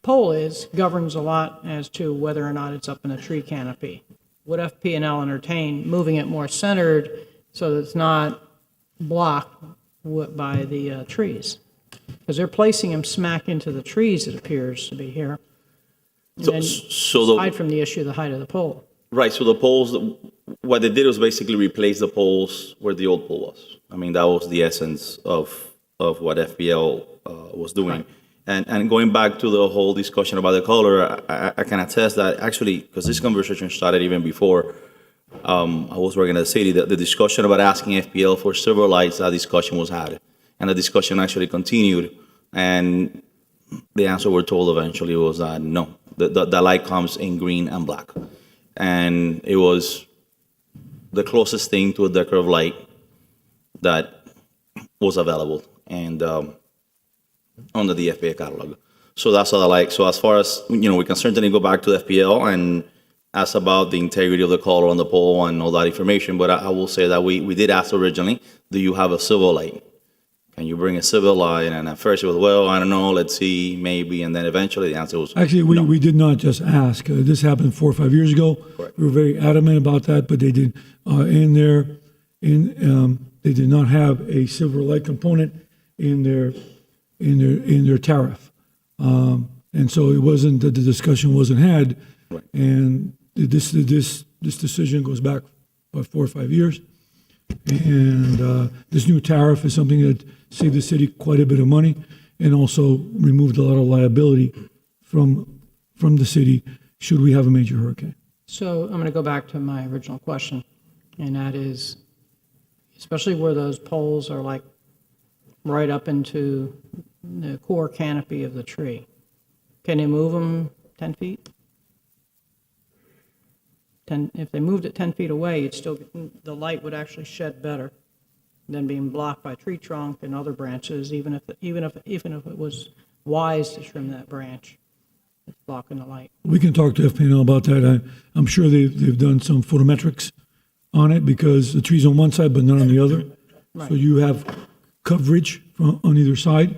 pole is governs a lot as to whether or not it's up in a tree canopy. Would FP&L entertain moving it more centered so that it's not blocked by the trees? Because they're placing them smack into the trees, it appears to be here. And aside from the issue of the height of the pole. Right, so the poles, what they did was basically replace the poles where the old pole was. I mean, that was the essence of what FPL was doing. Right. And going back to the whole discussion about the color, I can attest that actually, because this conversation started even before I was working at the city, the discussion about asking FPL for silver lights, that discussion was had. And the discussion actually continued. And the answer we're told eventually was that no, the light comes in green and black. And it was the closest thing to a decorative light that was available and under the FPL catalog. So that's what I like. So as far as, we can certainly go back to the FPL and ask about the integrity of the color on the pole and all that information. But I will say that we did ask originally, do you have a silver light? Can you bring a civil light? And at first it was, well, I don't know, let's see, maybe. And then eventually the answer was, Actually, we did not just ask. This happened 4 or 5 years ago. We were very adamant about that, but they did, they did not have a silver light component in their tariff. And so it wasn't that the discussion wasn't had. And this decision goes back about 4 or 5 years. And this new tariff is something that saved the city quite a bit of money and also removed a lot of liability from the city should we have a major hurricane. So I'm going to go back to my original question, and that is, especially where those poles are like right up into the core canopy of the tree, can they move them 10 feet? If they moved it 10 feet away, you'd still get, the light would actually shed better than being blocked by tree trunk and other branches, even if it was wise to trim that branch. It's blocking the light. We can talk to FPNL about that. I'm sure they've done some photometrics on it because the tree's on one side but not on the other. Right. So you have coverage on either side.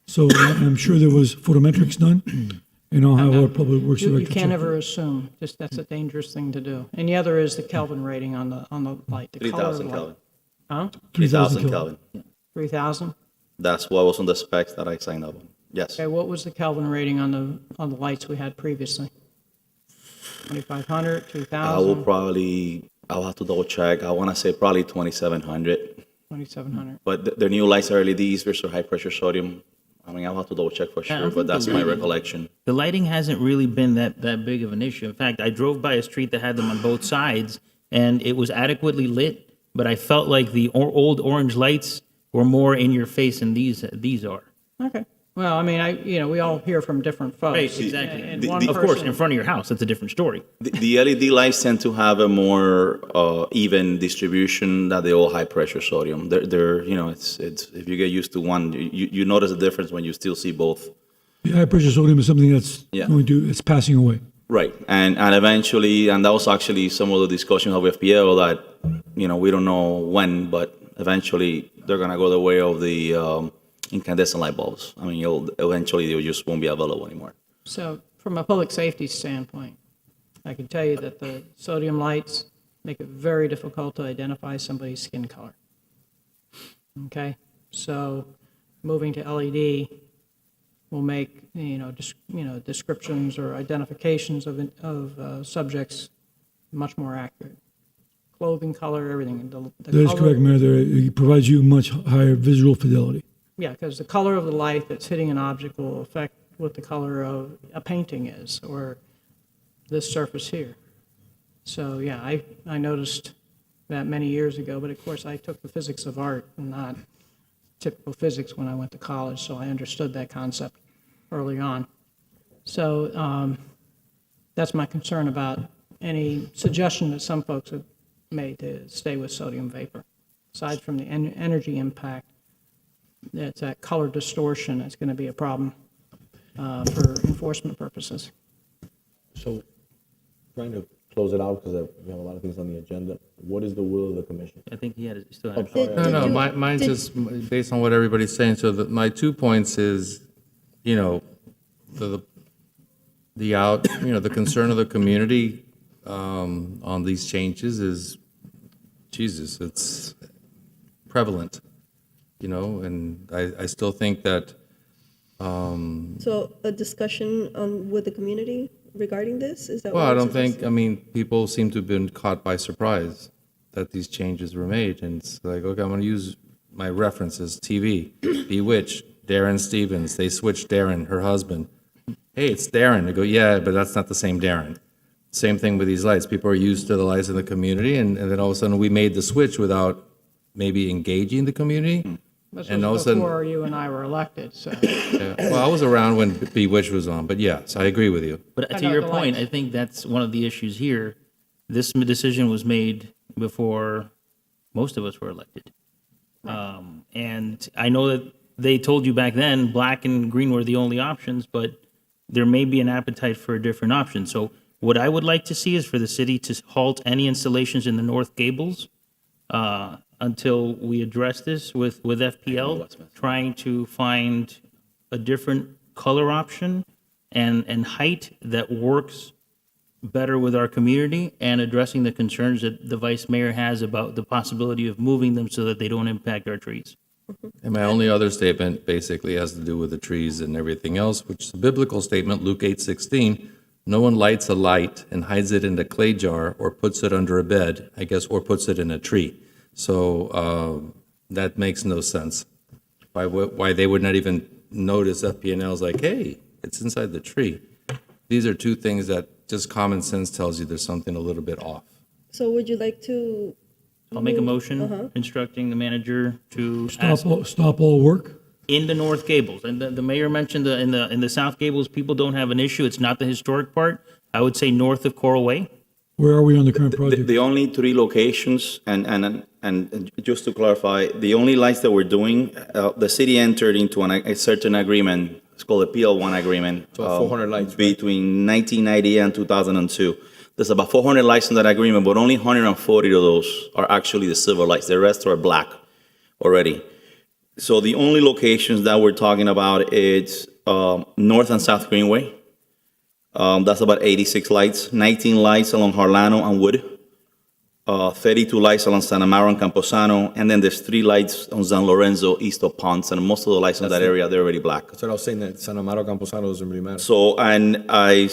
So I'm sure there was photometrics done. And I'll have our public works director. You can't ever assume. Just that's a dangerous thing to do. And the other is the Kelvin rating on the light. The color of the 3,000 light. Kelvin. Huh? 3,000 Kelvin. 3,000. That's what was on the specs that I signed up on. Yes. Okay. What was the Kelvin rating on the lights we had previously? 2,500, 2,000. I'll have to double check. I want to say probably 2,700. 2,700. But the new lights are LEDs versus high pressure sodium. I mean, I'll have to double check for Yeah, I sure, think but that's the my lighting- recollection. The lighting hasn't really been that big of an issue. In fact, I drove by a street that had them on both sides, and it was adequately lit, but I felt like the old orange lights were more in your face than these are. Okay. Well, I mean, we all hear from different folks. Right, exactly. And The- one the- Of course, person- in front of your house, that's a different story. The LED lights tend to have a more even distribution than the old high pressure sodium. They're it's if you get used to one, you notice a difference when you still see both. The high pressure sodium is something that's Yeah. it's passing away. Right, and eventually, and that was actually some of the discussion of FPL that we don't know when, but eventually they're gonna go the way of the incandescent light bulbs. I mean, eventually they just won't be available anymore. So from a public safety standpoint, I can tell you that the sodium lights make it very difficult to identify somebody's skin color. Okay? So moving to LED will make, descriptions or identifications of subjects much more accurate. Clothing color, everything. The That is color- correct, Mayor. It provides you much higher visual fidelity. Yeah, because the color of the light that's hitting an object will affect what the color of a painting is, or this surface here. So, yeah, I noticed that many years ago, but of course I took the physics of art and not typical physics when I went to college, so I understood that concept early on. So that's my concern about any suggestion that some folks have made to stay with sodium vapor. Aside from the energy impact, it's that color distortion that's going to be a problem for enforcement purposes. So, trying to close it out because we have a lot of things on the agenda. What is the will of the commission? I think he still had. No, mine's just based on what everybody's saying. So my 2 points is, the concern of the community on these changes is, Jesus, it's prevalent, and I still think that. So a discussion with the community regarding this? Is that Well, what I you're don't think, suggesting? people seem to have been caught by surprise that these changes were made. And it's like, okay, I'm going to use my references, TV, Bewitched, Darren Stevens. They switched Darren, her husband. Hey, it's Darren. They go, yeah, but that's not the same Darren. Same thing with these lights. People are used to the lights in the community, and then all of a sudden we made the switch without maybe engaging the community. This And all of was a sudden, before you and I were elected, so. yeah. Well, I was around when Bewitched was on, but yes, I agree with you. But I to know your the point, lights. I think that's one of the issues here. This decision was made before most of us were elected. And I know that they told you back then, black and green were the only options, but there may be an appetite for a different option. So what I would like to see is for the city to halt any installations in the North Gables until we address this with FPL, trying to find a different color option and height that works better with our community and addressing the concerns that the vice mayor has about the possibility of moving them so that they don't impact our trees. And my only other statement basically has to do with the trees and everything else, which is a biblical statement, Luke 8:16. No one lights a light and hides it in a clay jar or puts it under a bed, I guess, or puts it in a tree. So that makes no sense. Why they would not even notice FP&L is like, hey, it's inside the tree. These are two things that just common sense tells you there's something a little bit off. So would you like to? I'll make a motion instructing the manager to ask Stop all work? in the North Gables. And the mayor mentioned in the South Gables, people don't have an issue. It's not the historic part. I would say north of Coral Way. Where are we on the current project? The only three locations, and just to clarify, the only lights that we're doing, the city entered into a certain agreement. It's called a PL1 agreement. So 400 lights, right? Between 1998 and 2002. There's about 400 lights in that agreement, but only 140 of those are actually the silver lights. The rest are black already. So the only locations that we're talking about is North and South Greenway. That's about 86 lights, 19 lights along Harlano and Wood, 32 lights along San Amaro and Camposano, and then there's 3 lights on San Lorenzo east of Ponce, and most of the lights in that area, they're already black. That's what I was saying, that San Amaro Camposano doesn't really matter. So, and I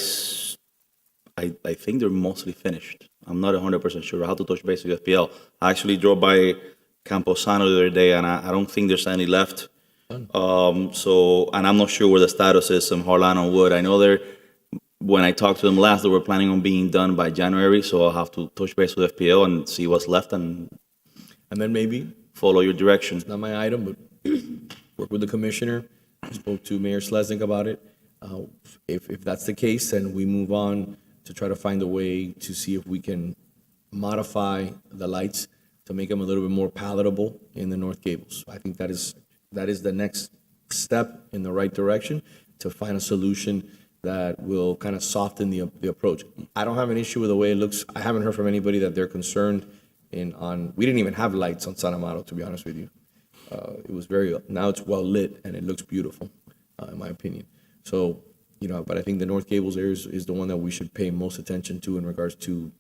think they're mostly finished. I'm not 100% sure. I have to touch base with FPL. I actually drove by Camposano the other day, and I don't think there's any left. So, and I'm not sure where the status is in Harlano and Wood. I know when I talked to them last, they were planning on being done by January, so I'll have to touch base with FPL and see what's left and then maybe follow your direction. It's not my item, but work with the commissioner. I spoke to Mayor Slesnik about it. If that's the case, then we move on to try to find a way to see if we can modify the lights to make them a little bit more palatable in the North Gables. I think that is the next step in the right direction to find a solution that will kind of soften the approach. I don't have an issue with the way it looks. I haven't heard from anybody that they're concerned we didn't even have lights on San Amaro, to be honest with you. It was now it's well lit and it looks beautiful, in my opinion. So, but I think the North Gables area is the one that we should pay most attention to in regards to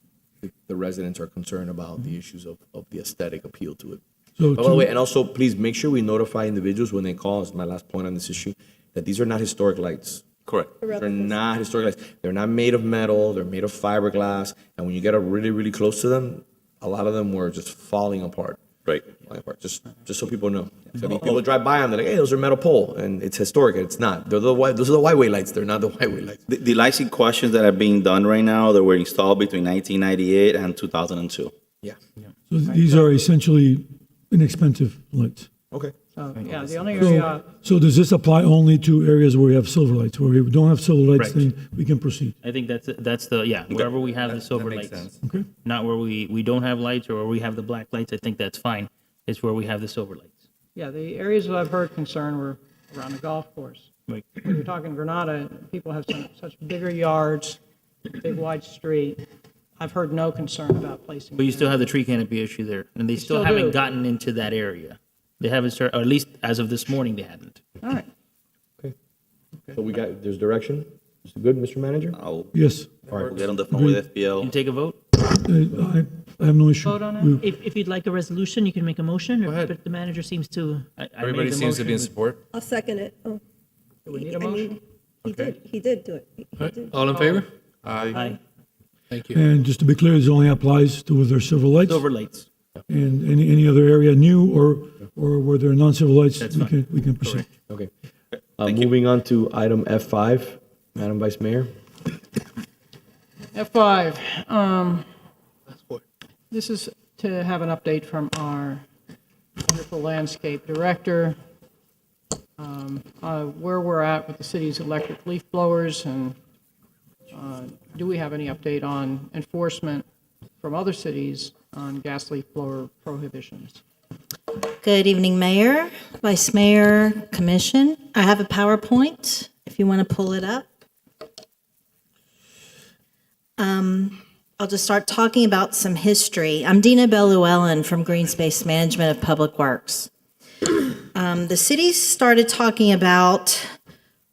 the residents are concerned about the issues of the aesthetic appeal to it. So By the way, and also please make sure we notify individuals when they call, is my last point on this issue, that these are not historic lights. Correct. They're not historic lights. They're not made of metal. They're made of fiberglass. And when you get up really, really close to them, a lot of them were just falling apart. Right. Falling apart. Just so people know. So people drive by them, they're like, hey, those are metal pole. And it's historic. And it's not. Those are the white way lights. They're not the white way lights. The lights in questions that are being done right now, that were installed between 1998 and 2002. Yeah. So these are essentially inexpensive lights. Okay. Yeah, the only area, So does this apply only to areas where we have silver lights? Where we don't have silver lights, Right. then we can proceed? I think that's wherever we have the silver lights. Okay. Not where we don't have lights or where we have the black lights, I think that's fine. It's where we have the silver lights. yeah, the areas that I've heard concern were around the golf course. Right. When you're talking Granada, people have such bigger yards, big wide street. I've heard no concern about placing. But you still have the tree canopy issue there, and they still still haven't do. gotten into that area. They haven't started, or at least as of this morning, they hadn't. All right. So there's direction. Is it good, Mr. Manager? Yes. All right. We'll get on the phone with FPL. Can you take a vote? I have no issue. Vote on it? If you'd like a resolution, you can make a motion, but the manager seems to. Everybody seems to be in support. I'll second it. Oh. Do we need a I mean, motion? He did do it. He did. All in favor? Aye. Thank you. And just to be clear, this only applies to where there's silver lights? Silver lights. And any other area new or where there are non-silver lights, That's we fine. can proceed. Okay. Moving on to item F5, Madam Vice Mayor. F5, this is to have an update from our wonderful landscape director, where we're at with the city's electric leaf blowers, and do we have any update on enforcement from other cities on gas leaf blower prohibitions? Good evening, Mayor, Vice Mayor, Commission. I have a PowerPoint, if you want to pull it up. I'll just start talking about some history. I'm Dina Belluellen from Green Space Management of Public Works. The city started talking about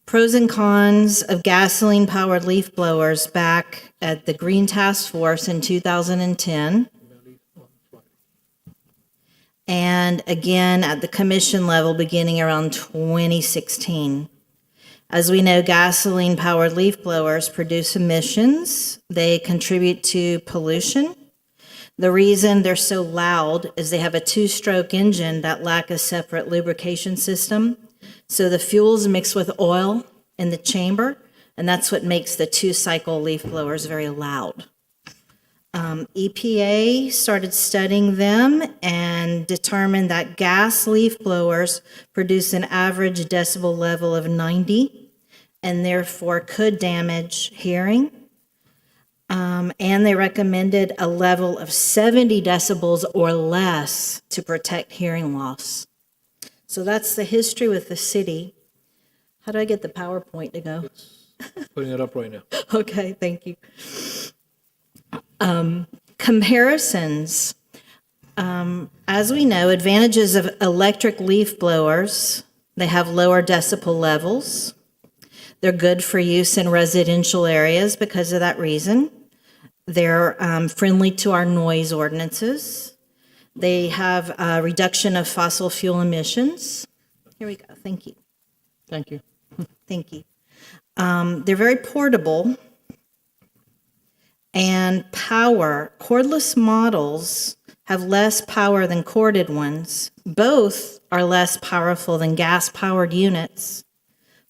pros and cons of gasoline-powered leaf blowers back at the Green Task Force in 2010. And again at the commission level beginning around 2016. As we know, gasoline-powered leaf blowers produce emissions. They contribute to pollution. The reason they're so loud is they have a two-stroke engine that lack a separate lubrication system. So the fuels mix with oil in the chamber, and that's what makes the two-cycle leaf blowers very loud. EPA started studying them and determined that gas leaf blowers produce an average decibel level of 90 and therefore could damage hearing. And they recommended a level of 70 decibels or less to protect hearing loss. So that's the history with the city. How do I get the PowerPoint to go? Putting it up right now. Okay, thank you. Comparisons. As we know, advantages of electric leaf blowers, they have lower decibel levels. They're good for use in residential areas because of that reason. They're friendly to our noise ordinances. They have a reduction of fossil fuel emissions. Here we go, thank you. Thank you. Thank you. They're very portable. And power, cordless models have less power than corded ones. Both are less powerful than gas-powered units.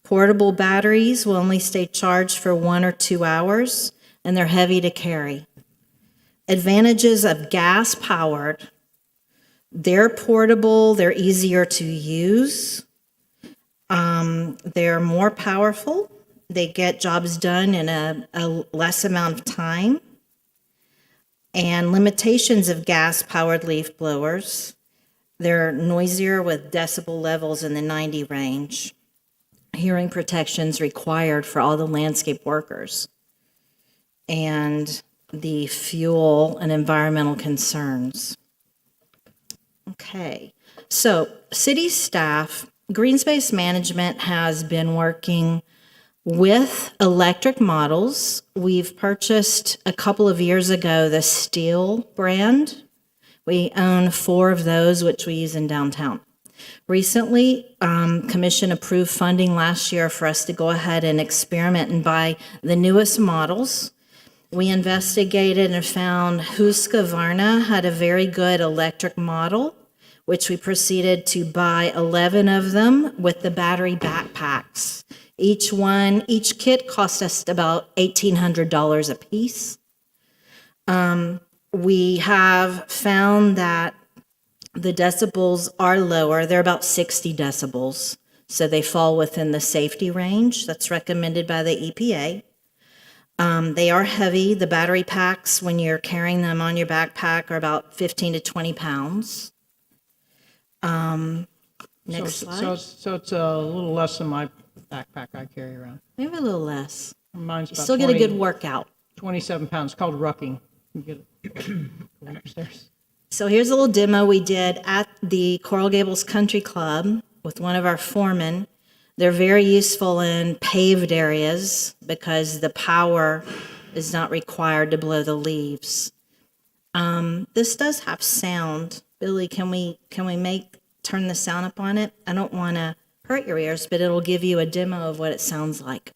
Portable batteries will only stay charged for 1 or 2 hours, and they're heavy to carry. Advantages of gas-powered, they're portable, they're easier to use, they're more powerful. They get jobs done in a less amount of time. And limitations of gas-powered leaf blowers, they're noisier with decibel levels in the 90 range. Hearing protections required for all the landscape workers. And the fuel and environmental concerns. Okay, so city staff, Green Space Management has been working with electric models. We've purchased a couple of years ago the Steel brand. We own 4 of those, which we use in downtown. Recently, Commission approved funding last year for us to go ahead and experiment and buy the newest models. We investigated and found Husqvarna had a very good electric model, which we proceeded to buy 11 of them with the battery backpacks. Each kit cost us about $1,800 a piece. We have found that the decibels are lower. They're about 60 decibels. So they fall within the safety range that's recommended by the EPA. They are heavy. The battery packs, when you're carrying them on your backpack, are about 15 to 20 pounds. Next slide. So it's a little less than my backpack I carry around. Maybe a little less. Mine's You about still get a good workout. 27 pounds. It's called rucking. You get it go upstairs. So here's a little demo we did at the Coral Gables Country Club with one of our foremen. They're very useful in paved areas because the power is not required to blow the leaves. This does have sound. Billy, can we turn the sound up on it? I don't want to hurt your ears, but it'll give you a demo of what it sounds like.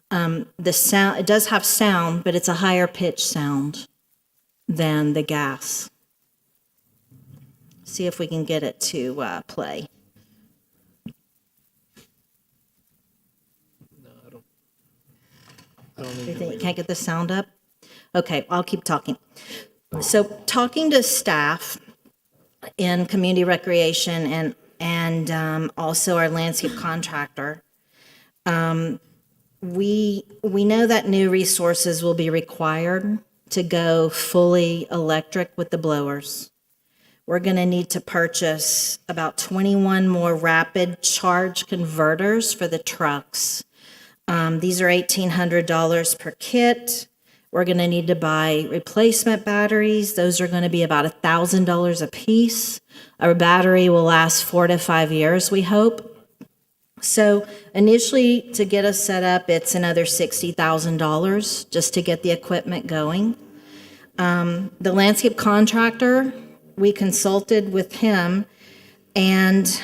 The sound, it does have sound, but it's a higher pitch sound than the gas. See if we can get it to play. You think you can't get the sound up? Okay, I'll keep talking. So talking to staff in community recreation and also our landscape contractor, we know that new resources will be required to go fully electric with the blowers. We're going to need to purchase about 21 more rapid charge converters for the trucks. These are $1,800 per kit. We're going to need to buy replacement batteries. Those are going to be about $1,000 a piece. Our battery will last 4 to 5 years, we hope. So initially, to get us set up, it's another $60,000 just to get the equipment going. The landscape contractor, we consulted with him, and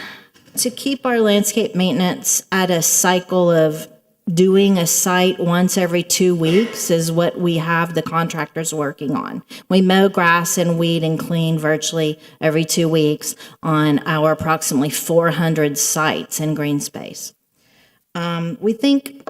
to keep our landscape maintenance at a cycle of doing a site once every 2 weeks is what we have the contractors working on. We mow grass and weed and clean virtually every 2 weeks on our approximately 400 sites in green space. We think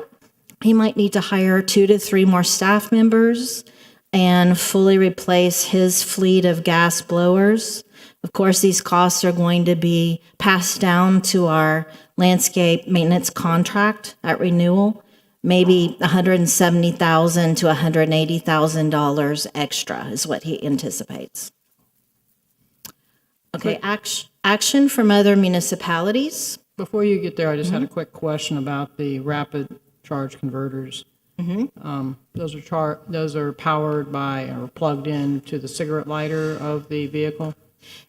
he might need to hire 2 to 3 more staff members and fully replace his fleet of gas blowers. Of course, these costs are going to be passed down to our landscape maintenance contract at renewal, maybe $170,000 to $180,000 extra is what he anticipates. Okay, action from other municipalities. Before you get there, I just had a quick question about the rapid charge converters. Those are powered by or plugged in to the cigarette lighter of the vehicle?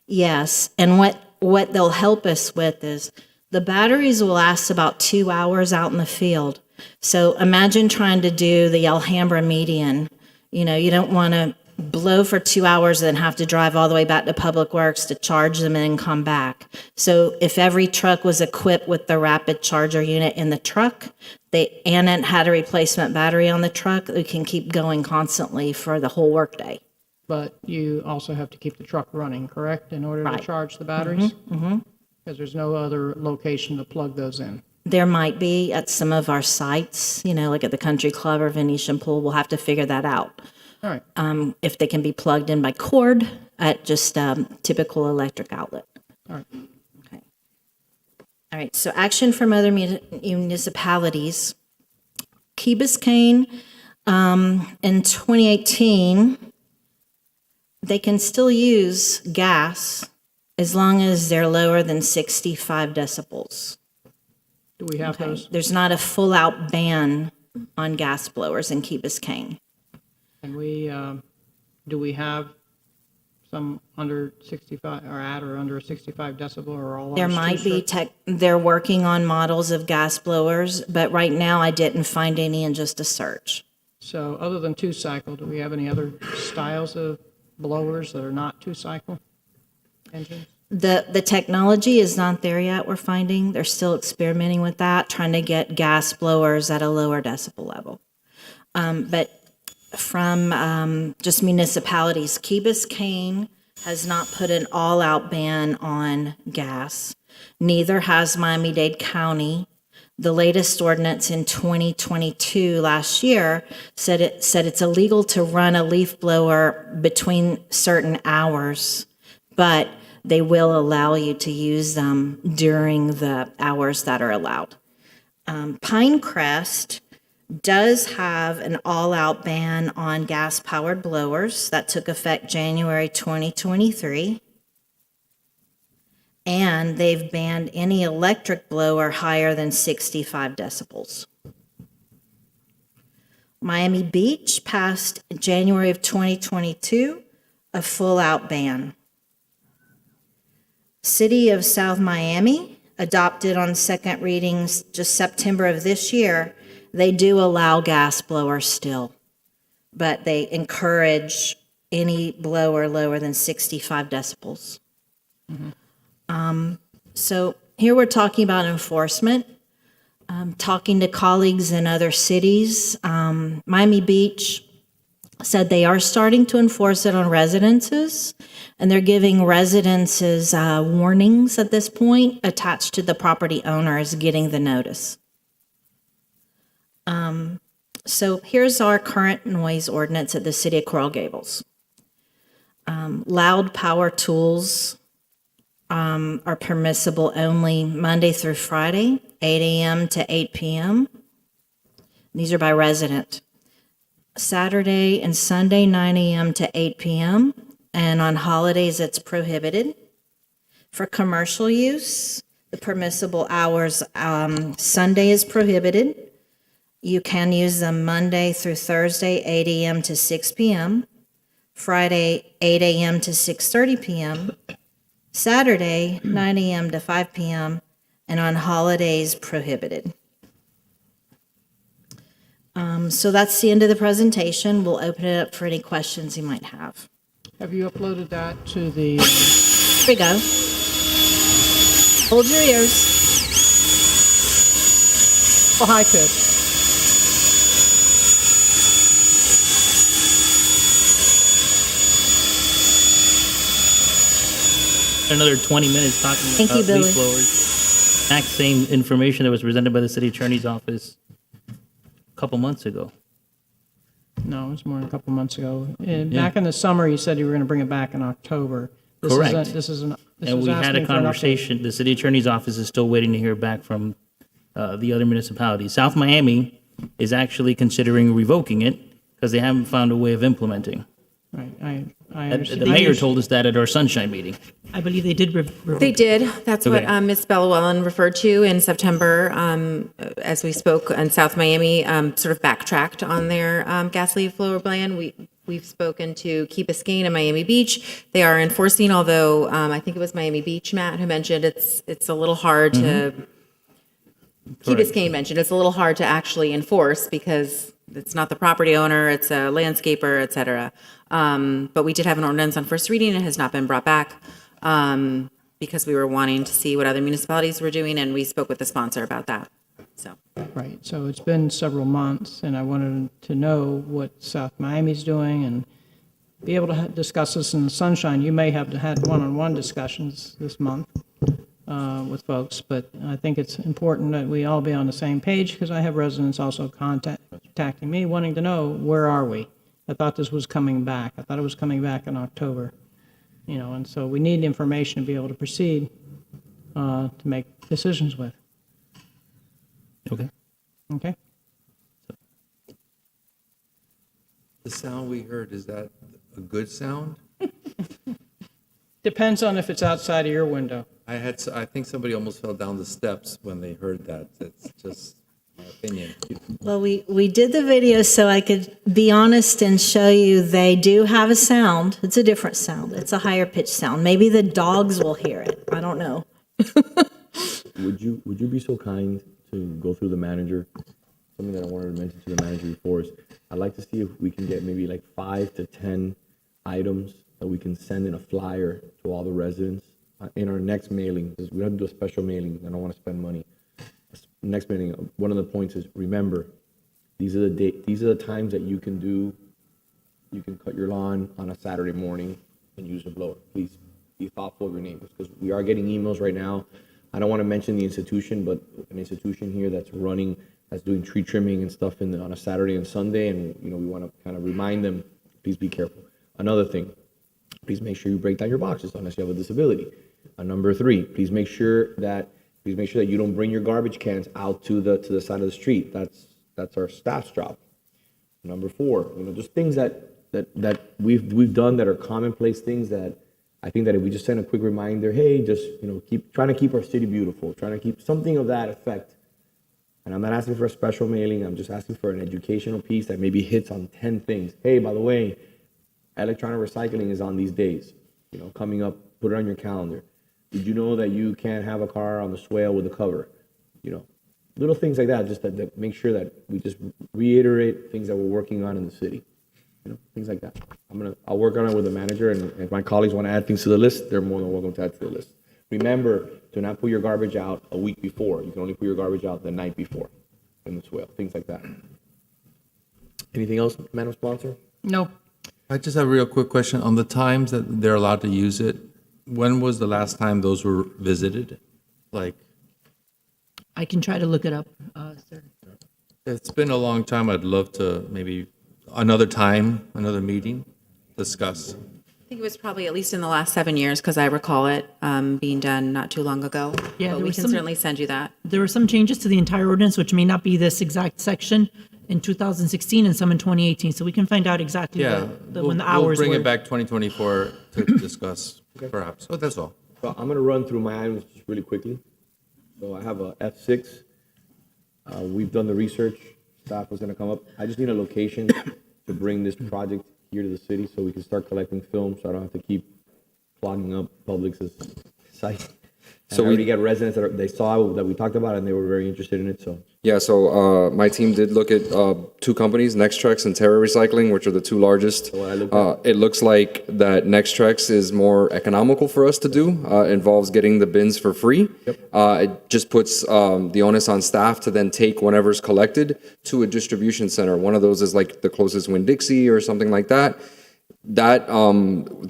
Yes, and what they'll help us with is the batteries will last about 2 hours out in the field. So imagine trying to do the Alhambra median. You know, you don't want to blow for 2 hours and then have to drive all the way back to Public Works to charge them and then come back. So if every truck was equipped with the rapid charger unit in the truck, and it had a replacement battery on the truck, we can keep going constantly for the whole workday. But you also have to keep the truck running, correct, in order to charge the batteries? Because there's no other location to plug those in. There might be at some of our sites, you know, like at the Country Club or Venetian Pool. We'll have to figure that out. All right. If they can be plugged in by cord at just typical electric outlet. All right. Okay. All right, so action from other municipalities. Key Biscayne, in 2018, they can still use gas as long as they're lower than 65 decibels. Do we have those? There's not a full-out ban on gas blowers in Key Biscayne. And do we have some under 65 or at or under 65 decibel or all? There might be they're working on models of gas blowers, but right now I didn't find any in just a search. So other than 2-cycle, do we have any other styles of blowers that are not 2-cycle engines? The technology is not there yet, we're finding. They're still experimenting with that, trying to get gas blowers at a lower decibel level. But from just municipalities, Key Biscayne has not put an all-out ban on gas. Neither has Miami-Dade County. The latest ordinance in 2022, last year, said it's illegal to run a leaf blower between certain hours, but they will allow you to use them during the hours that are allowed. Pinecrest does have an all-out ban on gas-powered blowers that took effect January 2023. And they've banned any electric blower higher than 65 decibels. Miami Beach passed in January of 2022 a full-out ban. City of South Miami adopted on second readings just September of this year. They do allow gas blowers still, but they encourage any blower lower than 65 decibels. So here we're talking about enforcement. Talking to colleagues in other cities, Miami Beach said they are starting to enforce it on residences, and they're giving residences warnings at this point attached to the property owner as getting the notice. So here's our current noise ordinance at the City of Coral Gables. Loud power tools are permissible only Monday through Friday, 8 a.m. to 8 p.m. These are by resident. Saturday and Sunday, 9 a.m. to 8 p.m. And on holidays, it's prohibited. For commercial use, the permissible hours, Sunday is prohibited. You can use them Monday through Thursday, 8 a.m. to 6 p.m., Friday, 8 a.m. to 6:30 p.m., Saturday, 9 a.m. to 5 p.m., and on holidays prohibited. So that's the end of the presentation. We'll open it up for any questions you might have. Have you uploaded that to the? Here we go. Hold your ears. Oh, high pitch. Another 20 minutes talking Thank you, about Billy. leaf blowers. Exact same information that was presented by the city attorney's office a couple months ago. No, it was more than a couple months ago. Back in the summer, you said you were going to bring it back in October. Correct. This And we had a conversation. The city attorney's office is still waiting to hear back from the other municipalities. South Miami is actually considering revoking it because they haven't found a way of implementing. Right, I The understand. mayor told us that at our Sunshine meeting. I believe they did revoke. They did. That's what Okay. Ms. Bellawellen referred to in September, as we spoke in South Miami, sort of backtracked on their gas leaf blower ban. We've spoken to Key Biscayne and Miami Beach. They are enforcing, although I think it was Miami Beach, Matt, who mentioned it's a little hard to. Key Biscayne mentioned it's a little hard to actually enforce because it's not the property owner, it's a landscaper, et cetera. But we did have an ordinance on first reading. It has not been brought back because we were wanting to see what other municipalities were doing, and we spoke with the sponsor about that. So. Right, so it's been several months, and I wanted to know what South Miami's doing and be able to discuss this in the Sunshine. You may have had one-on-one discussions this month with folks, but I think it's important that we all be on the same page because I have residents also contacting me wanting to know, where are we? I thought this was coming back. I thought it was coming back in October, and so we need information to be able to proceed to make decisions with. Okay. Okay? The sound we heard, is that a good sound? Depends on if it's outside of your window. I think somebody almost fell down the steps when they heard that. That's just my opinion. Well, we did the video so I could be honest and show you they do have a sound. It's a different sound. It's a higher pitched sound. Maybe the dogs will hear it. I don't know. Would you be so kind to go through the manager? Something that I wanted to mention to the manager before is I'd like to see if we can get maybe like 5 to 10 items that we can send in a flyer to all the residents in our next mailing. Because we have to do a special mailing. I don't want to spend money. Next mailing. One of the points is remember, these are the times that you can cut your lawn on a Saturday morning and use a blower. Please be thoughtful of your neighbors because we are getting emails right now. I don't want to mention the institution, but an institution here that's doing tree trimming and stuff on a Saturday and Sunday, and we want to kind of remind them, please be careful. Another thing, please make sure you break down your boxes unless you have a disability. Number 3, please make sure that you don't bring your garbage cans out to the side of the street. That's our staff's job. Number 4, just things that we've done that are commonplace things that I think that if we just send a quick reminder, hey, just keep trying to keep our city beautiful, trying to keep something of that effect. And I'm not asking for a special mailing. I'm just asking for an educational piece that maybe hits on 10 things. Hey, by the way, electronic recycling is on these days. Coming up, put it on your calendar. Did you know that you can't have a car on the swale with a cover? Little things like that, just that make sure that we just reiterate things that we're working on in the city. Things like that. I'll work on it with the manager, and if my colleagues want to add things to the list, they're more than welcome to add to the list. Remember to not put your garbage out a week before. You can only put your garbage out the night before in the swale, things like that. Anything else, Madam Sponsor? No. I just have a real quick question. On the times that they're allowed to use it, when was the last time those were visited? I can try to look it up, sir. It's been a long time. I'd love to maybe another time, another meeting, discuss. I think it was probably at least in the last 7 years because I recall it being done not too long ago. Yeah, but there we was can some- certainly send you that. There were some changes to the entire ordinance, which may not be this exact section, in 2016 and some in 2018. So we can find out exactly when the we'll hours were. bring it back 2024 to discuss, perhaps. Oh, that's all. So I'm going to run through my items just really quickly. So I have a F6. We've done the research staff was gonna come up. I just need a location to bring this project here to the city so we can start collecting film, so I don't have to keep clogging up Publix's site. So So we we- already got residents that they saw that we talked about, and they were very interested in it, so. Yeah, so my team did look at two companies, Nextrex and Terra Recycling, which are the two largest. what I looked at. It looks like that Nextrex is more economical for us to do. Involves getting the bins for free. It just puts the onus on staff to then take whatever's collected to a distribution center. One of those is like the closest Winn-Dixie or something like that. That,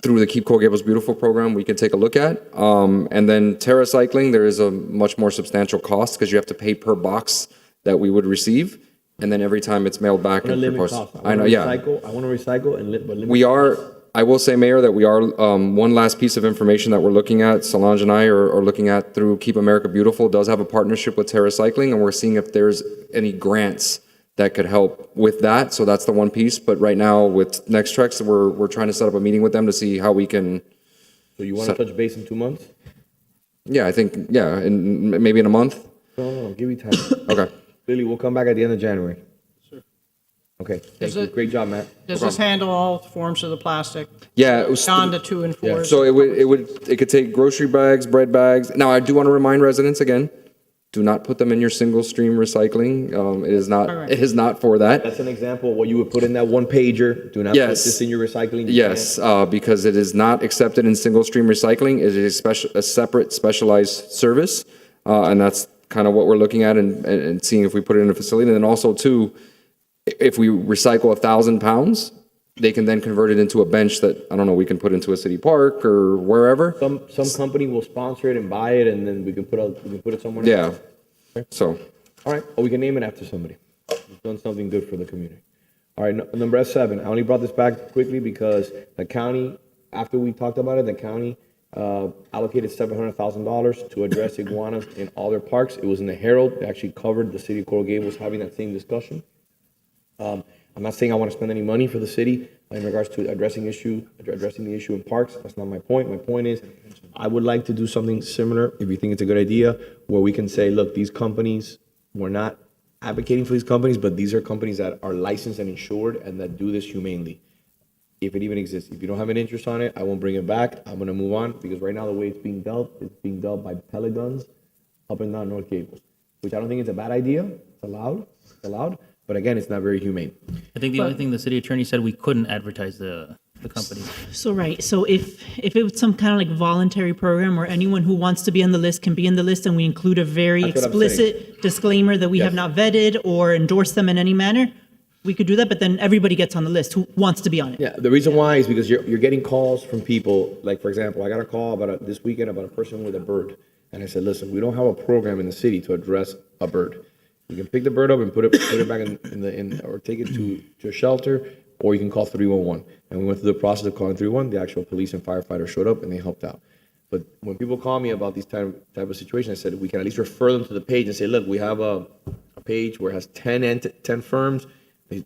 through the Keep Coral Gables Beautiful program, we can take a look at. And then TerraCycling, there is a much more substantial cost because you have to pay per box that we would receive. And then every time it's mailed back. I wanna and limit proposed- costs. I know, yeah. I wanna recycle and but limit. We are, I will say, Mayor, that we are, one last piece of information that we're looking at, Solange and I are looking at through Keep America Beautiful, does have a partnership with TerraCycling, and we're seeing if there's any grants that could help with that. So that's the one piece. But right now with Nextrex, we're trying to set up a meeting with them to see how we can. So you wanna touch base in 2 months? Yeah, I think, yeah, maybe in a month. No, give me time. Okay. Billy, we'll come back at the end of January. Okay, thank you. it- Great job, Matt. Does this handle all forms of the plastic? Yeah, it was. Beyond the 2 and 4? So it could take grocery bags, bread bags. Now, I do want to remind residents again, do not put them in your single stream recycling. It is not for that. That's an example of what you would put in that one pager. Do not put Yes. this in your recycling. You Yes, because it is not accepted in single stream recycling. It is a separate specialized service. And that's kind of what we're looking at and seeing if we put it in a facility. And then also too, if we recycle 1,000 pounds, they can then convert it into a bench that, I don't know, we can put into a city park or wherever. Some company will sponsor it and buy it, and then we can put it somewhere. Yeah. else. So. All right, or we can name it after somebody. We've done something good for the community. All right, number 7. I only brought this back quickly because the county, after we talked about it, the county allocated $700,000 to address iguanas in all their parks. It was in the Herald. It actually covered the city of Coral Gables having that same discussion. I'm not saying I want to spend any money for the city in regards to addressing the issue in parks. That's not my point. My point is, I would like to do something similar, if you think it's a good idea, where we can say, look, these companies, we're not advocating for these companies, but these are companies that are licensed and insured and that do this humanely. If it even exists. If you don't have an interest on it, I won't bring it back. I'm going to move on because right now the way it's being dealt by teleguns up and down North Gables, which I don't think is a bad idea. It's allowed. But again, it's not very humane. I think the only thing the city attorney said, we couldn't advertise the company. So, right, so if it was some kind of like voluntary program where anyone who wants to be on the list can be on the list and we include a very That's what I'm explicit disclaimer that we have Yes. not vetted or endorsed them in any manner, we could do that, but then everybody gets on the list who wants to be on it. Yeah, the reason why is because you're getting calls from people, like, for example, I got a call this weekend about a person with a bird. And I said, listen, we don't have a program in the city to address a bird. You can pick the bird up and put it back or take it to a shelter, or you can call 311. And we went through the process of calling 311. The actual police and firefighters showed up and they helped out. But when people call me about these type of situations, I said we can at least refer them to the page and say, look, we have a page where it has 10 firms.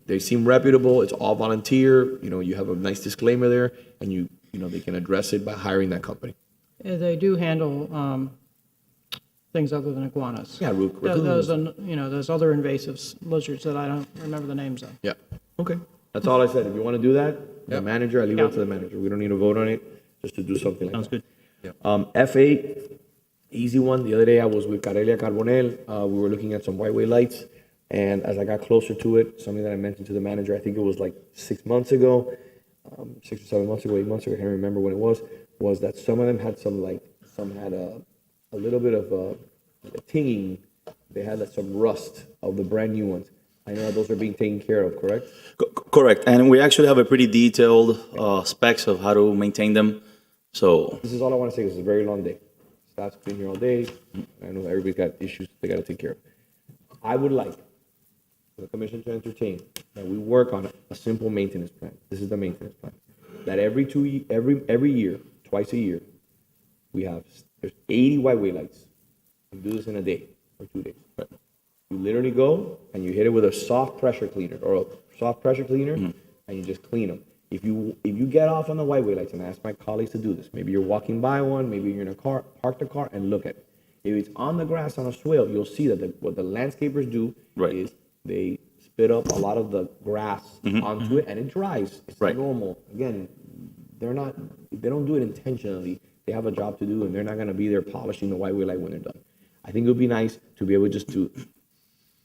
They seem reputable. It's all volunteer. You have a nice disclaimer there, and they can address it by hiring that company. They do handle things other than iguanas. Yeah, There's other invasive lizards that I don't remember the names of. Yeah. Okay. That's all I said. If you want to do that, the manager, I leave it up to the manager. We don't need to vote on it, just to do something like that. Sounds good. F8, easy one. The other day I was with Carelia Carbonell. We were looking at some white-way lights. And as I got closer to it, something that I mentioned to the manager, I think it was like 6 months ago, 6 or 7 months ago, 8 months ago, I can't remember when it was that some of them had some had a little bit of a tinging. They had some rust of the brand new ones. I know those are being taken care of, correct? Correct. And we actually have a pretty detailed specs of how to maintain them. So This is all I want to say. This is a very long day. Staff's been here all day. I know everybody's got issues they got to take care of. I would like the commission to entertain that we work on a simple maintenance plan. This is the maintenance plan. That every year, twice a year, there's 80 white-way lights. We do this in a day or 2 days. You literally go and you hit it with a soft pressure cleaner and you just clean them. If you get off on the white-way lights, and I ask my colleagues to do this, maybe you're walking by one, maybe you're in a car, park the car and look at it. If it's on the grass on a swale, you'll see that what the landscapers do is they spit up a lot of the grass onto it, and it dries. It's normal. Again, they don't do it intentionally. They have a job to do, and they're not gonna be there polishing the whiteway light when they're done. I think it would be nice to be able just to,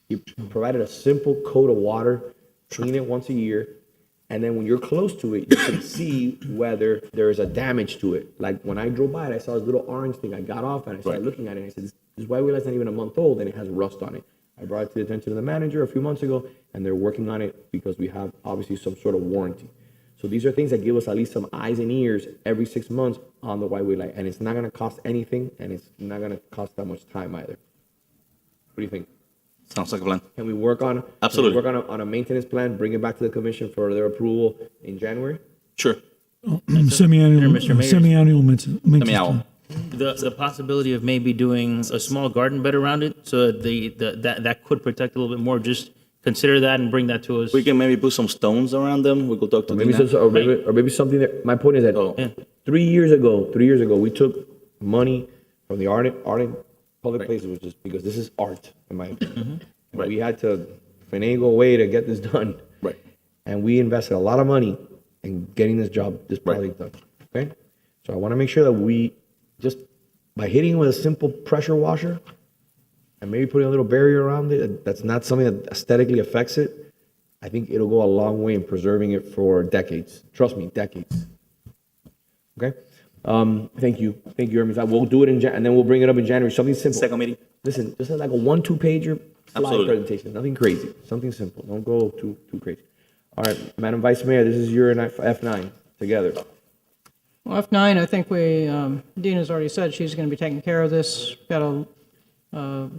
you provided a simple coat of water, clean it once a year, and then when you're close to it, you can see whether there is a damage to it. Like when I drove by it, I saw this little orange thing. I got off and I started looking at it, and I said, this whiteway light's not even a month old, and it has rust on it. I brought it to the attention of the manager a few months ago, and they're working on it because we have obviously some sort of warranty. So these are things that give us at least some eyes and ears every 6 months on the whiteway light, and it's not gonna cost anything, and it's not gonna cost that much time either. What do you think? Sounds like a plan. Can we work on? Absolutely. Can we work on a maintenance plan, bring it back to the commission for their approval in January? Sure. Semi-annual, Mr. Mayor. semi-annual maintenance. Semi-annual. The possibility of maybe doing a small garden bed around it, so that could protect a little bit more, just consider that and bring that to us. We can maybe put some stones around them. We could talk to Maybe Dina. or maybe something that, my point is that 3 years ago, we took money from the art in public places, which is because this is art, in my opinion. And we had to finagle a way to get this done. Right. And we invested a lot of money in getting this project done, okay? So I want to make sure that we, just by hitting it with a simple pressure washer and maybe putting a little barrier around it, that's not something that aesthetically affects it, I think it'll go a long way in preserving it for decades. Trust me, decades. Okay? Thank you, Hermes. We'll do it and then we'll bring it up in January. Something simple. Second meeting. Listen, just like a 1-2 pager slide Absolutely. presentation. Nothing crazy. Something simple. Don't go too crazy. All right, Madam Vice Mayor, this is your F9 together. Well, F9, I think Dina's already said she's going to be taking care of this. Got our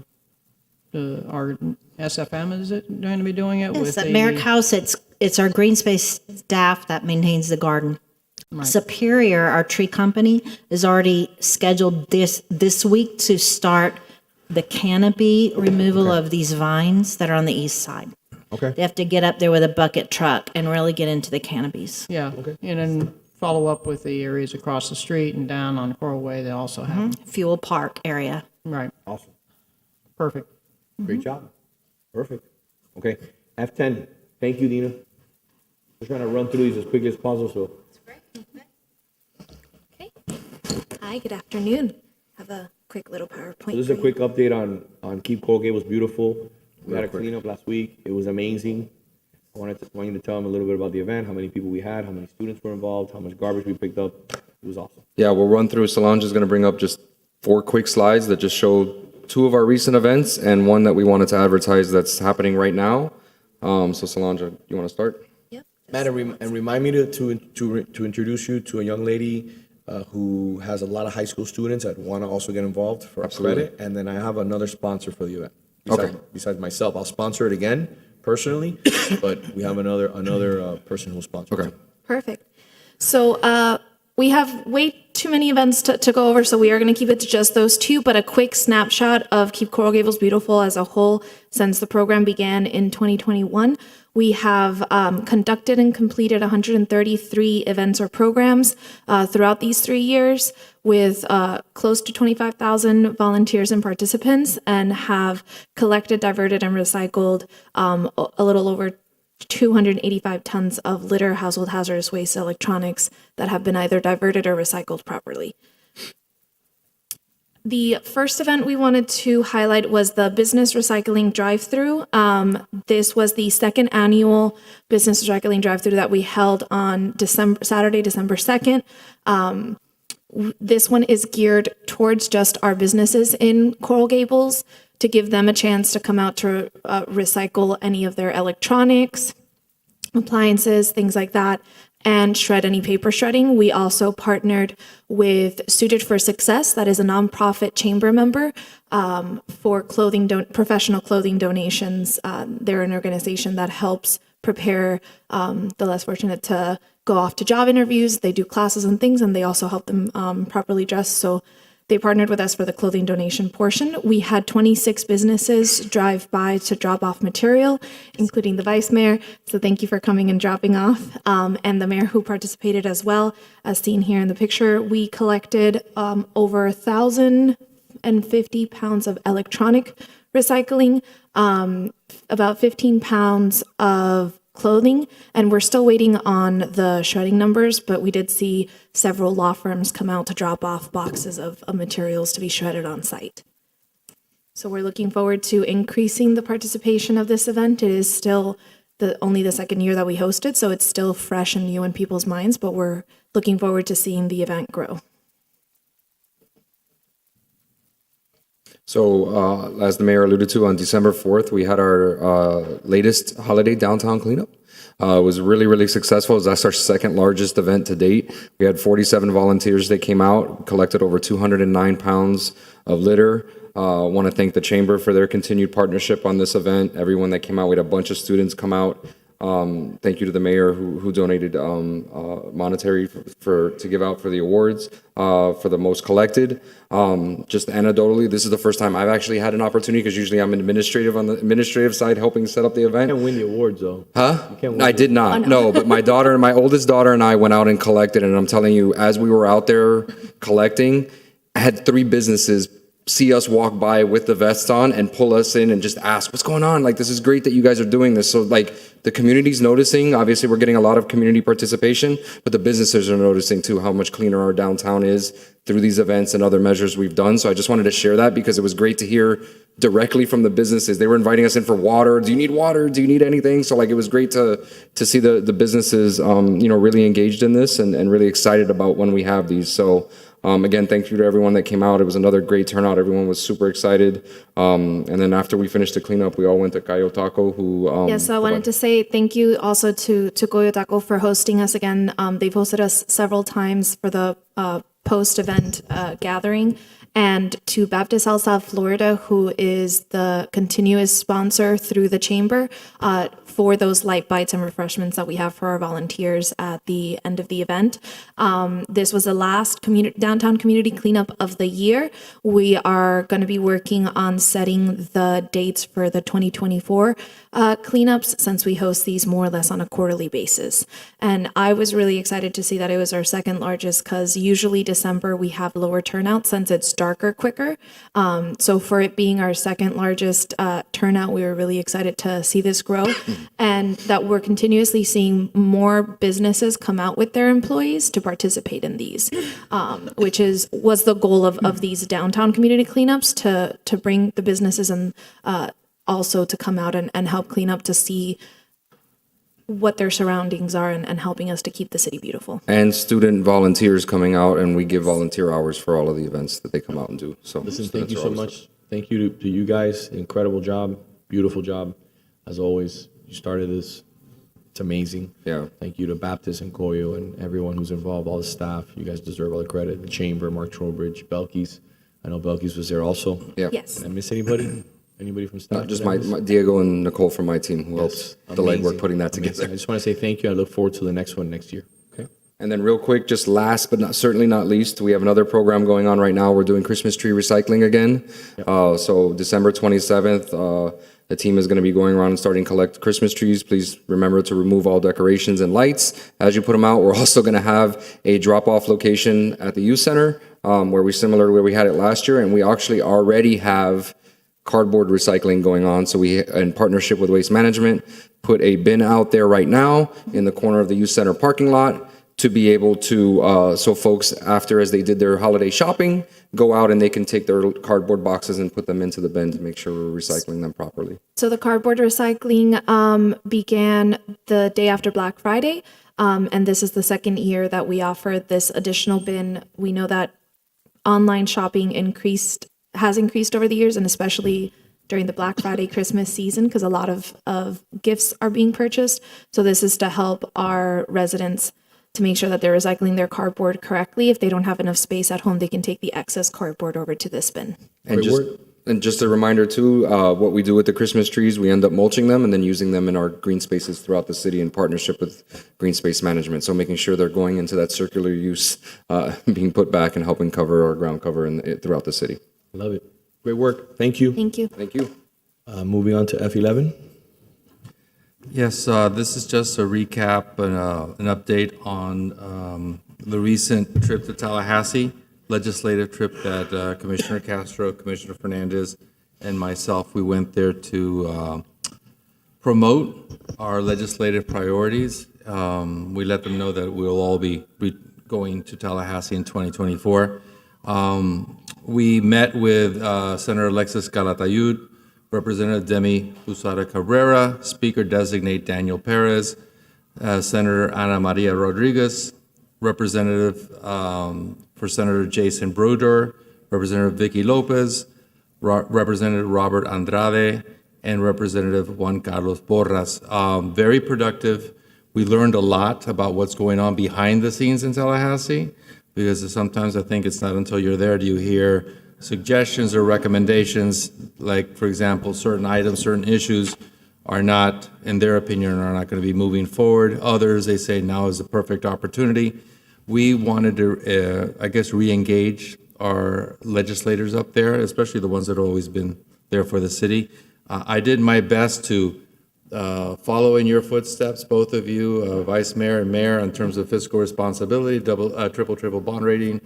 SFM, is it going to be doing it? Yes, at Merrick House, it's our green space staff that maintains the garden. Right. Superior, our tree company, is already scheduled this week to start the canopy removal of these vines that are on the east side. Okay. They have to get up there with a bucket truck and really get into the canopies. Yeah, and then follow up with the areas across the street and down on Coral Way. They also have. Fuel Park area. Right. Awesome. Perfect. Great job. Perfect. Okay, F10. Thank you, Dina. We're trying to run through these as quickly as possible, so. Hi, good afternoon. Have a quick little PowerPoint. So this is a quick update on Keep Coral Gables Beautiful. We had a cleanup last week. It was amazing. I want you to tell them a little bit about the event, how many people we had, how many students were involved, how much garbage we picked up. It was awesome. Yeah, we'll run through. Solange is going to bring up just 4 quick slides that just show 2 of our recent events and one that we wanted to advertise that's happening right now. So Solange, you want to start? Madam, and remind me to introduce you to a young lady who has a lot of high school students that want to also get involved for a credit. And then I have another sponsor for the event. Besides myself, I'll sponsor it again personally, but we have another person who'll sponsor it. Perfect. So we have way too many events to go over, so we are going to keep it to just those 2, but a quick snapshot of Keep Coral Gables Beautiful as a whole since the program began in 2021. We have conducted and completed 133 events or programs throughout these 3 years with close to 25,000 volunteers and participants, and have collected, diverted, and recycled a little over 285 tons of litter, household hazardous waste, electronics that have been either diverted or recycled properly. The first event we wanted to highlight was the Business Recycling Drive-Thru. This was the 2nd annual Business Recycling Drive-Thru that we held on Saturday, December 2nd. This one is geared towards just our businesses in Coral Gables to give them a chance to come out to recycle any of their electronics, appliances, things like that, and shred any paper shredding. We also partnered with Suited for Success, that is a nonprofit chamber member, for professional clothing donations. They're an organization that helps prepare the less fortunate to go off to job interviews. They do classes and things, and they also help them properly dress. So they partnered with us for the clothing donation portion. We had 26 businesses drive by to drop off material, including the vice mayor. So thank you for coming and dropping off. And the mayor who participated as well, as seen here in the picture. We collected over 1,050 pounds of electronic recycling, about 15 pounds of clothing, and we're still waiting on the shredding numbers, but we did see several law firms come out to drop off boxes of materials to be shredded on site. So we're looking forward to increasing the participation of this event. It is still only the second year that we hosted, so it's still fresh and new in people's minds, but we're looking forward to seeing the event grow. So, as the mayor alluded to, on December 4th, we had our latest holiday downtown cleanup. It was really, really successful. That's our second largest event to date. We had 47 volunteers that came out, collected over 209 pounds of litter. I want to thank the Chamber for their continued partnership on this event. Everyone that came out, we had a bunch of students come out. Thank you to the mayor who donated monetary to give out for the awards for the most collected. Just anecdotally, this is the first time I've actually had an opportunity, because usually I'm administrative on the administrative side helping set up the event. You can't win the awards though. Huh? You can't win I did not. No, but my daughter, my oldest daughter, and I went out and collected. And I'm telling you, as we were out there collecting, I had 3 businesses see us walk by with the vests on and pull us in and just ask, what's going on? Like, this is great that you guys are doing this. So like the community's noticing. Obviously, we're getting a lot of community participation, but the businesses are noticing too how much cleaner our downtown is through these events and other measures we've done. So I just wanted to share that, because it was great to hear directly from the businesses. They were inviting us in for water. Do you need water? Do you need anything? So like, it was great to see the businesses, really engaged in this and really excited about when we have these. So again, thank you to everyone that came out. It was another great turnout. Everyone was super excited. And then after we finished the cleanup, we all went to Cayo Taco, who... Yes, I wanted to say thank you also to Cayo Taco for hosting us again. They've hosted us several times for the post-event gathering. And to Baptist Health South Florida, who is the continuous sponsor through the Chamber for those light bites and refreshments that we have for our volunteers at the end of the event. This was the last downtown community cleanup of the year. We are going to be working on setting the dates for the 2024 cleanups, since we host these more or less on a quarterly basis. And I was really excited to see that it was our second largest, because usually December we have lower turnout since it's darker quicker. So for it being our second largest turnout, we were really excited to see this grow, and that we're continuously seeing more businesses come out with their employees to participate in these, which was the goal of these downtown community cleanups, to bring the businesses and also to come out and help clean up, to see what their surroundings are and helping us to keep the city beautiful. And student volunteers coming out, and we give volunteer hours for all of the events that they come out and do. So Listen, thank you so much. Thank you to you guys. Incredible job. Beautiful job. As always, you started this. It's amazing. Yeah. Thank you to Baptist and Coyo and everyone who's involved, all the staff. You guys deserve all the credit. The Chamber, Mark Trowbridge, Belkis. I know Belkis was there also. Yeah. Yes. Did I miss anybody? Anybody from staff? Just Did I my miss? Diego and Nicole from my team, who Yes. helped the legwork Amazing. putting that Amazing. together. I just want to say thank you. I look forward to the next one next year. Okay. And then real quick, just last but certainly not least, we have another program going on right now. We're doing Christmas tree recycling again. So December 27th, the team is going to be going around and starting to collect Christmas trees. Please remember to remove all decorations and lights as you put them out. We're also going to have a drop-off location at the youth center, where we had it last year, and we actually already have cardboard recycling going on. So we, in partnership with Waste Management, put a bin out there right now in the corner of the youth center parking lot to be able to, so folks, as they did their holiday shopping, go out and they can take their cardboard boxes and put them into the bin to make sure we're recycling them properly. So the cardboard recycling began the day after Black Friday, and this is the second year that we offer this additional bin. We know that online shopping has increased over the years, and especially during the Black Friday Christmas season, because a lot of gifts are being purchased. So this is to help our residents to make sure that they're recycling their cardboard correctly. If they don't have enough space at home, they can take the excess cardboard over to this bin. And just a reminder too, what we do with the Christmas trees, we end up mulching them and then using them in our green spaces throughout the city in partnership with Green Space Management. So making sure they're going into that circular use, being put back and helping cover our ground cover throughout the city. Love it. Great work. Thank you. Thank you. Thank you. Moving on to F11. Yes, this is just a recap and an update on the recent trip to Tallahassee, legislative trip that Commissioner Castro, Commissioner Fernandez, and myself, we went there to promote our legislative priorities. We let them know that we'll all be going to Tallahassee in 2024. We met with Senator Alexis Calatayud, Representative Demi Usada Cabrera, Speaker Designate Daniel Perez, Senator Ana Maria Rodriguez, Representative for Senator Jason Brodeur, Representative Vicky Lopez, Representative Robert Andrade, and Representative Juan Carlos Porras. Very productive. We learned a lot about what's going on behind the scenes in Tallahassee, because sometimes I think it's not until you're there do you hear suggestions or recommendations, like, for example, certain items, certain issues are not, in their opinion, are not going to be moving forward. Others, they say now is the perfect opportunity. We wanted to, I guess, re-engage our legislators up there, especially the ones that have always been there for the city. I did my best to follow in your footsteps, both of you, Vice Mayor and Mayor, in terms of fiscal responsibility, triple bond rating.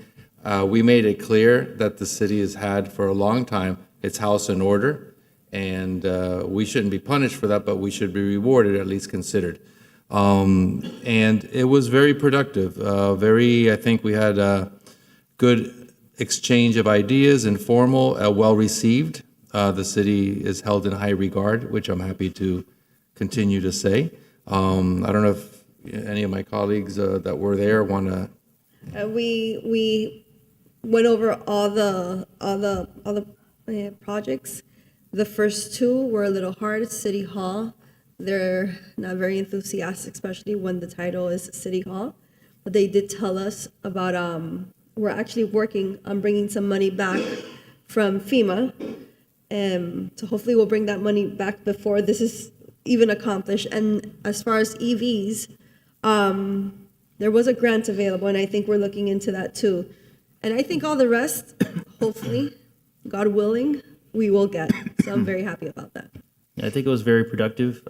We made it clear that the city has had for a long time its house in order, and we shouldn't be punished for that, but we should be rewarded, at least considered. And it was very productive. I think we had a good exchange of ideas, informal, well received. The city is held in high regard, which I'm happy to continue to say. I don't know if any of my colleagues that were there want to. We went over all the projects. The first two were a little hard. City Hall, they're not very enthusiastic, especially when the title is City Hall. But they did tell us about we're actually working on bringing some money back from FEMA. So hopefully we'll bring that money back before this is even accomplished. And as far as EVs, there was a grant available, and I think we're looking into that too. And I think all the rest, hopefully, God willing, we will get. So I'm very happy about that. Yeah, I think it was very productive.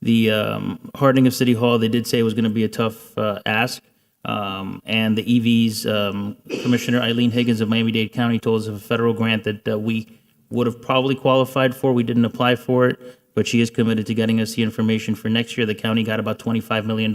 The hardening of City Hall, they did say it was going to be a tough ask. And the EVs, Commissioner Eileen Higgins of Miami-Dade County told us of a federal grant that we would have probably qualified for. We didn't apply for it, but she is committed to getting us the information for next year. The county got about $25 million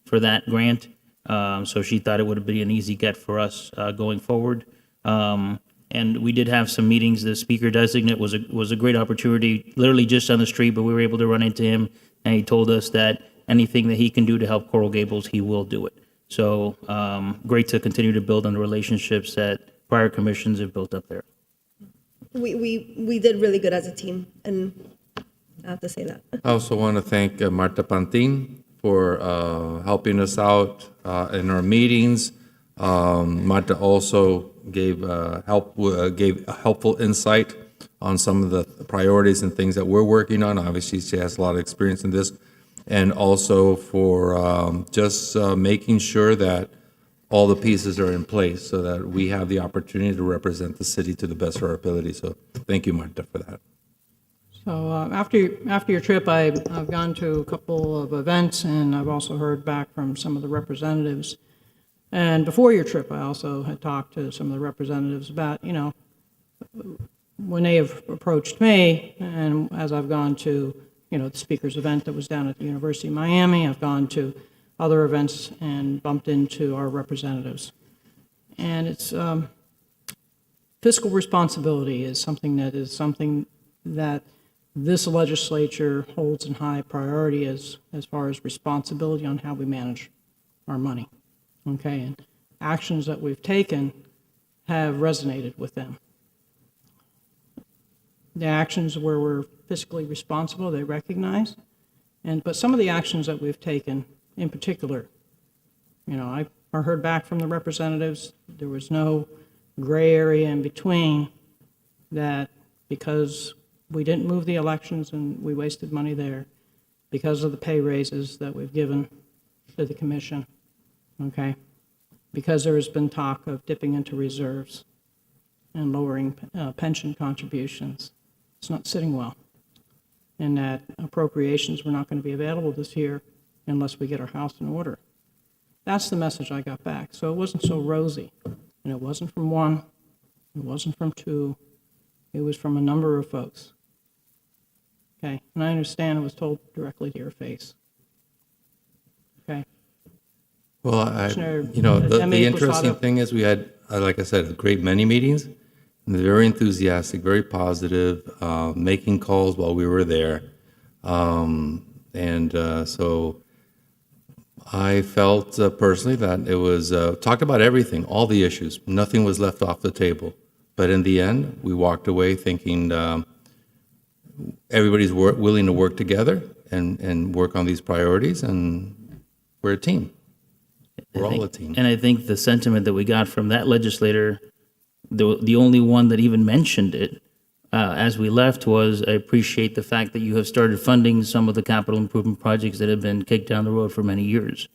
for that grant. So she thought it would be an easy get for us going forward. And we did have some meetings. The speaker designate was a great opportunity, literally just on the street, but we were able to run into him, and he told us that anything that he can do to help Coral Gables, he will do it. So great to continue to build on the relationships that prior commissions have built up there. We did really good as a team, and I have to say that. I also want to thank Marta Pantin for helping us out in our meetings. Marta also gave helpful insight on some of the priorities and things that we're working on. Obviously, she has a lot of experience in this. And also for just making sure that all the pieces are in place so that we have the opportunity to represent the city to the best of our ability. So thank you, Marta, for that. So after your trip, I've gone to a couple of events, and I've also heard back from some of the representatives. And before your trip, I also had talked to some of the representatives about, when they have approached me, and as I've gone to, the speaker's event that was down at the University of Miami, I've gone to other events and bumped into our representatives. And it's fiscal responsibility is something that this legislature holds in high priority as far as responsibility on how we manage our money. Okay, and actions that we've taken have resonated with them. The actions where we're fiscally responsible, they recognize, but some of the actions that we've taken, in particular, I heard back from the representatives, there was no gray area in between that because we didn't move the elections and we wasted money there because of the pay raises that we've given to the commission. Okay, because there has been talk of dipping into reserves and lowering pension contributions. It's not sitting well. And that appropriations were not going to be available this year unless we get our house in order. That's the message I got back. So it wasn't so rosy. And it wasn't from one, it wasn't from two, It was from a number of folks. Okay, and I understand it was told directly to your face. Okay. Well, Commissioner, the Demi interesting Posada. thing is we had, like I said, a great many meetings, and they're very enthusiastic, very positive, making calls while we were there. So I felt personally that it was, talked about everything, all the issues. Nothing was left off the table. But in the end, we walked away thinking everybody's willing to work together and work on these priorities, and we're a team. We're all a team. And I think the sentiment that we got from that legislator, the only one that even mentioned it as we left, was, I appreciate the fact that you have started funding some of the capital improvement projects that have been kicked down the road for many years.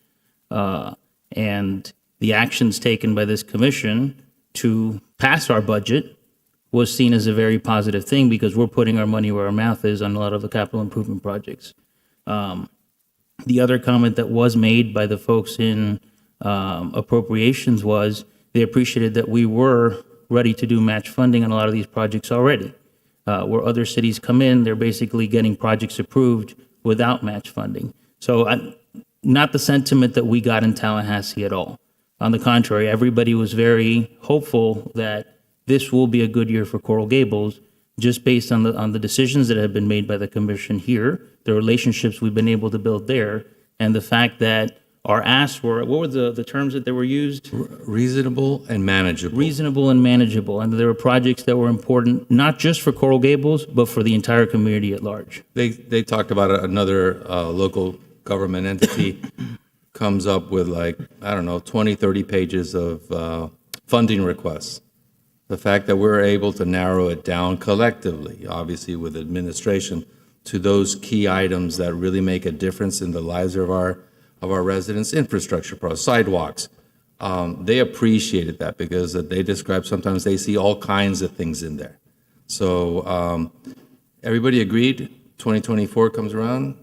And the actions taken by this commission to pass our budget was seen as a very positive thing, because we're putting our money where our mouth is on a lot of the capital improvement projects. The other comment that was made by the folks in appropriations was they appreciated that we were ready to do match funding on a lot of these projects already. Where other cities come in, they're basically getting projects approved without match funding. So not the sentiment that we got in Tallahassee at all. On the contrary, everybody was very hopeful that this will be a good year for Coral Gables, just based on the decisions that have been made by the commission here, the relationships we've been able to build there, and the fact that our asks were, what were the terms that they were used? Reasonable and manageable. Reasonable and manageable. And there were projects that were important, not just for Coral Gables, but for the entire community at large. They talked about another local government entity comes up with 20, 30 pages of funding requests. The fact that we're able to narrow it down collectively, obviously with administration, to those key items that really make a difference in the lives of our residents, infrastructure projects, sidewalks. They appreciated that, because they describe sometimes they see all kinds of things in there. So everybody agreed, 2024 comes around,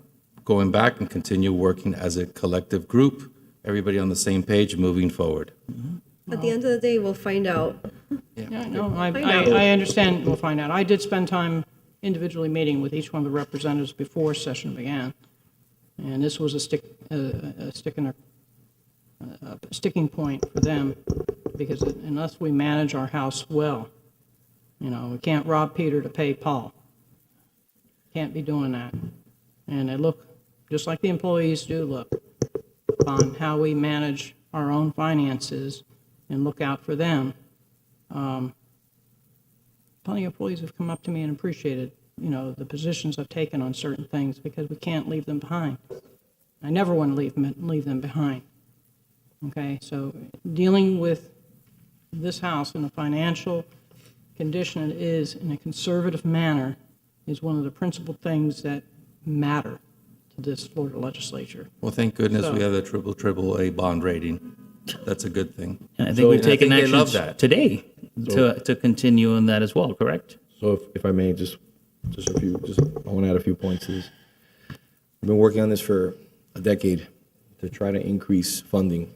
going back and continue working as a collective group, everybody on the same page, moving forward. At the end of the day, we'll find out. Yeah, no, I understand, we'll find out. I did spend time individually meeting with each one of the representatives before session began. And this was a sticking point for them, because unless we manage our house well, we can't rob Peter to pay Paul. Can't be doing that. And they look, just like the employees do look, on how we manage our own finances and look out for them. Plenty of employees have come up to me and appreciated, the positions I've taken on certain things, because we can't leave them behind. I never want to leave them behind. Okay, so dealing with this house in the financial condition it is in a conservative manner is one of the principal things that matter to this Florida legislature. Well, thank goodness So- we have the triple A bond rating. That's a good thing. And I think we've taken they love actions that. today to continue on that as well, correct? So if I may, I want to add a few points to this. I've been working on this for a decade to try to increase funding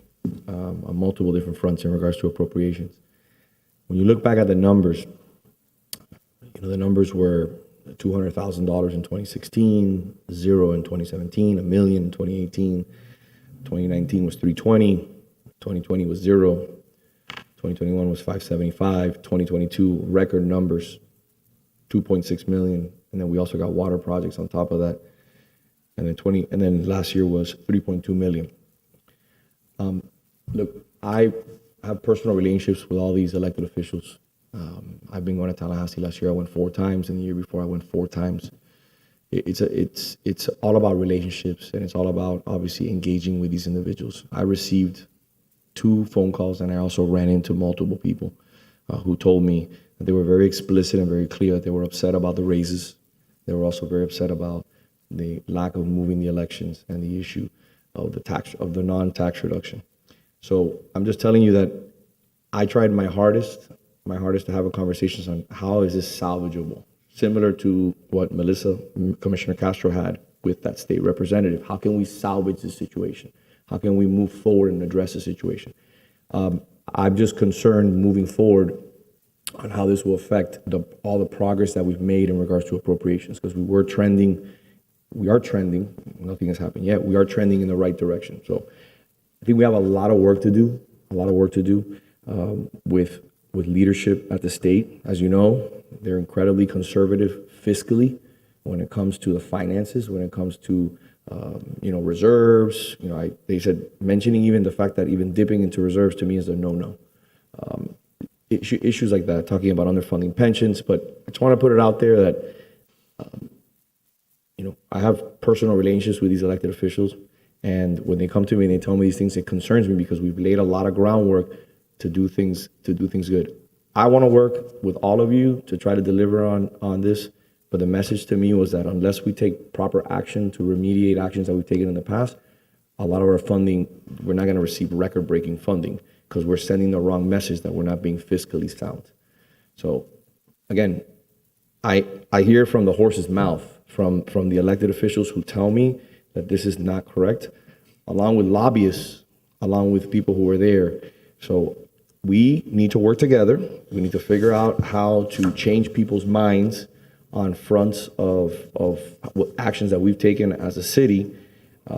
on multiple different fronts in regards to appropriations. When you look back at the numbers, the numbers were $200,000 in 2016, zero in 2017, $1 million in 2018, 2019 was $320,000, 2020 was zero, 2021 was $575,000, 2022 record numbers, $2.6 million, and then we also got water projects on top of that, and then last year was $3.2 million. Look, I have personal relationships with all these elected officials. I've been going to Tallahassee. Last year I went 4 times, and the year before I went 4 times. It's all about relationships, and it's all about obviously engaging with these individuals. I received 2 phone calls, and I also ran into multiple people who told me that they were very explicit and very clear that they were upset about the raises. They were also very upset about the lack of moving the elections and the issue of the non-tax reduction. So I'm just telling you that I tried my hardest to have a conversation on how is this salvageable, similar to what Commissioner Castro had with that state representative. How can we salvage this situation? How can we move forward and address the situation? I'm just concerned moving forward on how this will affect all the progress that we've made in regards to appropriations, because we are trending, nothing has happened yet, we are trending in the right direction. So I think we have a lot of work to do, with leadership at the state. As you know, they're incredibly conservative fiscally when it comes to the finances, when it comes to reserves. They said, mentioning even the fact that even dipping into reserves to me is a no-no. Issues like that, talking about underfunding pensions, but I just want to put it out there that I have personal relationships with these elected officials, and when they come to me and they tell me these things, it concerns me because we've laid a lot of groundwork to do things good. I want to work with all of you to try to deliver on this, but the message to me was that unless we take proper action to remediate actions that we've taken in the past, a lot of our funding, we're not going to receive record-breaking funding because we're sending the wrong message that we're not being fiscally sound. So again, I hear from the horse's mouth from the elected officials who tell me that this is not correct, along with lobbyists, along with people who are there. So we need to work together. We need to figure out how to change people's minds on fronts of what actions that we've taken as a city,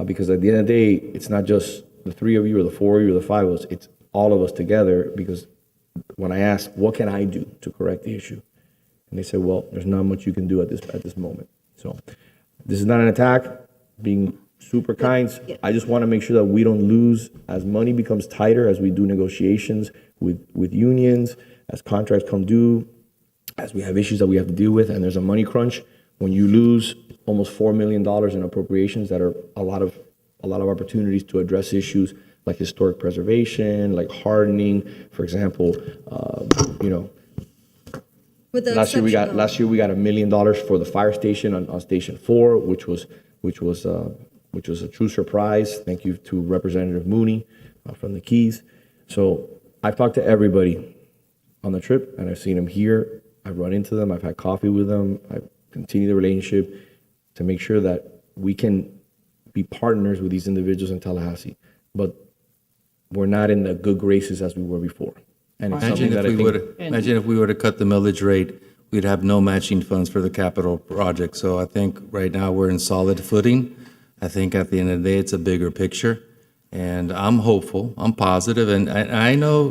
because at the end of the day, it's not just the three of you or the four of you or the five of us, it's all of us together. Because when I asked, what can I do to correct the issue? And they said, well, there's not much you can do at this moment. So this is not an attack, being super kind. I just want to make sure that we don't lose as money becomes tighter, as we do negotiations with unions, as contracts come due, as we have issues that we have to deal with, and there's a money crunch. When you lose almost $4 million in appropriations that are a lot of opportunities to address issues like historic preservation, like hardening, for example, last year we got $1 million for the fire station on Station 4, which was a true surprise. Thank you to Representative Mooney from the Keys. So I've talked to everybody on the trip, and I've seen them here. I've run into them. I've had coffee with them. I've continued the relationship to make sure that we can be partners with these individuals in Tallahassee. But we're not in the good graces as we were before. And it's something that Imagine if we were to cut the millage rate, we'd have no matching funds for the capital project. So I think right now we're in solid footing. I think at the end of the day, it's a bigger picture. And I'm hopeful, I'm positive, and I know,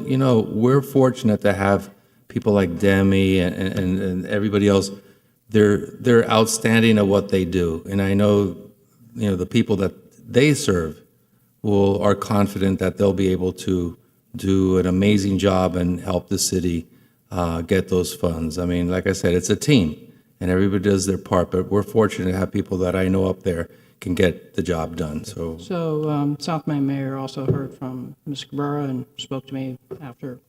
we're fortunate to have people like Demi and everybody else. They're outstanding at what they do. And I know, the people that they serve are confident that they'll be able to do an amazing job and help the city get those funds. I mean, like I said, it's a team, and everybody does their part, but we're fortunate to have people that I know up there can get the job done. So South Miami Mayor also heard from Ms. Cabrera and spoke to me after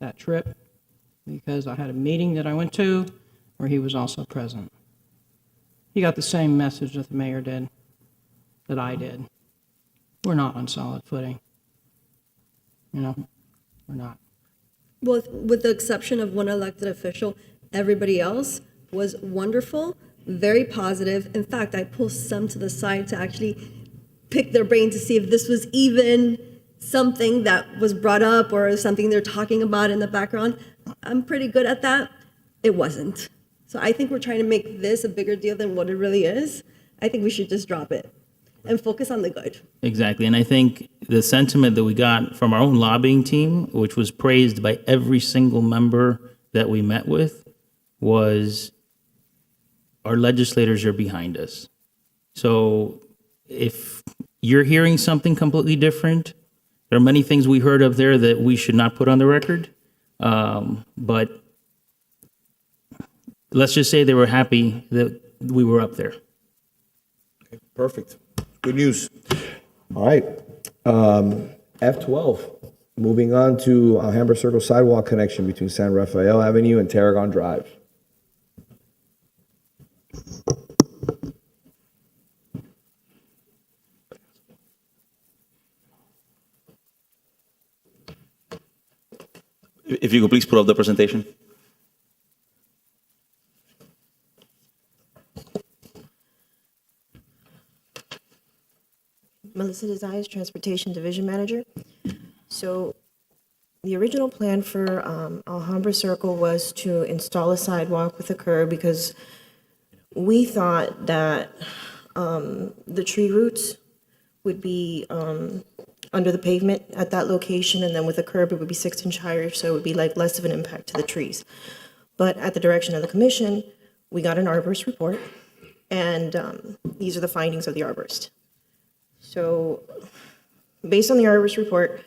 that trip, because I had a meeting that I went to where he was also present. He got the same message that the mayor did, that I did. We're not on solid footing. We're not. Well, with the exception of one elected official, everybody else was wonderful, very positive. In fact, I pulled some to the side to actually pick their brain to see if this was even something that was brought up or something they're talking about in the background. I'm pretty good at that. It wasn't. So I think we're trying to make this a bigger deal than what it really is. I think we should just drop it and focus on the good. Exactly. And I think the sentiment that we got from our own lobbying team, which was praised by every single member that we met with, was our legislators are behind us. So if you're hearing something completely different, there are many things we heard up there that we should not put on the record. But let's just say they were happy that we were up there. Okay, perfect. Good news. All right. F12, moving on to Alhambra Circle sidewalk connection between San Rafael Avenue and Tarragon Drive. If you could please put up the presentation. Melissa Desires, Transportation Division Manager. So the the original plan for Alhambra Circle was to install a sidewalk with a curb because we thought that the tree roots would be under the pavement at that location, and then with a curb, it would be 6 inch higher, so it would be like less of an impact to the trees. But at the direction of the commission, we got an arborist report, and these are the findings of the arborist. So based on the arborist report,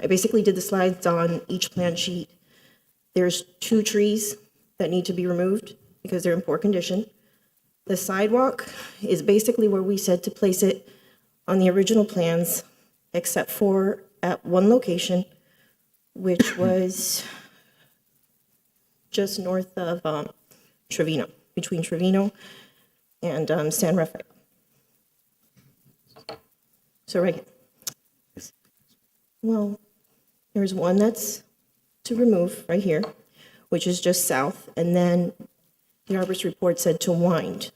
I basically did the slides on each plan sheet. There's 2 trees that need to be removed because they're in poor condition. The sidewalk is basically where we said to place it on the original plans, except for at one location, which was just north of Trevino, between Trevino and San Rafael. So right here. Well, there's one that's to remove right here, which is just south, and then the arborist report said to wind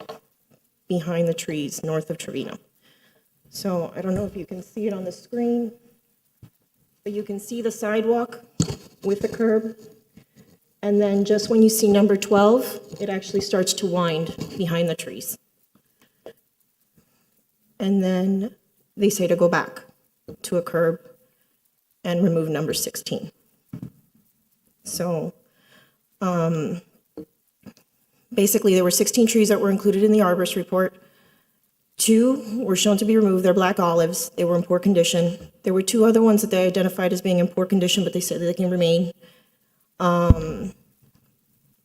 behind the trees north of Trevino. So I don't know if you can see it on the screen, but you can see the sidewalk with the curb. And then just when you see number 12, it actually starts to wind behind the trees. And then they say to go back to a curb and remove number 16. So basically, there were 16 trees that were included in the arborist report. 2 were shown to be removed. They're black olives. They were in poor condition. There were 2 other ones that they identified as being in poor condition, but they said that they can remain.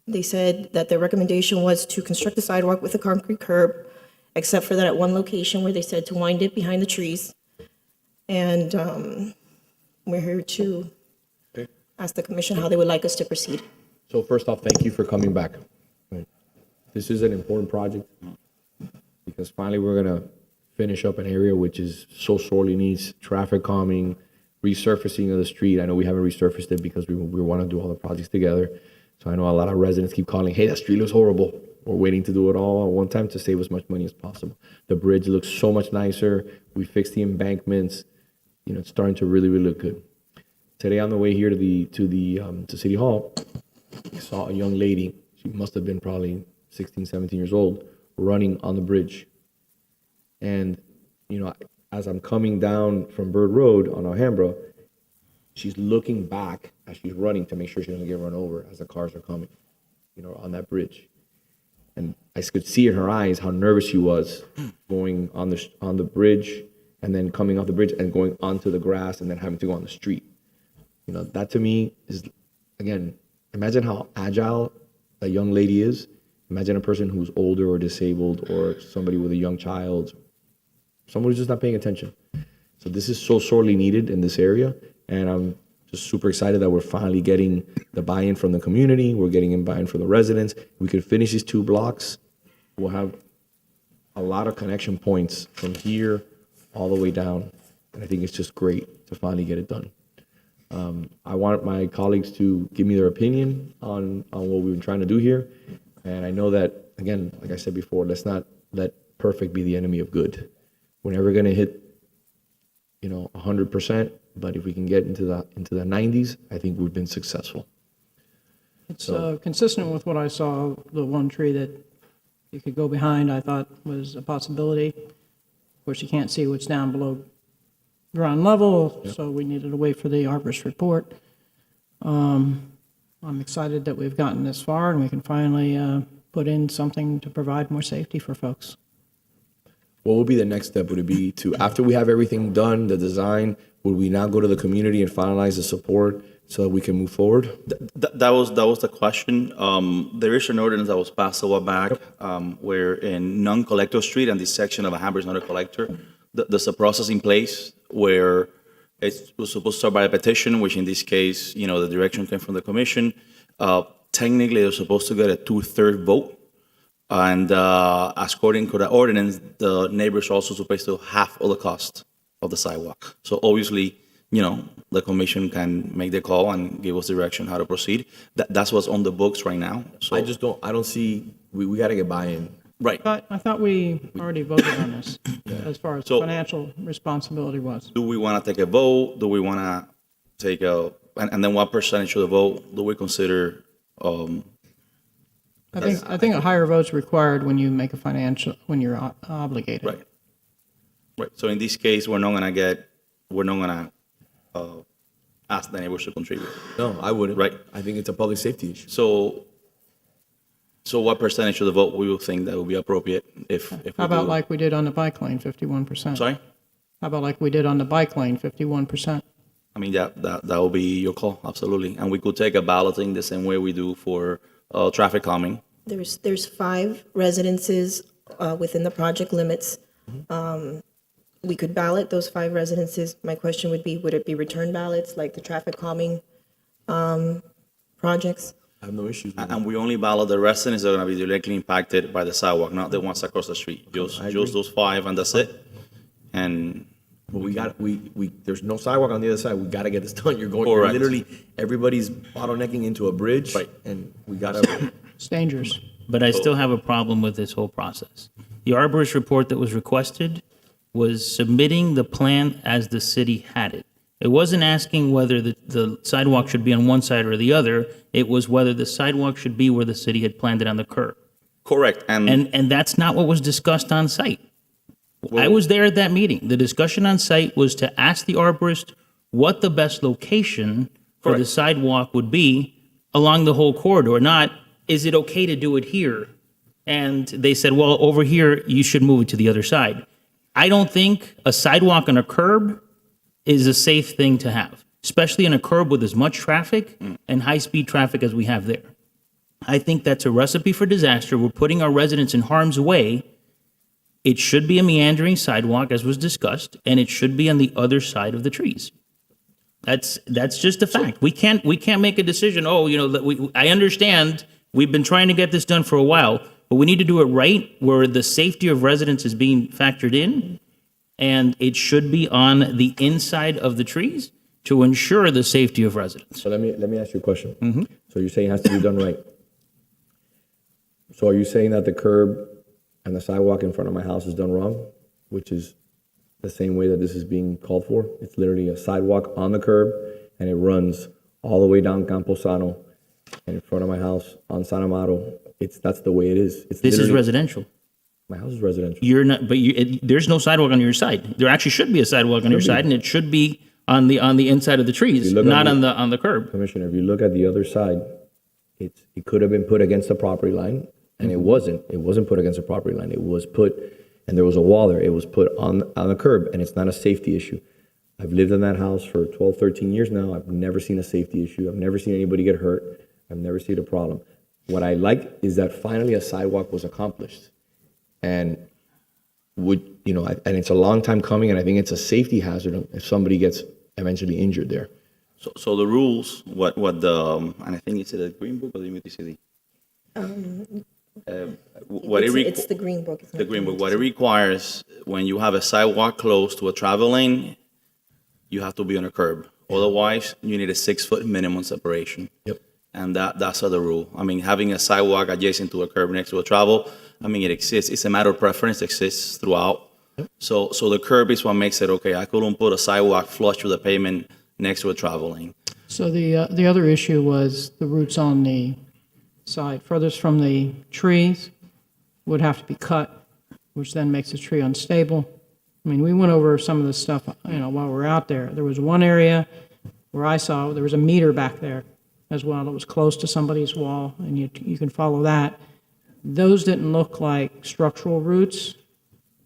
They said that their recommendation was to construct the sidewalk with a concrete curb, except for that at one location where they said to wind it behind the trees. And we're here to ask the commission how they would like us to proceed. So first off, thank you for coming back. This is an important project because finally we're going to finish up an area which is so sorely needs traffic calming, resurfacing of the street. I know we haven't resurfaced it because we want to do all the projects together. So I know a lot of residents keep calling, hey, that street looks horrible. We're waiting to do it all at one time to save as much money as possible. The bridge looks so much nicer. We fixed the embankments. You know, it's starting to really, really look good. Today on the way here to City Hall, I saw a young lady. She must have been probably 16, 17 years old, running on the bridge. And, you know, as I'm coming down from Bird Road on Alhambra, she's looking back as she's running to make sure she doesn't get run over as the cars are coming, you know, on that bridge. And I could see in her eyes how nervous she was going on the bridge and then coming off the bridge and going onto the grass and then having to go on the street. You know, that to me is, again, imagine how agile a young lady is. Imagine a person who's older or disabled or somebody with a young child, someone who's just not paying attention. So this is so sorely needed in this area. And I'm just super excited that we're finally getting the buy-in from the community. We're getting in buy-in from the residents. We could finish these 2 blocks. We'll have a lot of connection points from here all the way down. And I think it's just great to finally get it done. I want my colleagues to give me their opinion on what we've been trying to do here. And I know that, again, like I said before, let's not let perfect be the enemy of good. We're never going to hit, 100%, but if we can get into the 90s, I think we've been successful. It's consistent with what I saw, the one tree that you could go behind, I thought was a possibility. Of course, you can't see what's down below ground level, so we needed to wait for the arborist report. I'm excited that we've gotten this far and we can finally put in something to provide more safety for folks. What would be the next step? Would it be to, after we have everything done, the design, would we now go to the community and finalize the support so that we can move forward? That was the question. There is an ordinance that was passed a while back where in non-collector street and this section of Alhambra is not a collector, there's a process in place where it was supposed to start by a petition, which in this case, the direction came from the commission. Technically, they're supposed to get a 2/3 vote. And according to the ordinance, the neighbors are also supposed to half of the cost of the sidewalk. So obviously, the commission can make the call and give us direction how to proceed. That's what's on the books right now. So I don't see, we got to get buy-in. Right. I thought we already voted on this as far as So- financial responsibility was. Do we want to take a vote? Do we want to take a, and then what percentage of the vote do we consider, I think a higher vote's required when you make a financial, when you're obligated. Right. Right, so in this case, we're not gonna ask the neighbors to contribute. No, I wouldn't. Right. I think it's a public safety issue. So what percentage of the vote we will think that would be appropriate if we How about do- like we did on the bike lane, 51%? Sorry? How about like we did on the bike lane, 51%? I mean, that will be your call, absolutely. And we could take a balloting the same way we do for traffic calming. There's 5 residences within the project limits. We could ballot those 5 residences. My question would be, would it be return ballots like the traffic calming projects? I have no issues with that. And we only ballot the residents that are going to be directly impacted by the sidewalk, not the ones across the street. Just those 5 and that's it. And But there's no sidewalk on the other side. We got to get this done. You're Correct. literally, everybody's bottlenecking into a bridge. Right. And we got to. It's dangerous. But I still have a problem with this whole process. The arborist report that was requested was submitting the plan as the city had it. It wasn't asking whether the sidewalk should be on one side or the other. It was whether the sidewalk should be where the city had planned it on the curb. correct, And that's not what was discussed on site. I was there at that meeting. The discussion on site was to ask the arborist what the best location for the Correct. sidewalk would be along the whole corridor, not, is it okay to do it here? And they said, well, over here, you should move it to the other side. I don't think a sidewalk on a curb is a safe thing to have, especially on a curb with as much traffic and high-speed traffic as we have there. I think that's a recipe for disaster. We're putting our residents in harm's way. It should be a meandering sidewalk, as was discussed, and it should be on the other side of the trees. That's just a fact. We can't make a decision, I understand, we've been trying to get this done for a while, but we need to do it right where the safety of residents is being factored in, and it should be on the inside of the trees to ensure the safety of residents. So let me ask you a question. So you're saying it has to be done right. So are you saying that the curb and the sidewalk in front of my house is done wrong, which is the same way that this is being called for? It's literally a sidewalk on the curb, and it runs all the way down Camposano and in front of my house on San Amaro. That's the way it is. It's This is literally- residential. My house is residential. You're not, but there's no sidewalk on your side. There actually should be a sidewalk on your side, and it should be on the inside of the trees, not on the curb. Commissioner, if you look at the other side, it could have been put against the property line, and it wasn't. It wasn't put against the property line. It was put, and there was a wall there. It was put on the curb, and it's not a safety issue. I've lived in that house for 12, 13 years now. I've never seen a safety issue. I've never seen anybody get hurt. I've never seen a problem. What I like is that finally a sidewalk was accomplished. And and it's a long time coming, and I think it's a safety hazard if somebody gets eventually injured there. So the rules, what the, and I think it's in the Green Book or the MTCD? It's the Green Book. It's not The Green Book, what it requires, when you have a sidewalk close to a travel lane, you have to be on a curb. Otherwise, you need a 6-foot minimum separation. Yep. And that's the rule. I mean, having a sidewalk adjacent to a curb next to a travel, I mean, it exists. It's a matter of preference. It exists throughout. So the curb is what makes it okay. I couldn't put a sidewalk flush with the pavement next to a travel lane. So the other issue was the roots on the side furthest from the trees would have to be cut, which then makes the tree unstable. I mean, we went over some of this stuff, while we were out there. There was one area where I saw there was a meter back there as well that was close to somebody's wall, and you can follow that. Those didn't look like structural roots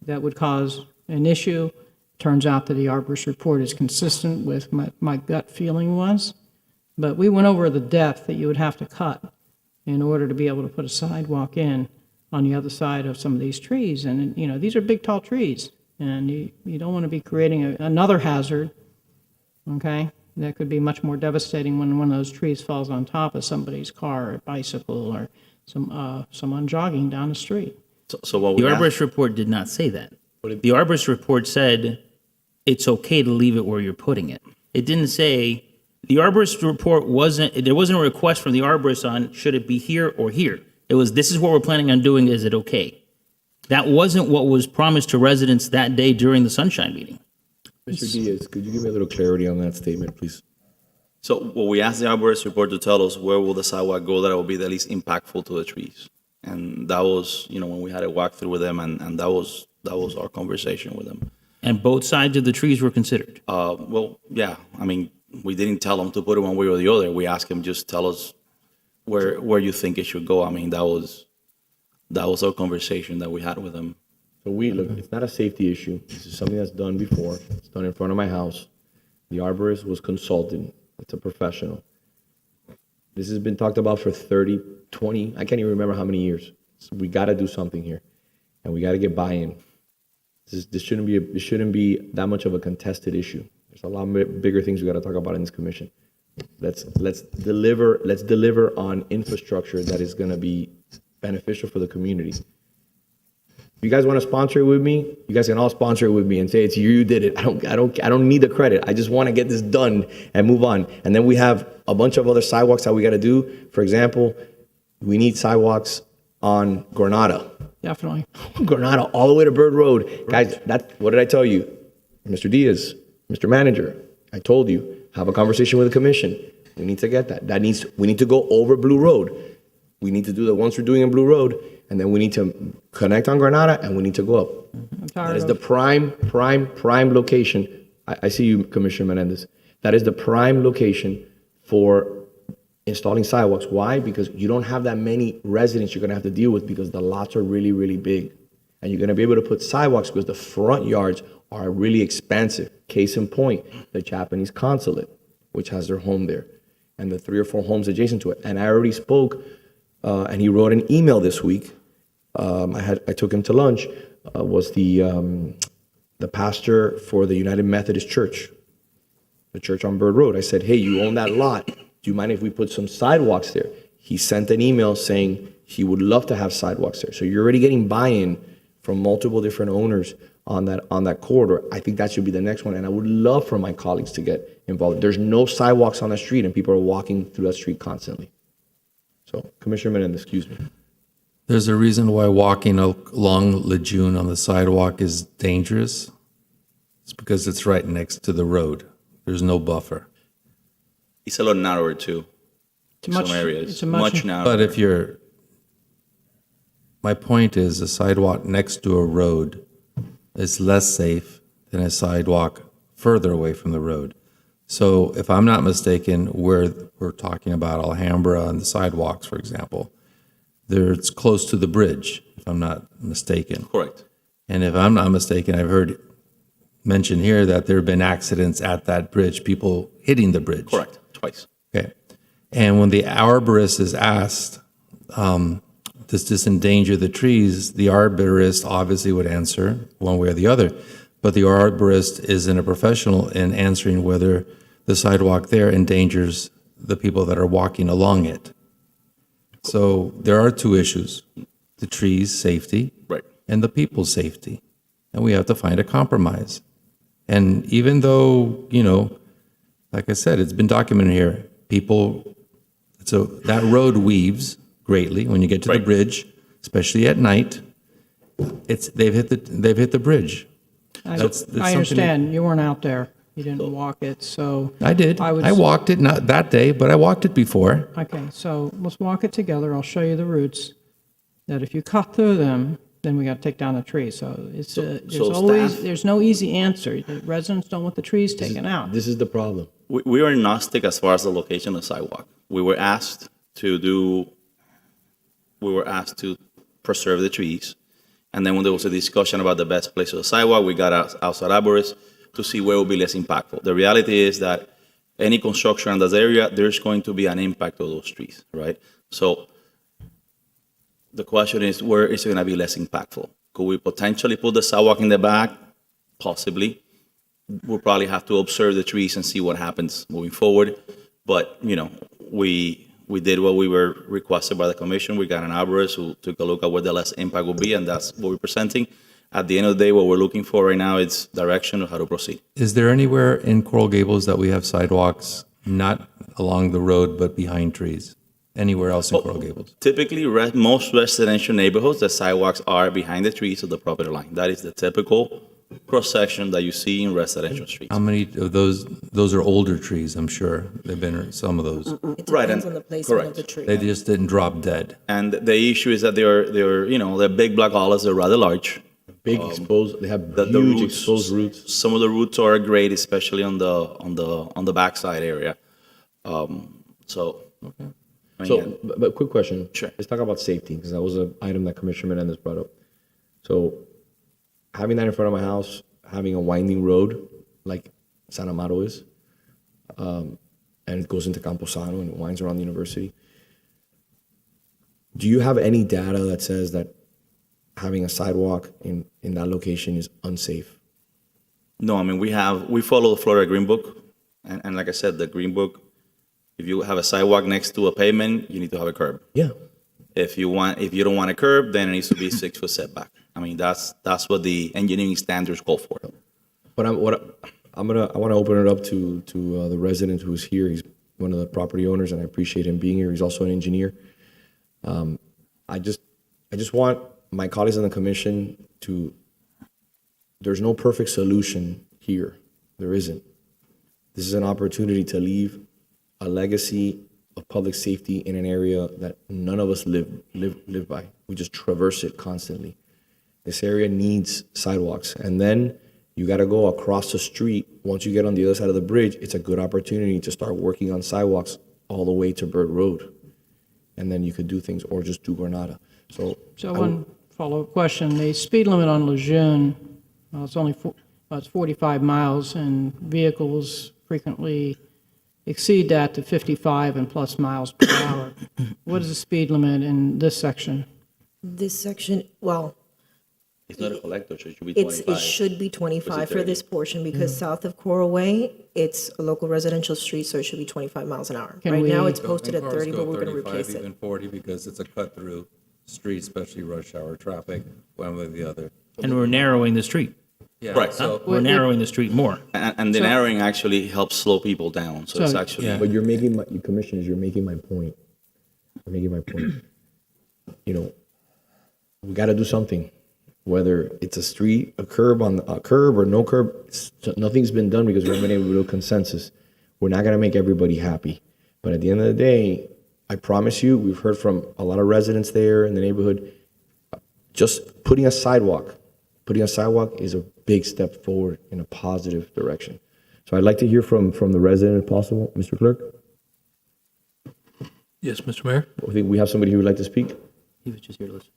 that would cause an issue. Turns out that the arborist report is consistent with my gut feeling was. But we went over the depth that you would have to cut in order to be able to put a sidewalk in on the other side of some of these trees. And, these are big, tall trees. And you don't want to be creating another hazard, okay? That could be much more devastating when one of those trees falls on top of somebody's car or bicycle or someone jogging down the street. So what we The have- arborist report did not say that. The arborist report said it's okay to leave it where you're putting it. It didn't say, the arborist report there wasn't a request from the arborist on should it be here or here. It was, this is what we're planning on doing, is it okay? That wasn't what was promised to residents that day during the Sunshine Meeting. Mr. Diaz, could you give me a little clarity on that statement, please? So what we asked the arborist report to tell us where will the sidewalk go that will be the least impactful to the trees. And that was, when we had a walkthrough with them, and that was our conversation with them. And both sides of the trees were considered. Well, yeah, I mean, we didn't tell them to put it one way or the other. We asked them, just tell us where you think it should go. I mean, that was our conversation that we had with them. So look, it's not a safety issue. This is something that's done before. It's done in front of my house. The arborist was consulted. It's a professional. This has been talked about for 30, 20, I can't even remember how many years. So we got to do something here, and we got to get buy-in. This shouldn't be that much of a contested issue. There's a lot bigger things we got to talk about in this commission. Let's deliver on infrastructure that is going to be beneficial for the community. If you guys want to sponsor it with me, you guys can all sponsor it with me and say it's you did it. I don't need the credit. I just want to get this done and move on. And then we have a bunch of other sidewalks that we got to do. For example, we need sidewalks on Granada. Definitely. Granada all the way to Bird Road. Guys, what did I tell you? Mr. Diaz, Mr. Manager, I told you, have a conversation with the commission. We need to get that. We need to go over Blue Road. We need to do the ones we're doing in Blue Road, and then we need to connect on Granada, and we need to go up. That is the prime location. I see you, Commissioner Menendez. That is the prime location for installing sidewalks. Why? Because you don't have that many residents you're going to have to deal with because the lots are really, really big. And you're going to be able to put sidewalks because the front yards are really expansive. Case in point, the Japanese consulate, which has their home there, and the 3 or 4 homes adjacent to it. And I already spoke, and he wrote an email this week. I took him to lunch, was the pastor for the United Methodist Church, the church on Bird Road. I said, hey, you own that lot. Do you mind if we put some sidewalks there? He sent an email saying he would love to have sidewalks there. So you're already getting buy-in from multiple different owners on that corridor. I think that should be the next one. And I would love for my colleagues to get involved. There's no sidewalks on the street and people are walking through that street constantly. So Commissioner Menendez, excuse me. There's a reason why walking along Lejeune on the sidewalk is dangerous. It's because it's right next to the road. There's no buffer. It's a lot narrower too. In some areas. It's a much narrower. But my point is a sidewalk next to a road is less safe than a sidewalk further away from the road. So if I'm not mistaken, we're talking about Alhambra and the sidewalks, for example. It's close to the bridge, if I'm not mistaken. Correct. And if I'm not mistaken, I've heard mentioned here that there have been accidents at that bridge, people hitting the bridge. Correct, twice. Okay. And when the arborist is asked, does this endanger the trees, the arborist obviously would answer one way or the other. But the arborist isn't a professional in answering whether the sidewalk there endangers the people that are walking along it. So there are two issues, the trees' safety and the people's safety. And we have to find a compromise. And even though, like I said, it's been documented here, so that road weaves greatly when you get to the bridge, especially at night. They've hit the bridge. I understand. You weren't out there. You didn't walk it, so. I did. I walked it, not that day, but I walked it before. Okay, so let's walk it together. I'll show you the routes, that if you cut through them, then we got to take down the trees. So there's no easy answer. The residents don't want the trees taken out. This is the problem. We are agnostic as far as the location of the sidewalk. We were asked to preserve the trees. And then when there was a discussion about the best place of the sidewalk, we got outside arborists to see where would be less impactful. The reality is that any construction in this area, there's going to be an impact of those trees, right? So the question is, where is it going to be less impactful? Could we potentially put the sidewalk in the back? Possibly. We'll probably have to observe the trees and see what happens moving forward. But, we did what we were requested by the commission. We got an arborist who took a look at where the less impact will be, and that's what we're presenting. At the end of the day, what we're looking for right now is direction of how to proceed. Is there anywhere in Coral Gables that we have sidewalks not along the road but behind trees? Anywhere else in Coral Gables? Typically, most residential neighborhoods, the sidewalks are behind the trees of the property line. That is the typical cross-section that you see in residential streets. How many of those are older trees, I'm sure? They've been, some of those. It Right, depends and- on the placement of correct. the tree. They just didn't drop dead. And the issue is that they're big black olives, they're rather large. Big exposed, they have The huge roots, exposed roots. Some of the roots are great, especially on the backside area. So. I mean, So, but quick question. Sure. Let's talk about safety, because that was an item that Commissioner Menendez brought up. So, having that in front of my house, having a winding road like San Amaro is, and it goes into Camposano and it winds around the university. Do you have any data that says that having a sidewalk in that location is unsafe? No, I mean, we follow the Florida Green Book, and like I said, the Green Book, if you have a sidewalk next to a pavement, you need to have a curb. Yeah. If you don't want a curb, then it needs to be 6 foot setback. I mean, that's what the engineering standards call for. But I want to open it up to the resident who's here. He's one of the property owners, and I appreciate him being here. He's also an engineer. I just want my colleagues on the commission to. There's no perfect solution here. There isn't. This is an opportunity to leave a legacy of public safety in an area that none of us live by. We just traverse it constantly. This area needs sidewalks. And then you got to go across the street. Once you get on the other side of the bridge, it's a good opportunity to start working on sidewalks all the way to Bird Road. And then you could do things, or just do Granada. So one follow-up question. The speed limit on Lejeune, it's only it's 45 miles, and vehicles frequently exceed that to 55 and plus miles per hour. What is the speed limit in this section? This section, well, It's not a collector, so it should be it 25. should be 25 for 30? this portion because south of Coral Way, it's a local residential street, so it should be 25 miles an hour. Can Right now, we- it's posted at 30, but we're going to replace it. Even 40, because it's a cut-through street, especially rush hour traffic, one way or the other. And we're narrowing the street. Yeah, Right. so We're narrowing the street more. And the narrowing actually helps slow people down. So it's actually. yeah. But you're making my, you commissioners, you're making my point. You're making my point. You know, we got to do something. Whether it's a street, a curb or no curb, nothing's been done because we haven't been able to do a consensus. We're not going to make everybody happy. But at the end of the day, I promise you, we've heard from a lot of residents there in the neighborhood. Just putting a sidewalk is a big step forward in a positive direction. So I'd like to hear from the resident if possible. Mr. Clerk, Yes, Mr. Mayor? I think we have somebody who would like to speak. He was just here to listen.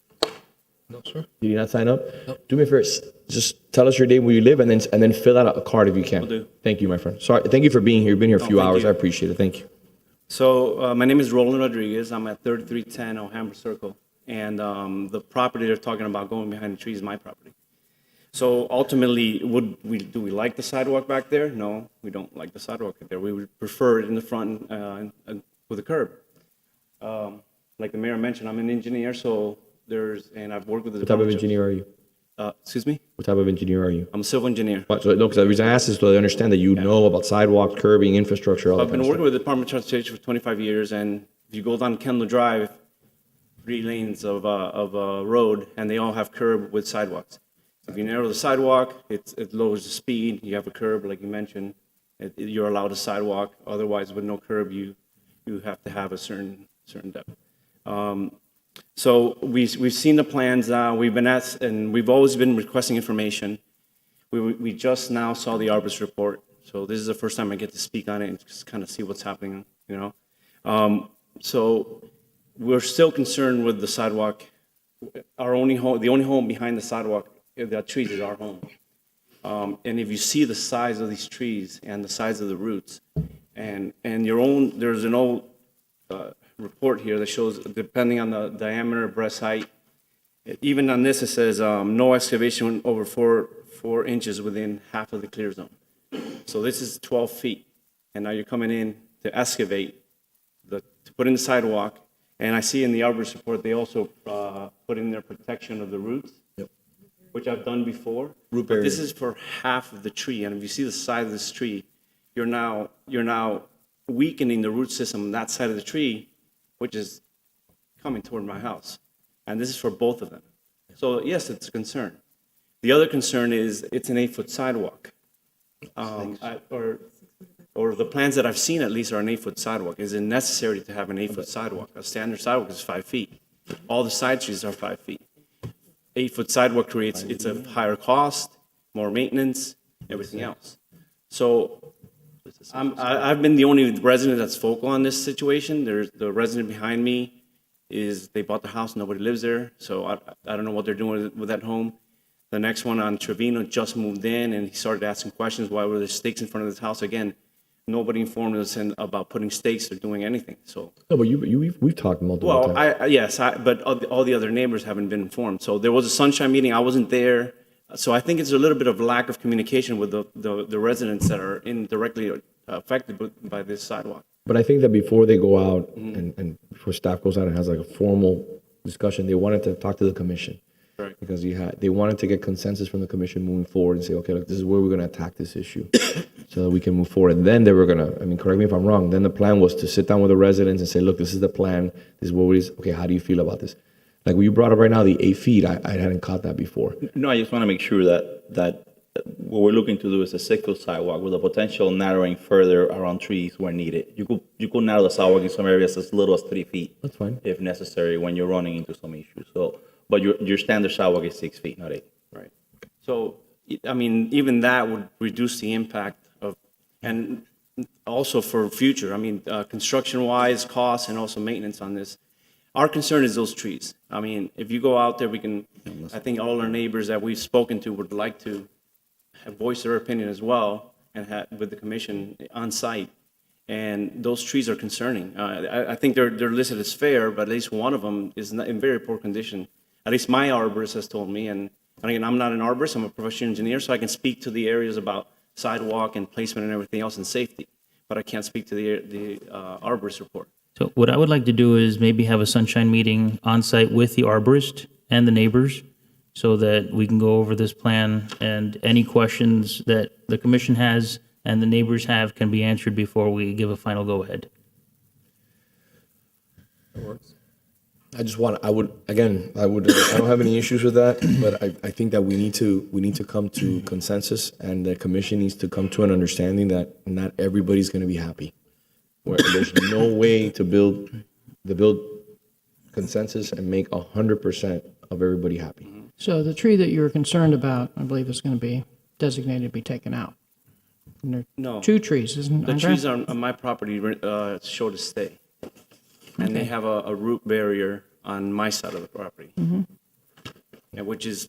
No, sir. Did you not sign up? Do me a favor, just tell us your name, where you live, and then fill out a card if you can. Will do. Thank you, my friend. Sorry, thank you for being here. You've been here a few thank hours. you. I appreciate it. Thank you. So my name is Roland Rodriguez. I'm at 3310 Alhambra Circle. And the property they're talking about going behind the trees is my property. So ultimately, do we like the sidewalk back there? No, we don't like the sidewalk back there. We would prefer it in the front with a curb. Like the mayor mentioned, I'm an engineer, so and I've worked with the What type of department. engineer are you? Excuse me? What type of engineer are you? I'm a civil engineer. So, no, because the reason I asked is so I understand that you know about sidewalks, curbing, infrastructure, all that I've been kind of working stuff. with the Department of Transportation for 25 years, and if you go down Kendall Drive, 3 lanes of road, and they all have curb with sidewalks. If you narrow the sidewalk, it lowers the speed. You have a curb, like you mentioned. You're allowed a sidewalk. Otherwise, with no curb, you have to have a certain depth. So we've seen the plans. We've been asked, and we've always been requesting information. We just now saw the Arbus report, so this is the first time I get to speak on it and just kind of see what's happening. So we're still concerned with the sidewalk. Our only home, the only home behind the sidewalk, the trees, is our home. And if you see the size of these trees and the size of the roots, and there's an old report here that shows, depending on the diameter, breast height, even on this it says no excavation over 4 inches within half of the clear zone. So this is 12 feet, and now you're coming in to excavate, to put in the sidewalk. And I see in the Arborist report they also put in their protection of the roots, which I've done before. Root But this barrier. is for half of the tree, and if you see the size of this tree, you're now weakening the root system on that side of the tree, which is coming toward my house. And this is for both of them. So yes, it's a concern. The other concern is it's an 8-foot sidewalk. Or the plans that I've seen at least are an 8-foot sidewalk. Is it necessary to have an 8-foot sidewalk? A standard sidewalk is 5 feet. All the side streets are 5 feet. 8-foot sidewalk creates, it's a higher cost, more maintenance, everything else. So I've been the only resident that's vocal on this situation. There's the resident behind me they bought the house, nobody lives there. So I don't know what they're doing with that home. The next one on Trevino just moved in and he started asking questions. Why were there stakes in front of this house? Again, nobody informed us about putting stakes or doing anything. So No, but we've talked multiple times. yes, but all the other neighbors haven't been informed. So there was a sunshine meeting. I wasn't there. So I think it's a little bit of lack of communication with the residents that are indirectly affected by this sidewalk. But I think that before they go out and before staff goes out and has like a formal discussion, they wanted to talk to the commission. Right. Because they wanted to get consensus from the commission moving forward and say, okay, look, this is where we're going to attack this issue so that we can move forward. And then they were going to, I mean, correct me if I'm wrong, then the plan was to sit down with the residents and say, look, this is the plan, this is what it is, okay, how do you feel about this? Like what you brought up right now, the 8 feet, I hadn't caught that before. No, I just want to make sure that what we're looking to do is a 6-foot sidewalk with a potential narrowing further around trees where needed. You could narrow the sidewalk in some areas as little as 3 feet. That's fine. If necessary, when you're running into some issues. So, but your standard sidewalk is 6 feet, not 8. Right. So, I mean, even that would reduce the impact of, and also for future, I mean, construction-wise, costs, and also maintenance on this. Our concern is those trees. I mean, if you go out there, I think all our neighbors that we've spoken to would like to voice their opinion as well and with the commission on site. And those trees are concerning. I think they're listed as fair, but at least one of them is in very poor condition. At least my arborist has told me, and again, I'm not an arborist, I'm a professional engineer, so I can speak to the areas about sidewalk and placement and everything else and safety, but I can't speak to the arborist report. So what I would like to do is maybe have a sunshine meeting on site with the arborist and the neighbors so that we can go over this plan and any questions that the commission has and the neighbors have can be answered before we give a final go-ahead. I don't have any issues with that, but I think that we need to come to consensus and the commission needs to come to an understanding that not everybody's going to be happy. Where there's no way to build consensus and make 100% of everybody happy. So the tree that you were concerned about, I believe is going to be designated to be taken out. And there are No. 2 trees, isn't The there? trees on my property show to stay. And they Okay. have a root barrier on my side of the property, which is,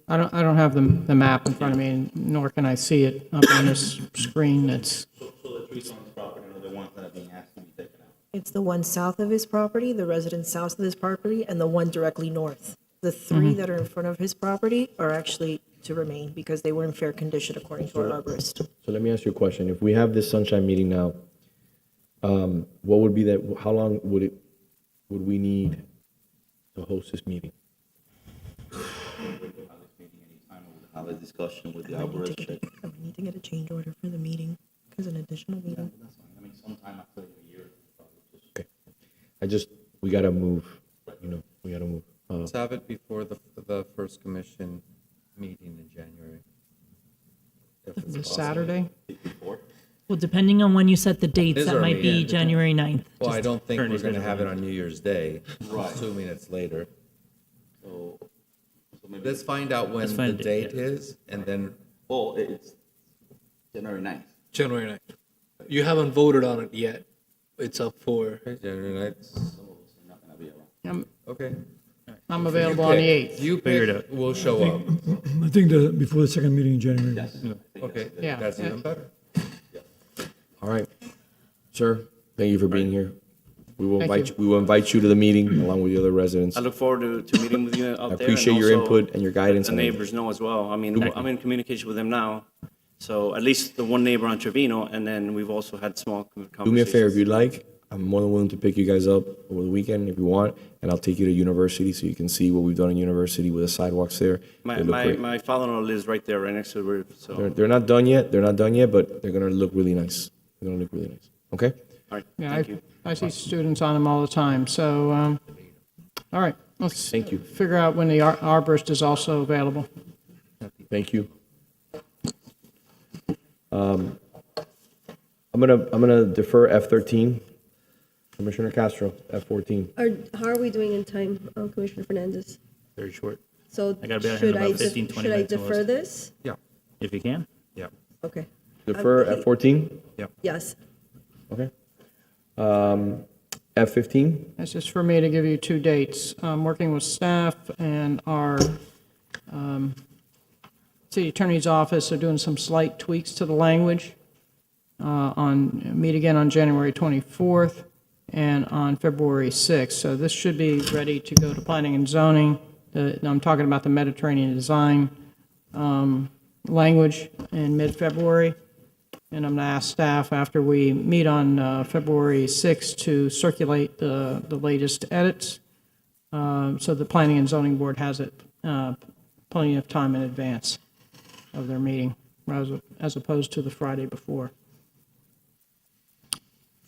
I don't have the map in front of me, nor can I see it up on this screen. It's, So the trees on his property are the ones that are being asked to be taken out. It's the one south of his property, the residence south of his property, and the one directly north. The 3 that are in front of his property are actually to remain because they were in fair condition according to our arborist. So let me ask you a question. If we have this sunshine meeting now, what would be that, how long would we need to host this meeting? Have a discussion with the arborist. We need to get a change order for the meeting because an additional meeting. I mean, sometime after a year. Okay. We gotta move, we gotta move. Let's have it before the first commission meeting in January. if it's this possible. Saturday? Well, depending on when you set the dates, Is that our might be meeting. January 9th. Well, I don't think we're Attorney's going to gonna have it run. on New Year's Day, Right. assuming it's later. So maybe. Let's find out when Let's the find a date, date is, and then, Oh, it's January 9th. January 9th. You haven't voted on it yet. It's up for, January 9th. Some of us are not gonna be around. Okay. I'm available on the 8th. You Figure it pick, out. we'll show up. I think that before the second meeting in January. Yes. Okay, Yeah, that's yeah. even better. All right. Sir, thank you for being here. We will Thank invite you to the meeting along with the other residents. I look forward to meeting with you out there. I and appreciate your also input and your guidance. The and neighbors know as well. I mean, I'm in communication with them now. So at least the one neighbor on Trevino, and then we've also had small conversations. Do me a favor, if you'd like, I'm more than willing to pick you guys up over the weekend if you want, and I'll take you to university so you can see what we've done in university with the sidewalks there. My, They look my, great. my father-in-law lives right there, right next to the roof, so. They're not done yet, but they're gonna look really nice. They're gonna look really nice, okay? All right, Yeah, thank you. I see students on them all the time, so, all right, let's Thank you. figure out when the arborist is also available. Thank you. I'm gonna defer F13. Commissioner Castro, F14. How are we doing in time, Commissioner Fernandez? Very short. So I gotta be out here in should about I 15, 20 should I minutes at defer most. this? Yeah, If you can. yeah. Okay. Defer Okay. F14? Yes. Okay. F15? That's just for me to give you two dates. I'm working with staff and our city attorney's office are doing some slight tweaks to the language. Meet again on January 24th and on February 6th. So this should be ready to go to planning and zoning. I'm talking about the Mediterranean design language in mid-February. And I'm going to ask staff after we meet on February 6th to circulate the latest edits so the Planning and Zoning Board has it plenty of time in advance of their meeting as opposed to the Friday before.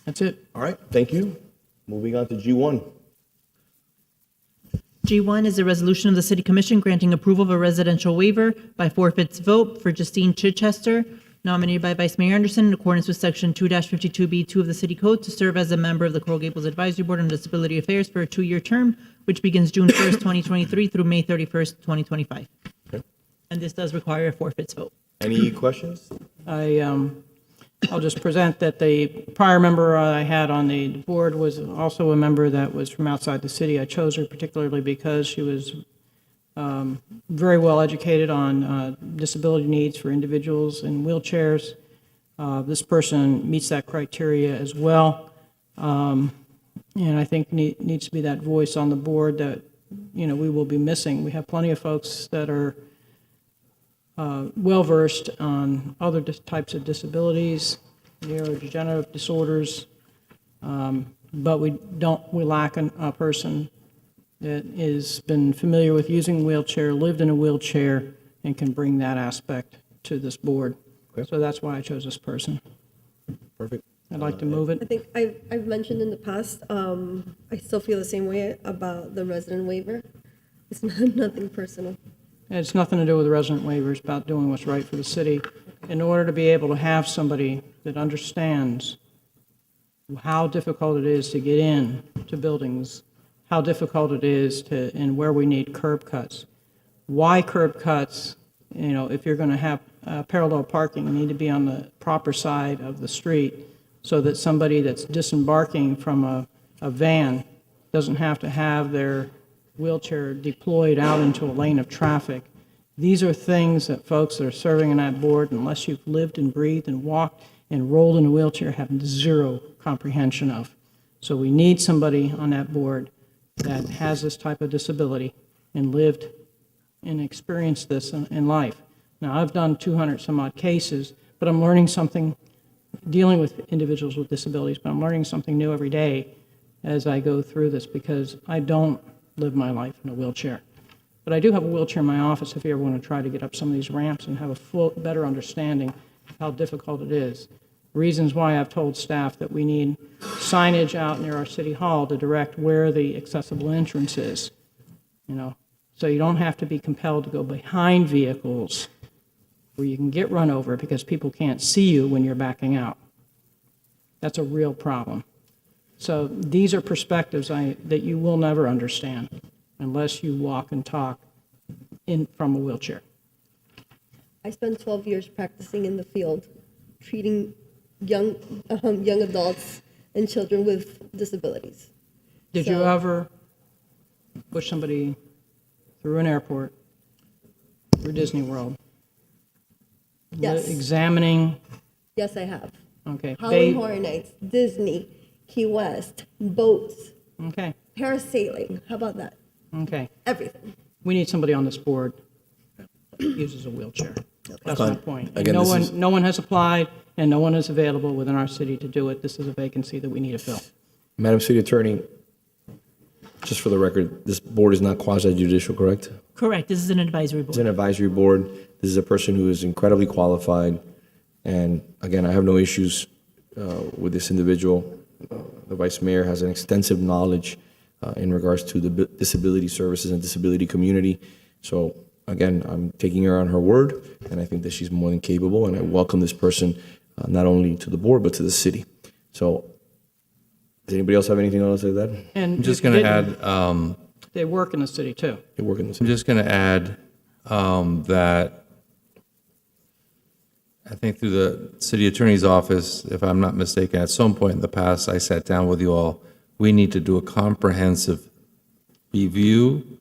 That's it. All right, thank you. Moving on to G1. G1 is a resolution of the City Commission granting approval of a residential waiver by four-fifths vote for Justine Chichester, nominated by Vice Mayor Anderson in accordance with Section 2-52B2 of the City Code to serve as a member of the Coral Gables Advisory Board on Disability Affairs for a 2-year term, which begins June 1st, 2023 through May 31st, 2025. Okay. And this does require a four-fifths vote. Any questions? I'll just present that the prior member I had on the board was also a member that was from outside the city. I chose her particularly because she was very well educated on disability needs for individuals in wheelchairs. This person meets that criteria as well. And I think needs to be that voice on the board that, we will be missing. We have plenty of folks that are well-versed on other types of disabilities, neurodegenerative disorders, but we lack a person that has been familiar with using a wheelchair, lived in a wheelchair, and can bring that aspect to this board. Okay. So that's why I chose this person. Perfect. I'd like to move I it. think I've mentioned in the past, I still feel the same way about the resident waiver. It's nothing personal. It's nothing to do with the resident waiver. It's about doing what's right for the city. In order to be able to have somebody that understands how difficult it is to get in to buildings, how difficult it is and where we need curb cuts. Why curb cuts? If you're going to have parallel parking, you need to be on the proper side of the street so that somebody that's disembarking from a van doesn't have to have their wheelchair deployed out into a lane of traffic. These are things that folks that are serving on that board, unless you've lived and breathed and walked and rolled in a wheelchair, have zero comprehension of. So we need somebody on that board that has this type of disability and lived and experienced this in life. Now, I've done 200 some odd cases, but I'm learning something, dealing with individuals with disabilities, but I'm learning something new every day as I go through this because I don't live my life in a wheelchair. But I do have a wheelchair in my office if you ever want to try to get up some of these ramps and have a better understanding of how difficult it is. Reasons why I've told staff that we need signage out near our city hall to direct where the accessible entrance is, so you don't have to be compelled to go behind vehicles where you can get run over because people can't see you when you're backing out. That's a real problem. So these are perspectives that you will never understand unless you walk and talk from a wheelchair. I spent 12 years practicing in the field, treating young adults and children with disabilities. Did you ever push somebody through an airport, through Disney World? Yes. Examining? Yes, I have. Okay. Howling Horror Nights, Disney, Key West, boats, Okay. parasailing. How about that? Okay. Everything. We need somebody on this board that uses a wheelchair. That's my point. And Again, no one has applied, and no one is available within our city to do it. This is a vacancy that we need to fill. Madam City Attorney, just for the record, this board is not quasi-judicial, correct? Correct. This is an advisory board. It's an advisory board. This is a person who is incredibly qualified. And again, I have no issues with this individual. The Vice Mayor has an extensive knowledge in regards to the disability services and disability community. So again, I'm taking her on her word, and I think that she's more than capable, and I welcome this person not only to the board, but to the city. So, does anybody else have anything else to say that? And I'm just if you going to didn't, add, they work in the city too. They work in the I'm city. just going to add that I think through the city attorney's office, if I'm not mistaken, at some point in the past, I sat down with you all. We need to do a comprehensive review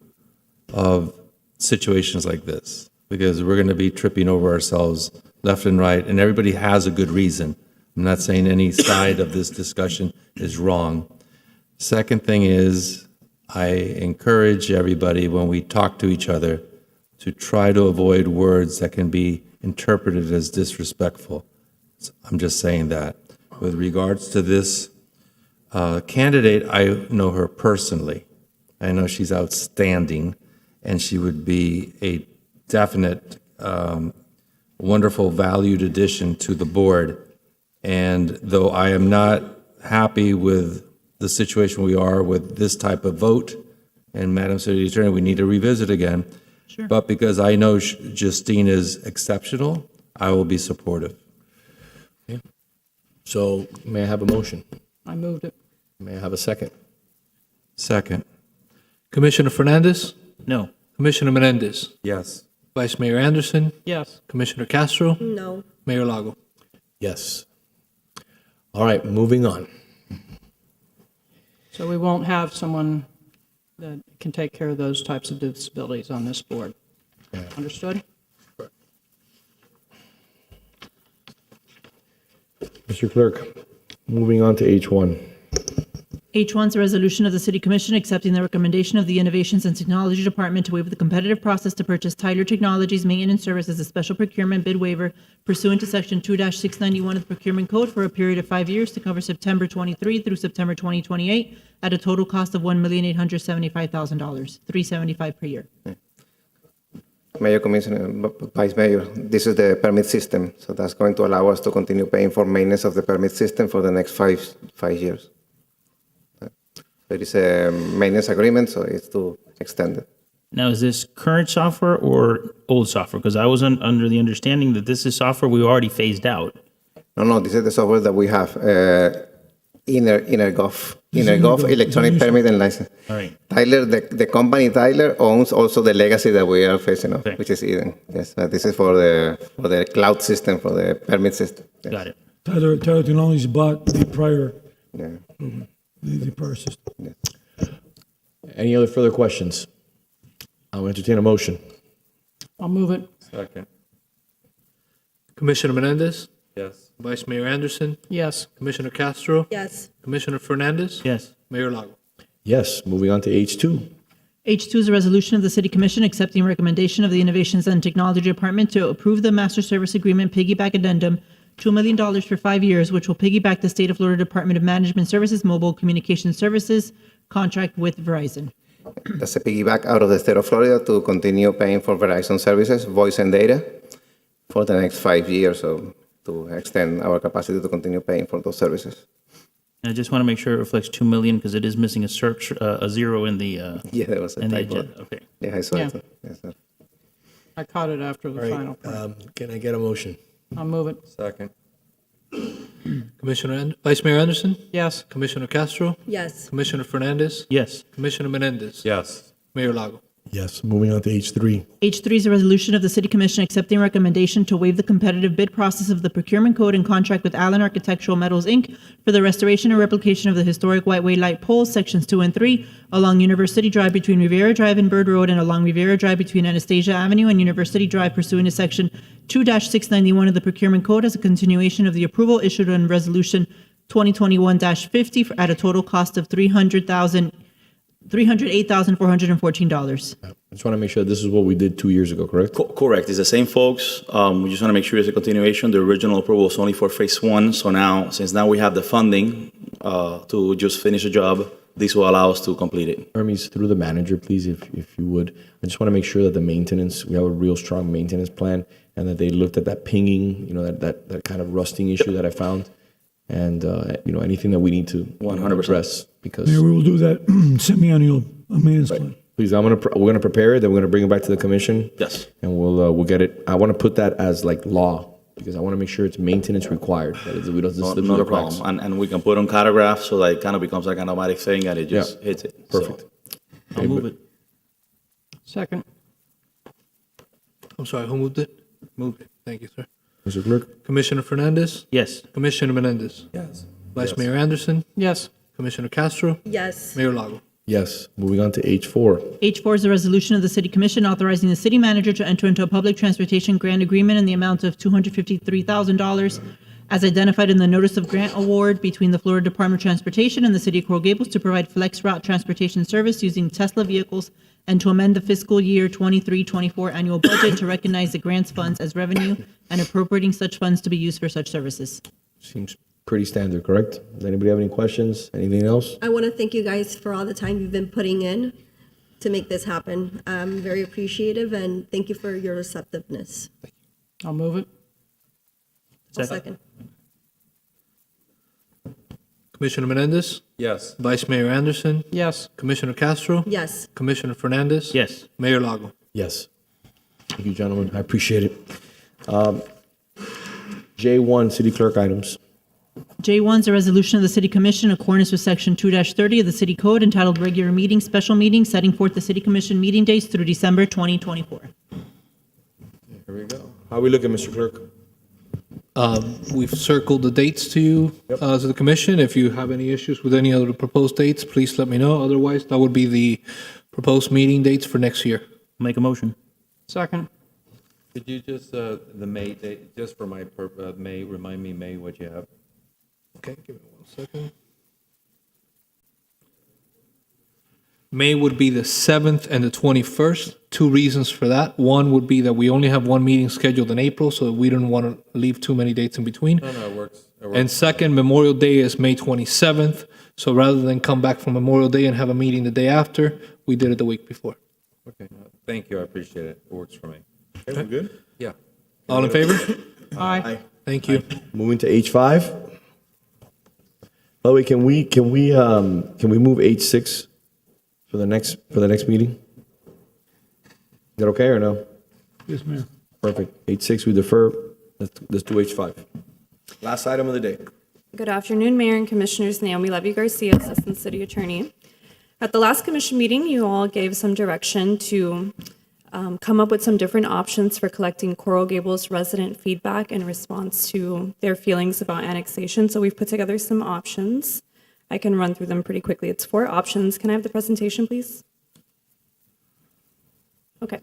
of situations like this, because we're going to be tripping over ourselves left and right, and everybody has a good reason. I'm not saying any side of this discussion is wrong. Second thing is, I encourage everybody when we talk to each other to try to avoid words that can be interpreted as disrespectful. I'm just saying that. With regards to this candidate, I know her personally. I know she's outstanding, and she would be a definite, wonderful, valued addition to the board. And though I am not happy with the situation we are with this type of vote, and Madam City Attorney, we need to revisit again. Sure. But because I know Justine is exceptional, I will be supportive. So, may I have a motion? I moved it. May I have a second? Second. Commissioner Fernandez, No. Commissioner Menendez, Yes. Vice Mayor Anderson, Yes. Commissioner Castro, No. Mayor Lago. Yes. All right, moving on. So we won't have someone that can take care of those types of disabilities on this board. Understood? Mr. Clerk, moving on to H1. H1 is a resolution of the City Commission accepting the recommendation of the Innovations and Technology Department to waive the competitive process to purchase Tyler Technologies maintenance service as a special procurement bid waiver pursuant to Section 2-691 of the Procurement Code for a period of 5 years to cover September 23 through September 2028 at a total cost of $1,875,000, $375 per year. Mayor, Commissioner, Vice Mayor, this is the permit system, so that's going to allow us to continue paying for maintenance of the permit system for the next five years. There is a maintenance agreement, so it's to extend it. Now, is this current software or old software? Because I was under the understanding that this is software we already phased out. No, this is the software that we have, InnerGov electronic permit and license. All right. Tyler, the company Tyler owns also the legacy that we are facing off, which is Eden. Yes, this is for the cloud system, for the permit system. Yes. Got it. Tyler Technologies bought the prior, Yeah. the prior system. Yes. Any other further questions? I'll entertain a motion. I'll move it. Second. Commissioner Menendez, Yes. Vice Mayor Anderson, Yes. Commissioner Castro, Yes. Commissioner Fernandez, Yes. Mayor Lago. Yes, moving on to H2. H2 is a resolution of the City Commission accepting recommendation of the Innovations and Technology Department to approve the Master Service Agreement piggyback addendum, $2 million for 5 years, which will piggyback the State of Florida Department of Management Services Mobile Communication Services contract with Verizon. That's a piggyback out of the state of Florida to continue paying for Verizon services, voice and data, for the next 5 years, so to extend our capacity to continue paying for those services. And I just want to make sure it reflects 2 million because it is missing a search, a zero in the. Yeah, there was a in the typo. agenda. Okay. Yeah, I saw Yeah. it. Yes, sir. I caught it after the final print. Can I get a motion? I'll move it. Second. Vice Mayor Anderson, Yes. Commissioner Castro, Yes. Commissioner Fernandez, Yes. Commissioner Menendez, Yes. Mayor Lago. Yes, moving on to H3. H3 is a resolution of the City Commission accepting recommendation to waive the competitive bid process of the procurement code and contract with Allen Architectural Metals, Inc. for the restoration and replication of the historic Whiteway light poles, sections 2 and 3, along University Drive between Rivera Drive and Bird Road, and along Rivera Drive between Anastasia Avenue and University Drive pursuant to Section 2-691 of the Procurement Code as a continuation of the approval issued on Resolution 2021-50 at a total cost of $308,414. I just want to make sure this is what we did 2 years ago, correct? Correct. It's the same folks. We just want to make sure it's a continuation. The original approval was only for phase one. So now, since now we have the funding to just finish the job, this will allow us to complete it. Hermes, through the manager, please, if you would. I just want to make sure that the maintenance, we have a real strong maintenance plan, and that they looked at that pinging, that kind of rusting issue that I found, and anything that we need to 100% address, because Mayor, we will do that semi-annual maintenance plan. Please, we're gonna prepare it, then we're gonna bring it back to the commission. Yes. And we'll get it. I want to put that as like law, because I want to make sure it's maintenance required. That is, we don't just slip through Not the a cracks. problem. And we can put on paragraphs so that it kind of becomes like an automatic thing and it just hits it. So- Perfect. I'll move it. Second. I'm sorry, who moved it? Moved it. Thank you, sir. Mr. Clerk? Commissioner Fernandez? Yes. Commissioner Menendez? Yes. Vice Mayor Anderson? Yes. Commissioner Castro? Yes. Mayor Lago? Yes. Moving on to H4. H4 is a resolution of the City Commission authorizing the city manager to enter into a public transportation grant agreement in the amount of $253,000 as identified in the Notice of Grant Award between the Florida Department of Transportation and the City of Coral Gables to provide flex route transportation service using Tesla vehicles and to amend the fiscal year 23-24 annual budget to recognize the grants funds as revenue and appropriating such funds to be used for such services. Seems pretty standard, correct? Does anybody have any questions? Anything else? I want to thank you guys for all the time you've been putting in to make this happen. I'm very appreciative and thank you for your receptiveness. I'll move it. I'll second. Commissioner Menendez? Yes. Vice Mayor Anderson? Yes. Commissioner Castro? Yes. Commissioner Fernandez? Yes. Mayor Lago? Yes. Thank you, gentlemen. I appreciate it. J1, city clerk items. J1 is a resolution of the City Commission in accordance with Section 2-30 of the City Code entitled Regular Meeting, Special Meeting, setting forth the City Commission meeting dates through December 2024. Here we go. How are we looking, Mr. Clerk? We've circled the dates to you, to the commission. If you have any issues with any of the proposed dates, please let me know. Otherwise, that would be the proposed meeting dates for next year. Make a motion. Second. Could you just, the May date, just for my May, remind me, May, what you have? Okay, give me 1 second. May would be the 7th and the 21st. Two reasons for that. One would be that we only have one meeting scheduled in April, so we didn't want to leave too many dates in between. No, it works. And second, Memorial Day is May 27th. So rather than come back from Memorial Day and have a meeting the day after, we did it the week before. Okay, thank you, I appreciate it. It works for me. Okay, we're good? Yeah. All in favor? Aye. Thank you. Moving to H5. By the way, can we move H6 for the next meeting? Is that okay or no? Yes, Mayor. Perfect. H6 we defer. Let's do H5. Last item of the day. Good afternoon, Mayor and Commissioners. Naomi Levy Garcia, Assistant City Attorney. At the last commission meeting, you all gave some direction to come up with some different options for collecting Coral Gables resident feedback in response to their feelings about annexation. So we've put together some options. I can run through them pretty quickly. It's 4 options. Can I have the presentation, please? Okay.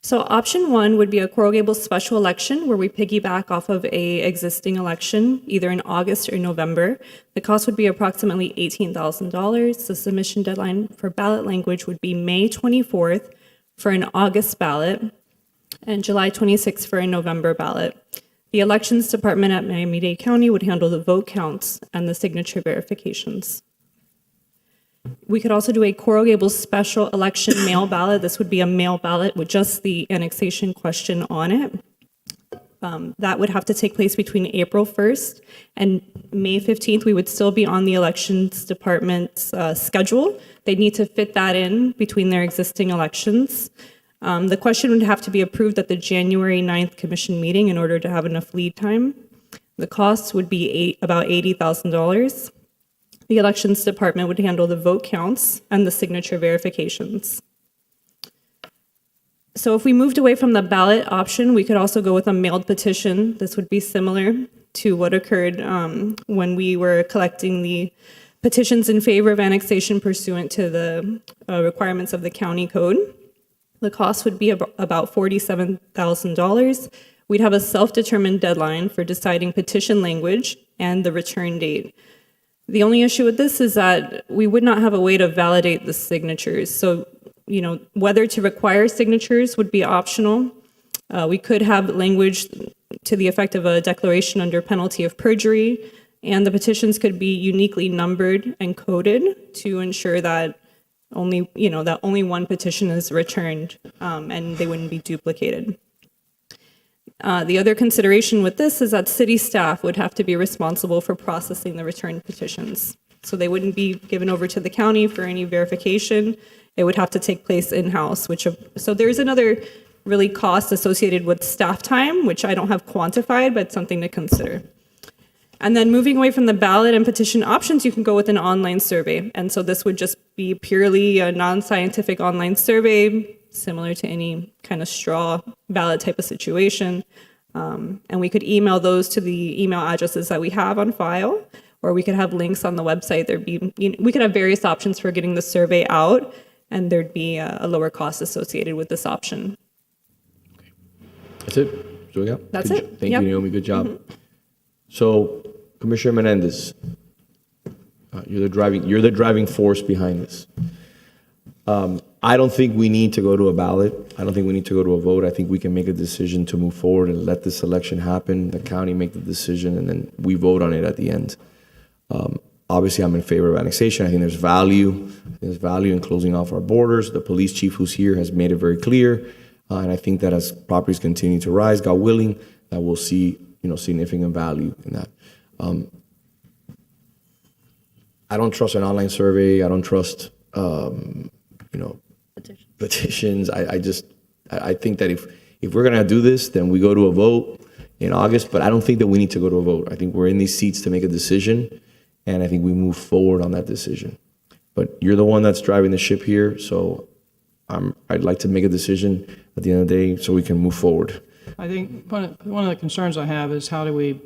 So option 1 would be a Coral Gables special election where we piggyback off of a existing election, either in August or November. The cost would be approximately $18,000. The submission deadline for ballot language would be May 24th for an August ballot and July 26th for a November ballot. The elections department at Miami-Dade County would handle the vote counts and the signature verifications. We could also do a Coral Gables special election mail ballot. This would be a mail ballot with just the annexation question on it. That would have to take place between April 1st and May 15th. We would still be on the elections department's schedule. They'd need to fit that in between their existing elections. The question would have to be approved at the January 9th commission meeting in order to have enough lead time. The cost would be about $80,000. The elections department would handle the vote counts and the signature verifications. So if we moved away from the ballot option, we could also go with a mailed petition. This would be similar to what occurred when we were collecting the petitions in favor of annexation pursuant to the requirements of the county code. The cost would be about $47,000. We'd have a self-determined deadline for deciding petition language and the return date. The only issue with this is that we would not have a way to validate the signatures. So, whether to require signatures would be optional. We could have language to the effect of a declaration under penalty of perjury, and the petitions could be uniquely numbered and coded to ensure that only one petition is returned and they wouldn't be duplicated. The other consideration with this is that city staff would have to be responsible for processing the returned petitions. So they wouldn't be given over to the county for any verification. It would have to take place in-house, so there's another really cost associated with staff time, which I don't have quantified, but something to consider. And then moving away from the ballot and petition options, you can go with an online survey. And so this would just be purely a non-scientific online survey, similar to any kind of straw ballot type of situation. And we could email those to the email addresses that we have on file, or we could have links on the website. We could have various options for getting the survey out, and there'd be a lower cost associated with this option. That's it? So, yeah. That's Good it. Thank Yep. you, Naomi. Good job. So, Commissioner Menendez, you're the driving force behind this. I don't think we need to go to a ballot. I don't think we need to go to a vote. I think we can make a decision to move forward and let this election happen. The county make the decision, and then we vote on it at the end. Obviously, I'm in favor of annexation. I think there's value. There's value in closing off our borders. The police chief who's here has made it very clear. And I think that as properties continue to rise, God willing, that we'll see, significant value in that. I don't trust an online survey. I don't trust, petitions. I think that if we're gonna do this, then we go to a vote in August. But I don't think that we need to go to a vote. I think we're in these seats to make a decision, and I think we move forward on that decision. But you're the one that's driving the ship here, so I'd like to make a decision at the end of the day so we can move forward. I think one of the concerns I have is how do we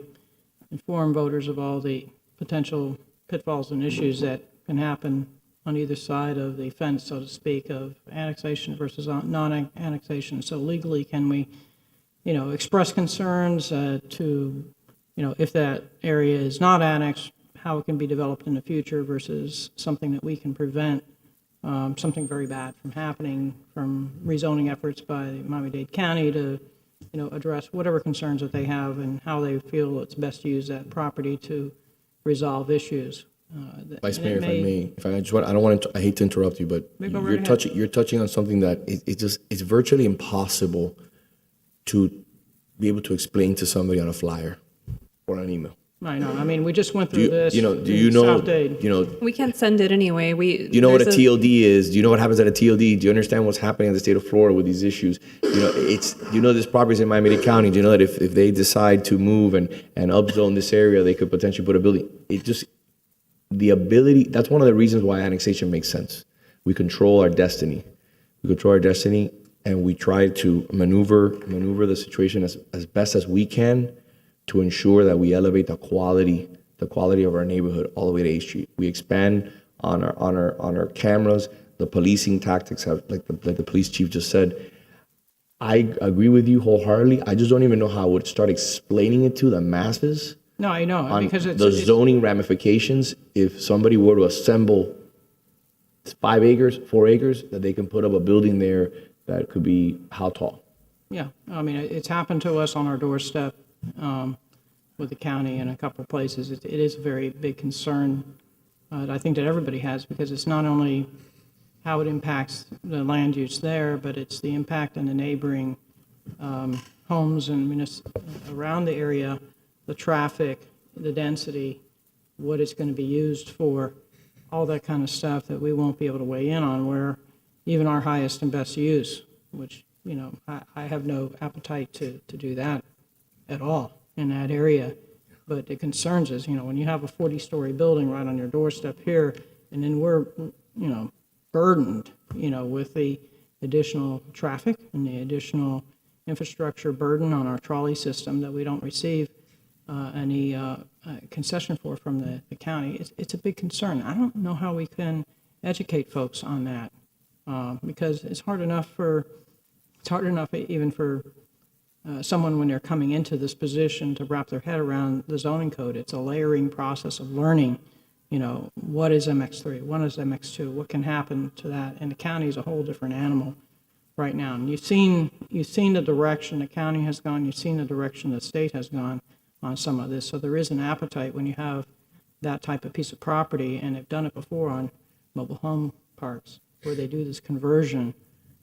inform voters of all the potential pitfalls and issues that can happen on either side of the fence, so to speak, of annexation versus non-annexation. So legally, can we, express concerns to, if that area is not annexed, how it can be developed in the future versus something that we can prevent something very bad from happening, from rezoning efforts by Miami-Dade County to, address whatever concerns that they have and how they feel it's best to use that property to resolve issues. Vice Mayor, I hate to interrupt you, but you're touching on something that it's virtually impossible to be able to explain to somebody on a flyer or an email. I know. I mean, we just went through this. Do you know? We can't send it anyway. Do you know what a TOD is? Do you know what happens at a TOD? Do you understand what's happening in the state of Florida with these issues? This property's in Miami-Dade County. Do you know that if they decide to move and upzone this area, they could potentially put a building? That's one of the reasons why annexation makes sense. We control our destiny. And we try to maneuver the situation as best as we can to ensure that we elevate the quality of our neighborhood all the way to 8th Street. We expand on our cameras. The policing tactics have, like the police chief just said. I agree with you wholeheartedly. I just don't even know how I would start explaining it to the masses. No, I know, On because it's the zoning ramifications. If somebody were to assemble 5 acres, 4 acres, that they can put up a building there that could be how tall? Yeah, I mean, it's happened to us on our doorstep with the county in a couple of places. It is a very big concern that I think that everybody has, because it's not only how it impacts the land use there, but it's the impact on the neighboring homes and around the area, the traffic, the density, what it's going to be used for, all that kind of stuff that we won't be able to weigh in on, where even our highest and best use, which, I have no appetite to do that at all in that area. But it concerns us, when you have a 40-story building right on your doorstep here, and then we're, burdened, with the additional traffic and the additional infrastructure burden on our trolley system that we don't receive any concession for from the county. It's a big concern. I don't know how we can educate folks on that because it's hard enough even for someone when they're coming into this position to wrap their head around the zoning code. It's a layering process of learning, what is MX3, what is MX2, what can happen to that, and the county is a whole different animal right now. And you've seen the direction the county has gone, you've seen the direction the state has gone on some of this. So there is an appetite when you have that type of piece of property, and they've done it before on mobile home parks, where they do this conversion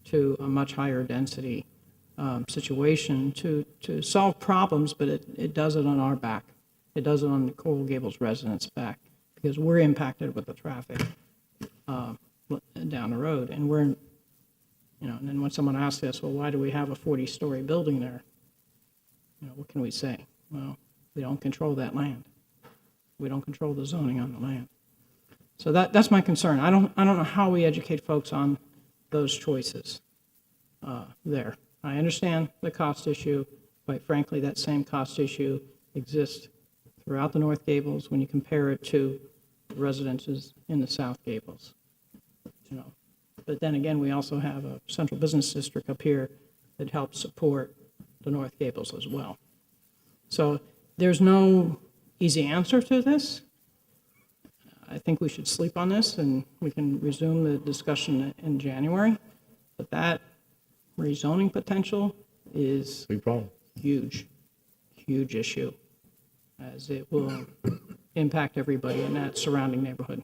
to a much higher density situation to solve problems, but it does it on our back. It does it on the Coral Gables residents' back, because we're impacted with the traffic down the road. And we're, you know, and then when someone asks us, well, why do we have a 40-story building there? You know, what can we say? Well, we don't control that land. We don't control the zoning on the land. So that's my concern. I don't know how we educate folks on those choices there. I understand the cost issue. Quite frankly, that same cost issue exists throughout the North Gables when you compare it to residences in the South Gables. You know, but then again, we also have a central business district up here that helps support the North Gables as well. So there's no easy answer to this. I think we should sleep on this and we can resume the discussion in January. But that rezoning potential is Big problem. huge, huge issue, as it will impact everybody in that surrounding neighborhood.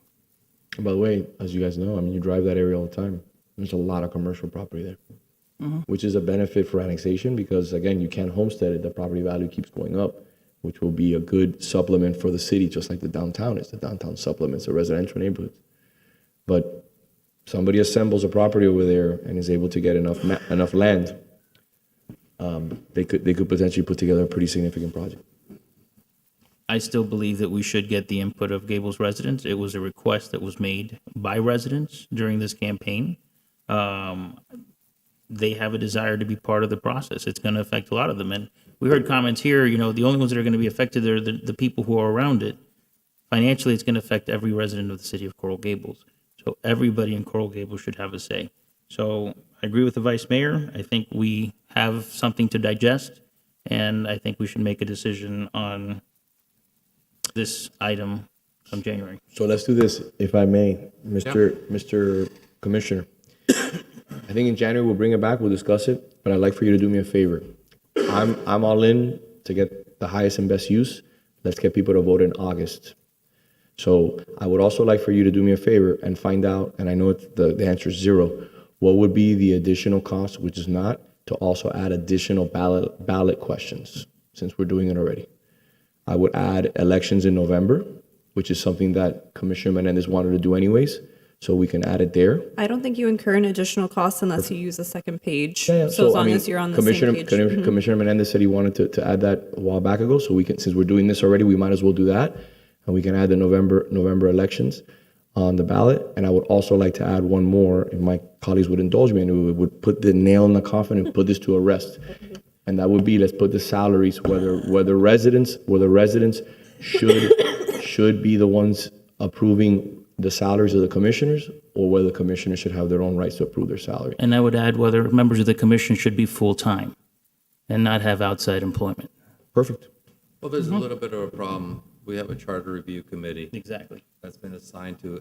By the way, as you guys know, I mean, you drive that area all the time. There's a lot of commercial property there, which is a benefit for annexation because, again, you can't homestead it. The property value keeps going up, which will be a good supplement for the city, just like the downtown is. The downtown supplements the residential neighborhoods. But somebody assembles a property over there and is able to get enough land, they could potentially put together a pretty significant project. I still believe that we should get the input of Gables residents. It was a request that was made by residents during this campaign. They have a desire to be part of the process. It's going to affect a lot of them. And we heard comments here, you know, the only ones that are going to be affected are the people who are around it. Financially, it's going to affect every resident of the city of Coral Gables. So everybody in Coral Gables should have a say. So I agree with the vice mayor. I think we have something to digest, and I think we should make a decision on this item come January. So let's do this, if I may, Mr. Commissioner. I think in January we'll bring it back, we'll discuss it, but I'd like for you to do me a favor. I'm all in to get the highest and best use. Let's get people to vote in August. So I would also like for you to do me a favor and find out, and I know the answer is zero, what would be the additional cost, which is not, to also add additional ballot questions, since we're doing it already. I would add elections in November, which is something that Commissioner Menendez wanted to do anyways, so we can add it there. I don't think you incur an additional cost unless you use a second page. Yeah, So as long as you're on the same page. Commissioner Menendez said he wanted to add that a while back ago, so we can, since we're doing this already, we might as well do that. And we can add the November elections on the ballot. And I would also like to add one more, if my colleagues would indulge me, and we would put the nail in the coffin and put this to a rest. And that would be, let's put the salaries, whether residents should be the ones approving the salaries of the commissioners, or whether the commissioners should have their own rights to approve their salary. And I would add whether members of the commission should be full-time and not have outside employment. Perfect. Well, there's a little bit of a problem. We have a charter review committee. Exactly. That's been assigned to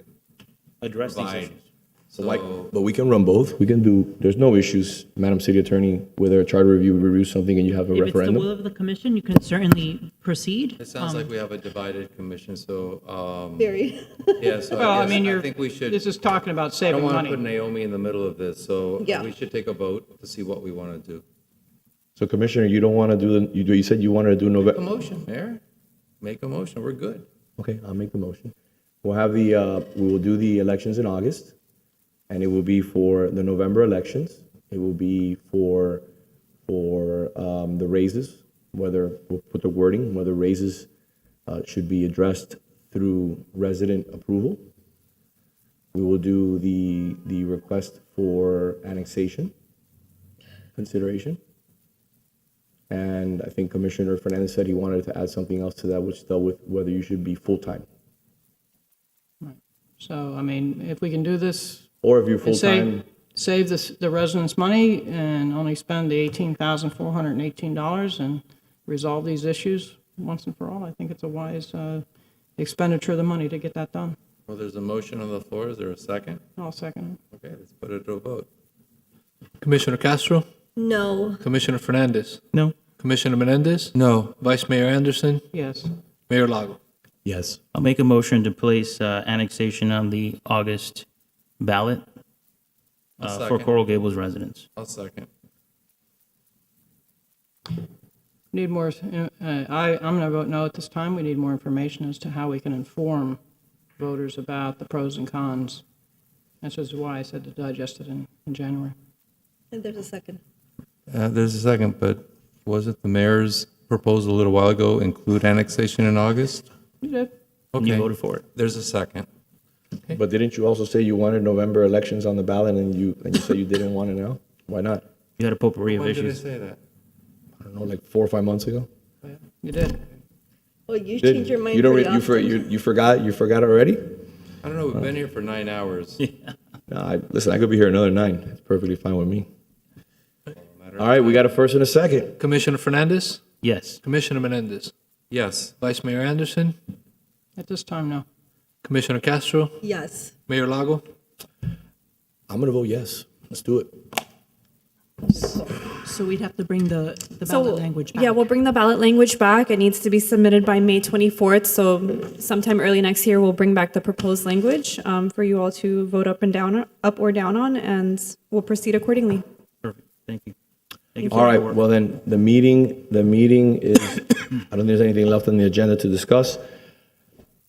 Address these provide. issues. So, But we can run both. We can do, there's no issues, Madam City Attorney, whether a charter review reviews something and you have a If it's the referendum. will of the commission, you can certainly proceed. it sounds like we have a divided commission, so, Very. yeah, so Well, I I mean, guess I think we should. this is talking about I don't saving want to money. put Naomi in the middle of this, so Yeah. we should take a vote to see what we want to do. So Commissioner, you don't want to do, you said you wanted to do Make a November. motion, Mayor. Make a motion, we're good. Okay, I'll make the motion. We'll have we will do the elections in August, and it will be for the November elections. It will be for the raises, whether, we'll put the wording, whether raises should be addressed through resident approval. We will do the request for annexation consideration. And I think Commissioner Fernandez said he wanted to add something else to that, which dealt with whether you should be full-time. So, I mean, if we can do this. Or if you're and full-time, Save the residents money and only spend the $18,418 and resolve these issues once and for all, I think it's a wise expenditure of the money to get that done. Well, there's a motion on the floor. Is there a second? I'll second it. Okay, let's put it to a vote. Commissioner Castro, No. Commissioner Fernandez, No. Commissioner Menendez, No. Vice Mayor Anderson, Yes. Mayor Lago. yes. I'll make a motion to place annexation on the August ballot I'll for second. Coral Gables residents. I'll second. Need more, I'm going to vote no at this time. We need more information as to how we can inform voters about the pros and cons. That's just why I said to digest it in January. And there's a second. There's a second, but was it the mayor's proposal a little while ago, include annexation in August? You did. Okay. You voted for it. There's a second. But didn't you also say you wanted November elections on the ballot and you said you didn't want it now? Why not? You had a potpourri of When did I issues. say that? I don't know, like 4 or 5 months ago? You did. Well, you Did- change your mind you don't pretty re- you, for, often. you forgot already? I don't know, we've been here for 9 hours. No, listen, I could be here another 9. It's perfectly fine with me. All right, we got a first and a second. Commissioner Fernandez, Yes. Commissioner Menendez, Yes. Vice Mayor Anderson, At this time, no. Commissioner Castro, Yes. Mayor Lago. I'm going to vote yes. Let's do it. So we'd have to bring the ballot language back. Yeah, we'll bring the ballot language back. It needs to be submitted by May 24th. So sometime early next year, we'll bring back the proposed language for you all to vote up or down on, and we'll proceed accordingly. Perfect. Thank you. Thank you for All your right, work. well then, the meeting is, I don't think there's anything left on the agenda to discuss.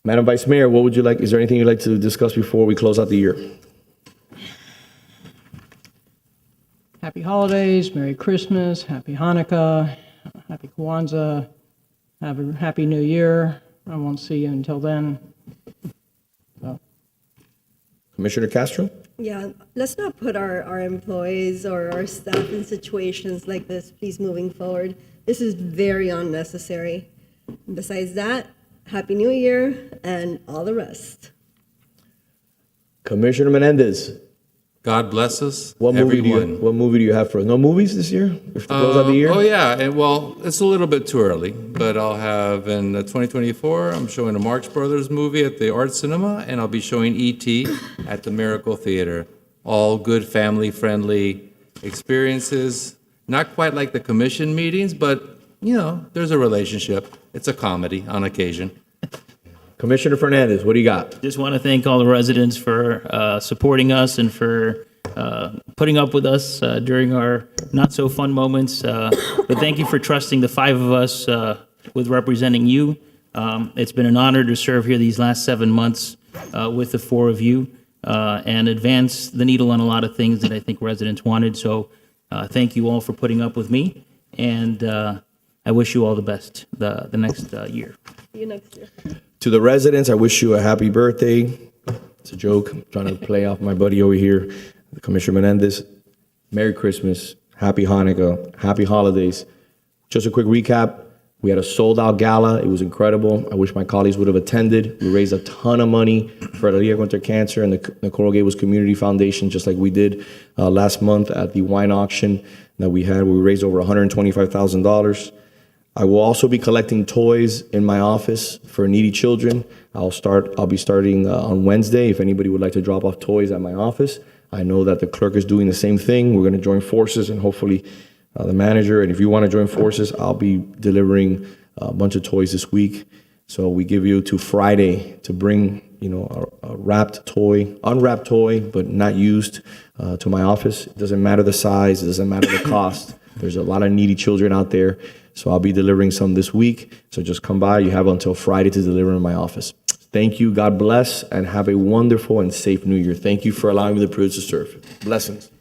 Madam Vice Mayor, what would you like, is there anything you'd like to discuss before we close out the year? Happy holidays, Merry Christmas, Happy Hanukkah, Happy Kwanzaa, have a Happy New Year. I won't see you until then. So, Commissioner Castro? Yeah, let's not put our employees or our staff in situations like this, please, moving forward. This is very unnecessary. Besides that, Happy New Year and all the rest. Commissioner Menendez? God bless us, What movie do you have for us? No movies this year? To close out the year? Oh, yeah, and well, it's a little bit too early, but I'll have in 2024, I'm showing a Marx Brothers movie at the Art Cinema, and I'll be showing E.T. at the Miracle Theater. All good family-friendly experiences, not quite like the commission meetings, but, you know, there's a relationship. It's a comedy on occasion. Commissioner Fernandez, what do you got? Just want to thank all the residents for supporting us and for putting up with us during our not-so-fun moments. But thank you for trusting the 5 of us with representing you. It's been an honor to serve here these last 7 months with the 4 of you and advance the needle on a lot of things that I think residents wanted. So thank you all for putting up with me, and I wish you all the best the next year. See you next year. To the residents, I wish you a happy birthday. It's a joke. I'm trying to play off my buddy over here, Commissioner Menendez. Merry Christmas, Happy Hanukkah, Happy Holidays. Just a quick recap. We had a sold-out gala. It was incredible. I wish my colleagues would have attended. We raised a ton of money for the Liga contra Cancer and the Coral Gables Community Foundation, just like we did last month at the wine auction that we had. We raised over $125,000. I will also be collecting toys in my office for needy children. I'll be starting on Wednesday. If anybody would like to drop off toys at my office, I know that the clerk is doing the same thing. We're going to join forces, and hopefully the manager. And if you want to join forces, I'll be delivering a bunch of toys this week. So we give you to Friday to bring, a wrapped toy, unwrapped toy, but not used, to my office. It doesn't matter the size. It doesn't matter the cost. There's a lot of needy children out there. So I'll be delivering some this week. So just come by. You have until Friday to deliver in my office. Thank you. God bless, and have a wonderful and safe New Year. Thank you for allowing me the privilege to serve. Blessings.